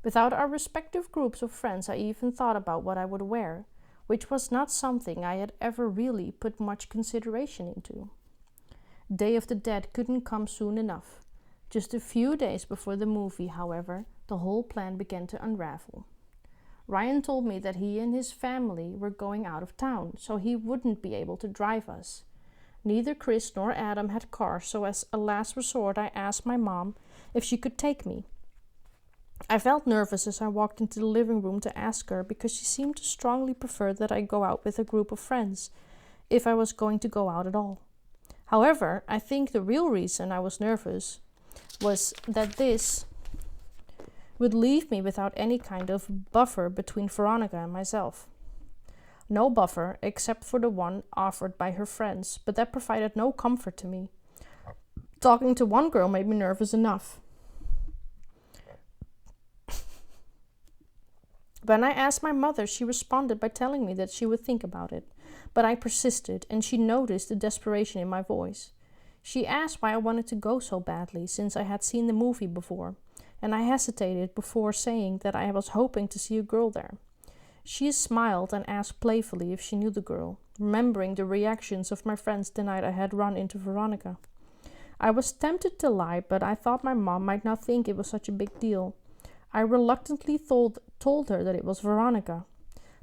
Without our respective groups of friends, I even thought about what I would wear, which was not something I had ever really put much consideration into. Day of the Dead couldn't come soon enough. Just a few days before the movie, however, the whole plan began to unravel. Ryan told me that he and his family were going out of town, so he wouldn't be able to drive us. Neither Chris nor Adam had cars, so as a last resort I asked my mom if she could take me. I felt nervous as I walked into the living room to ask her because she seemed to strongly prefer that I go out with a group of friends, if I was going to go out at all. However, I think the real reason I was nervous was that this would leave me without any kind of buffer between Veronica and myself. No buffer except for the one offered by her friends, but that provided no comfort to me. Talking to one girl made me nervous enough. When I asked my mother, she responded by telling me that she would think about it. But I persisted, and she noticed the desperation in my voice. She asked why I wanted to go so badly, since I had seen the movie before, and I hesitated before saying that I was hoping to see a girl there. She smiled and asked playfully if she knew the girl, remembering the reactions of my friends the night I had run into Veronica. I was tempted to lie, but I thought my mom might not think it was such a big deal. I reluctantly told her that it was Veronica.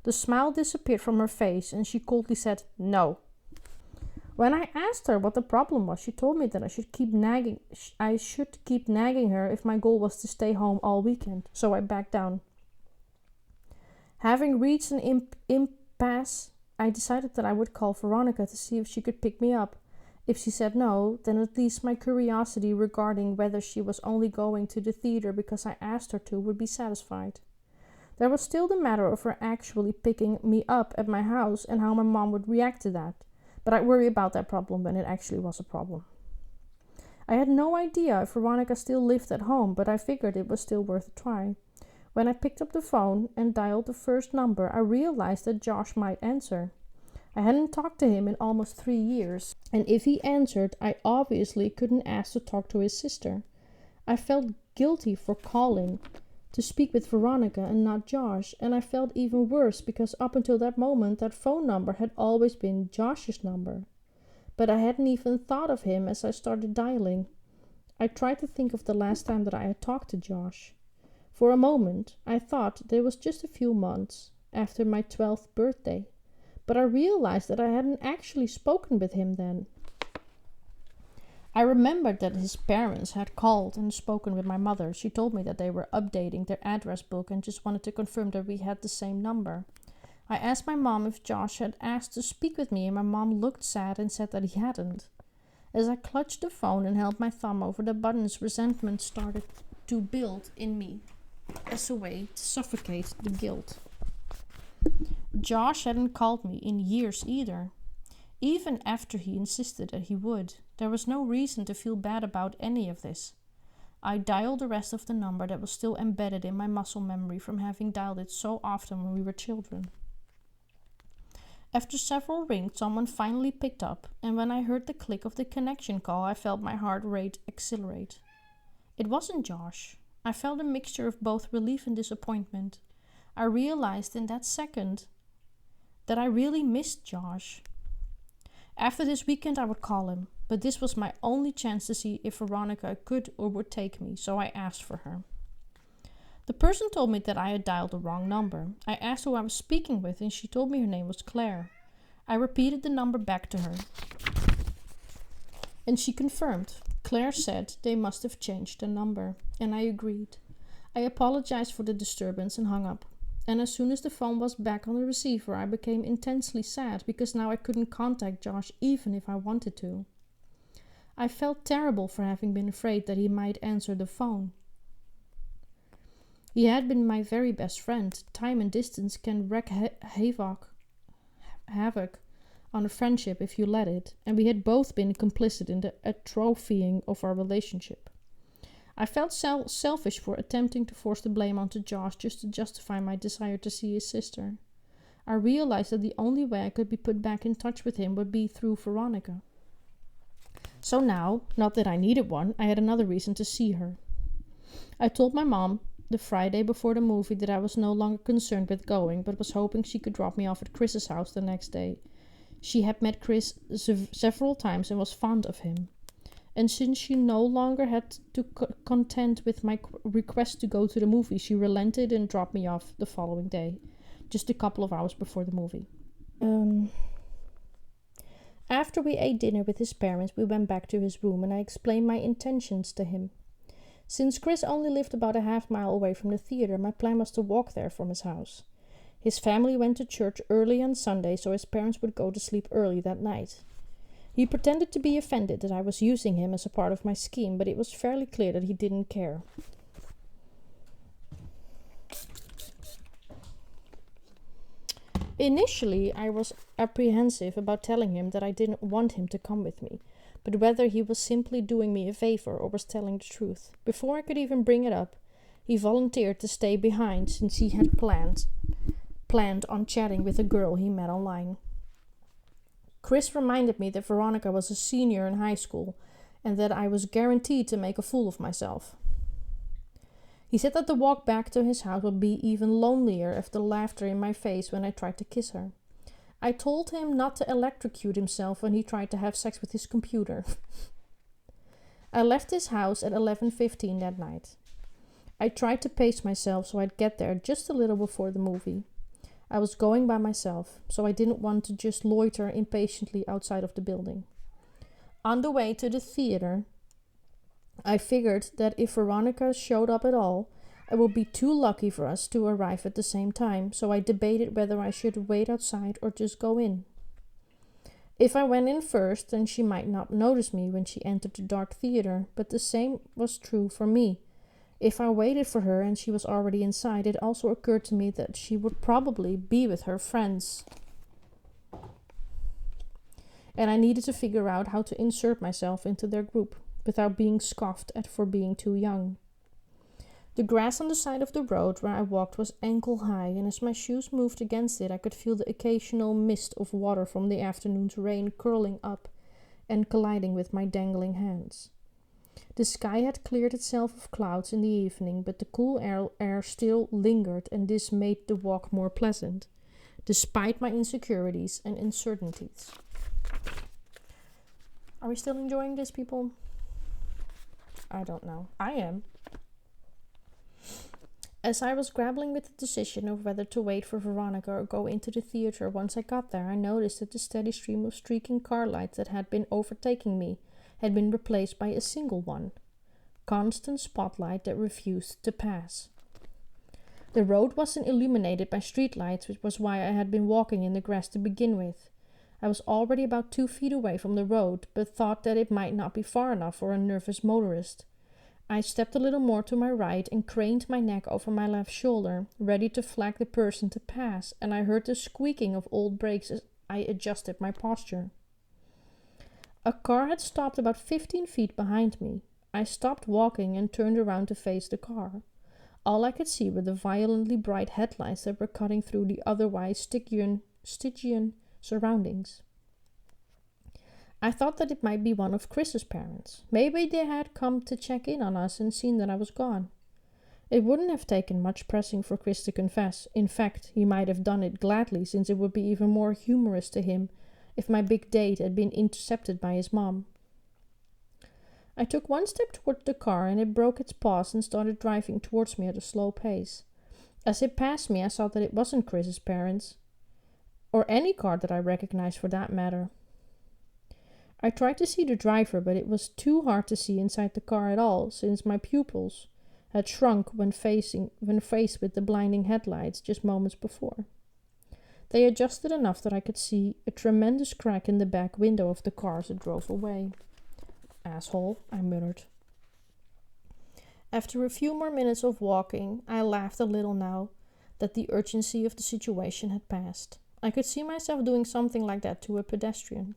The smile disappeared from her face, and she coldly said, "No." When I asked her what the problem was, she told me that I should keep nagging her if my goal was to stay home all weekend, so I backed down. Having reached an impasse, I decided that I would call Veronica to see if she could pick me up. If she said no, then at least my curiosity regarding whether she was only going to the theater because I asked her to would be satisfied. There was still the matter of her actually picking me up at my house and how my mom would react to that, but I'd worry about that problem when it actually was a problem. I had no idea if Veronica still lived at home, but I figured it was still worth a try. When I picked up the phone and dialed the first number, I realized that Josh might answer. I hadn't talked to him in almost 3 years, and if he answered, I obviously couldn't ask to talk to his sister. I felt guilty for calling to speak with Veronica and not Josh, and I felt even worse because up until that moment, that phone number had always been Josh's number. But I hadn't even thought of him as I started dialing. I tried to think of the last time that I had talked to Josh. For a moment, I thought that it was just a few months after my 12th birthday. But I realized that I hadn't actually spoken with him then. I remembered that his parents had called and spoken with my mother. She told me that they were updating their address book and just wanted to confirm that we had the same number. I asked my mom if Josh had asked to speak with me, and my mom looked sad and said that he hadn't. As I clutched the phone and held my thumb over the buttons, resentment started to build in me as a way to suffocate the guilt. Josh hadn't called me in years either. Even after he insisted that he would, there was no reason to feel bad about any of this. I dialed the rest of the number that was still embedded in my muscle memory from having dialed it so often when we were children. After several rings, someone finally picked up, and when I heard the click of the connection call, I felt my heart rate accelerate. It wasn't Josh. I felt a mixture of both relief and disappointment. I realized in that second that I really missed Josh. After this weekend, I would call him, but this was my only chance to see if Veronica could or would take me, so I asked for her. The person told me that I had dialed the wrong number. I asked who I was speaking with, and she told me her name was Claire. I repeated the number back to her, and she confirmed. Claire said they must have changed the number, and I agreed. I apologized for the disturbance and hung up. And as soon as the phone was back on the receiver, I became intensely sad because now I couldn't contact Josh even if I wanted to. I felt terrible for having been afraid that he might answer the phone. He had been my very best friend. Time and distance can wreak havoc on a friendship if you let it, and we had both been complicit in the atrophying of our relationship. I felt selfish for attempting to force the blame onto Josh just to justify my desire to see his sister. I realized that the only way I could be put back in touch with him would be through Veronica. So now, not that I needed one, I had another reason to see her. I told my mom the Friday before the movie that I was no longer concerned with going, but was hoping she could drop me off at Chris's house the next day. She had met Chris several times and was fond of him. And since she no longer had to contend with my request to go to the movie, she relented and dropped me off the following day, just a couple of hours before the movie. After we ate dinner with his parents, we went back to his room and I explained my intentions to him. Since Chris only lived about a half-mile away from the theater, my plan was to walk there from his house. His family went to church early on Sunday, so his parents would go to sleep early that night. He pretended to be offended that I was using him as a part of my scheme, but it was fairly clear that he didn't care. Initially, I was apprehensive about telling him that I didn't want him to come with me, but whether he was simply doing me a favor or was telling the truth. Before I could even bring it up, he volunteered to stay behind since he had planned on chatting with a girl he met online. Chris reminded me that Veronica was a senior in high school and that I was guaranteed to make a fool of myself. He said that the walk back to his house would be even lonelier if the laughter in my face when I tried to kiss her. I told him not to electrocute himself when he tried to have sex with his computer. I left his house at 11:15 that night. I tried to pace myself so I'd get there just a little before the movie. I was going by myself, so I didn't want to just loiter impatiently outside of the building. On the way to the theater, I figured that if Veronica showed up at all, it would be too lucky for us to arrive at the same time, so I debated whether I should wait outside or just go in. If I went in first, then she might not notice me when she entered the dark theater, but the same was true for me. If I waited for her and she was already inside, it also occurred to me that she would probably be with her friends. And I needed to figure out how to insert myself into their group without being scoffed at for being too young. The grass on the side of the road where I walked was ankle high, and as my shoes moved against it, I could feel the occasional mist of water from the afternoon's rain curling up and colliding with my dangling hands. The sky had cleared itself of clouds in the evening, but the cool air still lingered, and this made the walk more pleasant, despite my insecurities and uncertainties. Are we still enjoying this, people? I don't know. I am. As I was grappling with the decision of whether to wait for Veronica or go into the theater once I got there, I noticed that the steady stream of streaking car lights that had been overtaking me had been replaced by a single one. Constant spotlight that refused to pass. The road wasn't illuminated by streetlights, which was why I had been walking in the grass to begin with. I was already about 2 feet away from the road, but thought that it might not be far enough for a nervous motorist. I stepped a little more to my right and craned my neck over my left shoulder, ready to flag the person to pass, and I heard the squeaking of old brakes as I adjusted my posture. A car had stopped about 15 feet behind me. I stopped walking and turned around to face the car. All I could see were the violently bright headlights that were cutting through the otherwise Stygian surroundings. I thought that it might be one of Chris's parents. Maybe they had come to check in on us and seen that I was gone. It wouldn't have taken much pressing for Chris to confess. In fact, he might have done it gladly, since it would be even more humorous to him if my big date had been intercepted by his mom. I took one step toward the car and it broke its pause and started driving towards me at a slow pace. As it passed me, I saw that it wasn't Chris's parents, or any car that I recognized for that matter. I tried to see the driver, but it was too hard to see inside the car at all, since my pupils had shrunk when faced with the blinding headlights just moments before. They adjusted enough that I could see a tremendous crack in the back window of the car as it drove away. "Asshole," I muttered. After a few more minutes of walking, I laughed a little now that the urgency of the situation had passed. I could see myself doing something like that to a pedestrian.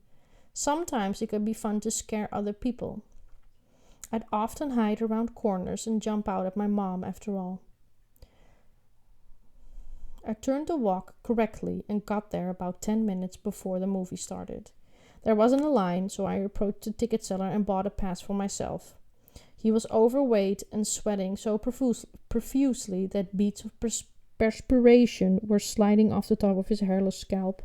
Sometimes it could be fun to scare other people. I'd often hide around corners and jump out at my mom, after all. I turned the walk correctly and got there about 10 minutes before the movie started. There wasn't a line, so I approached the ticket seller and bought a pass for myself. He was overweight and sweating so profusely that beads of perspiration were sliding off the top of his hairless scalp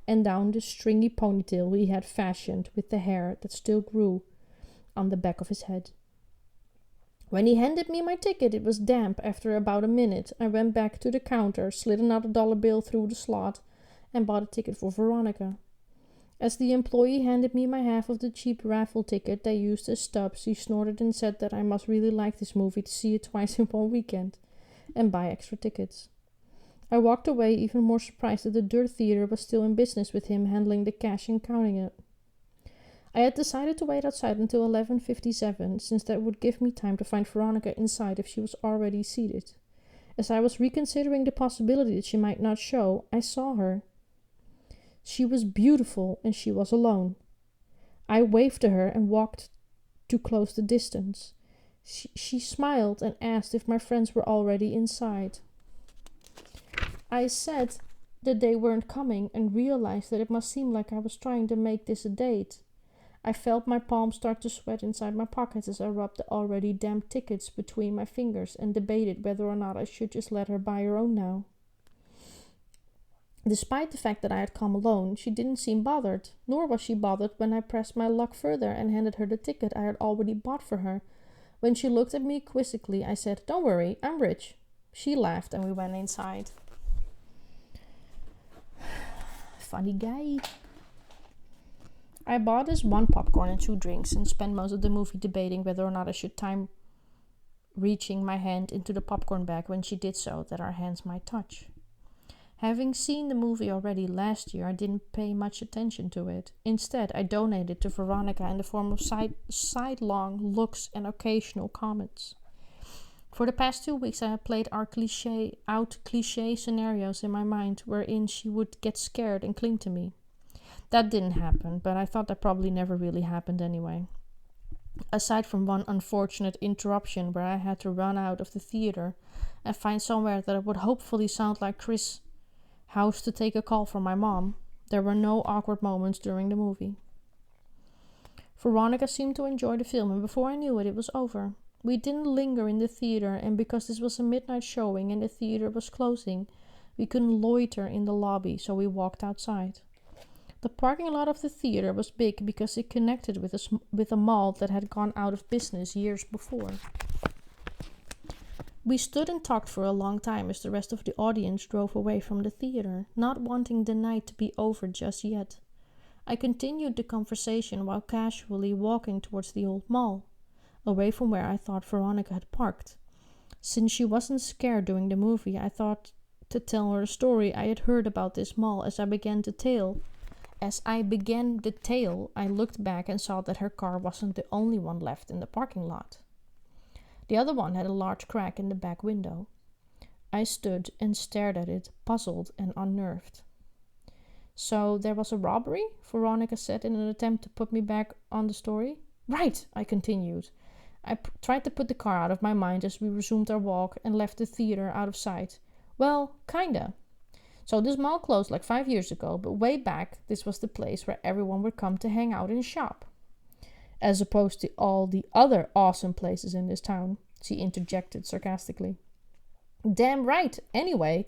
and down the stringy ponytail he had fashioned with the hair that still grew on the back of his head. When he handed me my ticket, it was damp. After about a minute, I went back to the counter, slid another dollar bill through the slot, and bought a ticket for Veronica. As the employee handed me my half of the cheap raffle ticket they used as stubs, he snorted and said that I must really like this movie to see it twice in one weekend and buy extra tickets. I walked away even more surprised that the Dirt Theater was still in business, with him handling the cash and counting it. I had decided to wait outside until 11:57, since that would give me time to find Veronica inside if she was already seated. As I was reconsidering the possibility that she might not show, I saw her. She was beautiful and she was alone. I waved to her and walked to close the distance. She smiled and asked if my friends were already inside. I said that they weren't coming and realized that it must seem like I was trying to make this a date. I felt my palms start to sweat inside my pockets as I rubbed the already damp tickets between my fingers and debated whether or not I should just let her buy her own now. Despite the fact that I had come alone, she didn't seem bothered, nor was she bothered when I pressed my luck further and handed her the ticket I had already bought for her. When she looked at me quizzically, I said, "Don't worry, I'm rich." She laughed and we went inside. Funny guy. I bought us 1 popcorn and 2 drinks and spent most of the movie debating whether or not I should time reaching my hand into the popcorn bag when she did so, that our hands might touch. Having seen the movie already last year, I didn't pay much attention to it. Instead, I donated to Veronica in the form of sidelong looks and occasional comments. For the past 2 weeks, I have played our cliché scenarios in my mind wherein she would get scared and cling to me. That didn't happen, but I thought that probably never really happened anyway. Aside from one unfortunate interruption where I had to run out of the theater and find somewhere that would hopefully sound like Chris' house to take a call from my mom, there were no awkward moments during the movie. Veronica seemed to enjoy the film, and before I knew it, it was over. We didn't linger in the theater, and because this was a midnight showing and the theater was closing, we couldn't loiter in the lobby, so we walked outside. The parking lot of the theater was big because it connected with a mall that had gone out of business years before. We stood and talked for a long time as the rest of the audience drove away from the theater, not wanting the night to be over just yet. I continued the conversation while casually walking towards the old mall, away from where I thought Veronica had parked. Since she wasn't scared during the movie, I thought to tell her a story I had heard about this mall. As I began the tale, I looked back and saw that her car wasn't the only one left in the parking lot. The other one had a large crack in the back window. I stood and stared at it, puzzled and unnerved. "So there was a robbery?" Veronica said in an attempt to put me back on the story. "Right," I continued. I tried to put the car out of my mind as we resumed our walk and left the theater out of sight. "Well, kinda. So this mall closed like 5 years ago, but way back this was the place where everyone would come to hang out and shop. As opposed to all the other awesome places in this town," she interjected sarcastically. "Damn right. Anyway,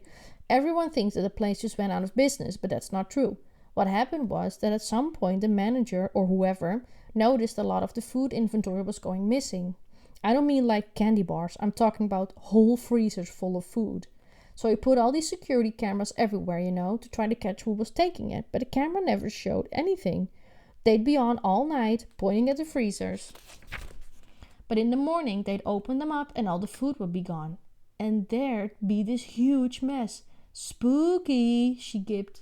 everyone thinks that the place just went out of business, but that's not true. What happened was that at some point the manager or whoever noticed a lot of the food inventory was going missing. I don't mean like candy bars, I'm talking about whole freezers full of food. So he put all these security cameras everywhere, to try to catch who was taking it, but the camera never showed anything. They'd be on all night, pointing at the freezers. But in the morning, they'd open them up and all the food would be gone. And there'd be this huge mess. Spooky, she gibed.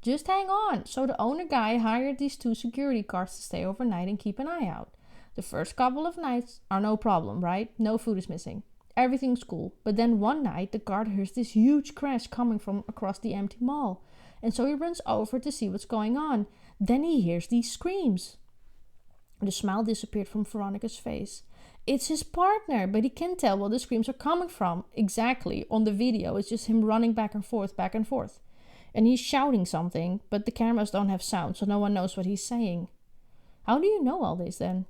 Just hang on." So the owner guy hired these 2 security guards to stay overnight and keep an eye out. The first couple of nights are no problem, right? No food is missing. Everything's cool. But then one night, the guard hears this huge crash coming from across the empty mall. And so he runs over to see what's going on. Then he hears these screams. The smile disappeared from Veronica's face. "It's his partner, but he can't tell where the screams are coming from." Exactly. On the video, it's just him running back and forth. And he's shouting something, but the cameras don't have sound, so no one knows what he's saying. "How do you know all this then?"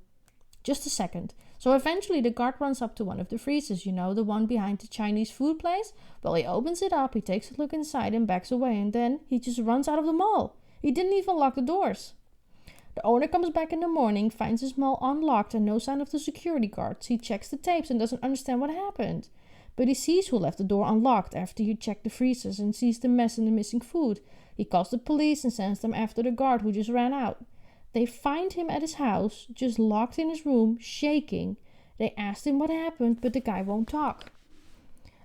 "Just a second. So eventually the guard runs up to one of the freezers, the one behind the Chinese food place? Well, he opens it up, he takes a look inside and backs away, and then he just runs out of the mall. He didn't even lock the doors. The owner comes back in the morning, finds his mall unlocked and no sign of the security guards. He checks the tapes and doesn't understand what happened. But he sees who left the door unlocked after he checked the freezers and sees the mess and the missing food. He calls the police and sends them after the guard who just ran out. They find him at his house, just locked in his room, shaking. They asked him what happened, but the guy won't talk.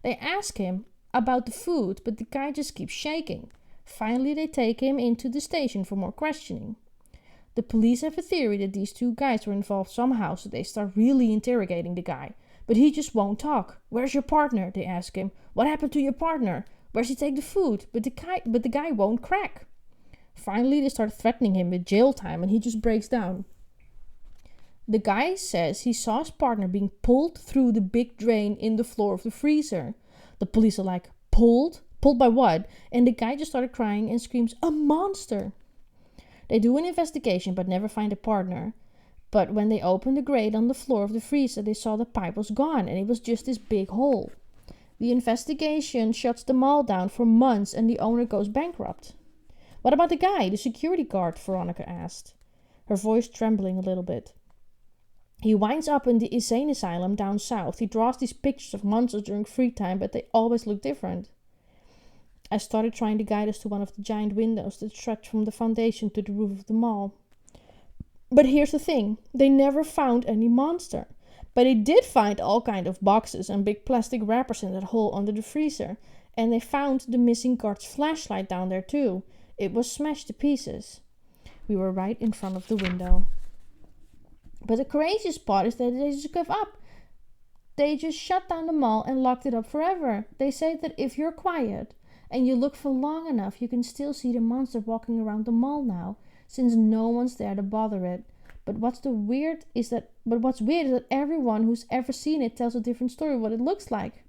They ask him about the food, but the guy just keeps shaking. Finally, they take him into the station for more questioning. The police have a theory that these 2 guys were involved somehow, so they start really interrogating the guy. But he just won't talk. "Where's your partner?" they ask him. "What happened to your partner? Where's he take the food?" But the guy won't crack. Finally, they start threatening him with jail time and he just breaks down. The guy says he saw his partner being pulled through the big drain in the floor of the freezer. The police are like, pulled? Pulled by what? And the guy just started crying and screams, a monster! They do an investigation but never find a partner. But when they opened the grate on the floor of the freezer, they saw the pipe was gone and it was just this big hole. The investigation shuts the mall down for months and the owner goes bankrupt. What about the guy, the security guard? Veronica asked, her voice trembling a little bit. He winds up in the insane asylum down south. He draws these pictures of monsters during free time, but they always look different. I started trying to guide us to one of the giant windows that stretch from the foundation to the roof of the mall. But here's the thing, they never found any monster. But they did find all kind of boxes and big plastic wrappers in that hole under the freezer. And they found the missing guard's flashlight down there too. It was smashed to pieces. We were right in front of the window. But the craziest part is that they just give up. They just shut down the mall and locked it up forever. They say that if you're quiet and you look for long enough, you can still see the monster walking around the mall now, since no one's there to bother it. But what's weird is that everyone who's ever seen it tells a different story of what it looks like.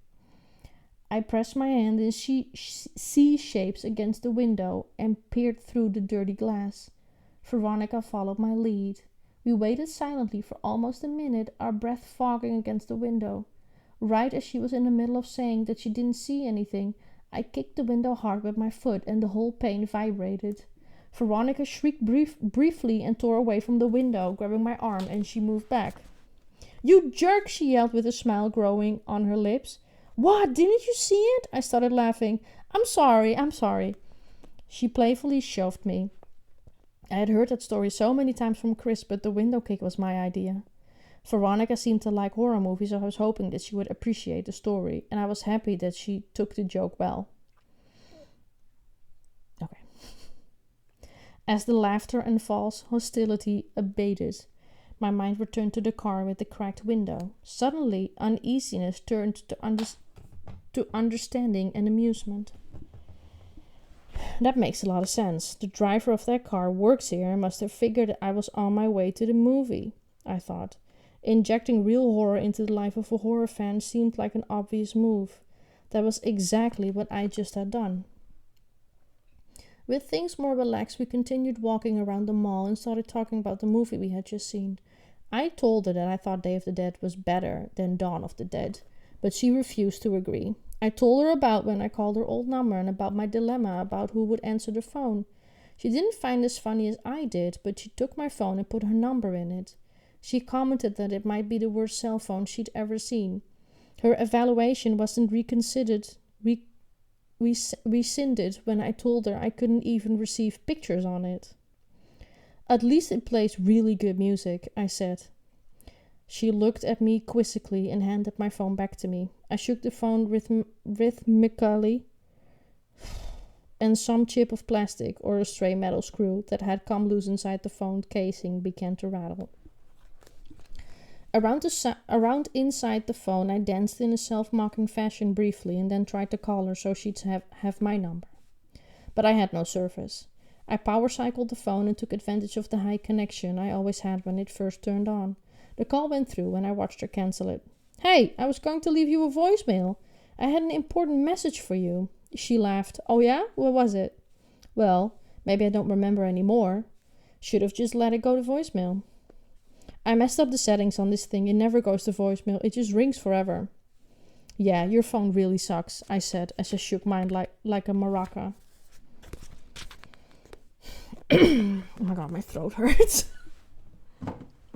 I pressed my hand in C shapes against the window and peered through the dirty glass. Veronica followed my lead. We waited silently for almost a minute, our breath fogging against the window. Right as she was in the middle of saying that she didn't see anything, I kicked the window hard with my foot and the whole pane vibrated. Veronica shrieked briefly and tore away from the window, grabbing my arm, and she moved back. You jerk, she yelled with a smile growing on her lips. What, didn't you see it? I started laughing. I'm sorry. She playfully shoved me. I had heard that story so many times from Chris, but the window kick was my idea. Veronica seemed to like horror movies, so I was hoping that she would appreciate the story, and I was happy that she took the joke well. Okay. As the laughter and false hostility abated, my mind returned to the car with the cracked window. Suddenly, uneasiness turned to understanding and amusement. That makes a lot of sense. The driver of that car works here and must have figured that I was on my way to the movie, I thought. Injecting real horror into the life of a horror fan seemed like an obvious move. That was exactly what I just had done. With things more relaxed, we continued walking around the mall and started talking about the movie we had just seen. I told her that I thought Day of the Dead was better than Dawn of the Dead, but she refused to agree. I told her about when I called her old number and about my dilemma about who would answer the phone. She didn't find it as funny as I did, but she took my phone and put her number in it. She commented that it might be the worst cell phone she'd ever seen. Her evaluation wasn't rescinded when I told her I couldn't even receive pictures on it. At least it plays really good music, I said. She looked at me quizzically and handed my phone back to me. I shook the phone rhythmically, and some chip of plastic or a stray metal screw that had come loose inside the phone casing began to rattle. Around inside the phone, I danced in a self-mocking fashion briefly and then tried to call her so she'd have my number. But I had no service. I power-cycled the phone and took advantage of the high connection I always had when it first turned on. The call went through and I watched her cancel it. Hey, I was going to leave you a voicemail. I had an important message for you. She laughed. Oh yeah? What was it? Well, maybe I don't remember anymore. Should have just let it go to voicemail. I messed up the settings on this thing. It never goes to voicemail. It just rings forever. Yeah, your phone really sucks, I said as I shook mine like a maraca. Oh my god, my throat hurts.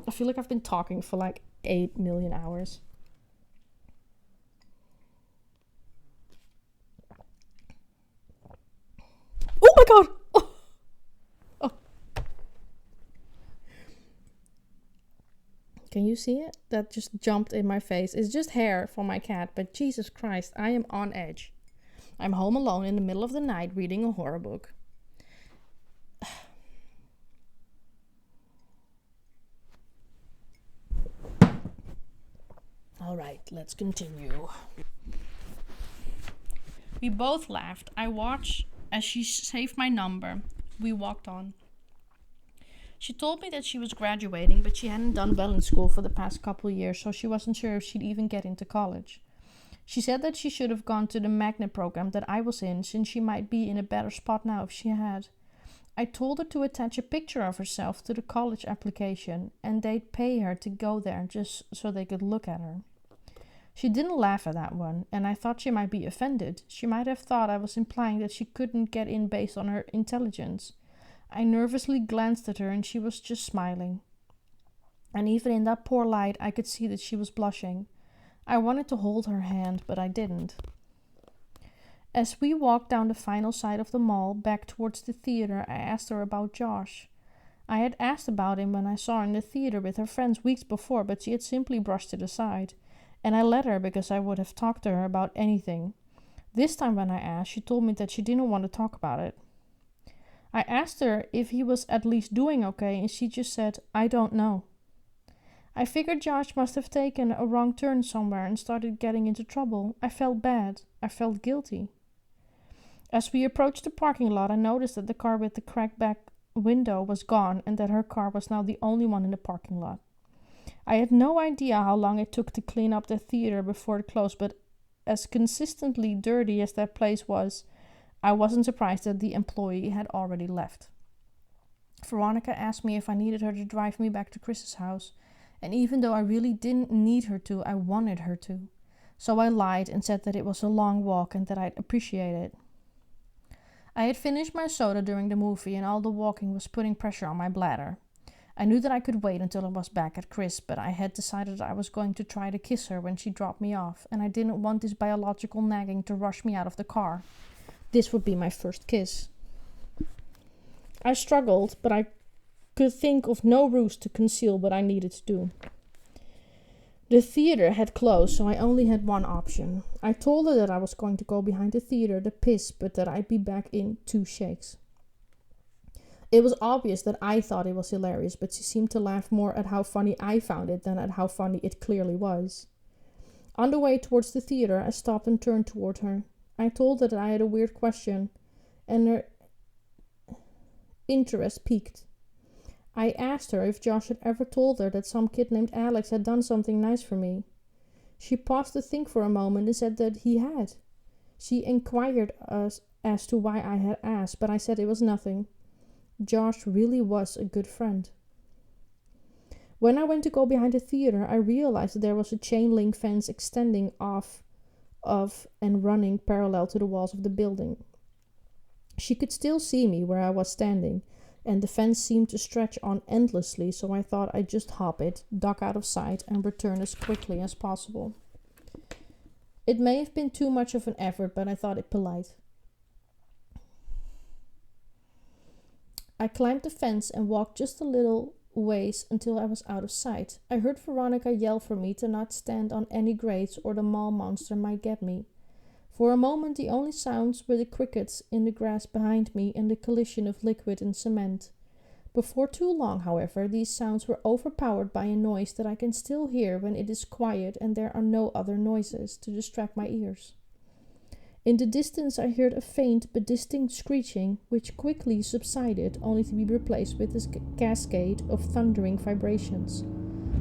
I feel like I've been talking for like 8 million hours. Oh my god! Oh. Can you see it? That just jumped in my face. It's just hair from my cat, but Jesus Christ, I am on edge. I'm home alone in the middle of the night reading a horror book. All right, let's continue. We both laughed. I watched as she saved my number, We walked on. She told me that she was graduating, but she hadn't done well in school for the past couple years, so she wasn't sure if she'd even get into college. She said that she should have gone to the magnet program that I was in, since she might be in a better spot now if she had. I told her to attach a picture of herself to the college application, and they'd pay her to go there just so they could look at her. She didn't laugh at that one, and I thought she might be offended. She might have thought I was implying that she couldn't get in based on her intelligence. I nervously glanced at her, and she was just smiling. And even in that poor light, I could see that she was blushing. I wanted to hold her hand, but I didn't. As we walked down the final side of the mall, back towards the theater, I asked her about Josh. I had asked about him when I saw her in the theater with her friends weeks before, but she had simply brushed it aside. And I let her because I would have talked to her about anything. This time when I asked, she told me that she didn't want to talk about it. I asked her if he was at least doing okay, and she just said, "I don't know." I figured Josh must have taken a wrong turn somewhere and started getting into trouble. I felt bad. I felt guilty. As we approached the parking lot, I noticed that the car with the cracked back window was gone and that her car was now the only one in the parking lot. I had no idea how long it took to clean up the theater before it closed, but as consistently dirty as that place was, I wasn't surprised that the employee had already left. Veronica asked me if I needed her to drive me back to Chris's house, and even though I really didn't need her to, I wanted her to. So I lied and said that it was a long walk and that I'd appreciate it. I had finished my soda during the movie, and all the walking was putting pressure on my bladder. I knew that I could wait until I was back at Chris, but I had decided I was going to try to kiss her when she dropped me off, and I didn't want this biological nagging to rush me out of the car. This would be my first kiss. I struggled, but I could think of no ruse to conceal what I needed to do. The theater had closed, so I only had one option. I told her that I was going to go behind the theater to piss, but that I'd be back in 2 shakes. It was obvious that I thought it was hilarious, but she seemed to laugh more at how funny I found it than at how funny it clearly was. On the way towards the theater, I stopped and turned toward her. I told her that I had a weird question, and her interest piqued. I asked her if Josh had ever told her that some kid named Alex had done something nice for me. She paused to think for a moment and said that he had. She inquired as to why I had asked, but I said it was nothing. Josh really was a good friend. When I went to go behind the theater, I realized that there was a chain link fence extending off of and running parallel to the walls of the building. She could still see me where I was standing, and the fence seemed to stretch on endlessly, so I thought I'd just hop it, duck out of sight, and return as quickly as possible. It may have been too much of an effort, but I thought it polite. I climbed the fence and walked just a little ways until I was out of sight. I heard Veronica yell for me to not stand on any grates or the mall monster might get me. For a moment the only sounds were the crickets in the grass behind me and the collision of liquid and cement. Before too long, however, these sounds were overpowered by a noise that I can still hear when it is quiet and there are no other noises to distract my ears. In the distance I heard a faint but distinct screeching, which quickly subsided, only to be replaced with a cascade of thundering vibrations.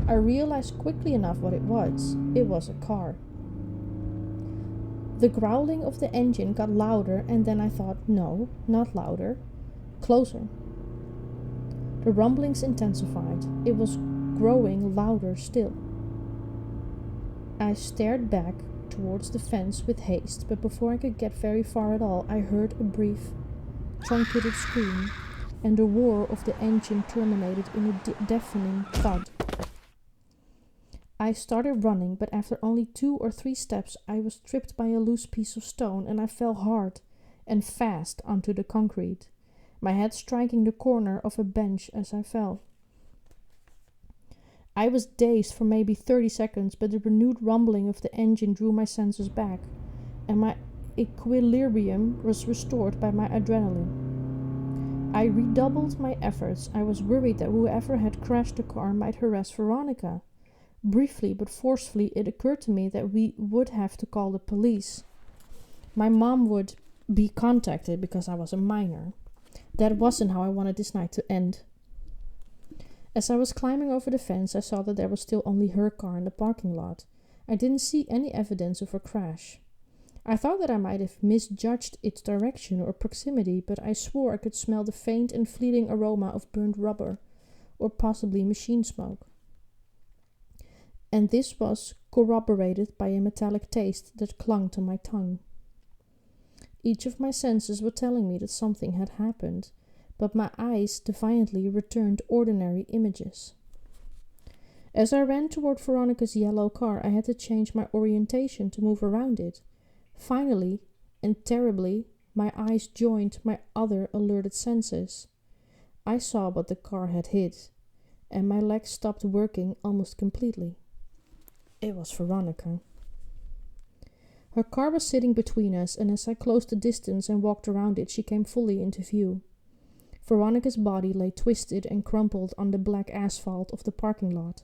I realized quickly enough what it was. It was a car. The growling of the engine got louder, and then I thought, no, not louder, closer. The rumblings intensified. It was growing louder still. I stared back towards the fence with haste, but before I could get very far at all, I heard a brief, truncated scream, and the roar of the engine terminated in a deafening thud. I started running, but after only 2 or 3 steps, I was tripped by a loose piece of stone, and I fell hard and fast onto the concrete, my head striking the corner of a bench as I fell. I was dazed for maybe 30 seconds, but the renewed rumbling of the engine drew my senses back, and my equilibrium was restored by my adrenaline. I redoubled my efforts. I was worried that whoever had crashed the car might harass Veronica. Briefly but forcefully, it occurred to me that we would have to call the police. My mom would be contacted because I was a minor. That wasn't how I wanted this night to end. As I was climbing over the fence, I saw that there was still only her car in the parking lot. I didn't see any evidence of a crash. I thought that I might have misjudged its direction or proximity, but I swore I could smell the faint and fleeting aroma of burnt rubber, or possibly machine smoke. And this was corroborated by a metallic taste that clung to my tongue. Each of my senses were telling me that something had happened, but my eyes defiantly returned ordinary images. As I ran toward Veronica's yellow car, I had to change my orientation to move around it. Finally, and terribly, my eyes joined my other alerted senses. I saw what the car had hit, and my legs stopped working almost completely. It was Veronica. Her car was sitting between us, and as I closed the distance and walked around it, she came fully into view. Veronica's body lay twisted and crumpled on the black asphalt of the parking lot,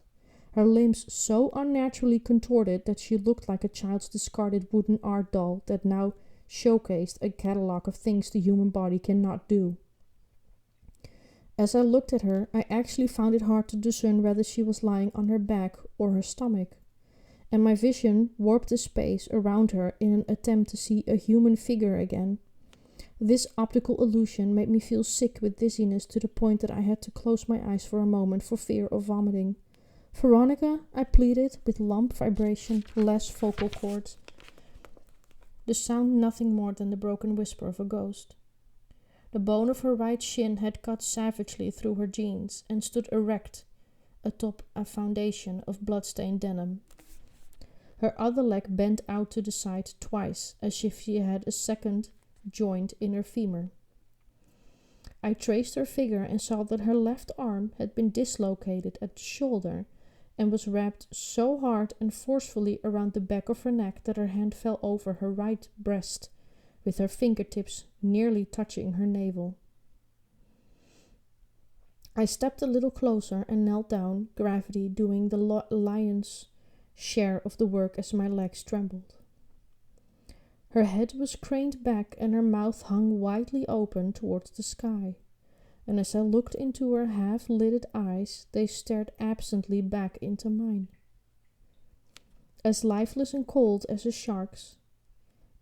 her limbs so unnaturally contorted that she looked like a child's discarded wooden art doll that now showcased a catalog of things the human body cannot do. As I looked at her, I actually found it hard to discern whether she was lying on her back or her stomach, and my vision warped the space around her in an attempt to see a human figure again. This optical illusion made me feel sick with dizziness to the point that I had to close my eyes for a moment for fear of vomiting. "Veronica," I pleaded, with lump vibration, less vocal cords. The sound nothing more than the broken whisper of a ghost. The bone of her right shin had cut savagely through her jeans and stood erect atop a foundation of blood-stained denim. Her other leg bent out to the side twice, as if she had a second joint in her femur. I traced her figure and saw that her left arm had been dislocated at the shoulder and was wrapped so hard and forcefully around the back of her neck that her hand fell over her right breast, with her fingertips nearly touching her navel. I stepped a little closer and knelt down, gravity doing the lion's share of the work as my legs trembled. Her head was craned back and her mouth hung widely open towards the sky, and as I looked into her half-lidded eyes, they stared absently back into mine. As lifeless and cold as a shark's.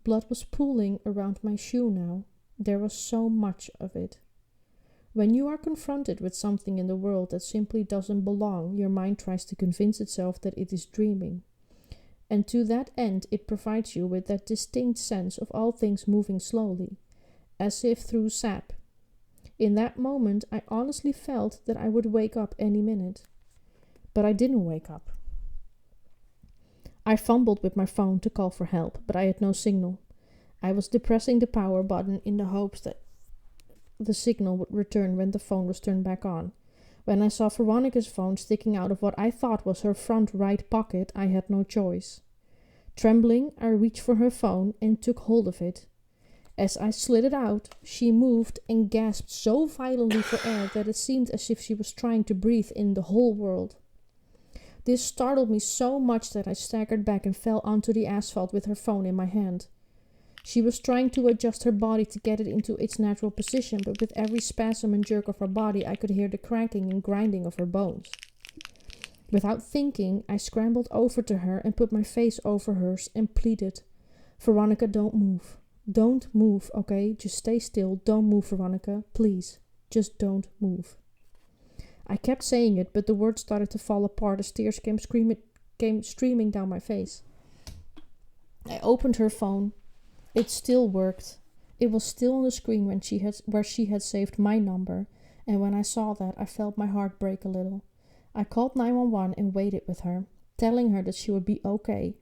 Blood was pooling around my shoe now. There was so much of it. When you are confronted with something in the world that simply doesn't belong, your mind tries to convince itself that it is dreaming. And to that end, it provides you with that distinct sense of all things moving slowly, as if through sap. In that moment, I honestly felt that I would wake up any minute. But I didn't wake up. I fumbled with my phone to call for help, but I had no signal. I was depressing the power button in the hopes that the signal would return when the phone was turned back on. When I saw Veronica's phone sticking out of what I thought was her front right pocket, I had no choice. Trembling, I reached for her phone and took hold of it. As I slid it out, she moved and gasped so violently for air that it seemed as if she was trying to breathe in the whole world. This startled me so much that I staggered back and fell onto the asphalt with her phone in my hand. She was trying to adjust her body to get it into its natural position, but with every spasm and jerk of her body, I could hear the cracking and grinding of her bones. Without thinking, I scrambled over to her and put my face over hers and pleaded, "Veronica, don't move. Don't move, okay? Just stay still. Don't move, Veronica. Please. Just don't move." I kept saying it, but the words started to fall apart as tears came streaming down my face. I opened her phone. It still worked. It was still on the screen where she had saved my number, and when I saw that, I felt my heart break a little. I called 911 and waited with her, telling her that she would be okay,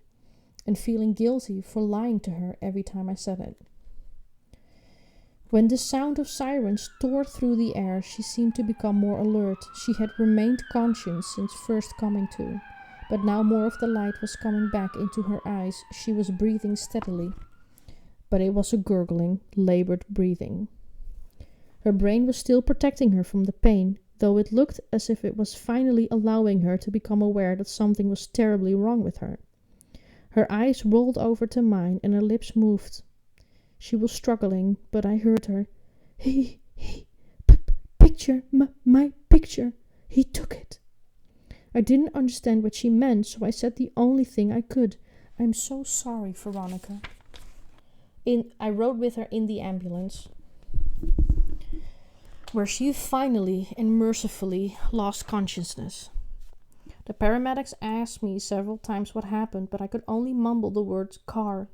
and feeling guilty for lying to her every time I said it. When the sound of sirens tore through the air, she seemed to become more alert. She had remained conscious since first coming to, but now more of the light was coming back into her eyes. She was breathing steadily, but it was a gurgling, labored breathing. Her brain was still protecting her from the pain, though it looked as if it was finally allowing her to become aware that something was terribly wrong with her. Her eyes rolled over to mine and her lips moved. She was struggling, but I heard her, he, picture, my picture. He took it. I didn't understand what she meant, so I said the only thing I could. I'm so sorry, Veronica. I rode with her in the ambulance, where she finally and mercifully lost consciousness. The paramedics asked me several times what happened, but I could only mumble the words car.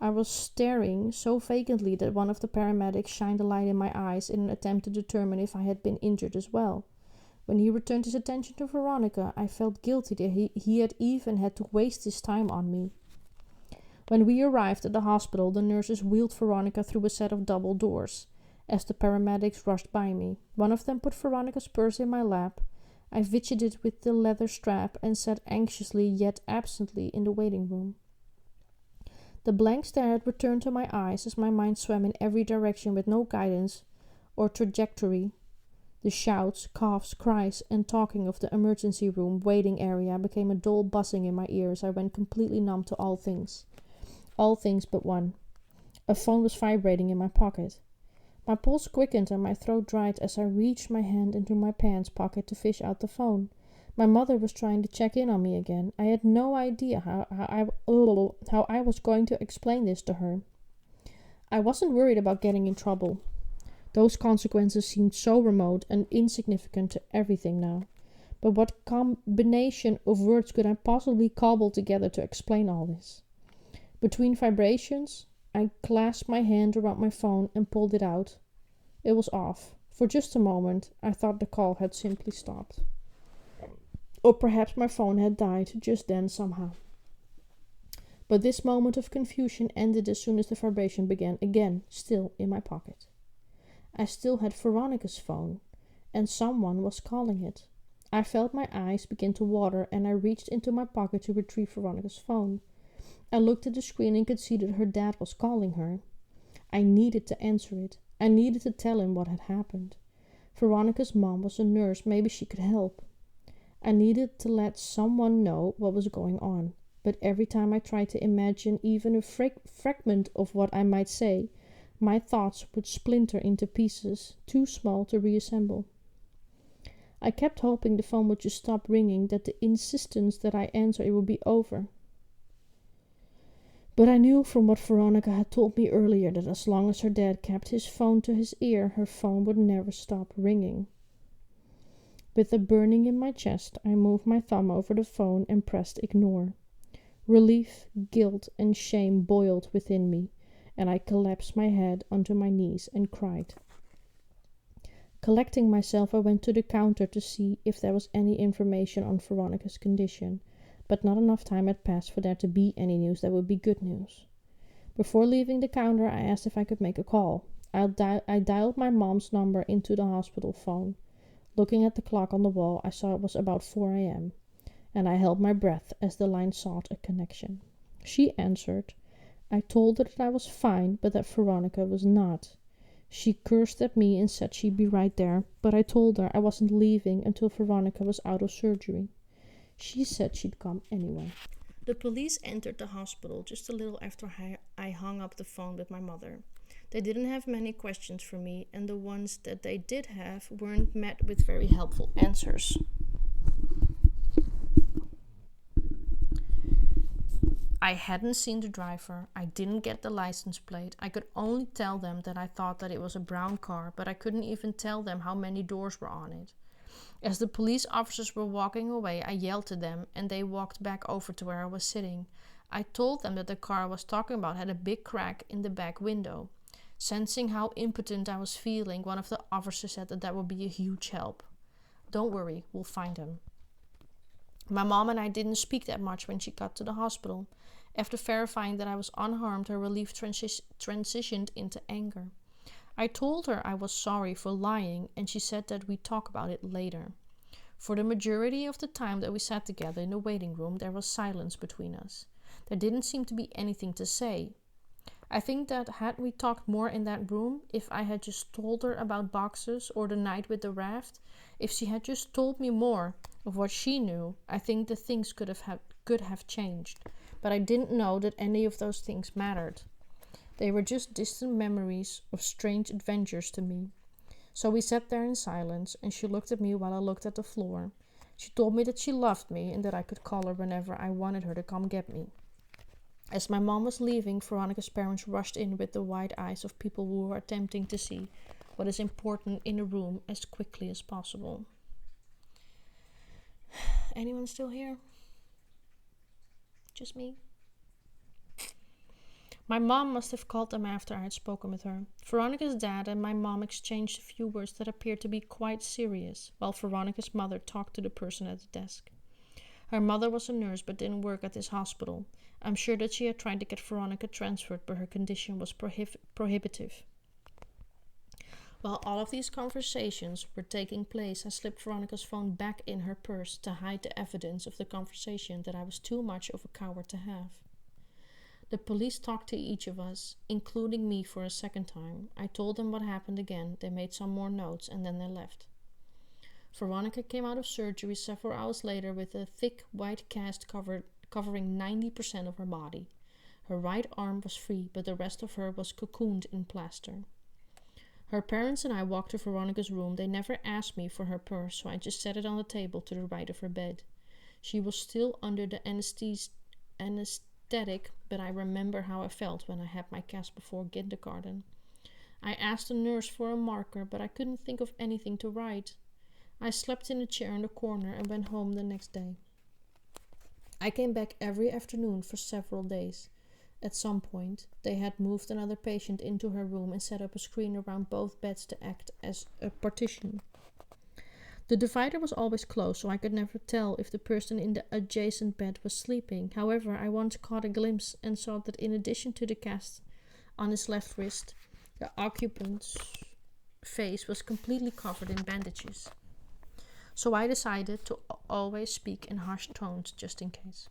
I was staring so vacantly that one of the paramedics shined a light in my eyes in an attempt to determine if I had been injured as well. When he returned his attention to Veronica, I felt guilty that he had even had to waste his time on me. When we arrived at the hospital, the nurses wheeled Veronica through a set of double doors. As the paramedics rushed by me, one of them put Veronica's purse in my lap. I fidgeted with the leather strap and sat anxiously yet absently in the waiting room. The blank stare had returned to my eyes as my mind swam in every direction with no guidance or trajectory. The shouts, coughs, cries, and talking of the emergency room waiting area became a dull buzzing in my ears. I went completely numb to all things. All things but one. A phone was vibrating in my pocket. My pulse quickened and my throat dried as I reached my hand into my pants pocket to fish out the phone. My mother was trying to check in on me again. I had no idea how I was going to explain this to her. I wasn't worried about getting in trouble. Those consequences seemed so remote and insignificant to everything now. But what combination of words could I possibly cobble together to explain all this? Between vibrations, I clasped my hand around my phone and pulled it out. It was off. For just a moment, I thought the call had simply stopped. Or perhaps my phone had died just then somehow. But this moment of confusion ended as soon as the vibration began again, still in my pocket. I still had Veronica's phone, and someone was calling it. I felt my eyes begin to water, and I reached into my pocket to retrieve Veronica's phone. I looked at the screen and could see that her dad was calling her. I needed to answer it. I needed to tell him what had happened. Veronica's mom was a nurse. Maybe she could help. I needed to let someone know what was going on. But every time I tried to imagine even a fragment of what I might say, my thoughts would splinter into pieces, too small to reassemble. I kept hoping the phone would just stop ringing, that the insistence that I answer it would be over. But I knew from what Veronica had told me earlier that as long as her dad kept his phone to his ear, her phone would never stop ringing. With a burning in my chest, I moved my thumb over the phone and pressed ignore. Relief, guilt, and shame boiled within me, and I collapsed my head onto my knees and cried. Collecting myself, I went to the counter to see if there was any information on Veronica's condition, but not enough time had passed for there to be any news that would be good news. Before leaving the counter, I asked if I could make a call. I dialed my mom's number into the hospital phone. Looking at the clock on the wall, I saw it was about 4 a.m., and I held my breath as the line sought a connection. She answered. I told her that I was fine, but that Veronica was not. She cursed at me and said she'd be right there, but I told her I wasn't leaving until Veronica was out of surgery. She said she'd come anyway. The police entered the hospital just a little after I hung up the phone with my mother. They didn't have many questions for me, and the ones that they did have weren't met with very helpful answers. I hadn't seen the driver. I didn't get the license plate. I could only tell them that I thought that it was a brown car, but I couldn't even tell them how many doors were on it. As the police officers were walking away, I yelled to them, and they walked back over to where I was sitting. I told them that the car I was talking about had a big crack in the back window. Sensing how impotent I was feeling, one of the officers said that would be a huge help. Don't worry, we'll find him. My mom and I didn't speak that much when she got to the hospital. After verifying that I was unharmed, her relief transitioned into anger. I told her I was sorry for lying, and she said that we'd talk about it later. For the majority of the time that we sat together in the waiting room, there was silence between us. There didn't seem to be anything to say. I think that had we talked more in that room, if I had just told her about boxes or the night with the raft, if she had just told me more of what she knew, I think the things could have changed. But I didn't know that any of those things mattered. They were just distant memories of strange adventures to me. So we sat there in silence, and she looked at me while I looked at the floor. She told me that she loved me and that I could call her whenever I wanted her to come get me. As my mom was leaving, Veronica's parents rushed in with the wide eyes of people who were attempting to see what is important in a room as quickly as possible. Anyone still here? Just me? My mom must have called them after I had spoken with her. Veronica's dad and my mom exchanged a few words that appeared to be quite serious, while Veronica's mother talked to the person at the desk. Her mother was a nurse but didn't work at this hospital. I'm sure that she had tried to get Veronica transferred, but her condition was prohibitive. While all of these conversations were taking place, I slipped Veronica's phone back in her purse to hide the evidence of the conversation that I was too much of a coward to have. The police talked to each of us, including me, for a second time. I told them what happened again. They made some more notes, and then they left. Veronica came out of surgery several hours later with a thick white cast covering 90% of her body. Her right arm was free, but the rest of her was cocooned in plaster. Her parents and I walked to Veronica's room. They never asked me for her purse, so I just set it on the table to the right of her bed. She was still under the anesthetic, but I remember how I felt when I had my cast before kindergarten. I asked the nurse for a marker, but I couldn't think of anything to write. I slept in a chair in the corner and went home the next day. I came back every afternoon for several days. At some point, they had moved another patient into her room and set up a screen around both beds to act as a partition. The divider was always closed, so I could never tell if the person in the adjacent bed was sleeping. However, I once caught a glimpse and saw that in addition to the cast on his left wrist, the occupant's face was completely covered in bandages. So I decided to always speak in harsh tones just in case.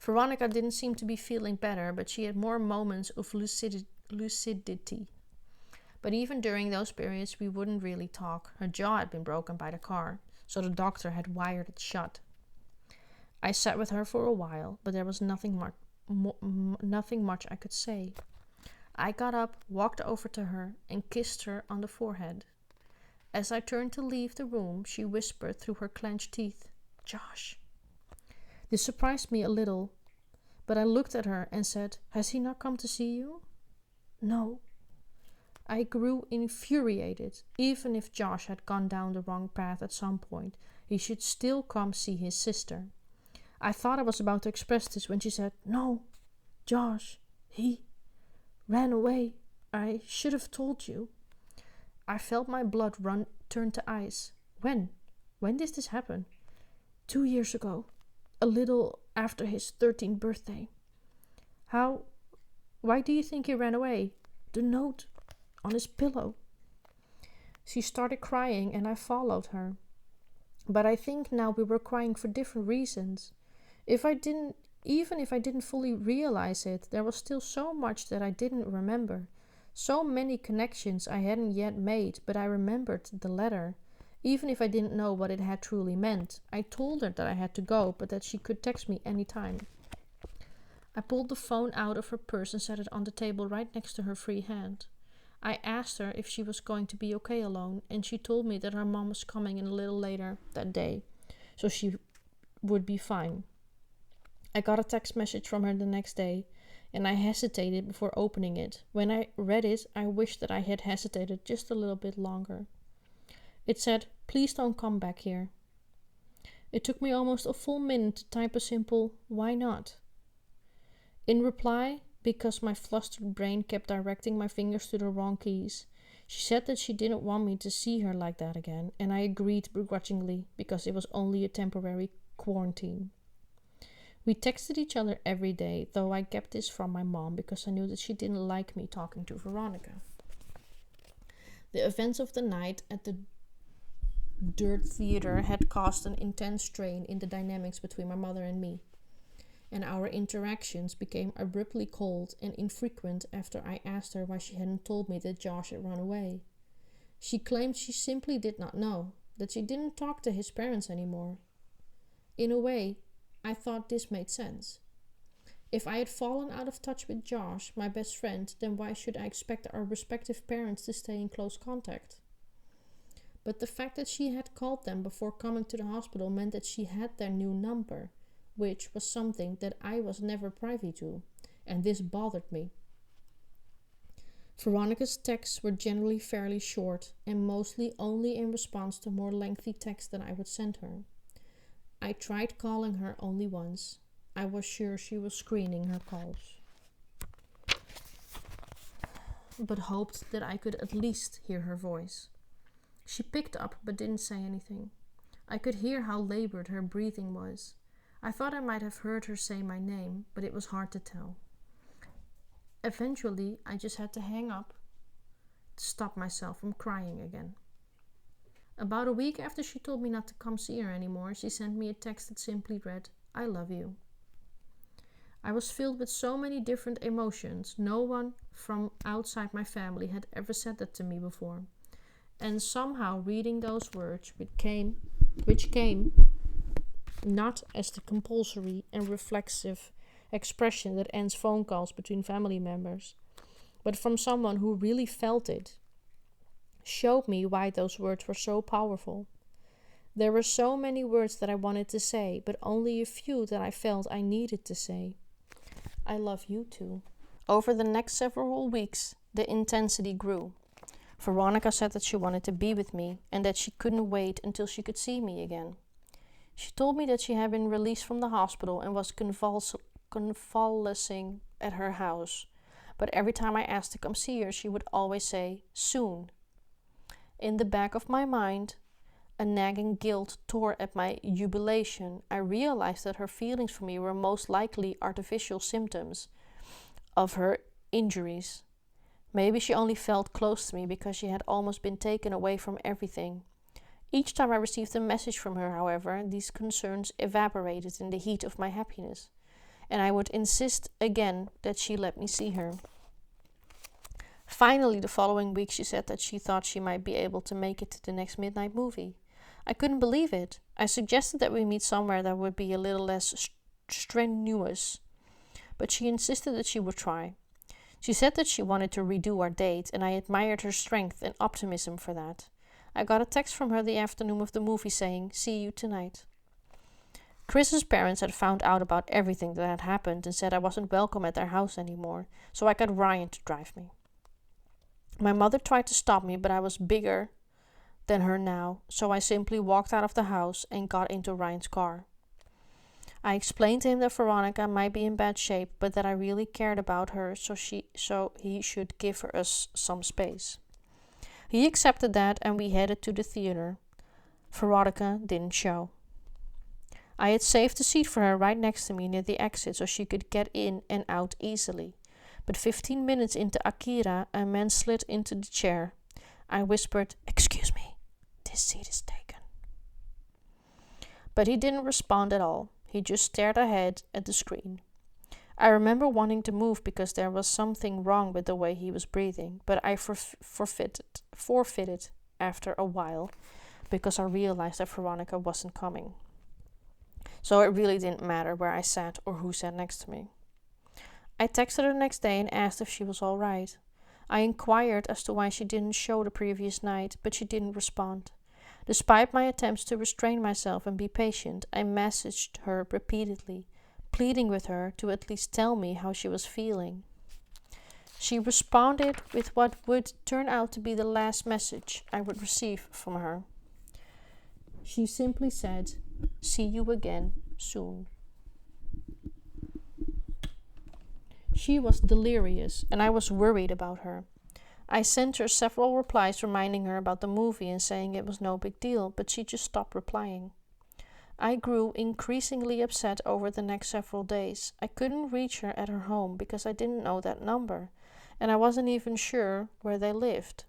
Veronica didn't seem to be feeling better, but she had more moments of lucidity. But even during those periods, we wouldn't really talk. Her jaw had been broken by the car, so the doctor had wired it shut. I sat with her for a while, but there was nothing much I could say. I got up, walked over to her, and kissed her on the forehead. As I turned to leave the room, she whispered through her clenched teeth, "Josh." This surprised me a little, but I looked at her and said, "Has he not come to see you?" "No." I grew infuriated. Even if Josh had gone down the wrong path at some point, he should still come see his sister. I thought I was about to express this when she said, "No, Josh, he ran away. I should have told you." I felt my blood turn to ice. When? When did this happen? 2 years ago. A little after his 13th birthday. Why do you think he ran away? The note on his pillow. She started crying and I followed her. But I think now we were crying for different reasons. Even if I didn't fully realize it, there was still so much that I didn't remember. So many connections I hadn't yet made, but I remembered the letter. Even if I didn't know what it had truly meant. I told her that I had to go, but that she could text me anytime. I pulled the phone out of her purse and set it on the table right next to her free hand. I asked her if she was going to be okay alone, and she told me that her mom was coming in a little later that day, so she would be fine. I got a text message from her the next day, and I hesitated before opening it. When I read it, I wished that I had hesitated just a little bit longer. It said, "Please don't come back here." It took me almost a full minute to type a simple, "Why not?" In reply, because my flustered brain kept directing my fingers to the wrong keys, she said that she didn't want me to see her like that again, and I agreed begrudgingly because it was only a temporary quarantine. We texted each other every day, though I kept this from my mom because I knew that she didn't like me talking to Veronica. The events of the night at the Dirt Theater had caused an intense strain in the dynamics between my mother and me, and our interactions became abruptly cold and infrequent after I asked her why she hadn't told me that Josh had run away. She claimed she simply did not know, that she didn't talk to his parents anymore. In a way, I thought this made sense. If I had fallen out of touch with Josh, my best friend, then why should I expect our respective parents to stay in close contact? But the fact that she had called them before coming to the hospital meant that she had their new number, which was something that I was never privy to, and this bothered me. Veronica's texts were generally fairly short and mostly only in response to more lengthy texts that I would send her. I tried calling her only once. I was sure she was screening her calls, but hoped that I could at least hear her voice. She picked up but didn't say anything. I could hear how labored her breathing was. I thought I might have heard her say my name, but it was hard to tell. Eventually, I just had to hang up to stop myself from crying again. About a week after she told me not to come see her anymore, she sent me a text that simply read, "I love you." I was filled with so many different emotions. No one from outside my family had ever said that to me before. And somehow reading those words, which came not as the compulsory and reflexive expression that ends phone calls between family members, but from someone who really felt it, showed me why those words were so powerful. There were so many words that I wanted to say, but only a few that I felt I needed to say. I love you too. Over the next several weeks, the intensity grew. Veronica said that she wanted to be with me and that she couldn't wait until she could see me again. She told me that she had been released from the hospital and was convalescing at her house. But every time I asked to come see her, she would always say, "Soon." In the back of my mind, a nagging guilt tore at my jubilation. I realized that her feelings for me were most likely artificial symptoms of her injuries. Maybe she only felt close to me because she had almost been taken away from everything. Each time I received a message from her, however, these concerns evaporated in the heat of my happiness, and I would insist again that she let me see her. Finally, the following week, she said that she thought she might be able to make it to the next midnight movie. I couldn't believe it. I suggested that we meet somewhere that would be a little less strenuous, but she insisted that she would try. She said that she wanted to redo our date, and I admired her strength and optimism for that. I got a text from her the afternoon of the movie saying, "See you tonight." Chris's parents had found out about everything that had happened and said I wasn't welcome at their house anymore, so I got Ryan to drive me. My mother tried to stop me, but I was bigger than her now, so I simply walked out of the house and got into Ryan's car. I explained to him that Veronica might be in bad shape, but that I really cared about her, so he should give us some space. He accepted that, and we headed to the theater. Veronica didn't show. I had saved a seat for her right next to me near the exit so she could get in and out easily. But 15 minutes into Akira, a man slid into the chair. I whispered, "Excuse me, this seat is taken." But he didn't respond at all. He just stared ahead at the screen. I remember wanting to move because there was something wrong with the way he was breathing, but I forfeited after a while because I realized that Veronica wasn't coming. So it really didn't matter where I sat or who sat next to me. I texted her the next day and asked if she was all right. I inquired as to why she didn't show the previous night, but she didn't respond. Despite my attempts to restrain myself and be patient, I messaged her repeatedly, pleading with her to at least tell me how she was feeling. She responded with what would turn out to be the last message I would receive from her. She simply said, "See you again soon." She was delirious, and I was worried about her. I sent her several replies reminding her about the movie and saying it was no big deal, but she just stopped replying. I grew increasingly upset over the next several days. I couldn't reach her at her home because I didn't know that number, and I wasn't even sure where they lived.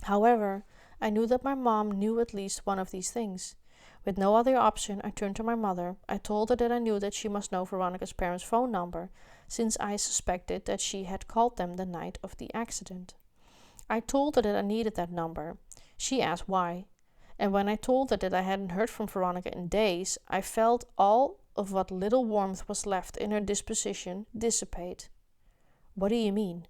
However, I knew that my mom knew at least one of these things. With no other option, I turned to my mother. I told her that I knew that she must know Veronica's parents' phone number, since I suspected that she had called them the night of the accident. I told her that I needed that number. She asked why. And when I told her that I hadn't heard from Veronica in days, I felt all of what little warmth was left in her disposition dissipate. What do you mean?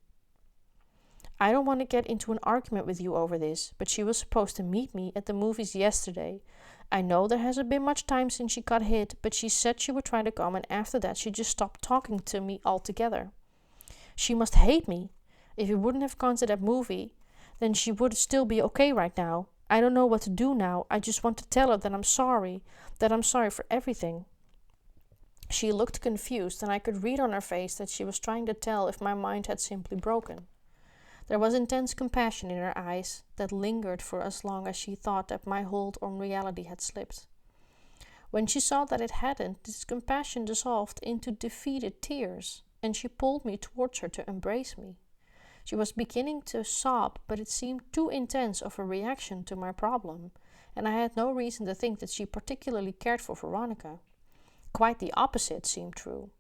I don't want to get into an argument with you over this, but she was supposed to meet me at the movies yesterday. I know there hasn't been much time since she got hit, but she said she would try to come, and after that she just stopped talking to me altogether. She must hate me. If we wouldn't have gone to that movie, then she would still be okay right now. I don't know what to do now. I just want to tell her that I'm sorry for everything. She looked confused, and I could read on her face that she was trying to tell if my mind had simply broken. There was intense compassion in her eyes that lingered for as long as she thought that my hold on reality had slipped. When she saw that it hadn't, this compassion dissolved into defeated tears, and she pulled me towards her to embrace me. She was beginning to sob, but it seemed too intense of a reaction to my problem, and I had no reason to think that she particularly cared for Veronica. Quite the opposite seemed true.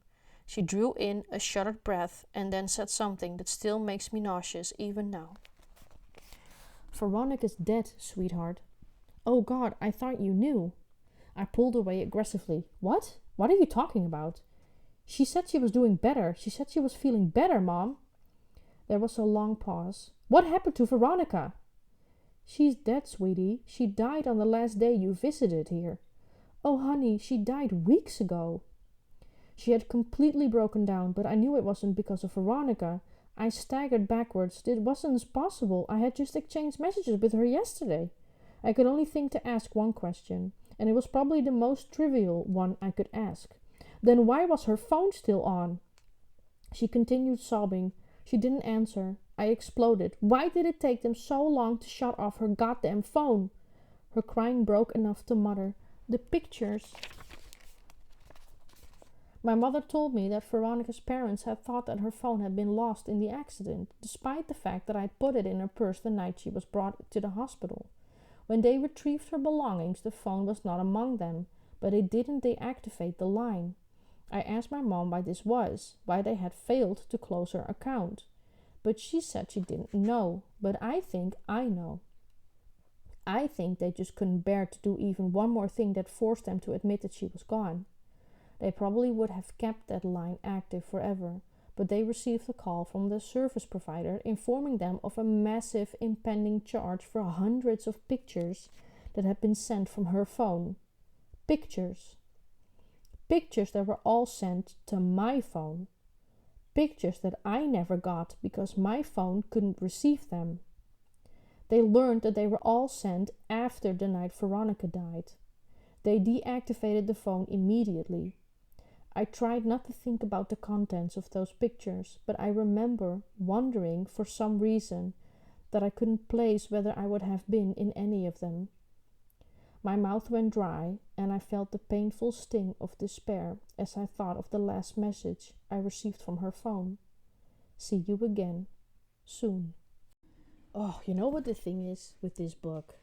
She drew in a shuddered breath and then said something that still makes me nauseous even now. Veronica's dead, sweetheart. Oh God, I thought you knew. I pulled away aggressively. What? What are you talking about? She said she was doing better. She said she was feeling better, Mom. There was a long pause. What happened to Veronica? She's dead, sweetie. She died on the last day you visited here. Oh, honey, she died weeks ago. She had completely broken down, but I knew it wasn't because of Veronica. I staggered backwards. It wasn't possible. I had just exchanged messages with her yesterday. I could only think to ask one question, and it was probably the most trivial one I could ask. Then why was her phone still on? She continued sobbing. She didn't answer. I exploded. Why did it take them so long to shut off her goddamn phone? Her crying broke enough to mutter, "The pictures." My mother told me that Veronica's parents had thought that her phone had been lost in the accident, despite the fact that I had put it in her purse the night she was brought to the hospital. When they retrieved her belongings, the phone was not among them, but they didn't deactivate the line. I asked my mom why this was, why they had failed to close her account. But she said she didn't know, but I think I know. I think they just couldn't bear to do even one more thing that forced them to admit that she was gone. They probably would have kept that line active forever, but they received a call from the service provider informing them of a massive impending charge for hundreds of pictures that had been sent from her phone. Pictures. Pictures that were all sent to my phone. Pictures that I never got because my phone couldn't receive them. They learned that they were all sent after the night Veronica died. They deactivated the phone immediately. I tried not to think about the contents of those pictures, but I remember wondering for some reason that I couldn't place whether I would have been in any of them. My mouth went dry, and I felt the painful sting of despair as I thought of the last message I received from her phone. See you again, soon. Oh, you know what the thing is with this book?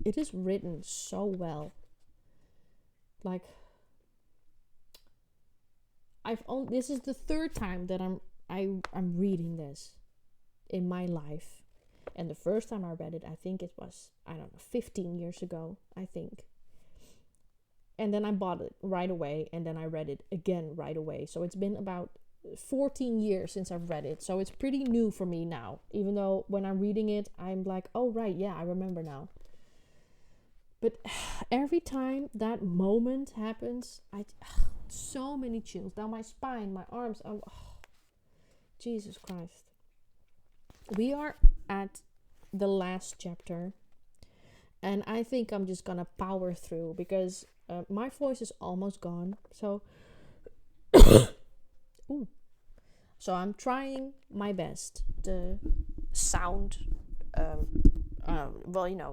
It is written so well. Like, this is the third time that I'm reading this in my life. And the first time I read it, I think it was, 15 years ago, I think. And then I bought it right away, and then I read it again right away. So it's been about 14 years since I've read it. So it's pretty new for me now. Even though when I'm reading it, I'm like, oh right, yeah, I remember now. But every time that moment happens, so many chills down my spine, my arms. Jesus Christ. We are at the last chapter, and I think I'm just gonna power through because my voice is almost gone. So, so I'm trying my best to sound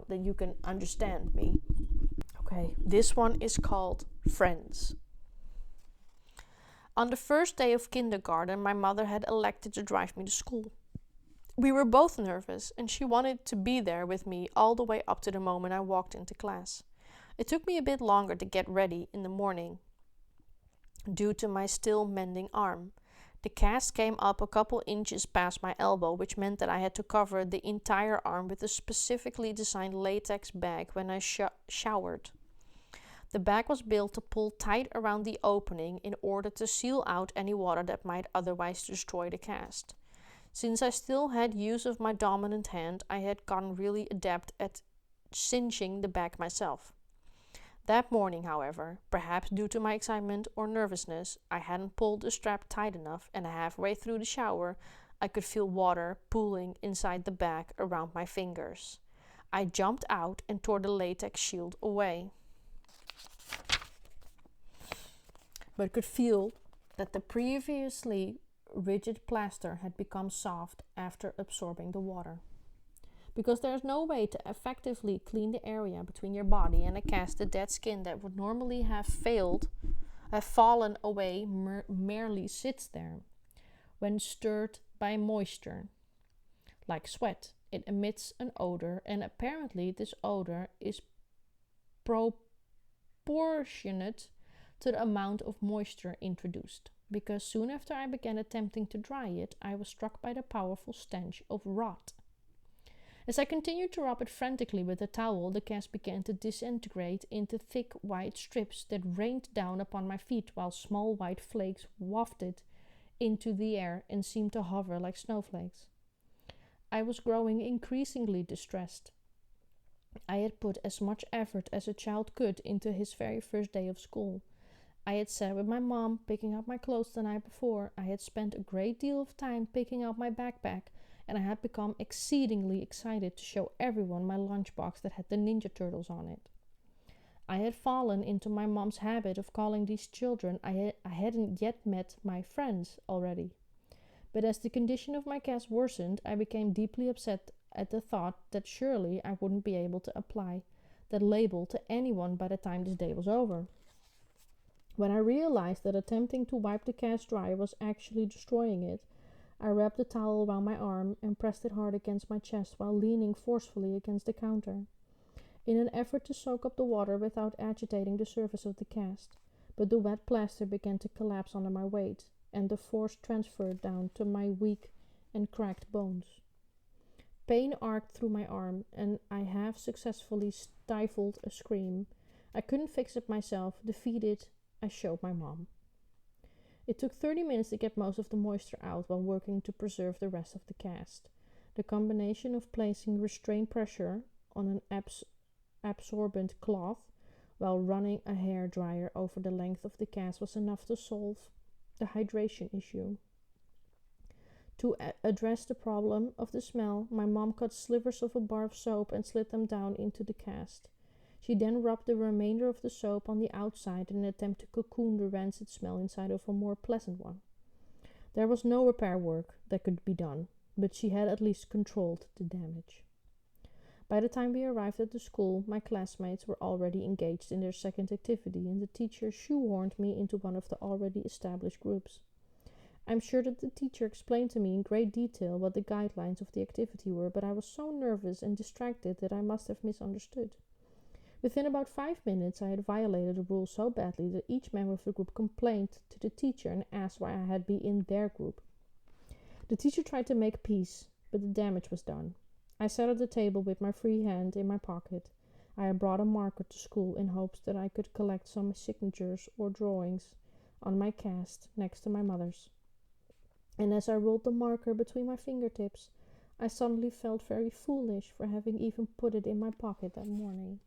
that you can understand me. Okay, this one is called Friends. On the first day of kindergarten, my mother had elected to drive me to school. We were both nervous, and she wanted to be there with me all the way up to the moment I walked into class. It took me a bit longer to get ready in the morning due to my still mending arm. The cast came up a couple inches past my elbow, which meant that I had to cover the entire arm with a specifically designed latex bag when I showered. The bag was built to pull tight around the opening in order to seal out any water that might otherwise destroy the cast. Since I still had use of my dominant hand, I had gotten really adept at cinching the bag myself. That morning, however, perhaps due to my excitement or nervousness, I hadn't pulled the strap tight enough, and halfway through the shower, I could feel water pooling inside the bag around my fingers. I jumped out and tore the latex shield away, but could feel that the previously rigid plaster had become soft after absorbing the water. Because there's no way to effectively clean the area between your body and a cast, the dead skin that would normally have fallen away merely sits there. When stirred by moisture, like sweat, it emits an odor, and apparently this odor is proportionate to the amount of moisture introduced. Because soon after I began attempting to dry it, I was struck by the powerful stench of rot. As I continued to rub it frantically with a towel, the cast began to disintegrate into thick white strips that rained down upon my feet, while small white flakes wafted into the air and seemed to hover like snowflakes. I was growing increasingly distressed. I had put as much effort as a child could into his very first day of school. I had sat with my mom picking up my clothes the night before. I had spent a great deal of time picking out my backpack, and I had become exceedingly excited to show everyone my lunchbox that had the Ninja Turtles on it. I had fallen into my mom's habit of calling these children I hadn't yet met my friends already. But as the condition of my cast worsened, I became deeply upset at the thought that surely I wouldn't be able to apply that label to anyone by the time this day was over. When I realized that attempting to wipe the cast dry was actually destroying it, I wrapped the towel around my arm and pressed it hard against my chest while leaning forcefully against the counter, in an effort to soak up the water without agitating the surface of the cast. But the wet plaster began to collapse under my weight, and the force transferred down to my weak and cracked bones. Pain arced through my arm, and I half successfully stifled a scream. I couldn't fix it myself. Defeated, I showed my mom. It took 30 minutes to get most of the moisture out while working to preserve the rest of the cast. The combination of placing restraint pressure on an absorbent cloth while running a hair dryer over the length of the cast was enough to solve the hydration issue. To address the problem of the smell, my mom cut slivers of a bar of soap and slid them down into the cast. She then rubbed the remainder of the soap on the outside in an attempt to cocoon the rancid smell inside of a more pleasant one. There was no repair work that could be done, but she had at least controlled the damage. By the time we arrived at the school, my classmates were already engaged in their second activity, and the teacher shoehorned me into one of the already established groups. I'm sure that the teacher explained to me in great detail what the guidelines of the activity were, but I was so nervous and distracted that I must have misunderstood. Within about 5 minutes, I had violated the rules so badly that each member of the group complained to the teacher and asked why I had been in their group. The teacher tried to make peace, but the damage was done. I sat at the table with my free hand in my pocket. I had brought a marker to school in hopes that I could collect some signatures or drawings on my cast next to my mother's. And as I rolled the marker between my fingertips, I suddenly felt very foolish for having even put it in my pocket that morning.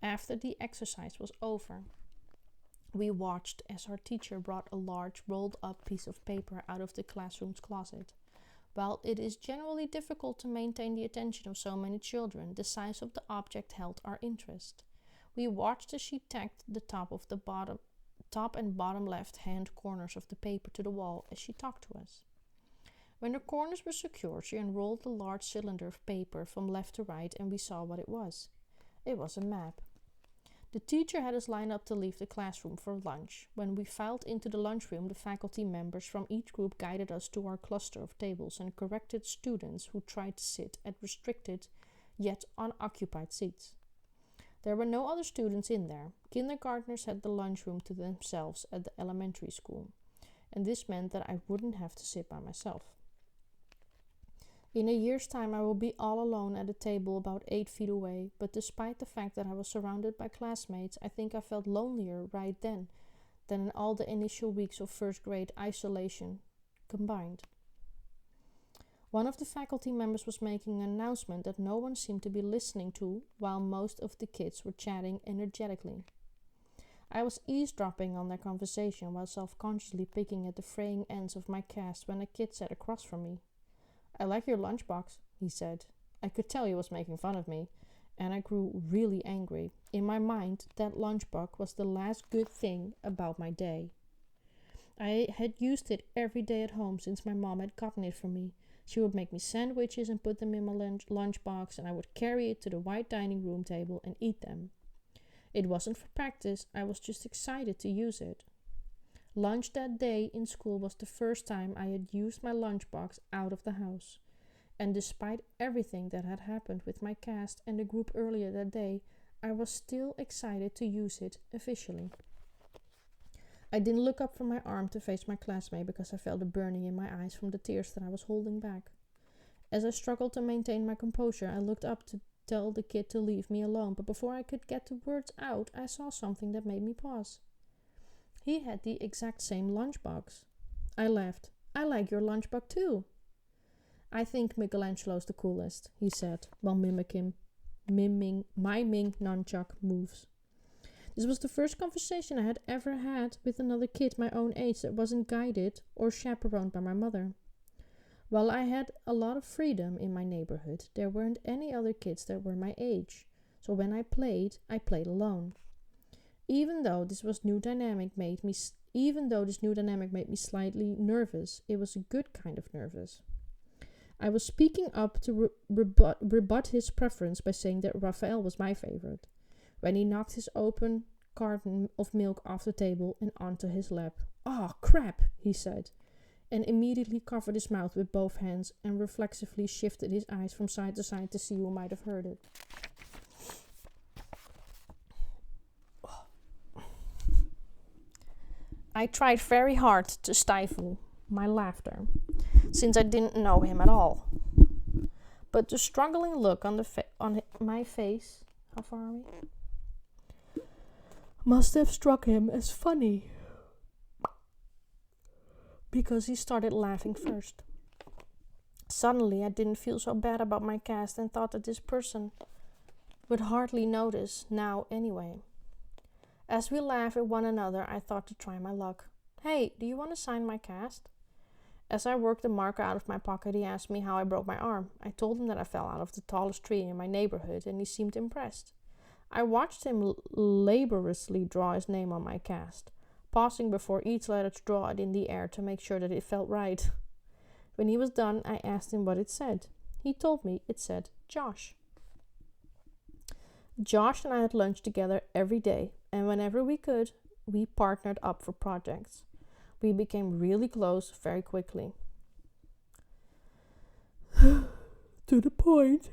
After the exercise was over, we watched as our teacher brought a large rolled up piece of paper out of the classroom's closet. While it is generally difficult to maintain the attention of so many children, the size of the object held our interest. We watched as she tacked the top and bottom left-hand corners of the paper to the wall as she talked to us. When the corners were secure, she unrolled the large cylinder of paper from left to right, and we saw what it was. It was a map. The teacher had us line up to leave the classroom for lunch. When we filed into the lunchroom, the faculty members from each group guided us to our cluster of tables and corrected students who tried to sit at restricted yet unoccupied seats. There were no other students in there. Kindergartners had the lunchroom to themselves at the elementary school, and this meant that I wouldn't have to sit by myself. In a year's time, I will be all alone at a table about 8 feet away, but despite the fact that I was surrounded by classmates, I think I felt lonelier right then than in all the initial weeks of first grade isolation combined. One of the faculty members was making an announcement that no one seemed to be listening to, while most of the kids were chatting energetically. I was eavesdropping on their conversation while self-consciously picking at the fraying ends of my cast when a kid sat across from me. "I like your lunchbox," he said. I could tell he was making fun of me, and I grew really angry. In my mind, that lunchbox was the last good thing about my day. I had used it every day at home since my mom had gotten it for me. She would make me sandwiches and put them in my lunchbox, and I would carry it to the white dining room table and eat them. It wasn't for practice, I was just excited to use it. Lunch that day in school was the first time I had used my lunchbox out of the house. And despite everything that had happened with my cast and the group earlier that day, I was still excited to use it officially. I didn't look up from my arm to face my classmate because I felt a burning in my eyes from the tears that I was holding back. As I struggled to maintain my composure, I looked up to tell the kid to leave me alone, but before I could get the words out, I saw something that made me pause. He had the exact same lunchbox. I laughed. "I like your lunchbox too." "I think Michelangelo's the coolest," he said, while miming nunchuck moves. This was the first conversation I had ever had with another kid my own age that wasn't guided or chaperoned by my mother. While I had a lot of freedom in my neighborhood, there weren't any other kids that were my age, so when I played alone. Even though this new dynamic made me slightly nervous, it was a good kind of nervous. I was speaking up to rebut his preference by saying that Raphael was my favorite, when he knocked his open carton of milk off the table and onto his lap. "Oh, crap," he said, and immediately covered his mouth with both hands and reflexively shifted his eyes from side to side to see who might have heard it. I tried very hard to stifle my laughter, since I didn't know him at all. But the struggling look on my face, how far are we? Must have struck him as funny, because he started laughing first. Suddenly, I didn't feel so bad about my cast and thought that this person would hardly notice now anyway. As we laughed at one another, I thought to try my luck. "Hey, do you want to sign my cast?" As I worked the marker out of my pocket, he asked me how I broke my arm. I told him that I fell out of the tallest tree in my neighborhood, and he seemed impressed. I watched him laboriously draw his name on my cast, pausing before each letter to draw it in the air to make sure that it felt right. When he was done, I asked him what it said. He told me it said Josh. Josh and I had lunch together every day, and whenever we could, we partnered up for projects. We became really close very quickly. To the point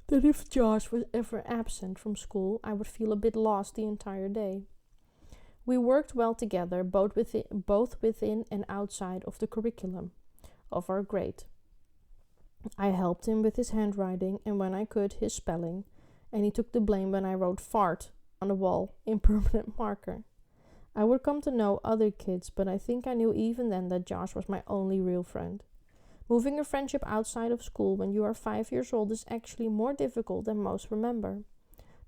that if Josh was ever absent from school, I would feel a bit lost the entire day. We worked well together, both within and outside of the curriculum of our grade. I helped him with his handwriting and, when I could, his spelling, and he took the blame when I wrote "fart" on the wall in permanent marker. I would come to know other kids, but I think I knew even then that Josh was my only real friend. Moving a friendship outside of school when you are 5 years old is actually more difficult than most remember.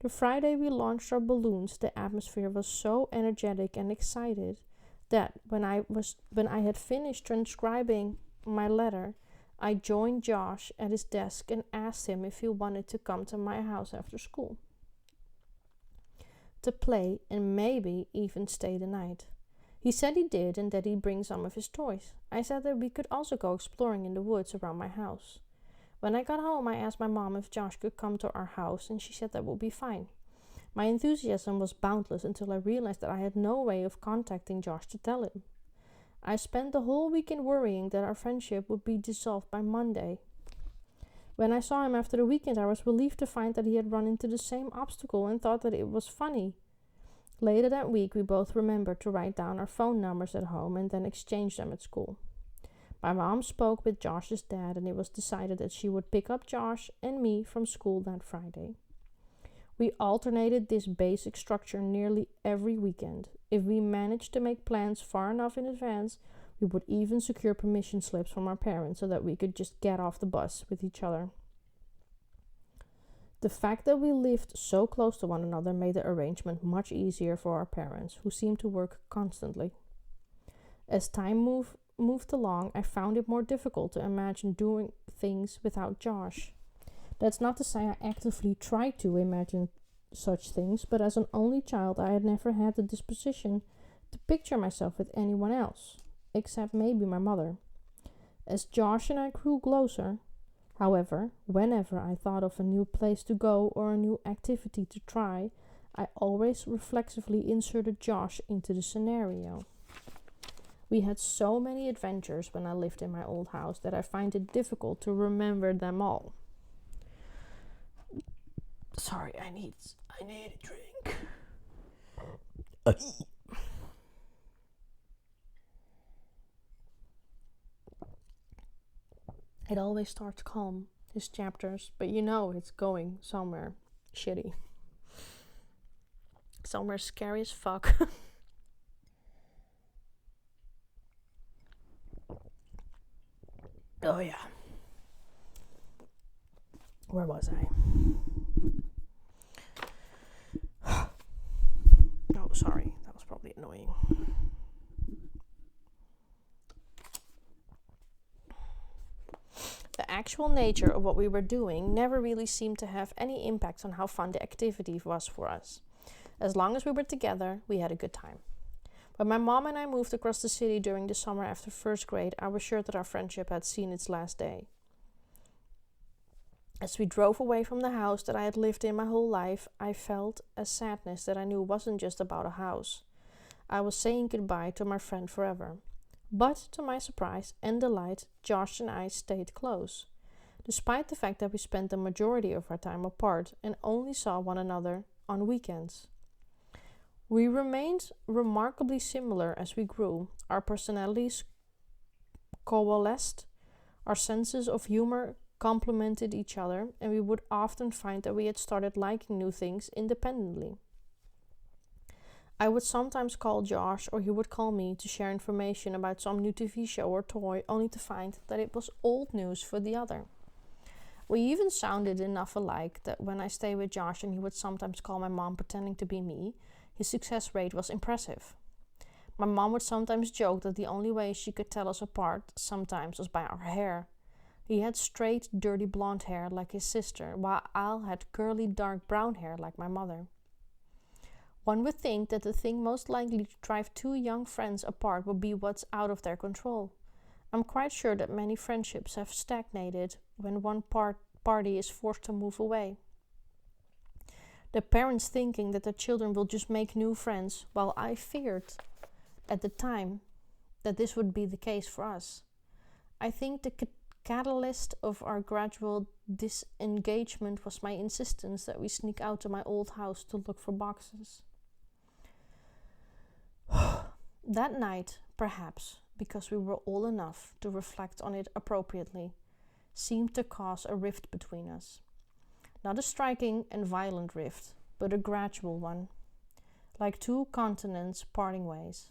The Friday we launched our balloons, the atmosphere was so energetic and excited that when I had finished transcribing my letter, I joined Josh at his desk and asked him if he wanted to come to my house after school to play and maybe even stay the night. He said he did and that he'd bring some of his toys. I said that we could also go exploring in the woods around my house. When I got home, I asked my mom if Josh could come to our house, and she said that would be fine. My enthusiasm was boundless until I realized that I had no way of contacting Josh to tell him. I spent the whole weekend worrying that our friendship would be dissolved by Monday. When I saw him after the weekend, I was relieved to find that he had run into the same obstacle and thought that it was funny. Later that week, we both remembered to write down our phone numbers at home and then exchange them at school. My mom spoke with Josh's dad, and it was decided that she would pick up Josh and me from school that Friday. We alternated this basic structure nearly every weekend. If we managed to make plans far enough in advance, we would even secure permission slips from our parents so that we could just get off the bus with each other. The fact that we lived so close to one another made the arrangement much easier for our parents, who seemed to work constantly. As time moved along, I found it more difficult to imagine doing things without Josh. That's not to say I actively tried to imagine such things, but as an only child, I had never had the disposition to picture myself with anyone else, except maybe my mother. As Josh and I grew closer, however, whenever I thought of a new place to go or a new activity to try, I always reflexively inserted Josh into the scenario. We had so many adventures when I lived in my old house that I find it difficult to remember them all. Sorry, I need a drink. It always starts calm, his chapters, but you know it's going somewhere shitty. Somewhere scary as fuck. Oh yeah. Where was I? Oh, sorry. That was probably annoying. The actual nature of what we were doing never really seemed to have any impact on how fun the activity was for us. As long as we were together, we had a good time. When my mom and I moved across the city during the summer after first grade, I was sure that our friendship had seen its last day. As we drove away from the house that I had lived in my whole life, I felt a sadness that I knew wasn't just about a house. I was saying goodbye to my friend forever. But, to my surprise and delight, Josh and I stayed close, despite the fact that we spent the majority of our time apart and only saw one another on weekends. We remained remarkably similar as we grew. Our personalities coalesced, our senses of humor complemented each other, and we would often find that we had started liking new things independently. I would sometimes call Josh, or he would call me, to share information about some new TV show or toy, only to find that it was old news for the other. We even sounded enough alike that when I stayed with Josh and he would sometimes call my mom pretending to be me, his success rate was impressive. My mom would sometimes joke that the only way she could tell us apart sometimes was by our hair. He had straight, dirty blonde hair like his sister, while Al had curly, dark brown hair like my mother. One would think that the thing most likely to drive two young friends apart would be what's out of their control. I'm quite sure that many friendships have stagnated when one party is forced to move away. The parents thinking that their children will just make new friends, while I feared at the time that this would be the case for us. I think the catalyst of our gradual disengagement was my insistence that we sneak out to my old house to look for boxes. That night, perhaps because we were old enough to reflect on it appropriately, seemed to cause a rift between us. Not a striking and violent rift, but a gradual one, like two continents parting ways.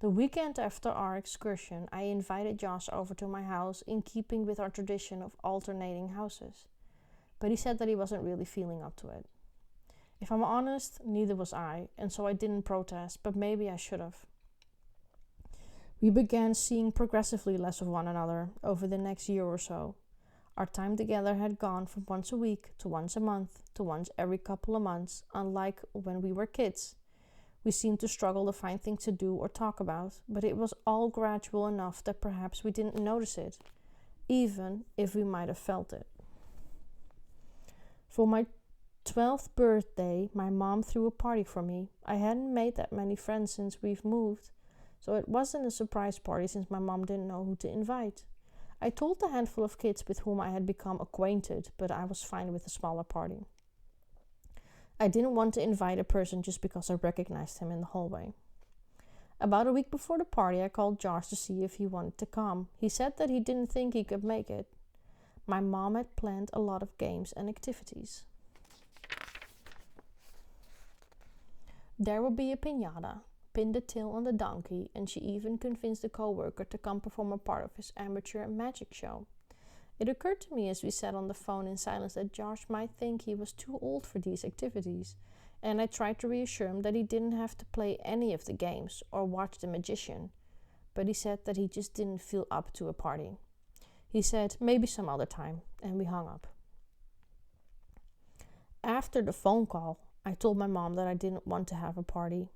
The weekend after our excursion, I invited Josh over to my house in keeping with our tradition of alternating houses, but he said that he wasn't really feeling up to it. If I'm honest, neither was I, and so I didn't protest, but maybe I should have. We began seeing progressively less of one another over the next year or so. Our time together had gone from once a week to once a month to once every couple of months, unlike when we were kids. We seemed to struggle to find things to do or talk about, but it was all gradual enough that perhaps we didn't notice it, even if we might have felt it. For my 12th birthday, my mom threw a party for me. I hadn't made that many friends since we've moved, so it wasn't a surprise party since my mom didn't know who to invite. I told the handful of kids with whom I had become acquainted, but I was fine with a smaller party. I didn't want to invite a person just because I recognized him in the hallway. About a week before the party, I called Josh to see if he wanted to come. He said that he didn't think he could make it. My mom had planned a lot of games and activities. There would be a piñata, pinned a tail on the donkey, and she even convinced a co-worker to come perform a part of his amateur magic show. It occurred to me as we sat on the phone in silence that Josh might think he was too old for these activities, and I tried to reassure him that he didn't have to play any of the games or watch the magician, but he said that he just didn't feel up to a party. He said, maybe some other time, and we hung up. After the phone call, I told my mom that I didn't want to have a party.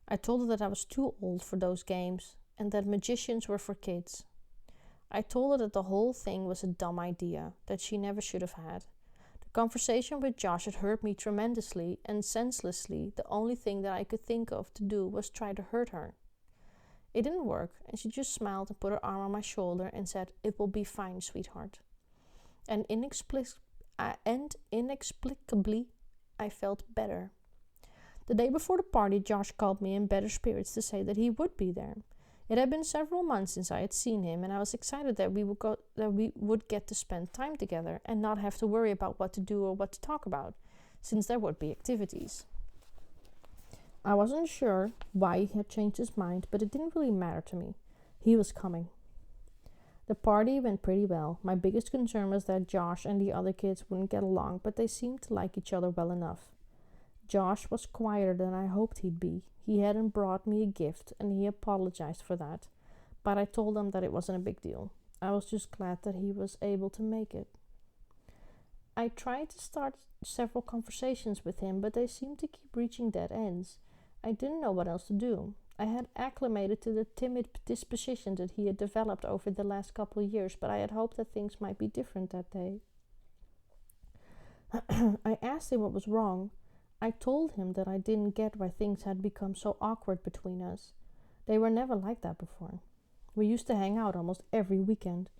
I told her that I was too old for those games, and that magicians were for kids. I told her that the whole thing was a dumb idea, that she never should have had. The conversation with Josh had hurt me tremendously, and senselessly, the only thing that I could think of to do was try to hurt her. It didn't work, and she just smiled and put her arm on my shoulder and said, "It will be fine, sweetheart." And inexplicably, I felt better. The day before the party, Josh called me in better spirits to say that he would be there. It had been several months since I had seen him, and I was excited that we would get to spend time together and not have to worry about what to do or what to talk about, since there would be activities. I wasn't sure why he had changed his mind, but it didn't really matter to me. He was coming. The party went pretty well. My biggest concern was that Josh and the other kids wouldn't get along, but they seemed to like each other well enough. Josh was quieter than I hoped he'd be. He hadn't brought me a gift, and he apologized for that, but I told him that it wasn't a big deal. I was just glad that he was able to make it. I tried to start several conversations with him, but they seemed to keep reaching dead ends. I didn't know what else to do. I had acclimated to the timid disposition that he had developed over the last couple of years, but I had hoped that things might be different that day. I asked him what was wrong. I told him that I didn't get why things had become so awkward between us. They were never like that before. We used to hang out almost every weekend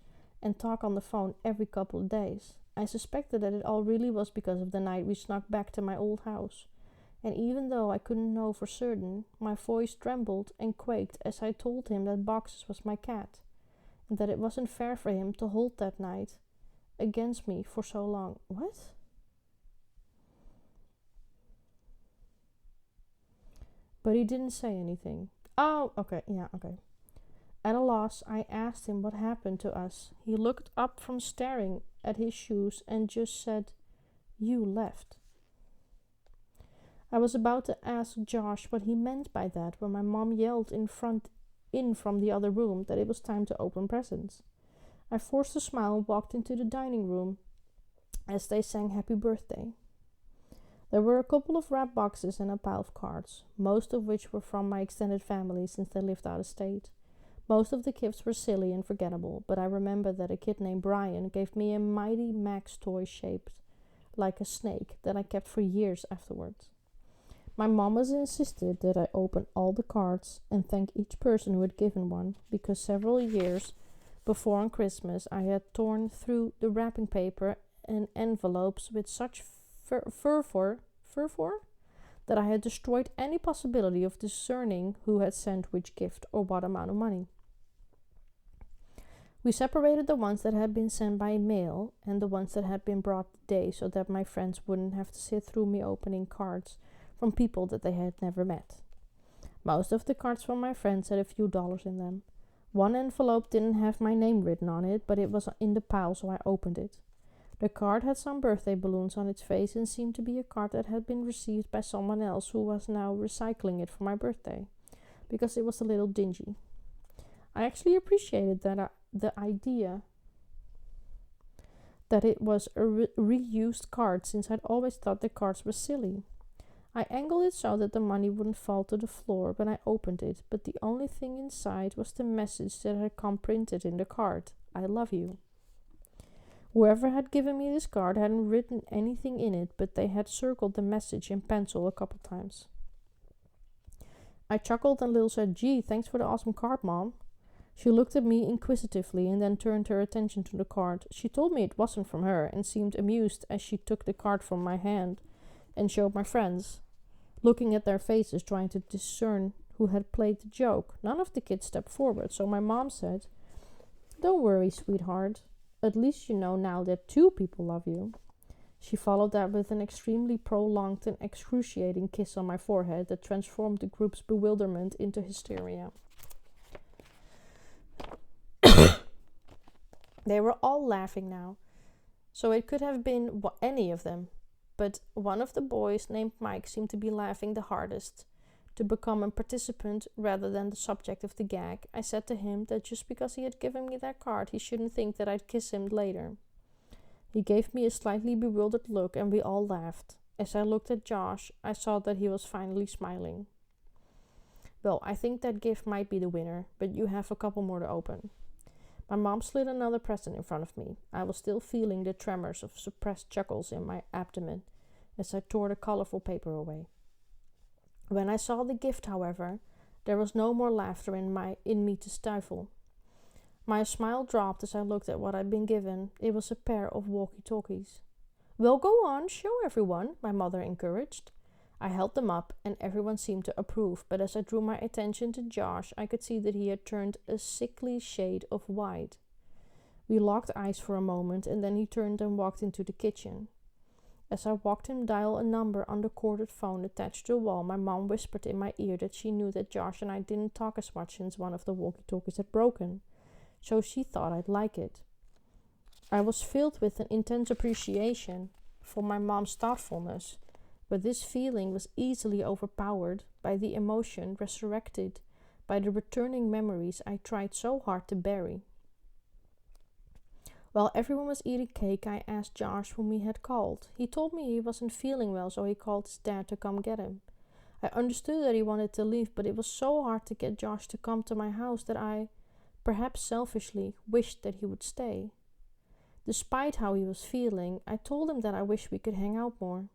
and talk on the phone every couple of days. I suspected that it all really was because of the night we snuck back to my old house. And even though I couldn't know for certain, my voice trembled and quaked as I told him that Boxes was my cat, and that it wasn't fair for him to hold that night against me for so long. What? But he didn't say anything. Oh, okay, yeah, okay. At a loss, I asked him what happened to us. He looked up from staring at his shoes and just said, "You left." I was about to ask Josh what he meant by that when my mom yelled in from the other room that it was time to open presents. I forced a smile and walked into the dining room as they sang Happy Birthday. There were a couple of wrapped boxes and a pile of cards, most of which were from my extended family since they lived out of state. Most of the gifts were silly and forgettable, but I remember that a kid named Brian gave me a Mighty Max toy shaped like a snake that I kept for years afterwards. My mom has insisted that I open all the cards and thank each person who had given one, because several years before on Christmas I had torn through the wrapping paper and envelopes with such fervor that I had destroyed any possibility of discerning who had sent which gift or what amount of money. We separated the ones that had been sent by mail and the ones that had been brought today, so that my friends wouldn't have to sit through me opening cards from people that they had never met. Most of the cards from my friends had a few dollars in them. One envelope didn't have my name written on it, but it was in the pile, so I opened it. The card had some birthday balloons on its face and seemed to be a card that had been received by someone else who was now recycling it for my birthday, because it was a little dingy. I actually appreciated the idea that it was a reused card, since I'd always thought the cards were silly. I angled it so that the money wouldn't fall to the floor when I opened it, but the only thing inside was the message that had come printed in the card: "I love you." Whoever had given me this card hadn't written anything in it, but they had circled the message in pencil a couple times. I chuckled and Lil said, "Gee, thanks for the awesome card, Mom." She looked at me inquisitively and then turned her attention to the card. She told me it wasn't from her and seemed amused as she took the card from my hand and showed my friends, looking at their faces trying to discern who had played the joke. None of the kids stepped forward, so my mom said, "Don't worry, sweetheart. At least you know now that 2 people love you." She followed that with an extremely prolonged and excruciating kiss on my forehead that transformed the group's bewilderment into hysteria. They were all laughing now, so it could have been any of them, but one of the boys named Mike seemed to be laughing the hardest. To become a participant rather than the subject of the gag, I said to him that just because he had given me that card, he shouldn't think that I'd kiss him later. He gave me a slightly bewildered look and we all laughed. As I looked at Josh, I saw that he was finally smiling. "Well, I think that gift might be the winner, but you have a couple more to open." My mom slid another present in front of me. I was still feeling the tremors of suppressed chuckles in my abdomen as I tore the colorful paper away. When I saw the gift, however, there was no more laughter in me to stifle. My smile dropped as I looked at what I'd been given. It was a pair of walkie-talkies. "Well, go on, show everyone," my mother encouraged. I held them up, and everyone seemed to approve, but as I drew my attention to Josh, I could see that he had turned a sickly shade of white. We locked eyes for a moment, and then he turned and walked into the kitchen. As I watched him dial a number on the corded phone attached to the wall, my mom whispered in my ear that she knew that Josh and I didn't talk as much since one of the walkie-talkies had broken, so she thought I'd like it. I was filled with an intense appreciation for my mom's thoughtfulness, but this feeling was easily overpowered by the emotion resurrected by the returning memories I tried so hard to bury. While everyone was eating cake, I asked Josh whom he had called. He told me he wasn't feeling well, so he called his dad to come get him. I understood that he wanted to leave, but it was so hard to get Josh to come to my house that I, perhaps selfishly, wished that he would stay. Despite how he was feeling, I told him that I wished we could hang out more.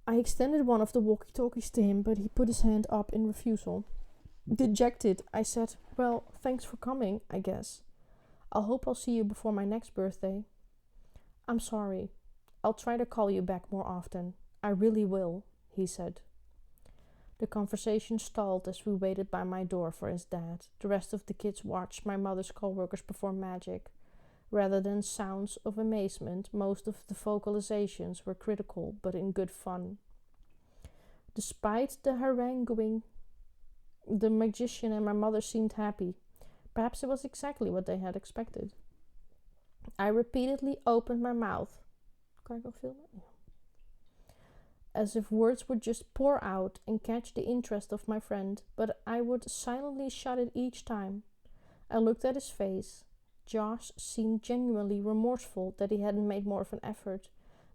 I extended one of the walkie-talkies to him, but he put his hand up in refusal. Dejected, I said, "Well, thanks for coming, I guess. I hope I'll see you before my next birthday." "I'm sorry. I'll try to call you back more often. I really will," he said. The conversation stalled as we waited by my door for his dad. The rest of the kids watched my mother's co-workers perform magic. Rather than sounds of amazement, most of the vocalizations were critical, but in good fun. Despite the haranguing, the magician and my mother seemed happy. Perhaps it was exactly what they had expected. I repeatedly opened my mouth. Can I go film it? Yeah. As if words would just pour out and catch the interest of my friend, but I would silently shut it each time. I looked at his face. Josh seemed genuinely remorseful that he hadn't made more of an effort,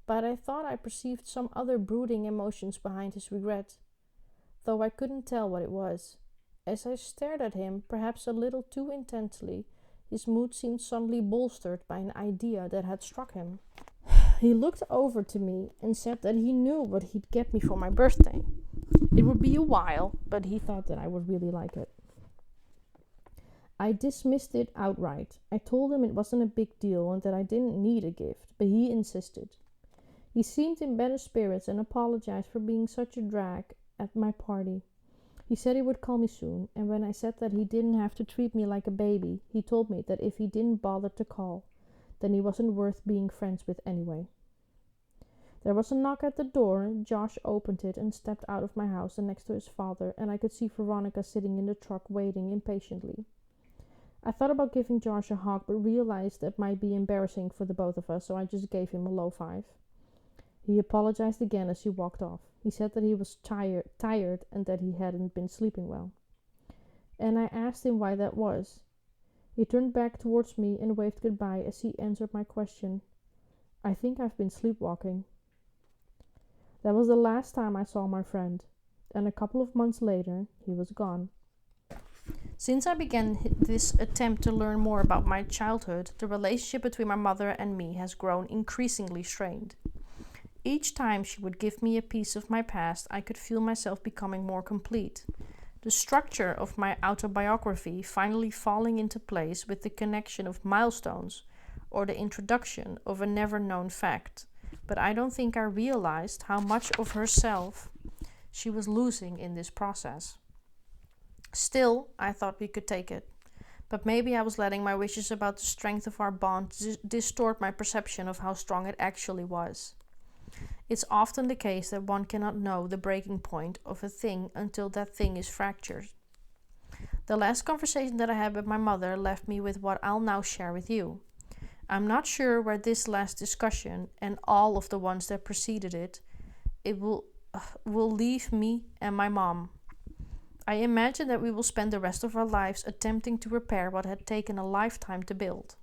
but I thought I perceived some other brooding emotions behind his regret, though I couldn't tell what it was. As I stared at him, perhaps a little too intently, his mood seemed suddenly bolstered by an idea that had struck him. He looked over to me and said that he knew what he'd get me for my birthday. It would be a while, but he thought that I would really like it. I dismissed it outright. I told him it wasn't a big deal and that I didn't need a gift, but he insisted. He seemed in better spirits and apologized for being such a drag at my party. He said he would call me soon, and when I said that he didn't have to treat me like a baby, he told me that if he didn't bother to call, then he wasn't worth being friends with anyway. There was a knock at the door. Josh opened it and stepped out of my house and next to his father, and I could see Veronica sitting in the truck waiting impatiently. I thought about giving Josh a hug, but realized that might be embarrassing for the both of us, so I just gave him a low five. He apologized again as he walked off. He said that he was tired and that he hadn't been sleeping well. And I asked him why that was. He turned back towards me and waved goodbye as he answered my question. "I think I've been sleepwalking." That was the last time I saw my friend, and a couple of months later, he was gone. Since I began this attempt to learn more about my childhood, the relationship between my mother and me has grown increasingly strained. Each time she would give me a piece of my past, I could feel myself becoming more complete. The structure of my autobiography finally falling into place with the connection of milestones or the introduction of a never-known fact. But I don't think I realized how much of herself she was losing in this process. Still, I thought we could take it. But maybe I was letting my wishes about the strength of our bond distort my perception of how strong it actually was. It's often the case that one cannot know the breaking point of a thing until that thing is fractured. The last conversation that I had with my mother left me with what I'll now share with you. I'm not sure where this last discussion and all of the ones that preceded it will leave me and my mom. I imagine that we will spend the rest of our lives attempting to repair what had taken a lifetime to build.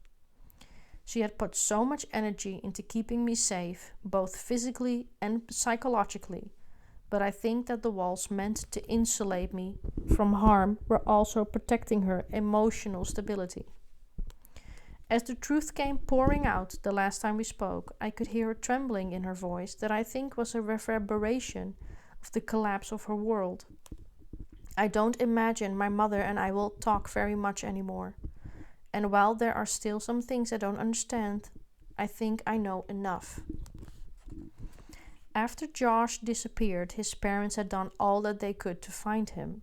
She had put so much energy into keeping me safe, both physically and psychologically, but I think that the walls meant to insulate me from harm were also protecting her emotional stability. As the truth came pouring out the last time we spoke, I could hear a trembling in her voice that I think was a reverberation of the collapse of her world. I don't imagine my mother and I will talk very much anymore. And while there are still some things I don't understand, I think I know enough. After Josh disappeared, his parents had done all that they could to find him.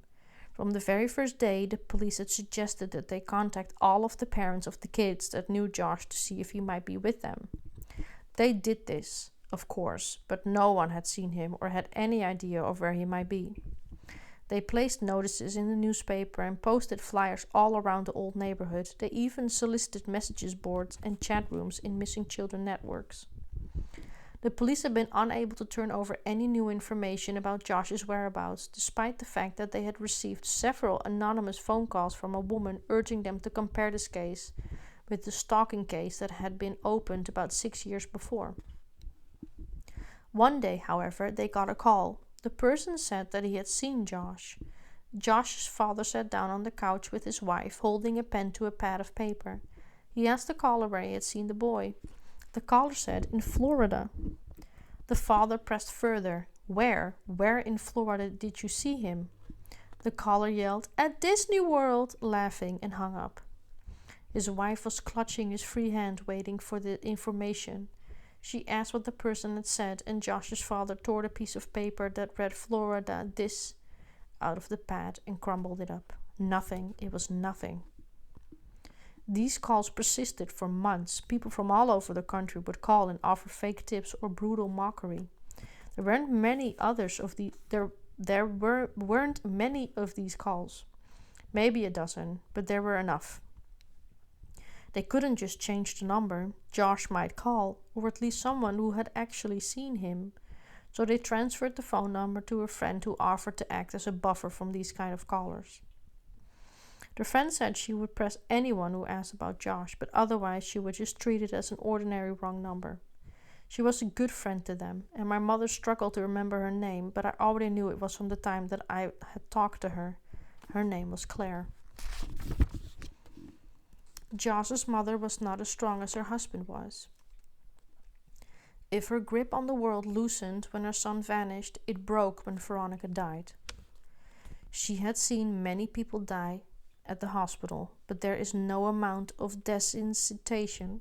From the very first day, the police had suggested that they contact all of the parents of the kids that knew Josh to see if he might be with them. They did this, of course, but no one had seen him or had any idea of where he might be. They placed notices in the newspaper and posted flyers all around the old neighborhood. They even solicited messages boards and chat rooms in missing children networks. The police had been unable to turn over any new information about Josh's whereabouts, despite the fact that they had received several anonymous phone calls from a woman urging them to compare this case with the stalking case that had been opened about 6 years before. One day, however, they got a call. The person said that he had seen Josh. Josh's father sat down on the couch with his wife, holding a pen to a pad of paper. He asked the caller where he had seen the boy. The caller said, "In Florida." The father pressed further. Where? Where in Florida did you see him? The caller yelled, "At Disney World," laughing, and hung up. His wife was clutching his free hand, waiting for the information. She asked what the person had said, and Josh's father tore the piece of paper that read Florida this out of the pad and crumbled it up. Nothing. It was nothing. These calls persisted for months. People from all over the country would call and offer fake tips or brutal mockery. There weren't many of these calls. Maybe a dozen, but there were enough. They couldn't just change the number. Josh might call, or at least someone who had actually seen him. So they transferred the phone number to a friend who offered to act as a buffer from these kind of callers. The friend said she would press anyone who asked about Josh, but otherwise she would just treat it as an ordinary wrong number. She was a good friend to them, and my mother struggled to remember her name, but I already knew it was from the time that I had talked to her. Her name was Claire. Josh's mother was not as strong as her husband was. If her grip on the world loosened when her son vanished, it broke when Veronica died. She had seen many people die at the hospital, but there is no amount of desensitization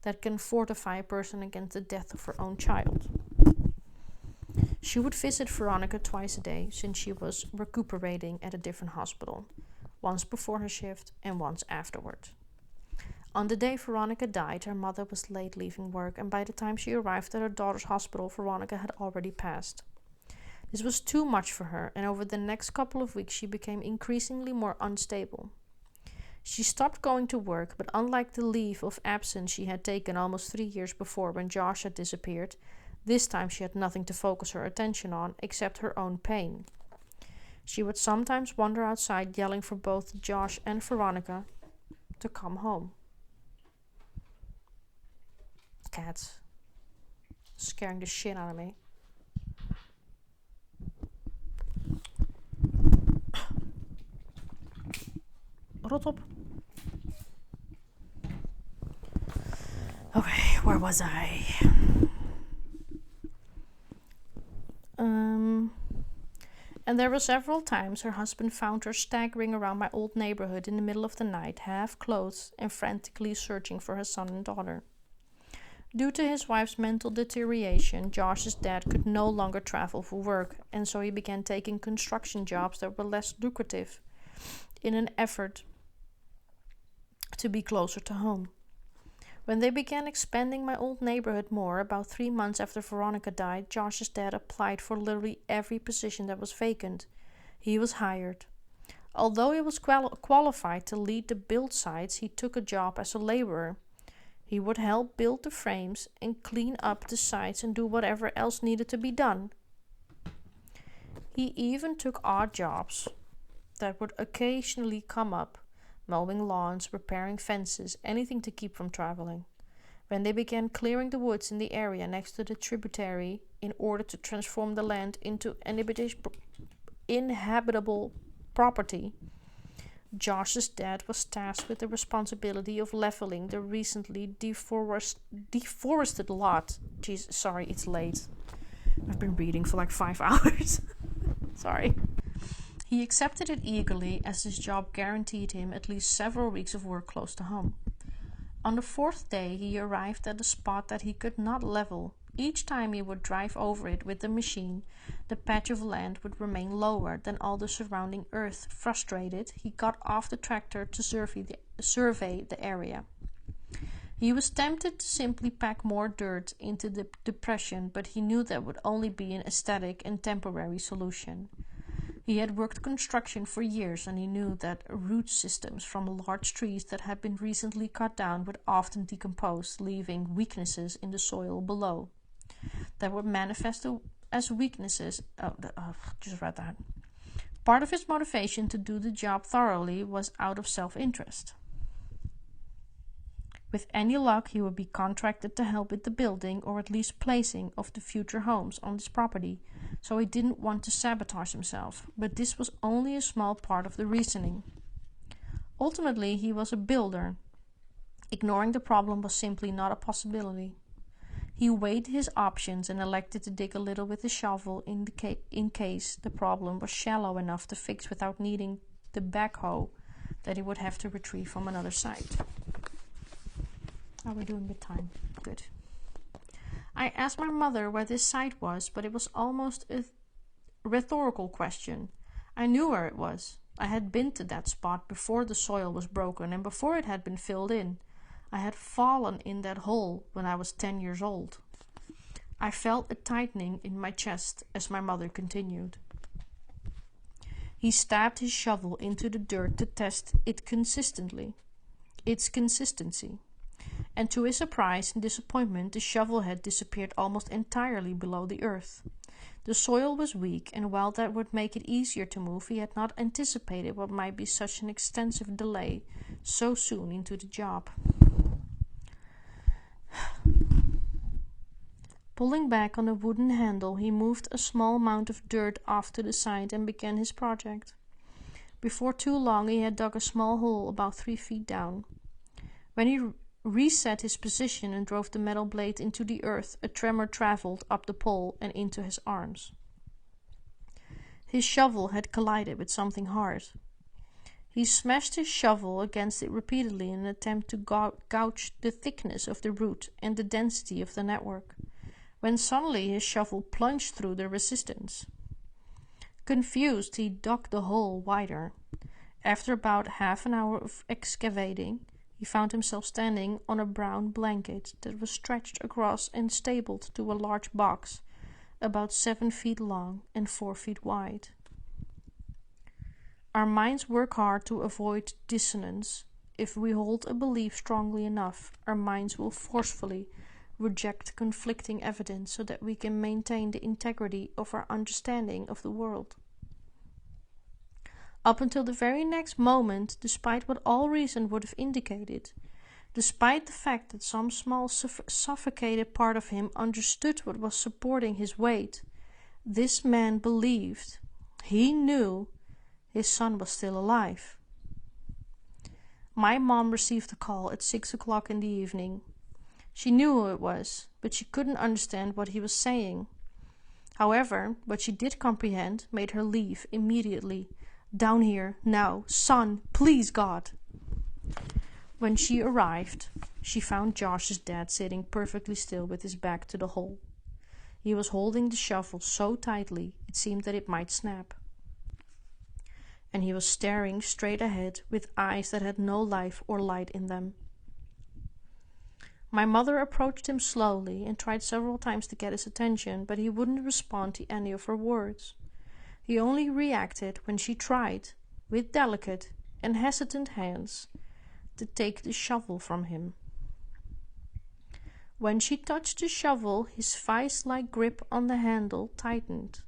that can fortify a person against the death of her own child. She would visit Veronica twice a day since she was recuperating at a different hospital, once before her shift and once afterward. On the day Veronica died, her mother was late leaving work, and by the time she arrived at her daughter's hospital, Veronica had already passed. This was too much for her, and over the next couple of weeks she became increasingly more unstable. She stopped going to work, but unlike the leave of absence she had taken almost 3 years before when Josh had disappeared, this time she had nothing to focus her attention on except her own pain. She would sometimes wander outside yelling for both Josh and Veronica to come home. Cats. Scaring the shit out of me. Rot op. Okay, where was I? And there were several times her husband found her staggering around my old neighborhood in the middle of the night, half clothed and frantically searching for her son and daughter. Due to his wife's mental deterioration, Josh's dad could no longer travel for work, and so he began taking construction jobs that were less lucrative in an effort to be closer to home. When they began expanding my old neighborhood more, about 3 months after Veronica died, Josh's dad applied for literally every position that was vacant. He was hired. Although he was qualified to lead the build sites, he took a job as a laborer. He would help build the frames and clean up the sites and do whatever else needed to be done. He even took odd jobs that would occasionally come up, mowing lawns, repairing fences, anything to keep from traveling. When they began clearing the woods in the area next to the tributary in order to transform the land into inhabitable property, Josh's dad was tasked with the responsibility of leveling the recently deforested lot. Jesus, sorry, it's late. I've been reading for like 5 hours. Sorry. He accepted it eagerly as his job guaranteed him at least several weeks of work close to home. On the 4th day, he arrived at a spot that he could not level. Each time he would drive over it with the machine, the patch of land would remain lower than all the surrounding earth. Frustrated, he got off the tractor to survey the area. He was tempted to simply pack more dirt into the depression, but he knew that would only be an aesthetic and temporary solution. He had worked construction for years, and he knew that root systems from large trees that had been recently cut down would often decompose, leaving weaknesses in the soil below that would manifest as weaknesses. Just read that. Part of his motivation to do the job thoroughly was out of self-interest. With any luck, he would be contracted to help with the building or at least placing of the future homes on this property, so he didn't want to sabotage himself. But this was only a small part of the reasoning. Ultimately, he was a builder. Ignoring the problem was simply not a possibility. He weighed his options and elected to dig a little with the shovel in case the problem was shallow enough to fix without needing the backhoe that he would have to retrieve from another site. How are we doing with time? Good. I asked my mother where this site was, but it was almost a rhetorical question. I knew where it was. I had been to that spot before the soil was broken and before it had been filled in. I had fallen in that hole when I was 10 years old. I felt a tightening in my chest as my mother continued. He stabbed his shovel into the dirt to test its consistency. And to his surprise and disappointment, the shovel had disappeared almost entirely below the earth. The soil was weak, and while that would make it easier to move, he had not anticipated what might be such an extensive delay so soon into the job. Pulling back on the wooden handle, he moved a small mound of dirt off to the side and began his project. Before too long, he had dug a small hole about 3 feet down. When he reset his position and drove the metal blade into the earth, a tremor traveled up the pole and into his arms. His shovel had collided with something hard. He smashed his shovel against it repeatedly in an attempt to gauge the thickness of the root and the density of the network, when suddenly his shovel plunged through the resistance. Confused, he dug the hole wider. After about half an hour of excavating, he found himself standing on a brown blanket that was stretched across and stapled to a large box, about 7 feet long and 4 feet wide. Our minds work hard to avoid dissonance. If we hold a belief strongly enough, our minds will forcefully reject conflicting evidence so that we can maintain the integrity of our understanding of the world. Up until the very next moment, despite what all reason would have indicated, despite the fact that some small suffocated part of him understood what was supporting his weight, this man believed, he knew, his son was still alive. My mom received a call at 6 o'clock in the evening. She knew who it was, but she couldn't understand what he was saying. However, what she did comprehend made her leave immediately. "Down here, now, son, please God." When she arrived, She found Josh's dad sitting perfectly still with his back to the hole. He was holding the shovel so tightly it seemed that it might snap. And he was staring straight ahead with eyes that had no life or light in them. My mother approached him slowly and tried several times to get his attention, but he wouldn't respond to any of her words. He only reacted when she tried, with delicate and hesitant hands, to take the shovel from him. When she touched the shovel, his vice-like grip on the handle tightened,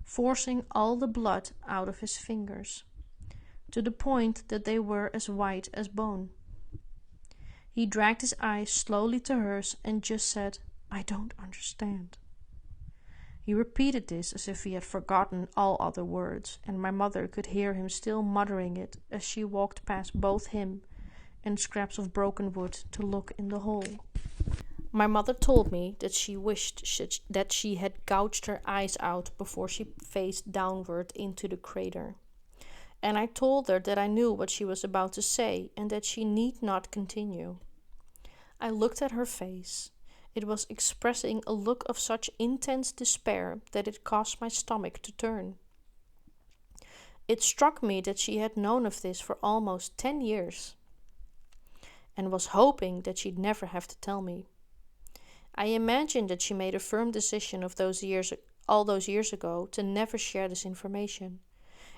forcing all the blood out of his fingers, to the point that they were as white as bone. He dragged his eyes slowly to hers and just said, "I don't understand." He repeated this as if he had forgotten all other words, and my mother could hear him still muttering it as she walked past both him and scraps of broken wood to look in the hole. My mother told me that she wished that she had gouged her eyes out before she faced downward into the crater. And I told her that I knew what she was about to say and that she need not continue. I looked at her face. It was expressing a look of such intense despair that it caused my stomach to turn. It struck me that she had known of this for almost 10 years and was hoping that she'd never have to tell me. I imagined that she made a firm decision all those years ago to never share this information.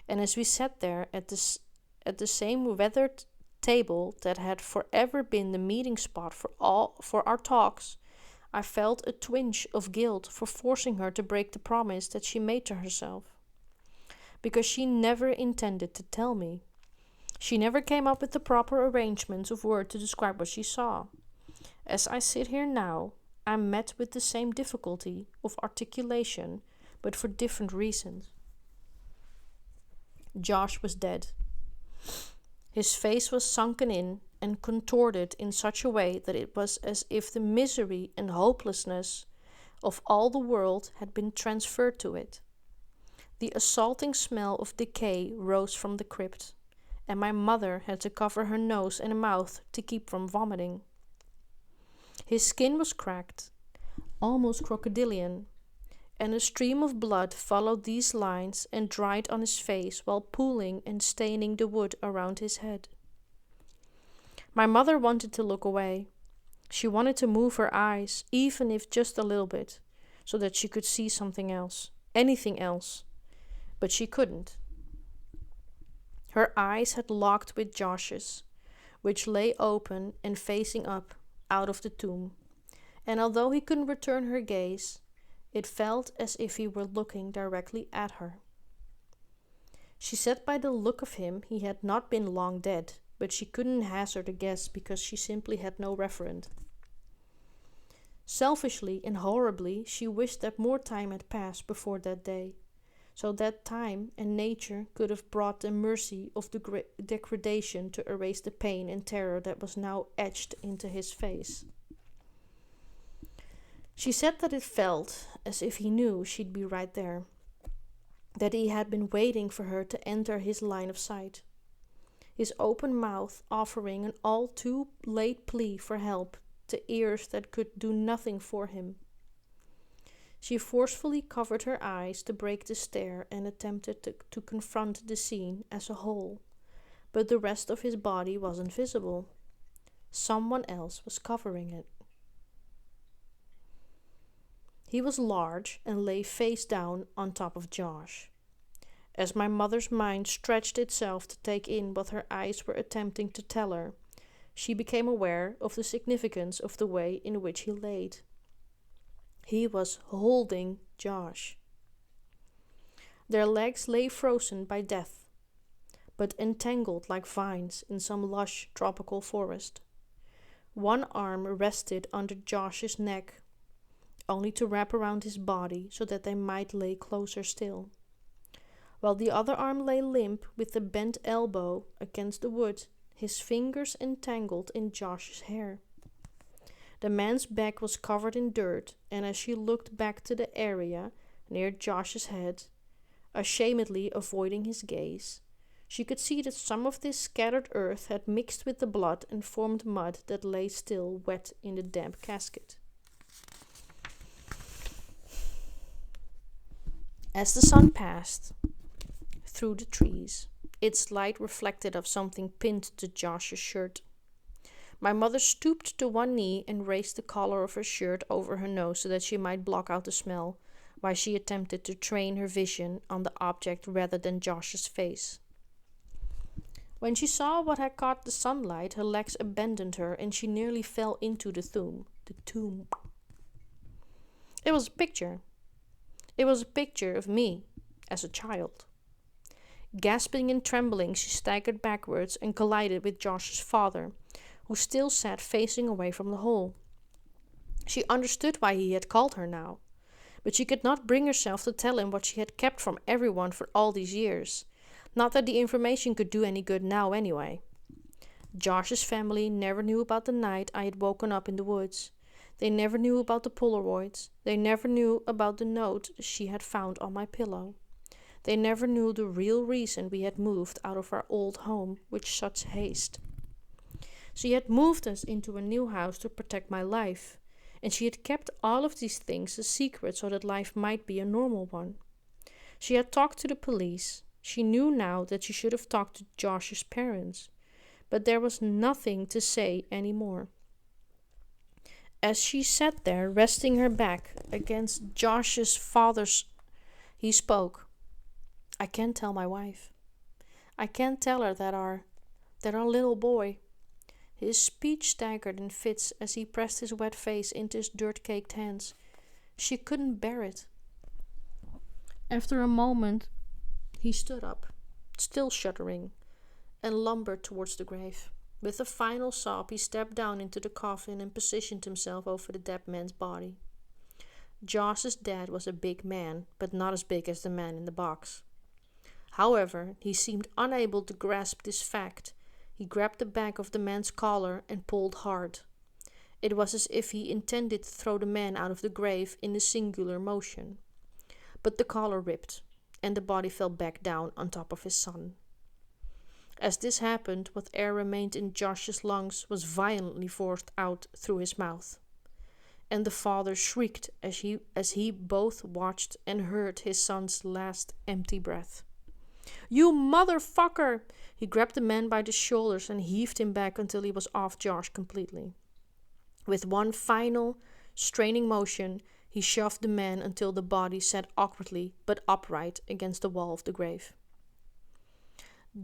And as we sat there at the same weathered table that had forever been the meeting spot for our talks, I felt a twinge of guilt for forcing her to break the promise that she made to herself. Because she never intended to tell me. She never came up with the proper arrangements of words to describe what she saw. As I sit here now, I'm met with the same difficulty of articulation, but for different reasons. Josh was dead. His face was sunken in and contorted in such a way that it was as if the misery and hopelessness of all the world had been transferred to it. The assaulting smell of decay rose from the crypt, and my mother had to cover her nose and mouth to keep from vomiting. His skin was cracked, almost crocodilian, and a stream of blood followed these lines and dried on his face while pooling and staining the wood around his head. My mother wanted to look away. She wanted to move her eyes, even if just a little bit, so that she could see something else, anything else, but she couldn't. Her eyes had locked with Josh's, which lay open and facing up out of the tomb, and although he couldn't return her gaze, it felt as if he were looking directly at her. She said by the look of him he had not been long dead, but she couldn't hazard a guess because she simply had no referent. Selfishly and horribly, she wished that more time had passed before that day, so that time and nature could have brought the mercy of the degradation to erase the pain and terror that was now etched into his face. She said that it felt as if he knew she'd be right there, that he had been waiting for her to enter his line of sight, his open mouth offering an all too late plea for help to ears that could do nothing for him. She forcefully covered her eyes to break the stare and attempted to confront the scene as a whole, but the rest of his body wasn't visible. Someone else was covering it. He was large and lay face down on top of Josh. As my mother's mind stretched itself to take in what her eyes were attempting to tell her, she became aware of the significance of the way in which he laid. He was holding Josh. Their legs lay frozen by death, but entangled like vines in some lush tropical forest. One arm rested under Josh's neck, only to wrap around his body so that they might lay closer still, while the other arm lay limp with the bent elbow against the wood, his fingers entangled in Josh's hair. The man's back was covered in dirt, and as she looked back to the area near Josh's head, ashamedly avoiding his gaze, She could see that some of this scattered earth had mixed with the blood and formed mud that lay still wet in the damp casket. As the sun passed through the trees, its light reflected off something pinned to Josh's shirt. My mother stooped to one knee and raised the collar of her shirt over her nose so that she might block out the smell, while she attempted to train her vision on the object rather than Josh's face. When she saw what had caught the sunlight, her legs abandoned her and she nearly fell into the tomb. It was a picture. It was a picture of me as a child. Gasping and trembling, she staggered backwards and collided with Josh's father, who still sat facing away from the hole. She understood why he had called her now, but she could not bring herself to tell him what she had kept from everyone for all these years. Not that the information could do any good now anyway. Josh's family never knew about the night I had woken up in the woods. They never knew about the Polaroids. They never knew about the note she had found on my pillow. They never knew the real reason we had moved out of our old home with such haste. She had moved us into a new house to protect my life, and she had kept all of these things a secret so that life might be a normal one. She had talked to the police. She knew now that she should have talked to Josh's parents, but there was nothing to say anymore. As she sat there, resting her back against Josh's father's, he spoke. I can't tell my wife. I can't tell her that our little boy. His speech staggered in fits as he pressed his wet face into his dirt-caked hands. She couldn't bear it. After a moment, he stood up, still shuddering, and lumbered towards the grave. With a final sob, he stepped down into the coffin and positioned himself over the dead man's body. Josh's dad was a big man, but not as big as the man in the box. However, he seemed unable to grasp this fact. He grabbed the back of the man's collar and pulled hard. It was as if he intended to throw the man out of the grave in a singular motion. But the collar ripped, and the body fell back down on top of his son. As this happened, what air remained in Josh's lungs was violently forced out through his mouth. And the father shrieked as he both watched and heard his son's last empty breath. "You motherfucker!" He grabbed the man by the shoulders and heaved him back until he was off Josh completely. With one final, straining motion, he shoved the man until the body sat awkwardly but upright against the wall of the grave.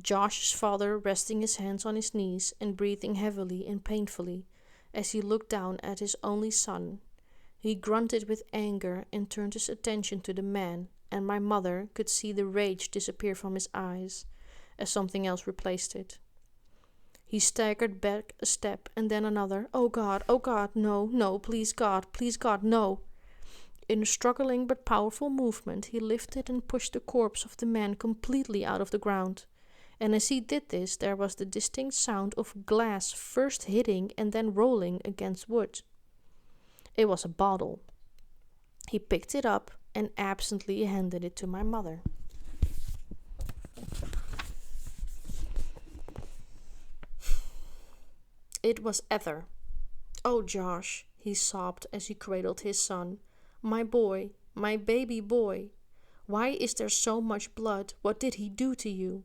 Josh's father, resting his hands on his knees and breathing heavily and painfully as he looked down at his only son, he grunted with anger and turned his attention to the man, and my mother could see the rage disappear from his eyes as something else replaced it. He staggered back a step and then another. Oh God, no, please God, no. In a struggling but powerful movement, he lifted and pushed the corpse of the man completely out of the ground. And as he did this, there was the distinct sound of glass first hitting and then rolling against wood. It was a bottle. He picked it up and absently handed it to my mother. It was ether. "Oh, Josh," he sobbed as he cradled his son. "My boy, my baby boy. Why is there so much blood? What did he do to you?"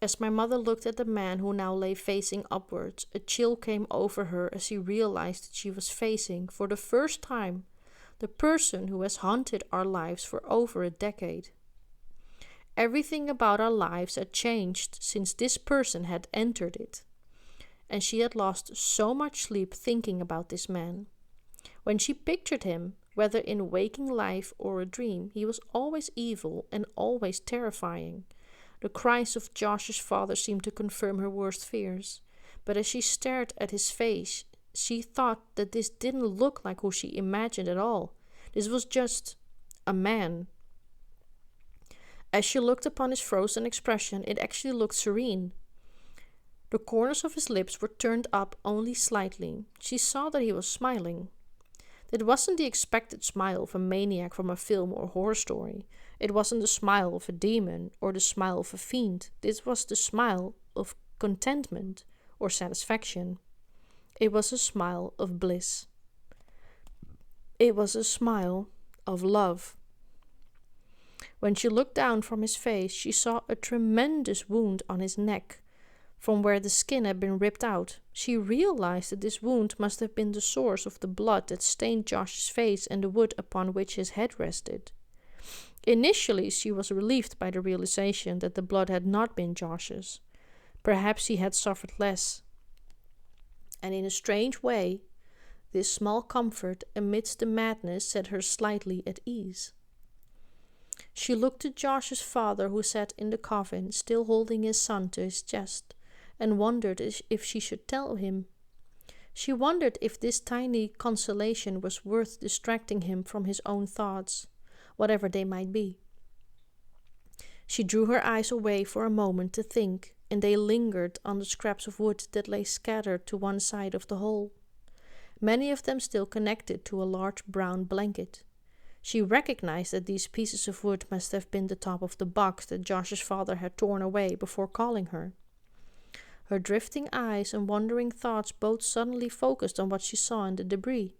As my mother looked at the man who now lay facing upwards, a chill came over her as she realized that she was facing, for the first time, the person who has haunted our lives for over a decade. Everything about our lives had changed since this person had entered it, and she had lost so much sleep thinking about this man. When she pictured him, whether in waking life or a dream, he was always evil and always terrifying. The cries of Josh's father seemed to confirm her worst fears, but as she stared at his face, she thought that this didn't look like who she imagined at all. This was just a man. As she looked upon his frozen expression, it actually looked serene. The corners of his lips were turned up only slightly. She saw that he was smiling. It wasn't the expected smile of a maniac from a film or horror story. It wasn't the smile of a demon or the smile of a fiend. This was the smile of contentment or satisfaction. It was a smile of bliss. It was a smile of love. When she looked down from his face, she saw a tremendous wound on his neck, from where the skin had been ripped out. She realized that this wound must have been the source of the blood that stained Josh's face and the wood upon which his head rested. Initially, she was relieved by the realization that the blood had not been Josh's. Perhaps he had suffered less. And in a strange way, this small comfort amidst the madness set her slightly at ease. She looked at Josh's father, who sat in the coffin, still holding his son to his chest, and wondered if she should tell him. She wondered if this tiny consolation was worth distracting him from his own thoughts, whatever they might be. She drew her eyes away for a moment to think, and they lingered on the scraps of wood that lay scattered to one side of the hole, many of them still connected to a large brown blanket. She recognized that these pieces of wood must have been the top of the box that Josh's father had torn away before calling her. Her drifting eyes and wandering thoughts both suddenly focused on what she saw in the debris,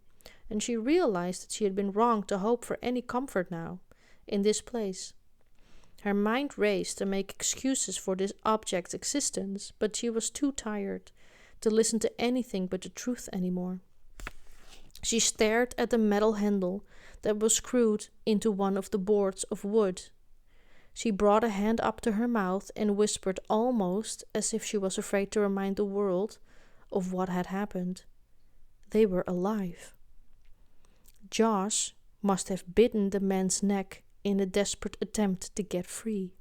and she realized that she had been wrong to hope for any comfort now, in this place. Her mind raced to make excuses for this object's existence, but she was too tired to listen to anything but the truth anymore. She stared at the metal handle that was screwed into one of the boards of wood. She brought a hand up to her mouth and whispered almost as if she was afraid to remind the world of what had happened. They were alive. Josh must have bitten the man's neck in a desperate attempt to get free.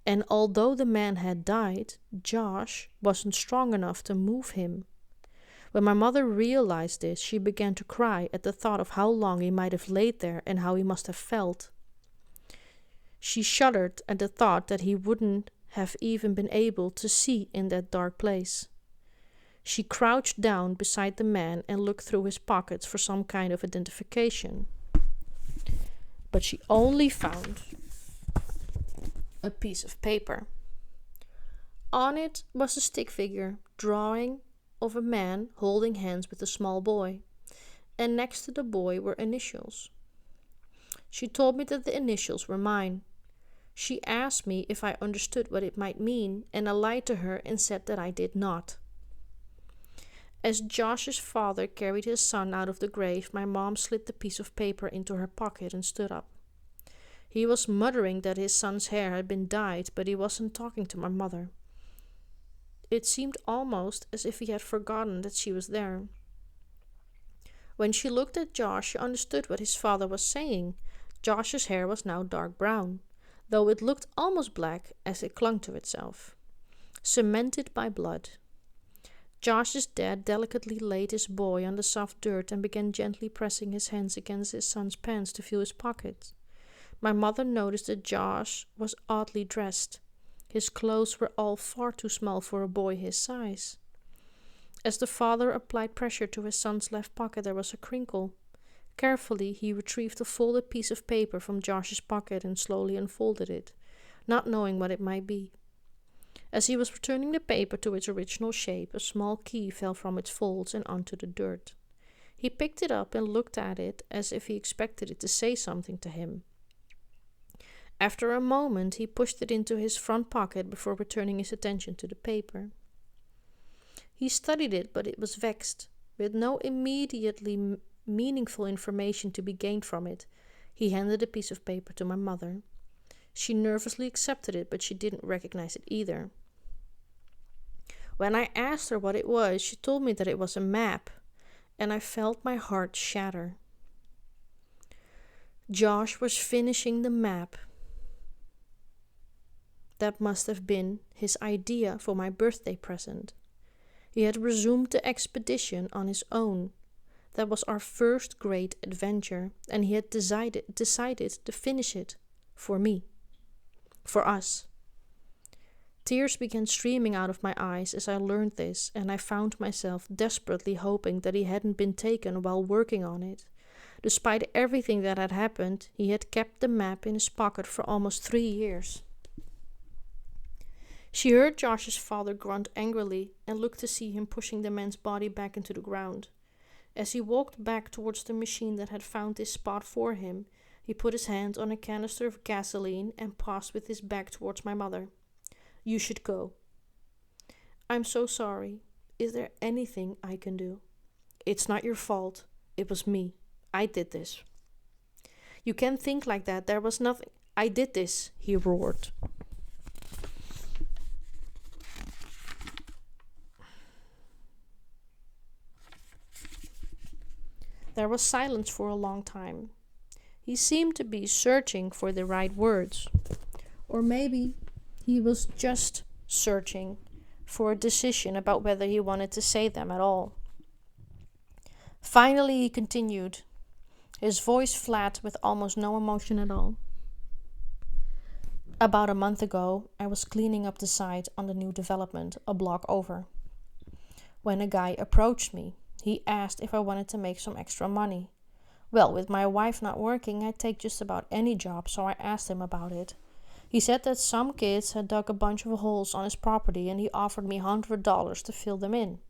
And although the man had died, Josh wasn't strong enough to move him. When my mother realized this, she began to cry at the thought of how long he might have laid there and how he must have felt. She shuddered at the thought that he wouldn't have even been able to see in that dark place. She crouched down beside the man and looked through his pockets for some kind of identification. But she only found a piece of paper. On it was a stick figure drawing of a man holding hands with a small boy, and next to the boy were initials. She told me that the initials were mine. She asked me if I understood what it might mean, and I lied to her and said that I did not. As Josh's father carried his son out of the grave, my mom slid the piece of paper into her pocket and stood up. He was muttering that his son's hair had been dyed, but he wasn't talking to my mother. It seemed almost as if he had forgotten that she was there. When she looked at Josh, she understood what his father was saying. Josh's hair was now dark brown, though it looked almost black as it clung to itself, cemented by blood. Josh's dad delicately laid his boy on the soft dirt and began gently pressing his hands against his son's pants to feel his pockets. My mother noticed that Josh was oddly dressed. His clothes were all far too small for a boy his size. As the father applied pressure to his son's left pocket, there was a crinkle. Carefully, he retrieved a folded piece of paper from Josh's pocket and slowly unfolded it, not knowing what it might be. As he was returning the paper to its original shape, a small key fell from its folds and onto the dirt. He picked it up and looked at it as if he expected it to say something to him. After a moment, he pushed it into his front pocket before returning his attention to the paper. He studied it, but it was vexed. With no immediately meaningful information to be gained from it, he handed a piece of paper to my mother. She nervously accepted it, but she didn't recognize it either. When I asked her what it was, she told me that it was a map, and I felt my heart shatter. Josh was finishing the map. That must have been his idea for my birthday present. He had resumed the expedition on his own. That was our first great adventure, and he had decided to finish it for me, for us. Tears began streaming out of my eyes as I learned this, and I found myself desperately hoping that he hadn't been taken while working on it, Despite everything that had happened, he had kept the map in his pocket for almost 3 years. She heard Josh's father grunt angrily and looked to see him pushing the man's body back into the ground. As he walked back towards the machine that had found this spot for him, he put his hand on a canister of gasoline and paused with his back towards my mother. "You should go." "I'm so sorry. Is there anything I can do?" "It's not your fault. It was me. I did this." "You can't think like that. There was nothing." "I did this," he roared. There was silence for a long time. He seemed to be searching for the right words. Or maybe he was just searching for a decision about whether he wanted to say them at all. Finally, he continued, his voice flat with almost no emotion at all. "About a month ago, I was cleaning up the site on the new development a block over, when a guy approached me. He asked if I wanted to make some extra money. Well, with my wife not working, I take just about any job, so I asked him about it. He said that some kids had dug a bunch of holes on his property and he offered me $100 to fill them in.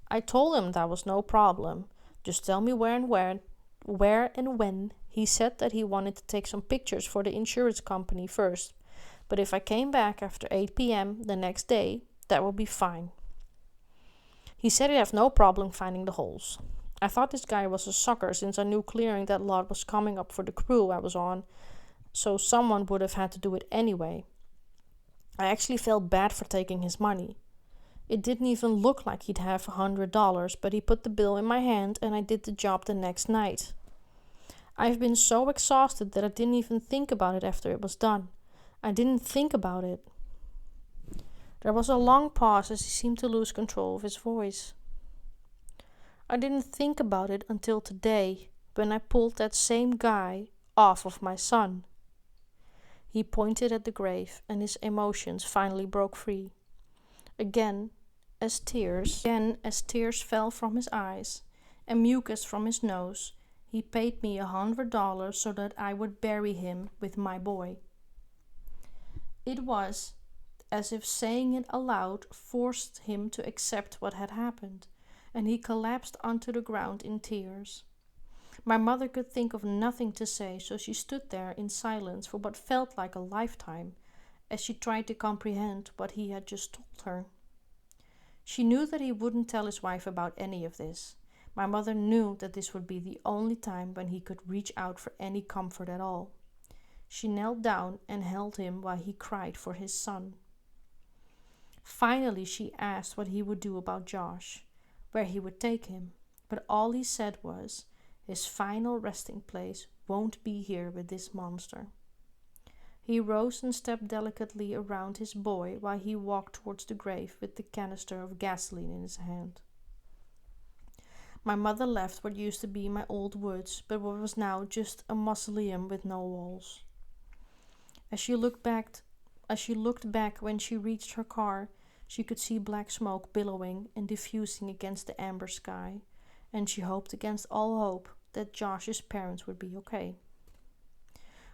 I told him that was no problem. Just tell me where and when. He said that he wanted to take some pictures for the insurance company first, but if I came back after 8 p.m. the next day, that would be fine. He said he'd have no problem finding the holes. I thought this guy was a sucker since I knew clearing that lot was coming up for the crew I was on, so someone would have had to do it anyway. I actually felt bad for taking his money. It didn't even look like he'd have $100, but he put the bill in my hand and I did the job the next night. I've been so exhausted that I didn't even think about it after it was done. I didn't think about it." There was a long pause as he seemed to lose control of his voice. "I didn't think about it until today, when I pulled that same guy off of my son." He pointed at the grave and his emotions finally broke free. Again, as tears fell from his eyes and mucus from his nose, he paid me $100 so that I would bury him with my boy. It was as if saying it aloud forced him to accept what had happened, and he collapsed onto the ground in tears. My mother could think of nothing to say, so she stood there in silence for what felt like a lifetime, as she tried to comprehend what he had just told her. She knew that he wouldn't tell his wife about any of this. My mother knew that this would be the only time when he could reach out for any comfort at all. She knelt down and held him while he cried for his son. Finally, she asked what he would do about Josh, where he would take him, but all he said was, his final resting place won't be here with this monster. He rose and stepped delicately around his boy while he walked towards the grave with the canister of gasoline in his hand. My mother left what used to be my old woods, but what was now just a mausoleum with no walls. As she looked back when she reached her car, she could see black smoke billowing and diffusing against the amber sky, and she hoped against all hope that Josh's parents would be okay.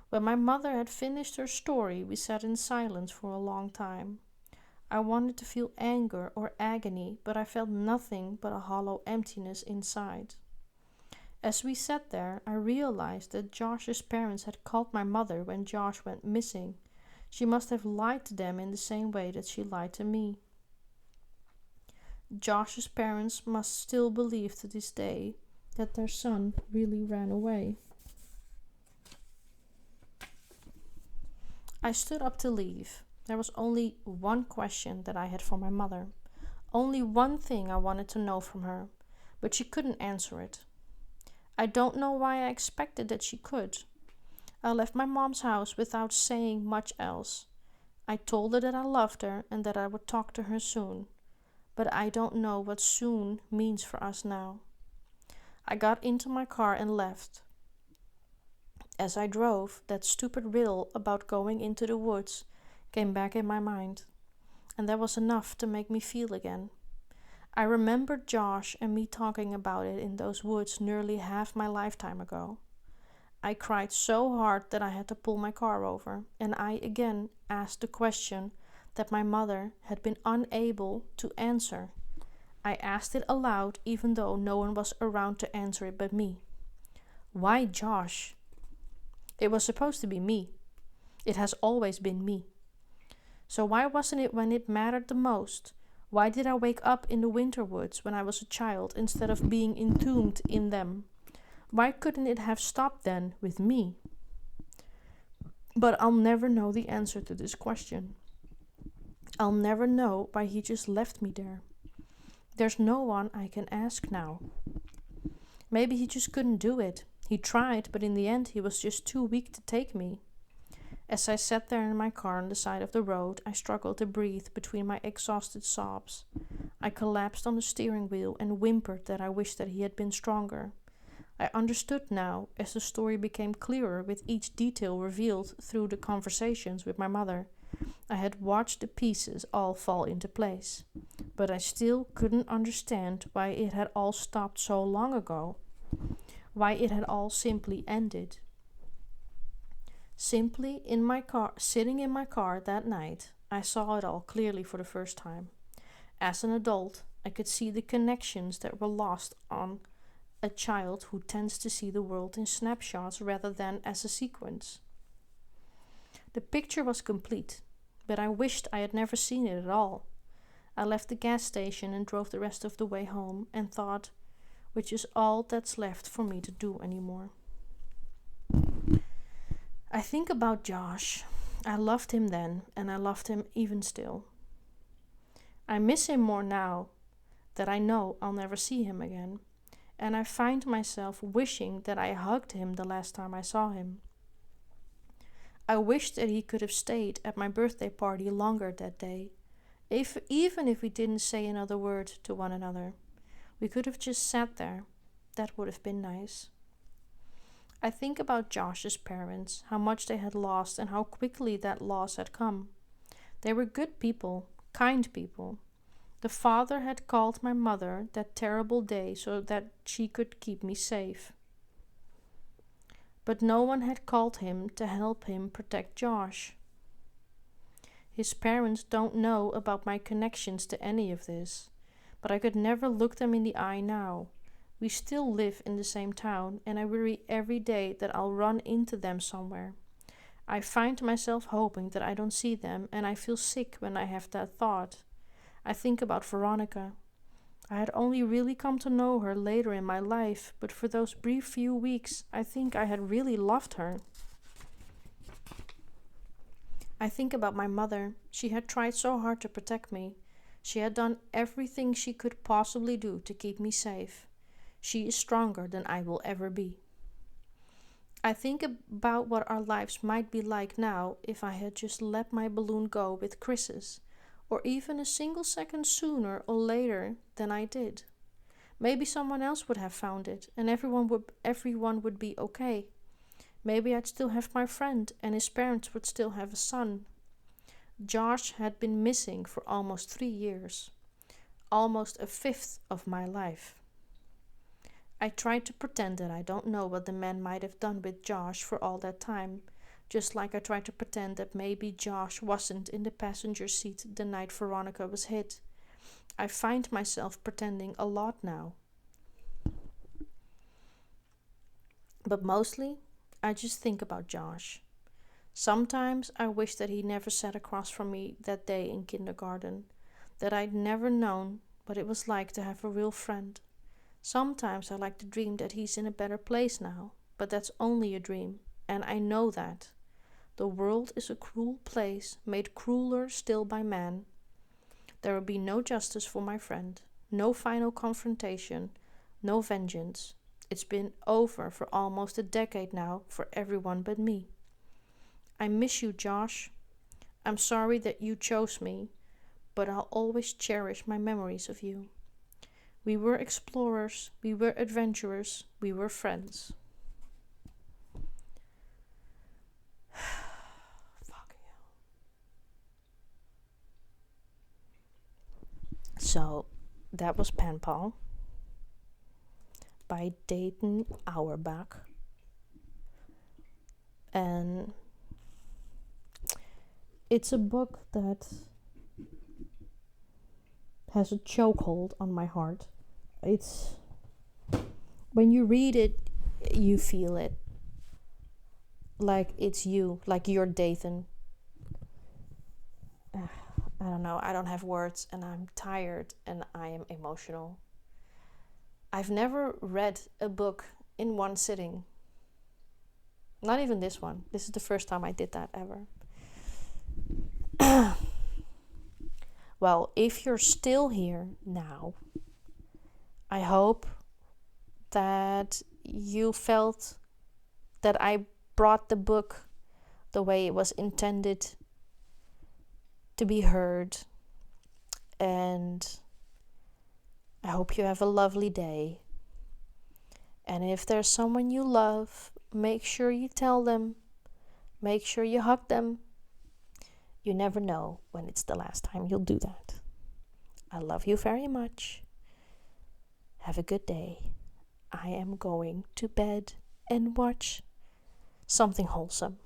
When my mother had finished her story, we sat in silence for a long time. I wanted to feel anger or agony, but I felt nothing but a hollow emptiness inside. As we sat there, I realized that Josh's parents had called my mother when Josh went missing. She must have lied to them in the same way that she lied to me. Josh's parents must still believe to this day that their son really ran away. I stood up to leave. There was only one question that I had for my mother. Only one thing I wanted to know from her, but she couldn't answer it. I don't know why I expected that she could. I left my mom's house without saying much else. I told her that I loved her and that I would talk to her soon, but I don't know what soon means for us now. I got into my car and left. As I drove, that stupid riddle about going into the woods came back in my mind, and that was enough to make me feel again. I remembered Josh and me talking about it in those woods nearly half my lifetime ago. I cried so hard that I had to pull my car over, and I again asked the question that my mother had been unable to answer. I asked it aloud even though no one was around to answer it but me. Why Josh? It was supposed to be me. It has always been me. So why wasn't it when it mattered the most? Why did I wake up in the winter woods when I was a child instead of being entombed in them? Why couldn't it have stopped then with me? But I'll never know the answer to this question. I'll never know why he just left me there. There's no one I can ask now. Maybe he just couldn't do it. He tried, but in the end he was just too weak to take me. As I sat there in my car on the side of the road, I struggled to breathe between my exhausted sobs. I collapsed on the steering wheel and whimpered that I wished that he had been stronger. I understood now, as the story became clearer with each detail revealed through the conversations with my mother. I had watched the pieces all fall into place, but I still couldn't understand why it had all stopped so long ago, why it had all simply ended. Simply in my car, sitting in my car that night, I saw it all clearly for the first time. As an adult, I could see the connections that were lost on a child who tends to see the world in snapshots rather than as a sequence. The picture was complete, but I wished I had never seen it at all. I left the gas station and drove the rest of the way home and thought, which is all that's left for me to do anymore. I think about Josh. I loved him then, and I loved him even still. I miss him more now that I know I'll never see him again, and I find myself wishing that I hugged him the last time I saw him. I wish that he could have stayed at my birthday party longer that day, even if we didn't say another word to one another. We could have just sat there. That would have been nice. I think about Josh's parents, how much they had lost and how quickly that loss had come. They were good people, kind people. The father had called my mother that terrible day so that she could keep me safe. But no one had called him to help him protect Josh. His parents don't know about my connections to any of this, but I could never look them in the eye now. We still live in the same town, and I worry every day that I'll run into them somewhere. I find myself hoping that I don't see them, and I feel sick when I have that thought. I think about Veronica. I had only really come to know her later in my life, but for those brief few weeks, I think I had really loved her. I think about my mother. She had tried so hard to protect me. She had done everything she could possibly do to keep me safe. She is stronger than I will ever be. I think about what our lives might be like now if I had just let my balloon go with Chris's, or even a single second sooner or later than I did. Maybe someone else would have found it, and everyone would be okay. Maybe I'd still have my friend, and his parents would still have a son. Josh had been missing for almost 3 years, almost a fifth of my life. I tried to pretend that I don't know what the man might have done with Josh for all that time, just like I tried to pretend that maybe Josh wasn't in the passenger seat the night Veronica was hit. I find myself pretending a lot now. But mostly, I just think about Josh. Sometimes I wish that he never sat across from me that day in kindergarten, that I'd never known what it was like to have a real friend. Sometimes I like to dream that he's in a better place now, but that's only a dream, and I know that. The world is a cruel place, made crueler still by man. There will be no justice for my friend, no final confrontation, no vengeance. It's been over for almost a decade now for everyone but me. I miss you, Josh. I'm sorry that you chose me, but I'll always cherish my memories of you. We were explorers, we were adventurers, we were friends. Fucking hell. So, that was Penpal by Dayton Auerbach. And it's a book that has a chokehold on my heart. It's when you read it, you feel it. Like it's you, like you're Dayton. I don't know, I don't have words, and I'm tired and I am emotional. I've never read a book in one sitting. Not even this one. This is the first time I did that ever. Well, if you're still here now, I hope that you felt that I brought the book the way it was intended to be heard. And I hope you have a lovely day. And if there's someone you love, make sure you tell them. Make sure you hug them. You never know when it's the last time you'll do that. I love you very much. Have a good day. I am going to bed and watch something wholesome.